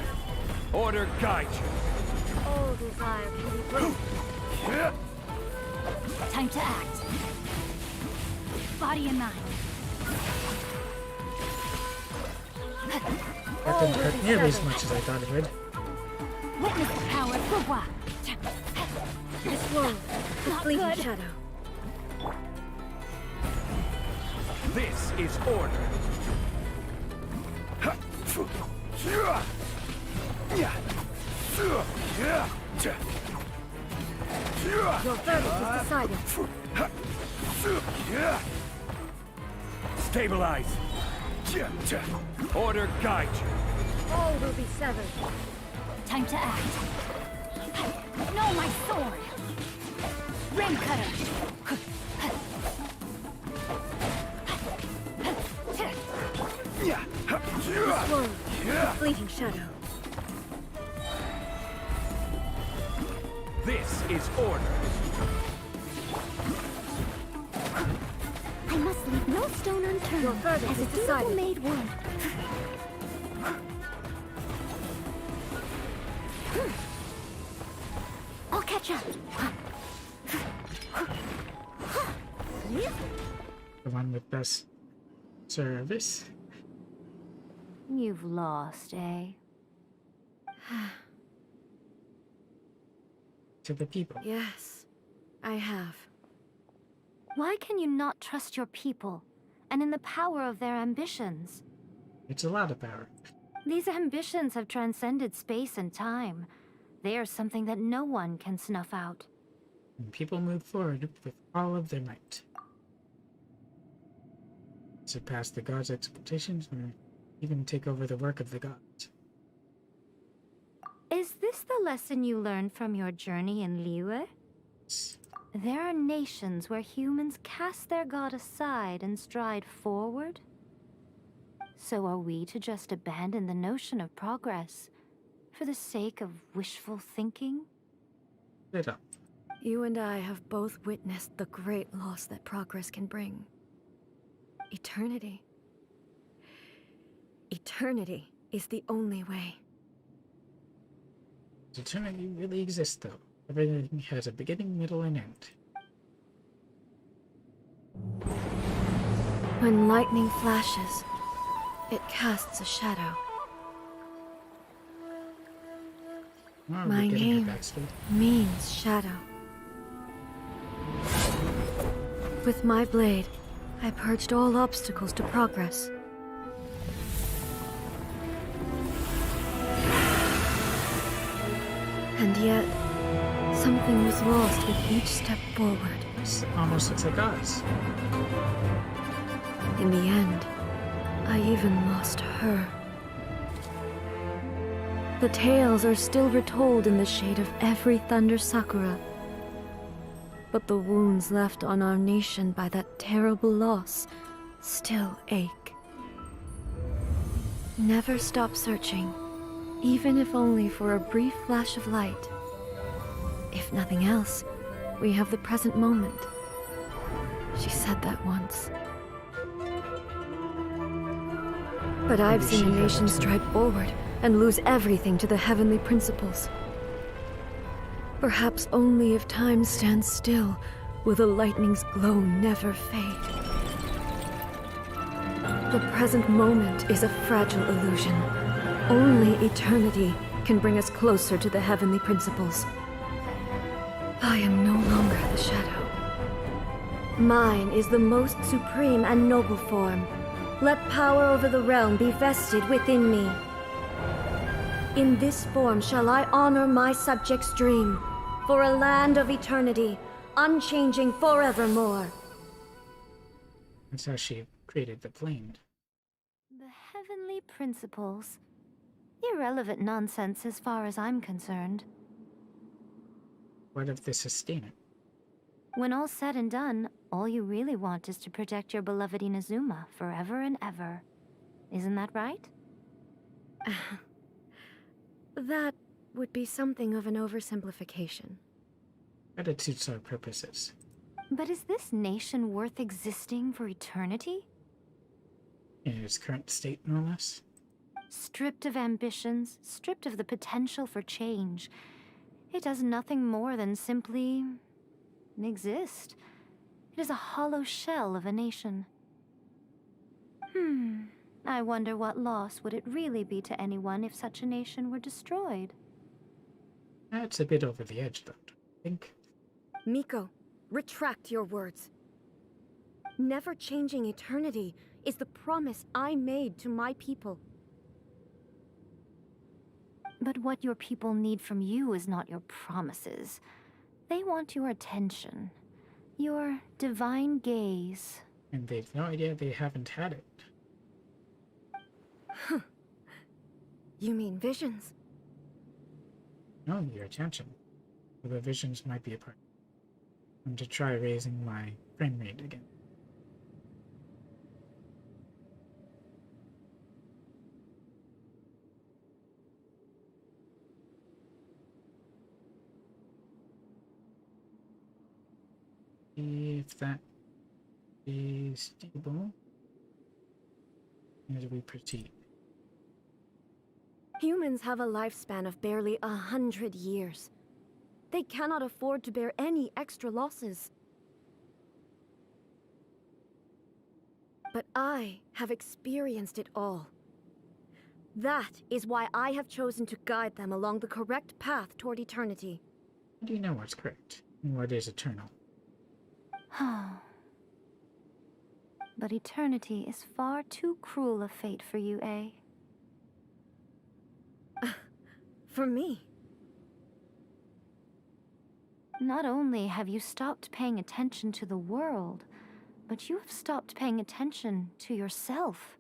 Order guide you. All desire can be broken. Time to act. Body and mind. That didn't hurt nearly as much as I thought it would. Witness the power for what? This world, a fleeting good. shadow. This is order. Your verdict is decided. Stabilize. Order guide you. All will be severed. Time to act. No, my sword! Ring cutter! This world, a fleeting shadow. This is order. I must leave no stone unturned. Your verdict as is a beautiful decided. maid would. I'll catch up. The one with best service. You've lost, eh? To the people. Yes, I have. Why can you not trust your people, and in the power of their ambitions? It's a lot of power. These ambitions have transcended space and time. They are something that no one can snuff out. And people move forward with all of their might. Surpass the gods' expectations, or even take over the work of the gods. Is this the lesson you learned from your journey in Liyue? There are nations where humans cast their god aside and stride forward. So are we to just abandon the notion of progress for the sake of wishful thinking? Lit up. You and I have both witnessed the great loss that progress can bring. Eternity. Eternity is the only way. Does eternity really exist, though? Everything has a beginning, middle, and end. When lightning flashes, it casts a shadow. Oh, My we're getting her name backstory. means shadow. With my blade, I purged all obstacles to progress. And yet, something was lost with each step forward. This almost looks like us. In the end, I even lost her. The tales are still retold in the shade of every Thunder Sakura. But the wounds left on our nation by that terrible loss still ache. Never stop searching, even if only for a brief flash of light. If nothing else, we have the present moment. She said that once. But I've seen a nation stride forward and lose everything to the heavenly principles. Perhaps only if time stands still will the lightning's glow never fade. The present moment is a fragile illusion. Only eternity can bring us closer to the heavenly principles. I am no longer the shadow. Mine is the most supreme and noble form. Let power over the realm be vested within me. In this form shall I honor my subjects' dream, for a land of eternity, unchanging forevermore. That's how she created the plane. The heavenly principles. Irrelevant nonsense as far as I'm concerned. What of the sustainer? When all's said and done, all you really want is to protect your beloved Inazuma forever and ever. Isn't that right? That would be something of an oversimplification. But it suits our purposes. But is this nation worth existing for eternity? In its current state, no less. Stripped of ambitions, stripped of the potential for change, it does nothing more than simply exist. It is a hollow shell of a nation. I wonder what loss would it really be to anyone if such a nation were destroyed? That's a bit over the edge, though, don't you think? Miko, retract your words. Never-changing eternity is the promise I made to my people. But what your people need from you is not your promises. They want your attention. Your divine gaze. And they've no idea they haven't had it. Huh. You mean visions? No, your attention. Well, the visions might be a part. I'm to try raising my frame rate again. If that is stable, as we proceed. Humans have a lifespan of barely 100 years. They cannot afford to bear any extra losses. But I have experienced it all. That is why I have chosen to guide them along the correct path toward eternity. How do you know what's correct and what is eternal? But eternity is far too cruel a fate for you, eh? For me? Not only have you stopped paying attention to the world, but you have stopped paying attention to yourself.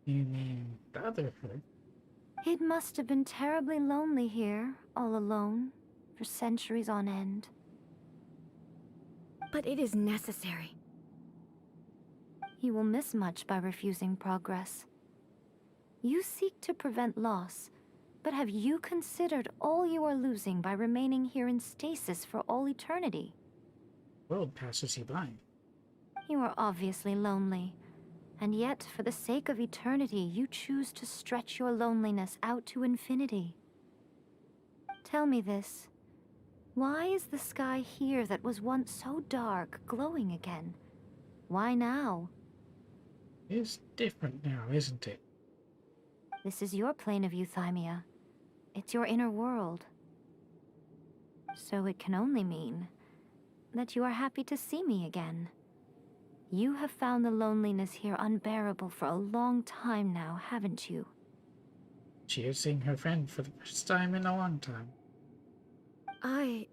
You mean the other her? It must have been terribly lonely here, all alone, for centuries on end. But it is necessary. You will miss much by refusing progress. You seek to prevent loss, but have you considered all you are losing by remaining here in stasis for all eternity? The world passes you by. You are obviously lonely, and yet for the sake of eternity you choose to stretch your loneliness out to infinity. Tell me this. Why is the sky here that was once so dark glowing again? Why now? It's different now, isn't it? This is your plane of euthymia. It's your inner world. So it can only mean that you are happy to see me again. You have found the loneliness here unbearable for a long time now, haven't you? She is seeing her friend for the first time in a long time. I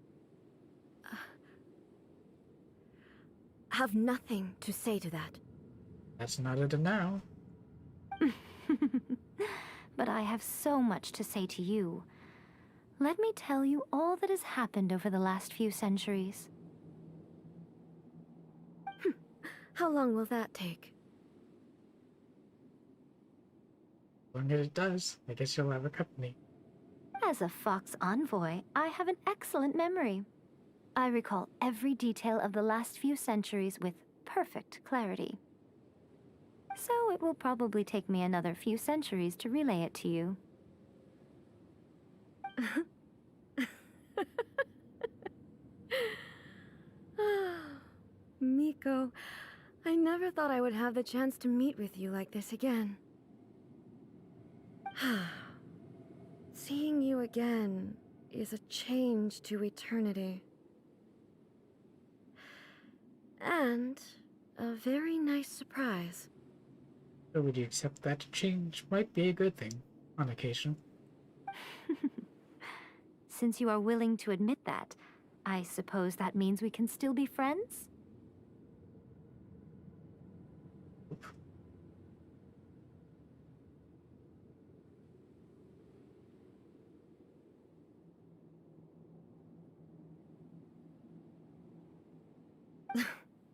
have nothing to say to that. That's not it now. But I have so much to say to you. Let me tell you all that has happened over the last few centuries. How long will that take? As long as it does, I guess you'll have a company. As a Fox envoy, I have an excellent memory. I recall every detail of the last few centuries with perfect clarity. so it will probably take me another few centuries to relay it to you. Miko, I never thought I would have the chance to meet with you like this again. Seeing you again is a change to eternity. And a very nice surprise. So would you accept that change might be a good thing on occasion? Since you are willing to admit that, I suppose that means we can still be friends?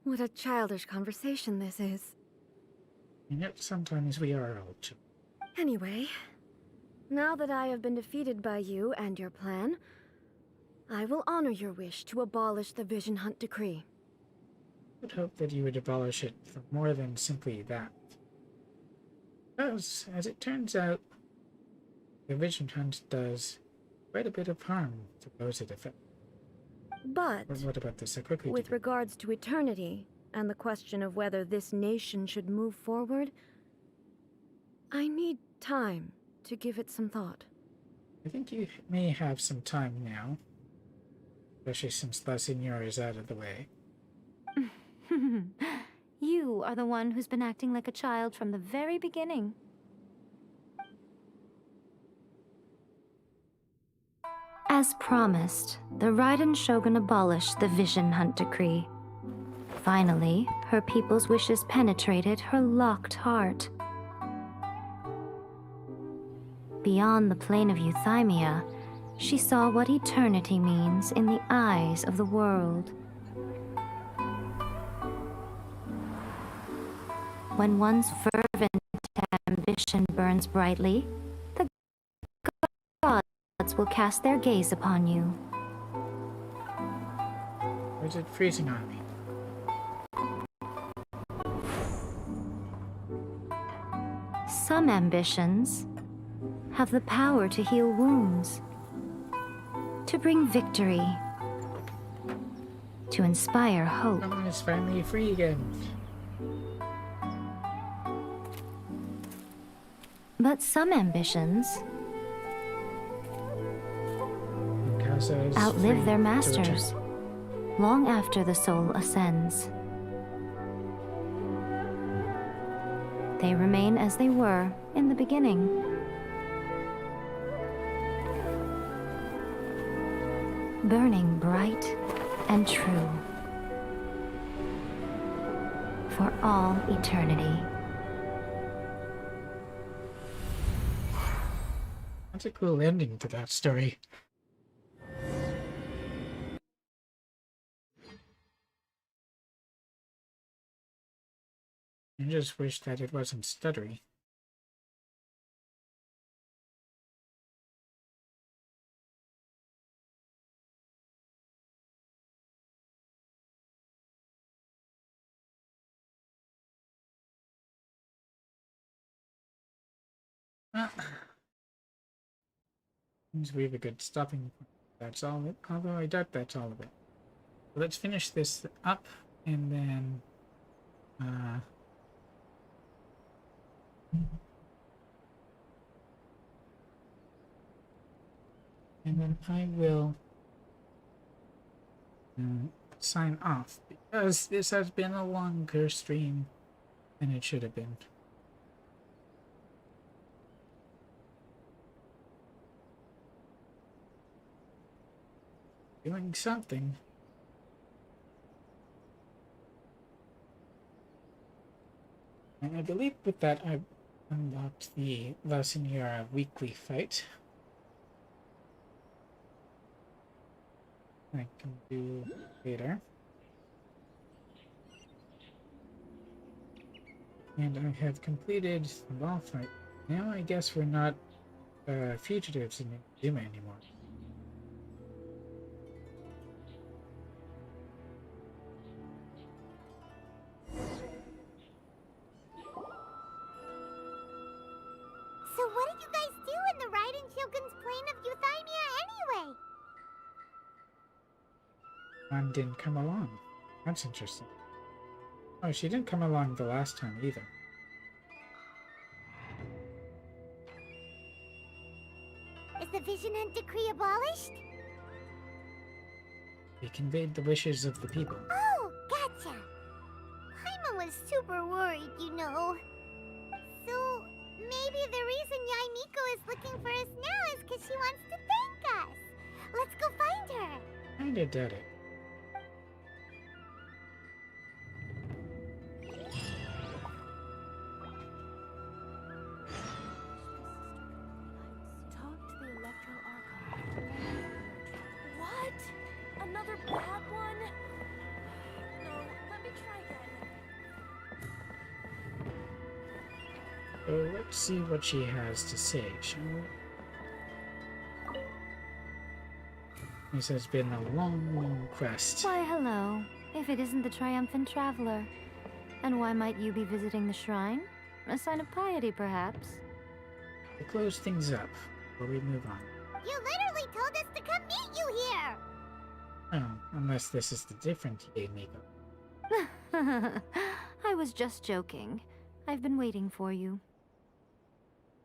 What a childish conversation this is. And yet sometimes we are old children. Anyway, now that I have been defeated by you and your plan, I will honor your wish to abolish the Vision Hunt Decree. I would hope that you would abolish it for more than simply that. Because, as it turns out, the Vision Hunt does quite a bit of harm to those it affects. But what about this so quickly? with regards to eternity, and the question of whether this nation should move forward, I need time to give it some thought. I think you may have some time now, especially since La Signora is out of the way. You are the one who's been acting like a child from the very beginning. As promised, the Raiden Shogun abolished the Vision Hunt Decree. Finally, her people's wishes penetrated her locked heart. Beyond the plane of euthymia, she saw what eternity means in the eyes of the world. When one's fervent ambition burns brightly, the gods will cast their gaze upon you. Or is it freezing on me? Some ambitions have the power to heal wounds, to bring victory, to inspire hope. Someone is finally free again. But some ambitions outlive their masters long after the soul ascends. They remain as they were in the beginning. Burning bright and true for all eternity. That's a cool ending to that story. I just wish that it wasn't stuttery. Seems we have a good stopping point. That's all of it. Although I doubt that's all of it. So let's finish this up and then I will sign off because this has been a longer stream than it should have been. Doing something. And I believe with that I've unlocked the La Signora weekly fight. I can do later. And I have completed the ball fight. Now I guess we're not fugitives in Duma anymore. in Shogun's plane of euthymia anyway? Mom didn't come along. That's interesting. Oh, she didn't come along the last time either. Is the Vision Hunt decree abolished? He conveyed the wishes of the people. Oh, gotcha. Paimon was super worried, you know. So, maybe the reason Yaimiko is looking for us now is because she wants to thank us. Let's go find her. Kinda doubt it. Talk to the Electro Archon. What? Another bad one? No, let me try again. So let's see what she has to say, shall we? This has been a long, long quest. Why, hello. If it isn't the triumphant traveler. And why might you be visiting the shrine? A sign of piety, perhaps? To close things up before we move on. You literally told us to come meet you here. Oh, unless this is the different Yaimiko. I was just joking. I've been waiting for you.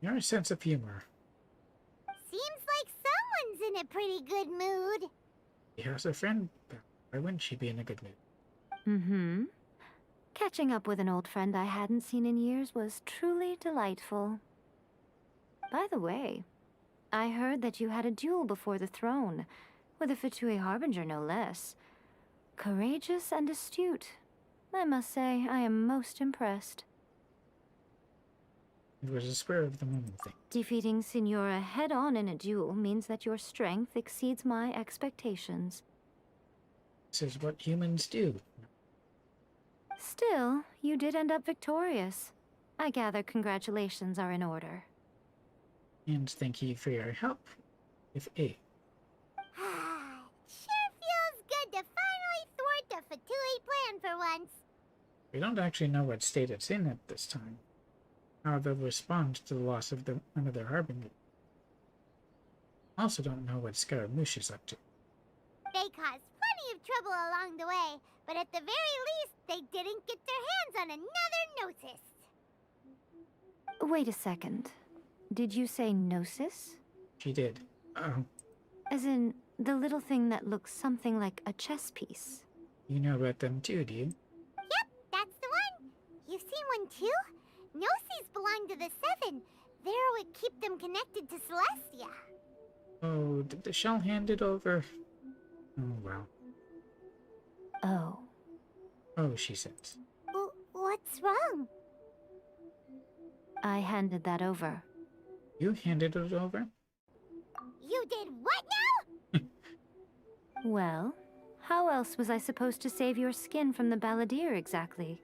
Your sense of humor. Seems like someone's in a pretty good mood. She has a friend. Why wouldn't she be in a good mood? Mm-hmm. Catching up with an old friend I hadn't seen in years was truly delightful. By the way, I heard that you had a duel before the throne, with a Fatui Harbinger no less. Courageous and astute. I must say, I am most impressed. It was a spur of the moment thing. Defeating Signora head-on in a duel means that your strength exceeds my expectations. This is what humans do. Still, you did end up victorious. I gather congratulations are in order. And thank you for your help with A. Sure feels good to finally thwart the Fatui plan for once. We don't actually know what state it's in at this time. How they'll respond to the loss of one of their harbingers. Also don't know what Scaramouche is up to. They caused plenty of trouble along the way, but at the very least, they didn't get their hands on another Gnosis. Wait a second. Did you say Gnosis? She did. Oh. As in, the little thing that looks something like a chess piece. You know about them too, do you? Yep, that's the one. You've seen one too? Gnosis belong to the Seven. They're what keep them connected to Celestia. Oh, did the shell hand it over? Oh, well. Oh. Oh, she says. What's wrong? I handed that over. You handed it over? You did what now? Well, how else was I supposed to save your skin from the balladeer exactly?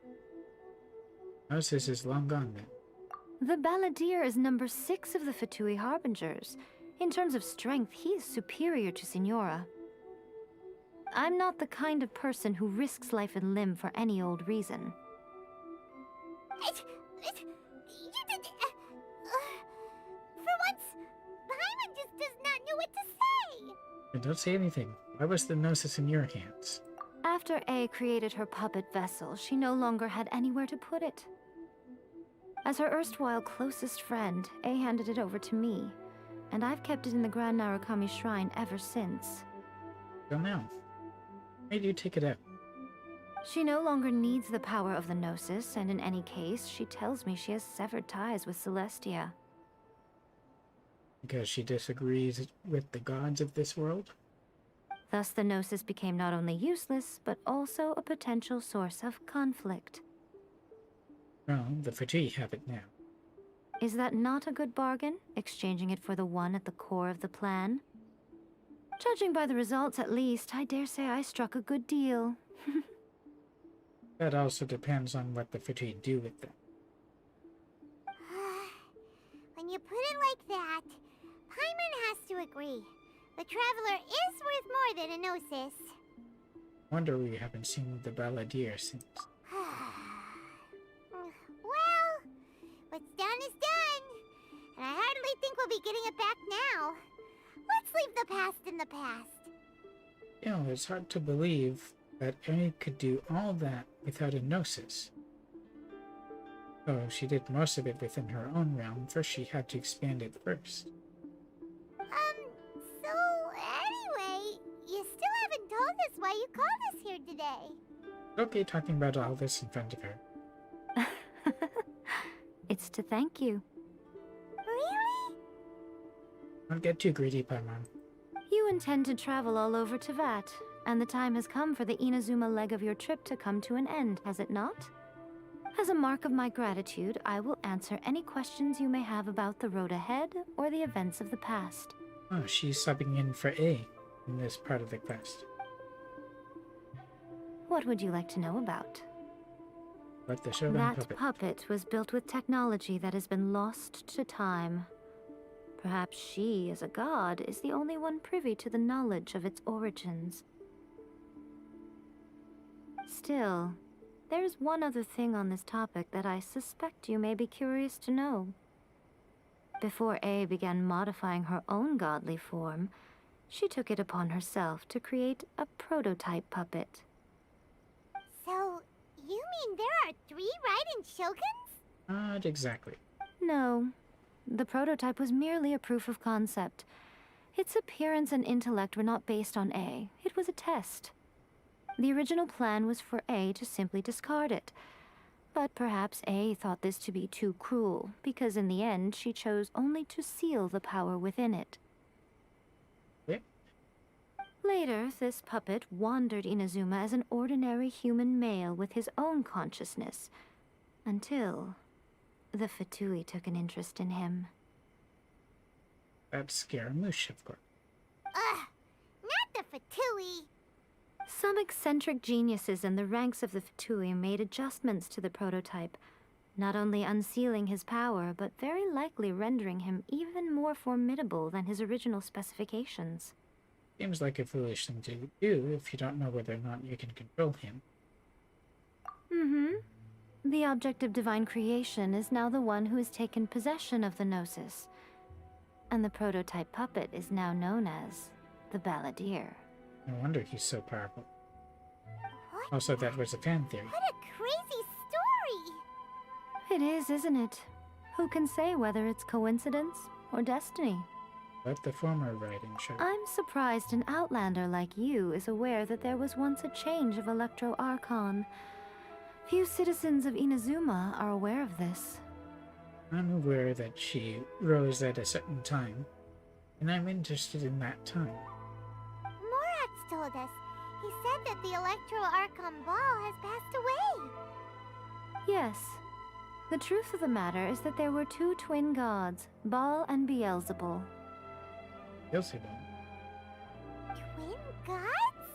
Gnosis is long gone then. The balladeer is number 6 of the Fatui Harbingers. In terms of strength, he is superior to Signora. I'm not the kind of person who risks life and limb for any old reason. You did... for once, Paimon just does not know what to say. Don't say anything. Why was the Gnosis in your hands? After A created her puppet vessel, she no longer had anywhere to put it. As her erstwhile closest friend, A handed it over to me, and I've kept it in the Grand Narukami Shrine ever since. Well now, why do you take it out? She no longer needs the power of the Gnosis, and in any case, she tells me she has severed ties with Celestia. Because she disagrees with the gods of this world? Thus the Gnosis became not only useless, but also a potential source of conflict. Well, the Fatui have it now. Is that not a good bargain, exchanging it for the one at the core of the plan? Judging by the results, at least, I dare say I struck a good deal. That also depends on what the Fatui do with them. When you put it like that, Paimon has to agree. The Traveler is worth more than a Gnosis. Wonder we haven't seen the balladeer since. Well, what's done is done. And I hardly think we'll be getting it back now. Let's leave the past in the past. You know, it's hard to believe that A could do all that without a gnosis. So she did most of it within her own realm. First, she had to expand it first. So anyway, you still haven't told us why you called us here today. Okay, talking about all this in front of her. It's to thank you. Really? Don't get too greedy, Paimon. You intend to travel all over Teyvat, and the time has come for the Inazuma leg of your trip to come to an end, has it not? As a mark of my gratitude, I will answer any questions you may have about the road ahead or the events of the past. Oh, she's subbing in for A in this part of the quest. What would you like to know about? But the Shogun That puppet was built with technology that has been lost to time. Perhaps she, as a god, is the only one privy to the knowledge of its origins. Still, there's one other thing on this topic that I suspect you may be curious to know. Before A began modifying her own godly form, she took it upon herself to create a prototype puppet. So, you mean there are 3 Raiden Shoguns? Not exactly. No. The prototype was merely a proof of concept. Its appearance and intellect were not based on A. It was a test. The original plan was for A to simply discard it. But perhaps A thought this to be too cruel, because in the end she chose only to seal the power within it. Yep. Later, this puppet wandered Inazuma as an ordinary human male with his own consciousness, until the Fatui took an interest in him. That's Scaramouche, of course. Ugh, not the Fatui. Some eccentric geniuses in the ranks of the Fatui made adjustments to the prototype, not only unsealing his power, but very likely rendering him even more formidable than his original specifications. Seems like a foolish thing to do if you don't know whether or not you can control him. The object of divine creation is now the one who has taken possession of the Gnosis, and the prototype puppet is now known as the Balladeer. No wonder he's so powerful. Also, that was a fan theory. What a crazy story! It is, isn't it? Who can say whether it's coincidence or destiny? But the former Raiden Shogun. I'm surprised an outlander like you is aware that there was once a change of Electro Archon. Few citizens of Inazuma are aware of this. I'm aware that she rose at a certain time, and I'm interested in that time. Morax told us. He said that the Electro Archon Ball has passed away. Yes. The truth of the matter is that there were 2 twin gods, Baal and Beelzebul. Beelzebul? Twin gods?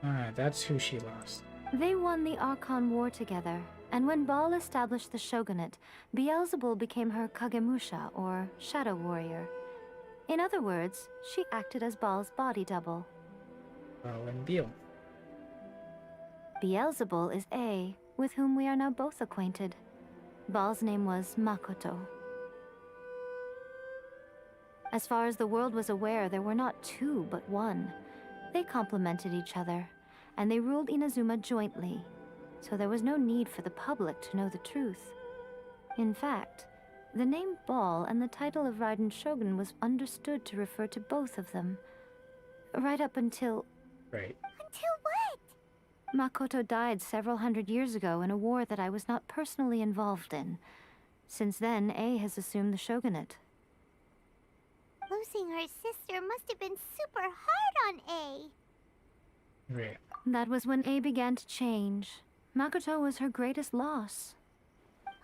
Ah, that's who she lost. They won the Archon War together, and when Baal established the shogunate, Beelzebul became her Kagemusha, or shadow warrior. In other words, she acted as Baal's body double. Baal and Beel. Beelzebul is A, with whom we are now both acquainted. Baal's name was Makoto. As far as the world was aware, there were not 2, but 1. They complemented each other, and they ruled Inazuma jointly, so there was no need for the public to know the truth. In fact, the name Baal and the title of Raiden Shogun was understood to refer to both of them. Right up until... Right. Until what? Makoto died several hundred years ago in a war that I was not personally involved in. Since then, A has assumed the shogunate. Losing her sister must have been super hard on A. Right. That was when A began to change. Makoto was her greatest loss.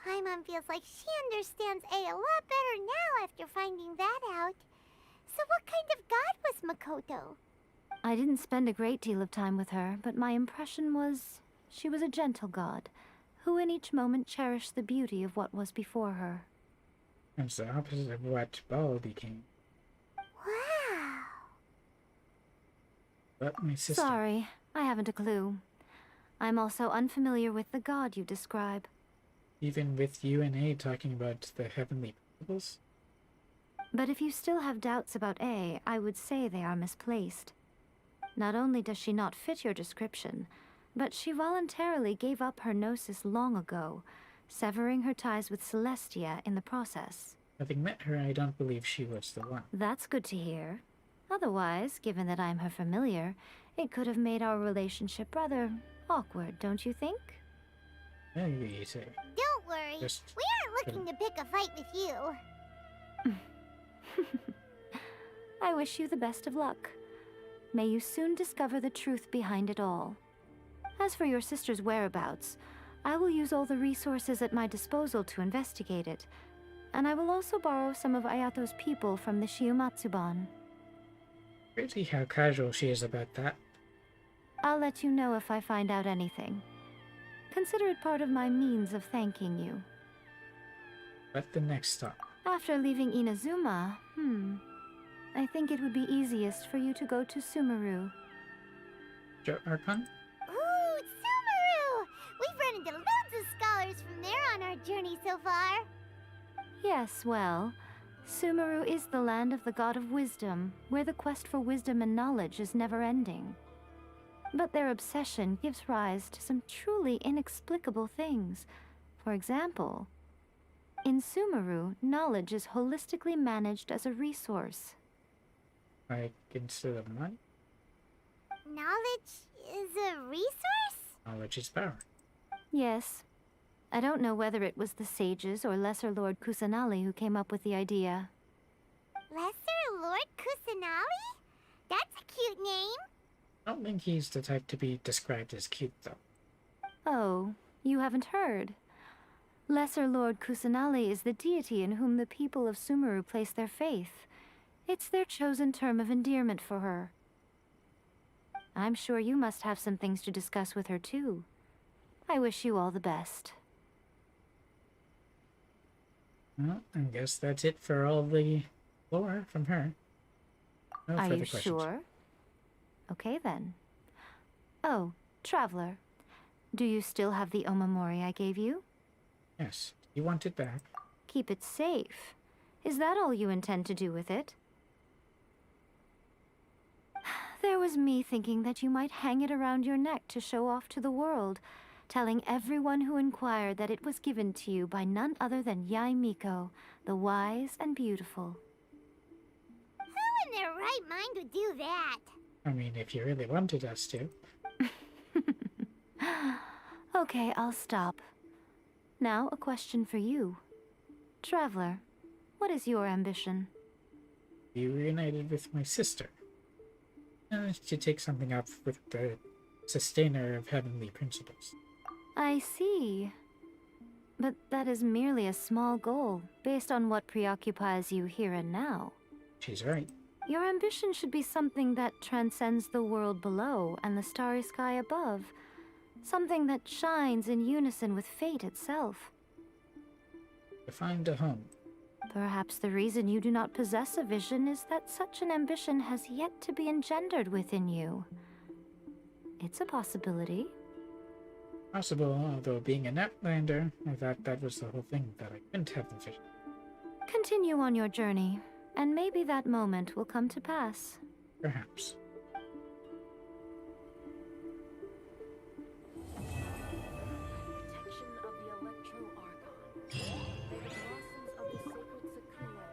Paimon feels like she understands A a lot better now after finding that out. So what kind of god was Makoto? I didn't spend a great deal of time with her, but my impression was she was a gentle god, who in each moment cherished the beauty of what was before her. It's the opposite of what Baal became. Wow. But my sister... Sorry, I haven't a clue. I'm also unfamiliar with the god you describe. Even with you and A talking about the heavenly principles? But if you still have doubts about A, I would say they are misplaced. Not only does she not fit your description, but she voluntarily gave up her gnosis long ago, severing her ties with Celestia in the process. Having met her, I don't believe she was the one. That's good to hear. Otherwise, given that I'm her familiar, it could have made our relationship rather awkward, don't you think? Maybe you say. Don't worry. We aren't looking to pick a fight with you. I wish you the best of luck. May you soon discover the truth behind it all. As for your sister's whereabouts, I will use all the resources at my disposal to investigate it, and I will also borrow some of Ayato's people from the Shiumatsuban. Crazy how casual she is about that. I'll let you know if I find out anything. Consider it part of my means of thanking you. But the next stop. After leaving Inazuma, I think it would be easiest for you to go to Sumeru. Archon? Ooh, Sumeru! We've run into loads of scholars from there on our journey so far. Yes, well, Sumeru is the land of the god of wisdom, where the quest for wisdom and knowledge is never-ending. But their obsession gives rise to some truly inexplicable things. For example, in Sumeru, knowledge is holistically managed as a resource. Like instead of money? Knowledge is a resource? Knowledge is power. Yes. I don't know whether it was the sages or Lesser Lord Kusanali who came up with the idea. Lesser Lord Kusanali? That's a cute name. I don't think he's the type to be described as cute, though. Oh, you haven't heard. Lesser Lord Kusanali is the deity in whom the people of Sumeru place their faith. It's their chosen term of endearment for her. I'm sure you must have some things to discuss with her, too. I wish you all the best. Well, I guess that's it for all the lore from her. No Are further you questions. sure? Okay, then. Oh, Traveler. Do you still have the Omamori I gave you? Yes. You want it back? Keep it safe. Is that all you intend to do with it? There was me thinking that you might hang it around your neck to show off to the world, telling everyone who inquired that it was given to you by none other than Yae Miko, the wise and beautiful. Who in their right mind would do that? I mean, if you really wanted us to. Okay, I'll stop. Now, a question for you. Traveler, what is your ambition? Be reunited with my sister. To take something up with the sustainer of heavenly principles. I see. But that is merely a small goal, based on what preoccupies you here and now. She's right. Your ambition should be something that transcends the world below and the starry sky above. Something that shines in unison with fate itself. To find a home. Perhaps the reason you do not possess a vision is that such an ambition has yet to be engendered within you. It's a possibility. Possible, although being an Outlander, I thought that was the whole thing, that I couldn't have the vision. Continue on your journey, and maybe that moment will come to pass. Perhaps.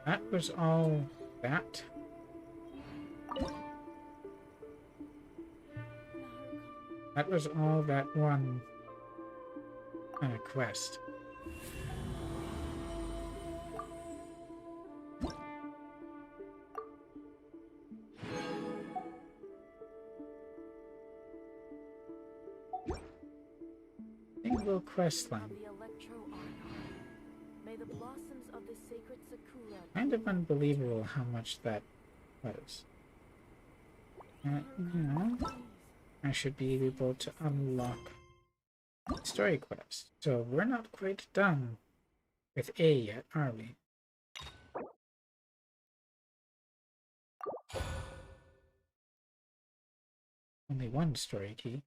That was all that? That was all that one quest. Single quest line. Kind of unbelievable how much that was. You know, I should be able to unlock story quest. So we're not quite done with A yet, are we? Only one story key.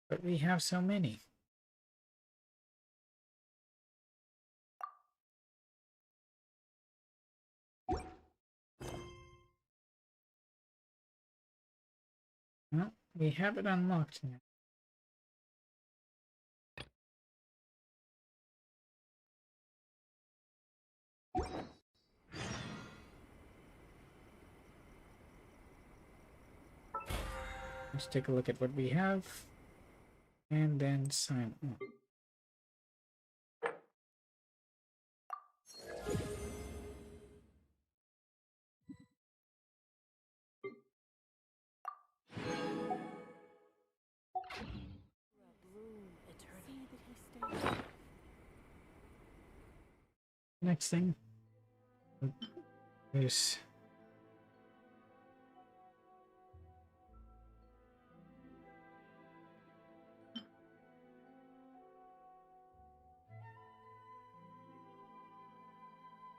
But we have so many. we have it unlocked now. Let's take a look at what we have and then sign on. Next thing is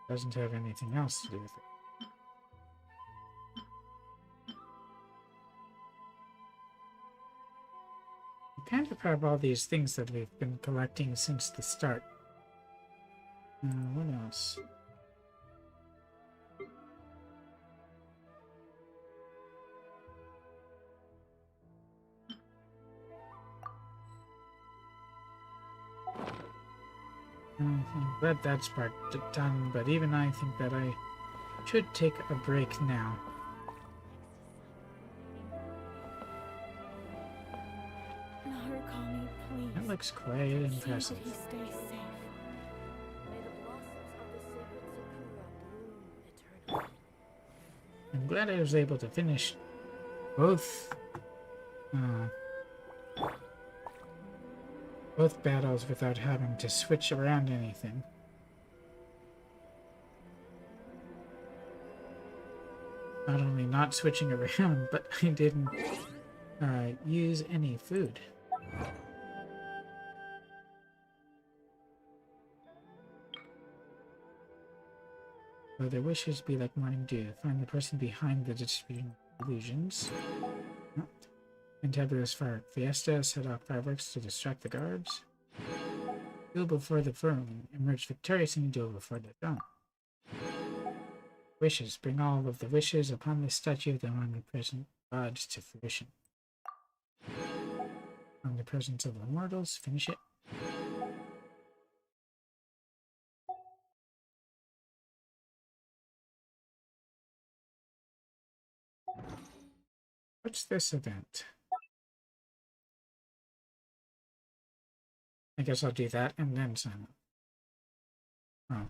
doesn't have anything else to do with it. We kind of have all these things that we've been collecting since the start. What else? I'm glad that's part done, but even I think that I should take a break now. Narukami, please. That looks quite impressive. See that he stays safe. I'm glad I was able to finish both battles without having to switch around anything. Not only not switching around, but I didn't use any food. So their wishes be like morning dew. Find the person behind the distribution illusions. Fantabulous fire fiesta. Set off fireworks to distract the guards. Duel before the firm. Emerge victorious in a duel before the dawn. Wishes. Bring all of the wishes upon the statue of the omnipresent gods to fruition. Omnipresence of the immortals. Finish it. What's this event? I guess I'll do that and then sign up. Oh,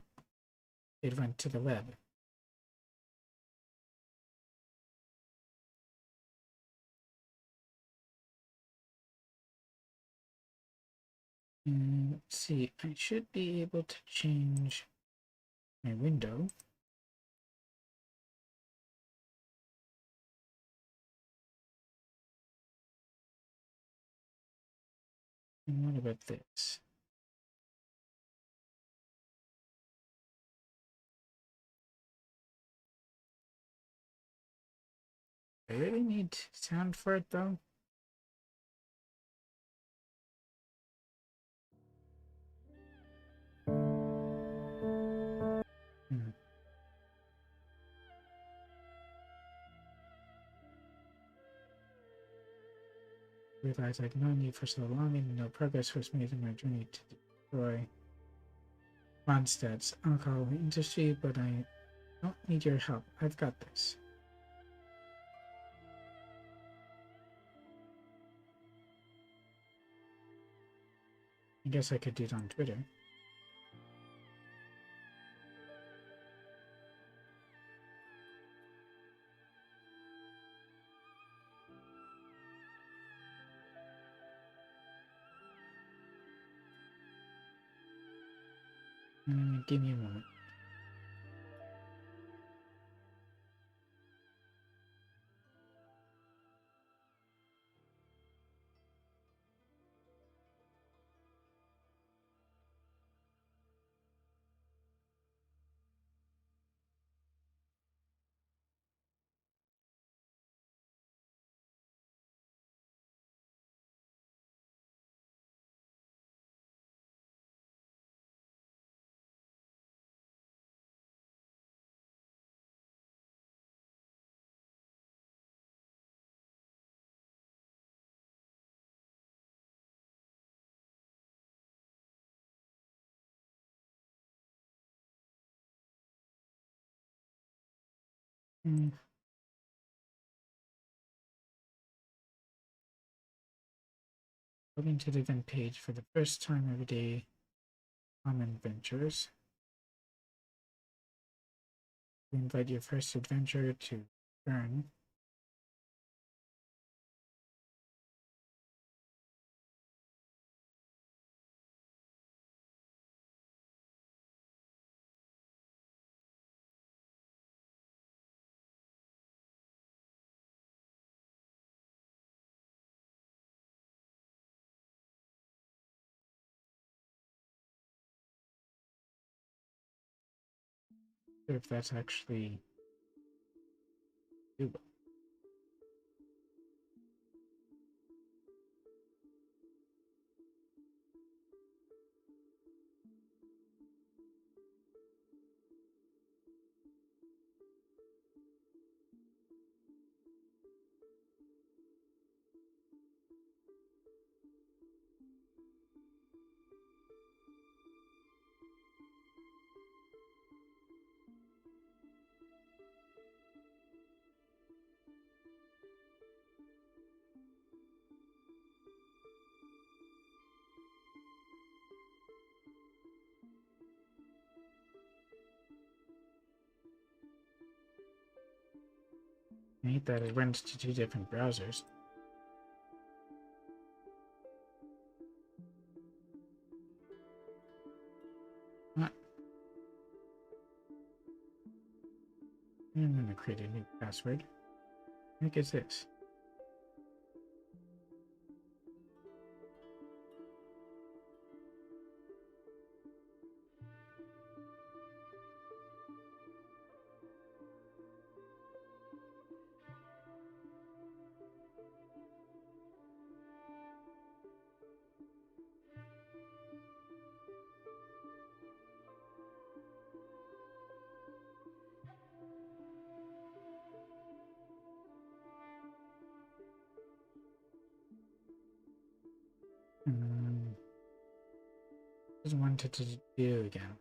it went to the web. Let's see, I should be able to change my window. And what about this? I really need sound for it though. Realized I'd known you for so long and no progress was made in my journey to destroy Mondstadt's alcohol industry, but I don't need your help. I've got this. I guess I could do it on Twitter. Give me a moment. Hmm. Going to the event page for the first time every day. Common adventures. You invite your first adventurer to earn. If that's actually doable. I hate that it went to 2 different browsers. What? I'm gonna create a new password. What the heck is this? Just wanted to do again.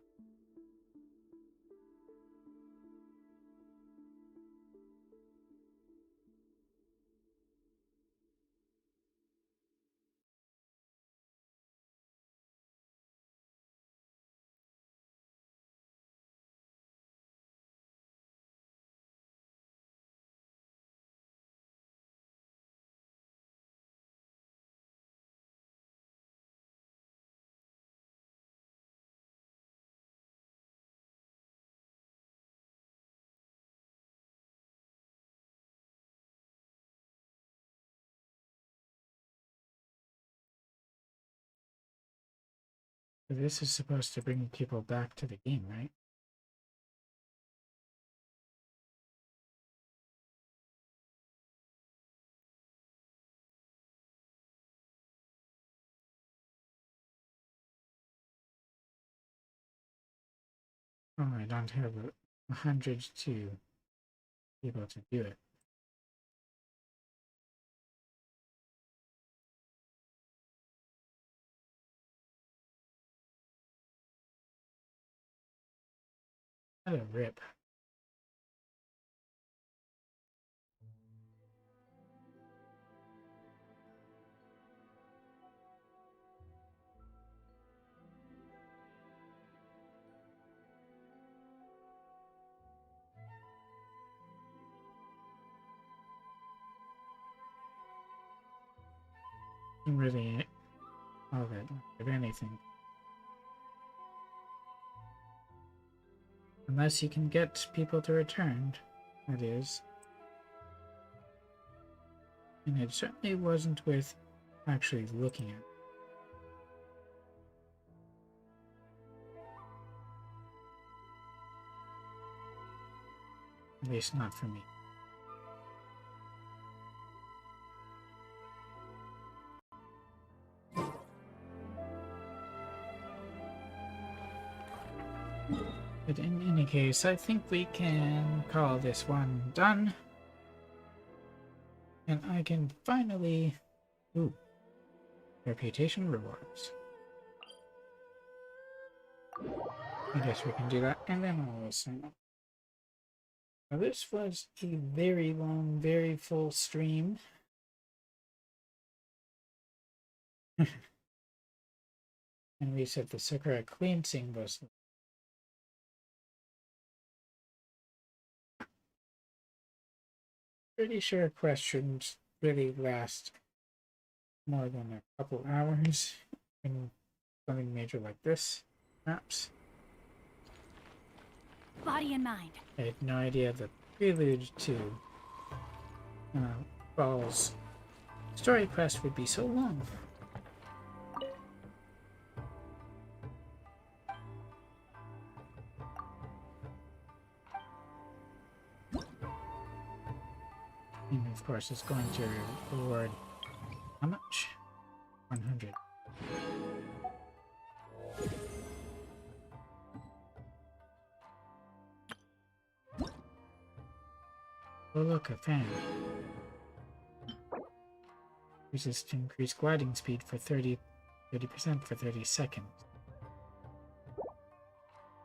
This is supposed to bring people back to the game, right? Oh, I don't have 100 to be able to do it. What a rip. Really, all that, if anything. Unless you can get people to return, that is. And it certainly wasn't worth actually looking at. At least not for me. But in any case, I think we can call this one done. And I can finally... Ooh. Reputation rewards. I guess we can do that, and then I'll sign up. Now this was a very long, very full stream. And we said the Sakura cleansing was pretty sure questions really last more than a couple hours in something major like this, perhaps. Body and mind. I had no idea the prelude to Ball's story quest would be so long. And of course it's going to reward how much? 100. Oh look, a fan. Uses to increase gliding speed for 30% for 30 seconds.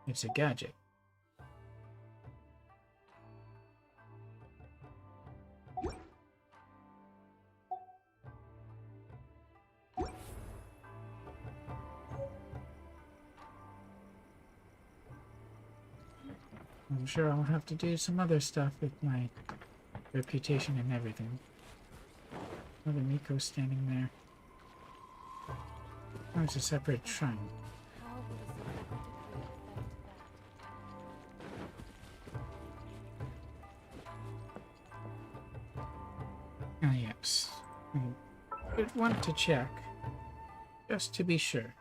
It's a gadget. I'm sure I'll have to do some other stuff with my reputation and everything. Another Miko standing there. Oh, it's a separate shrine. Ah, yes. I would want to check, just to be sure.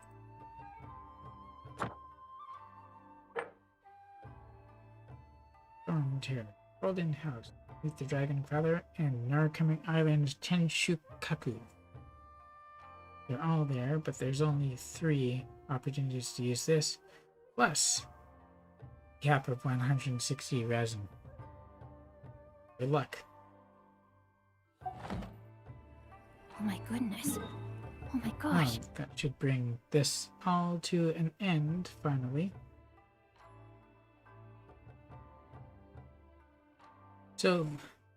Here, Golden House, with the Dragon Father and Narukami Island's Tenshukaku. They're all there, but there's only 3 opportunities to use this, plus cap of 160 resin. Good luck. Oh my goodness. Oh my gosh. Oh, that should bring this all to an end, finally. So,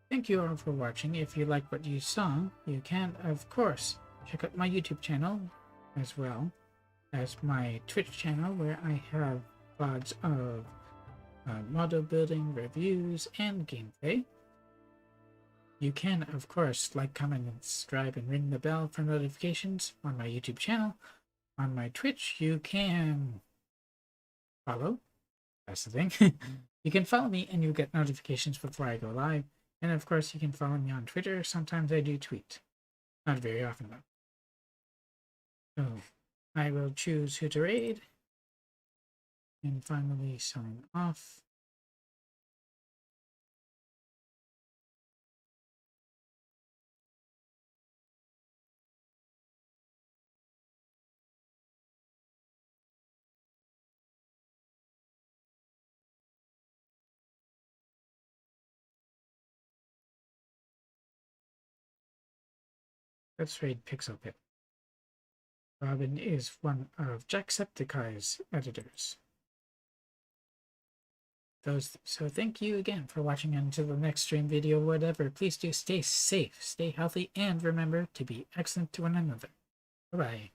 thank you all for watching. If you like what you saw, you can, of course, check out my YouTube channel, as well as my Twitch channel, where I have VODs of model building, reviews, and gameplay. You can, of course, like, comment, and subscribe, and ring the bell for notifications on my YouTube channel. On my Twitch, you can follow. That's the thing. You can follow me and you'll get notifications before I go live. And of course, you can follow me on Twitter. Sometimes I do tweet. Not very often, though. So, I will choose who to raid. And finally sign off. Let's raid Pixel Pit. Robin is one of Jacksepticeye's editors. So thank you again for watching. Until the next stream, video, whatever. Please do stay safe, stay healthy, and remember to be excellent to one another. Bye-bye.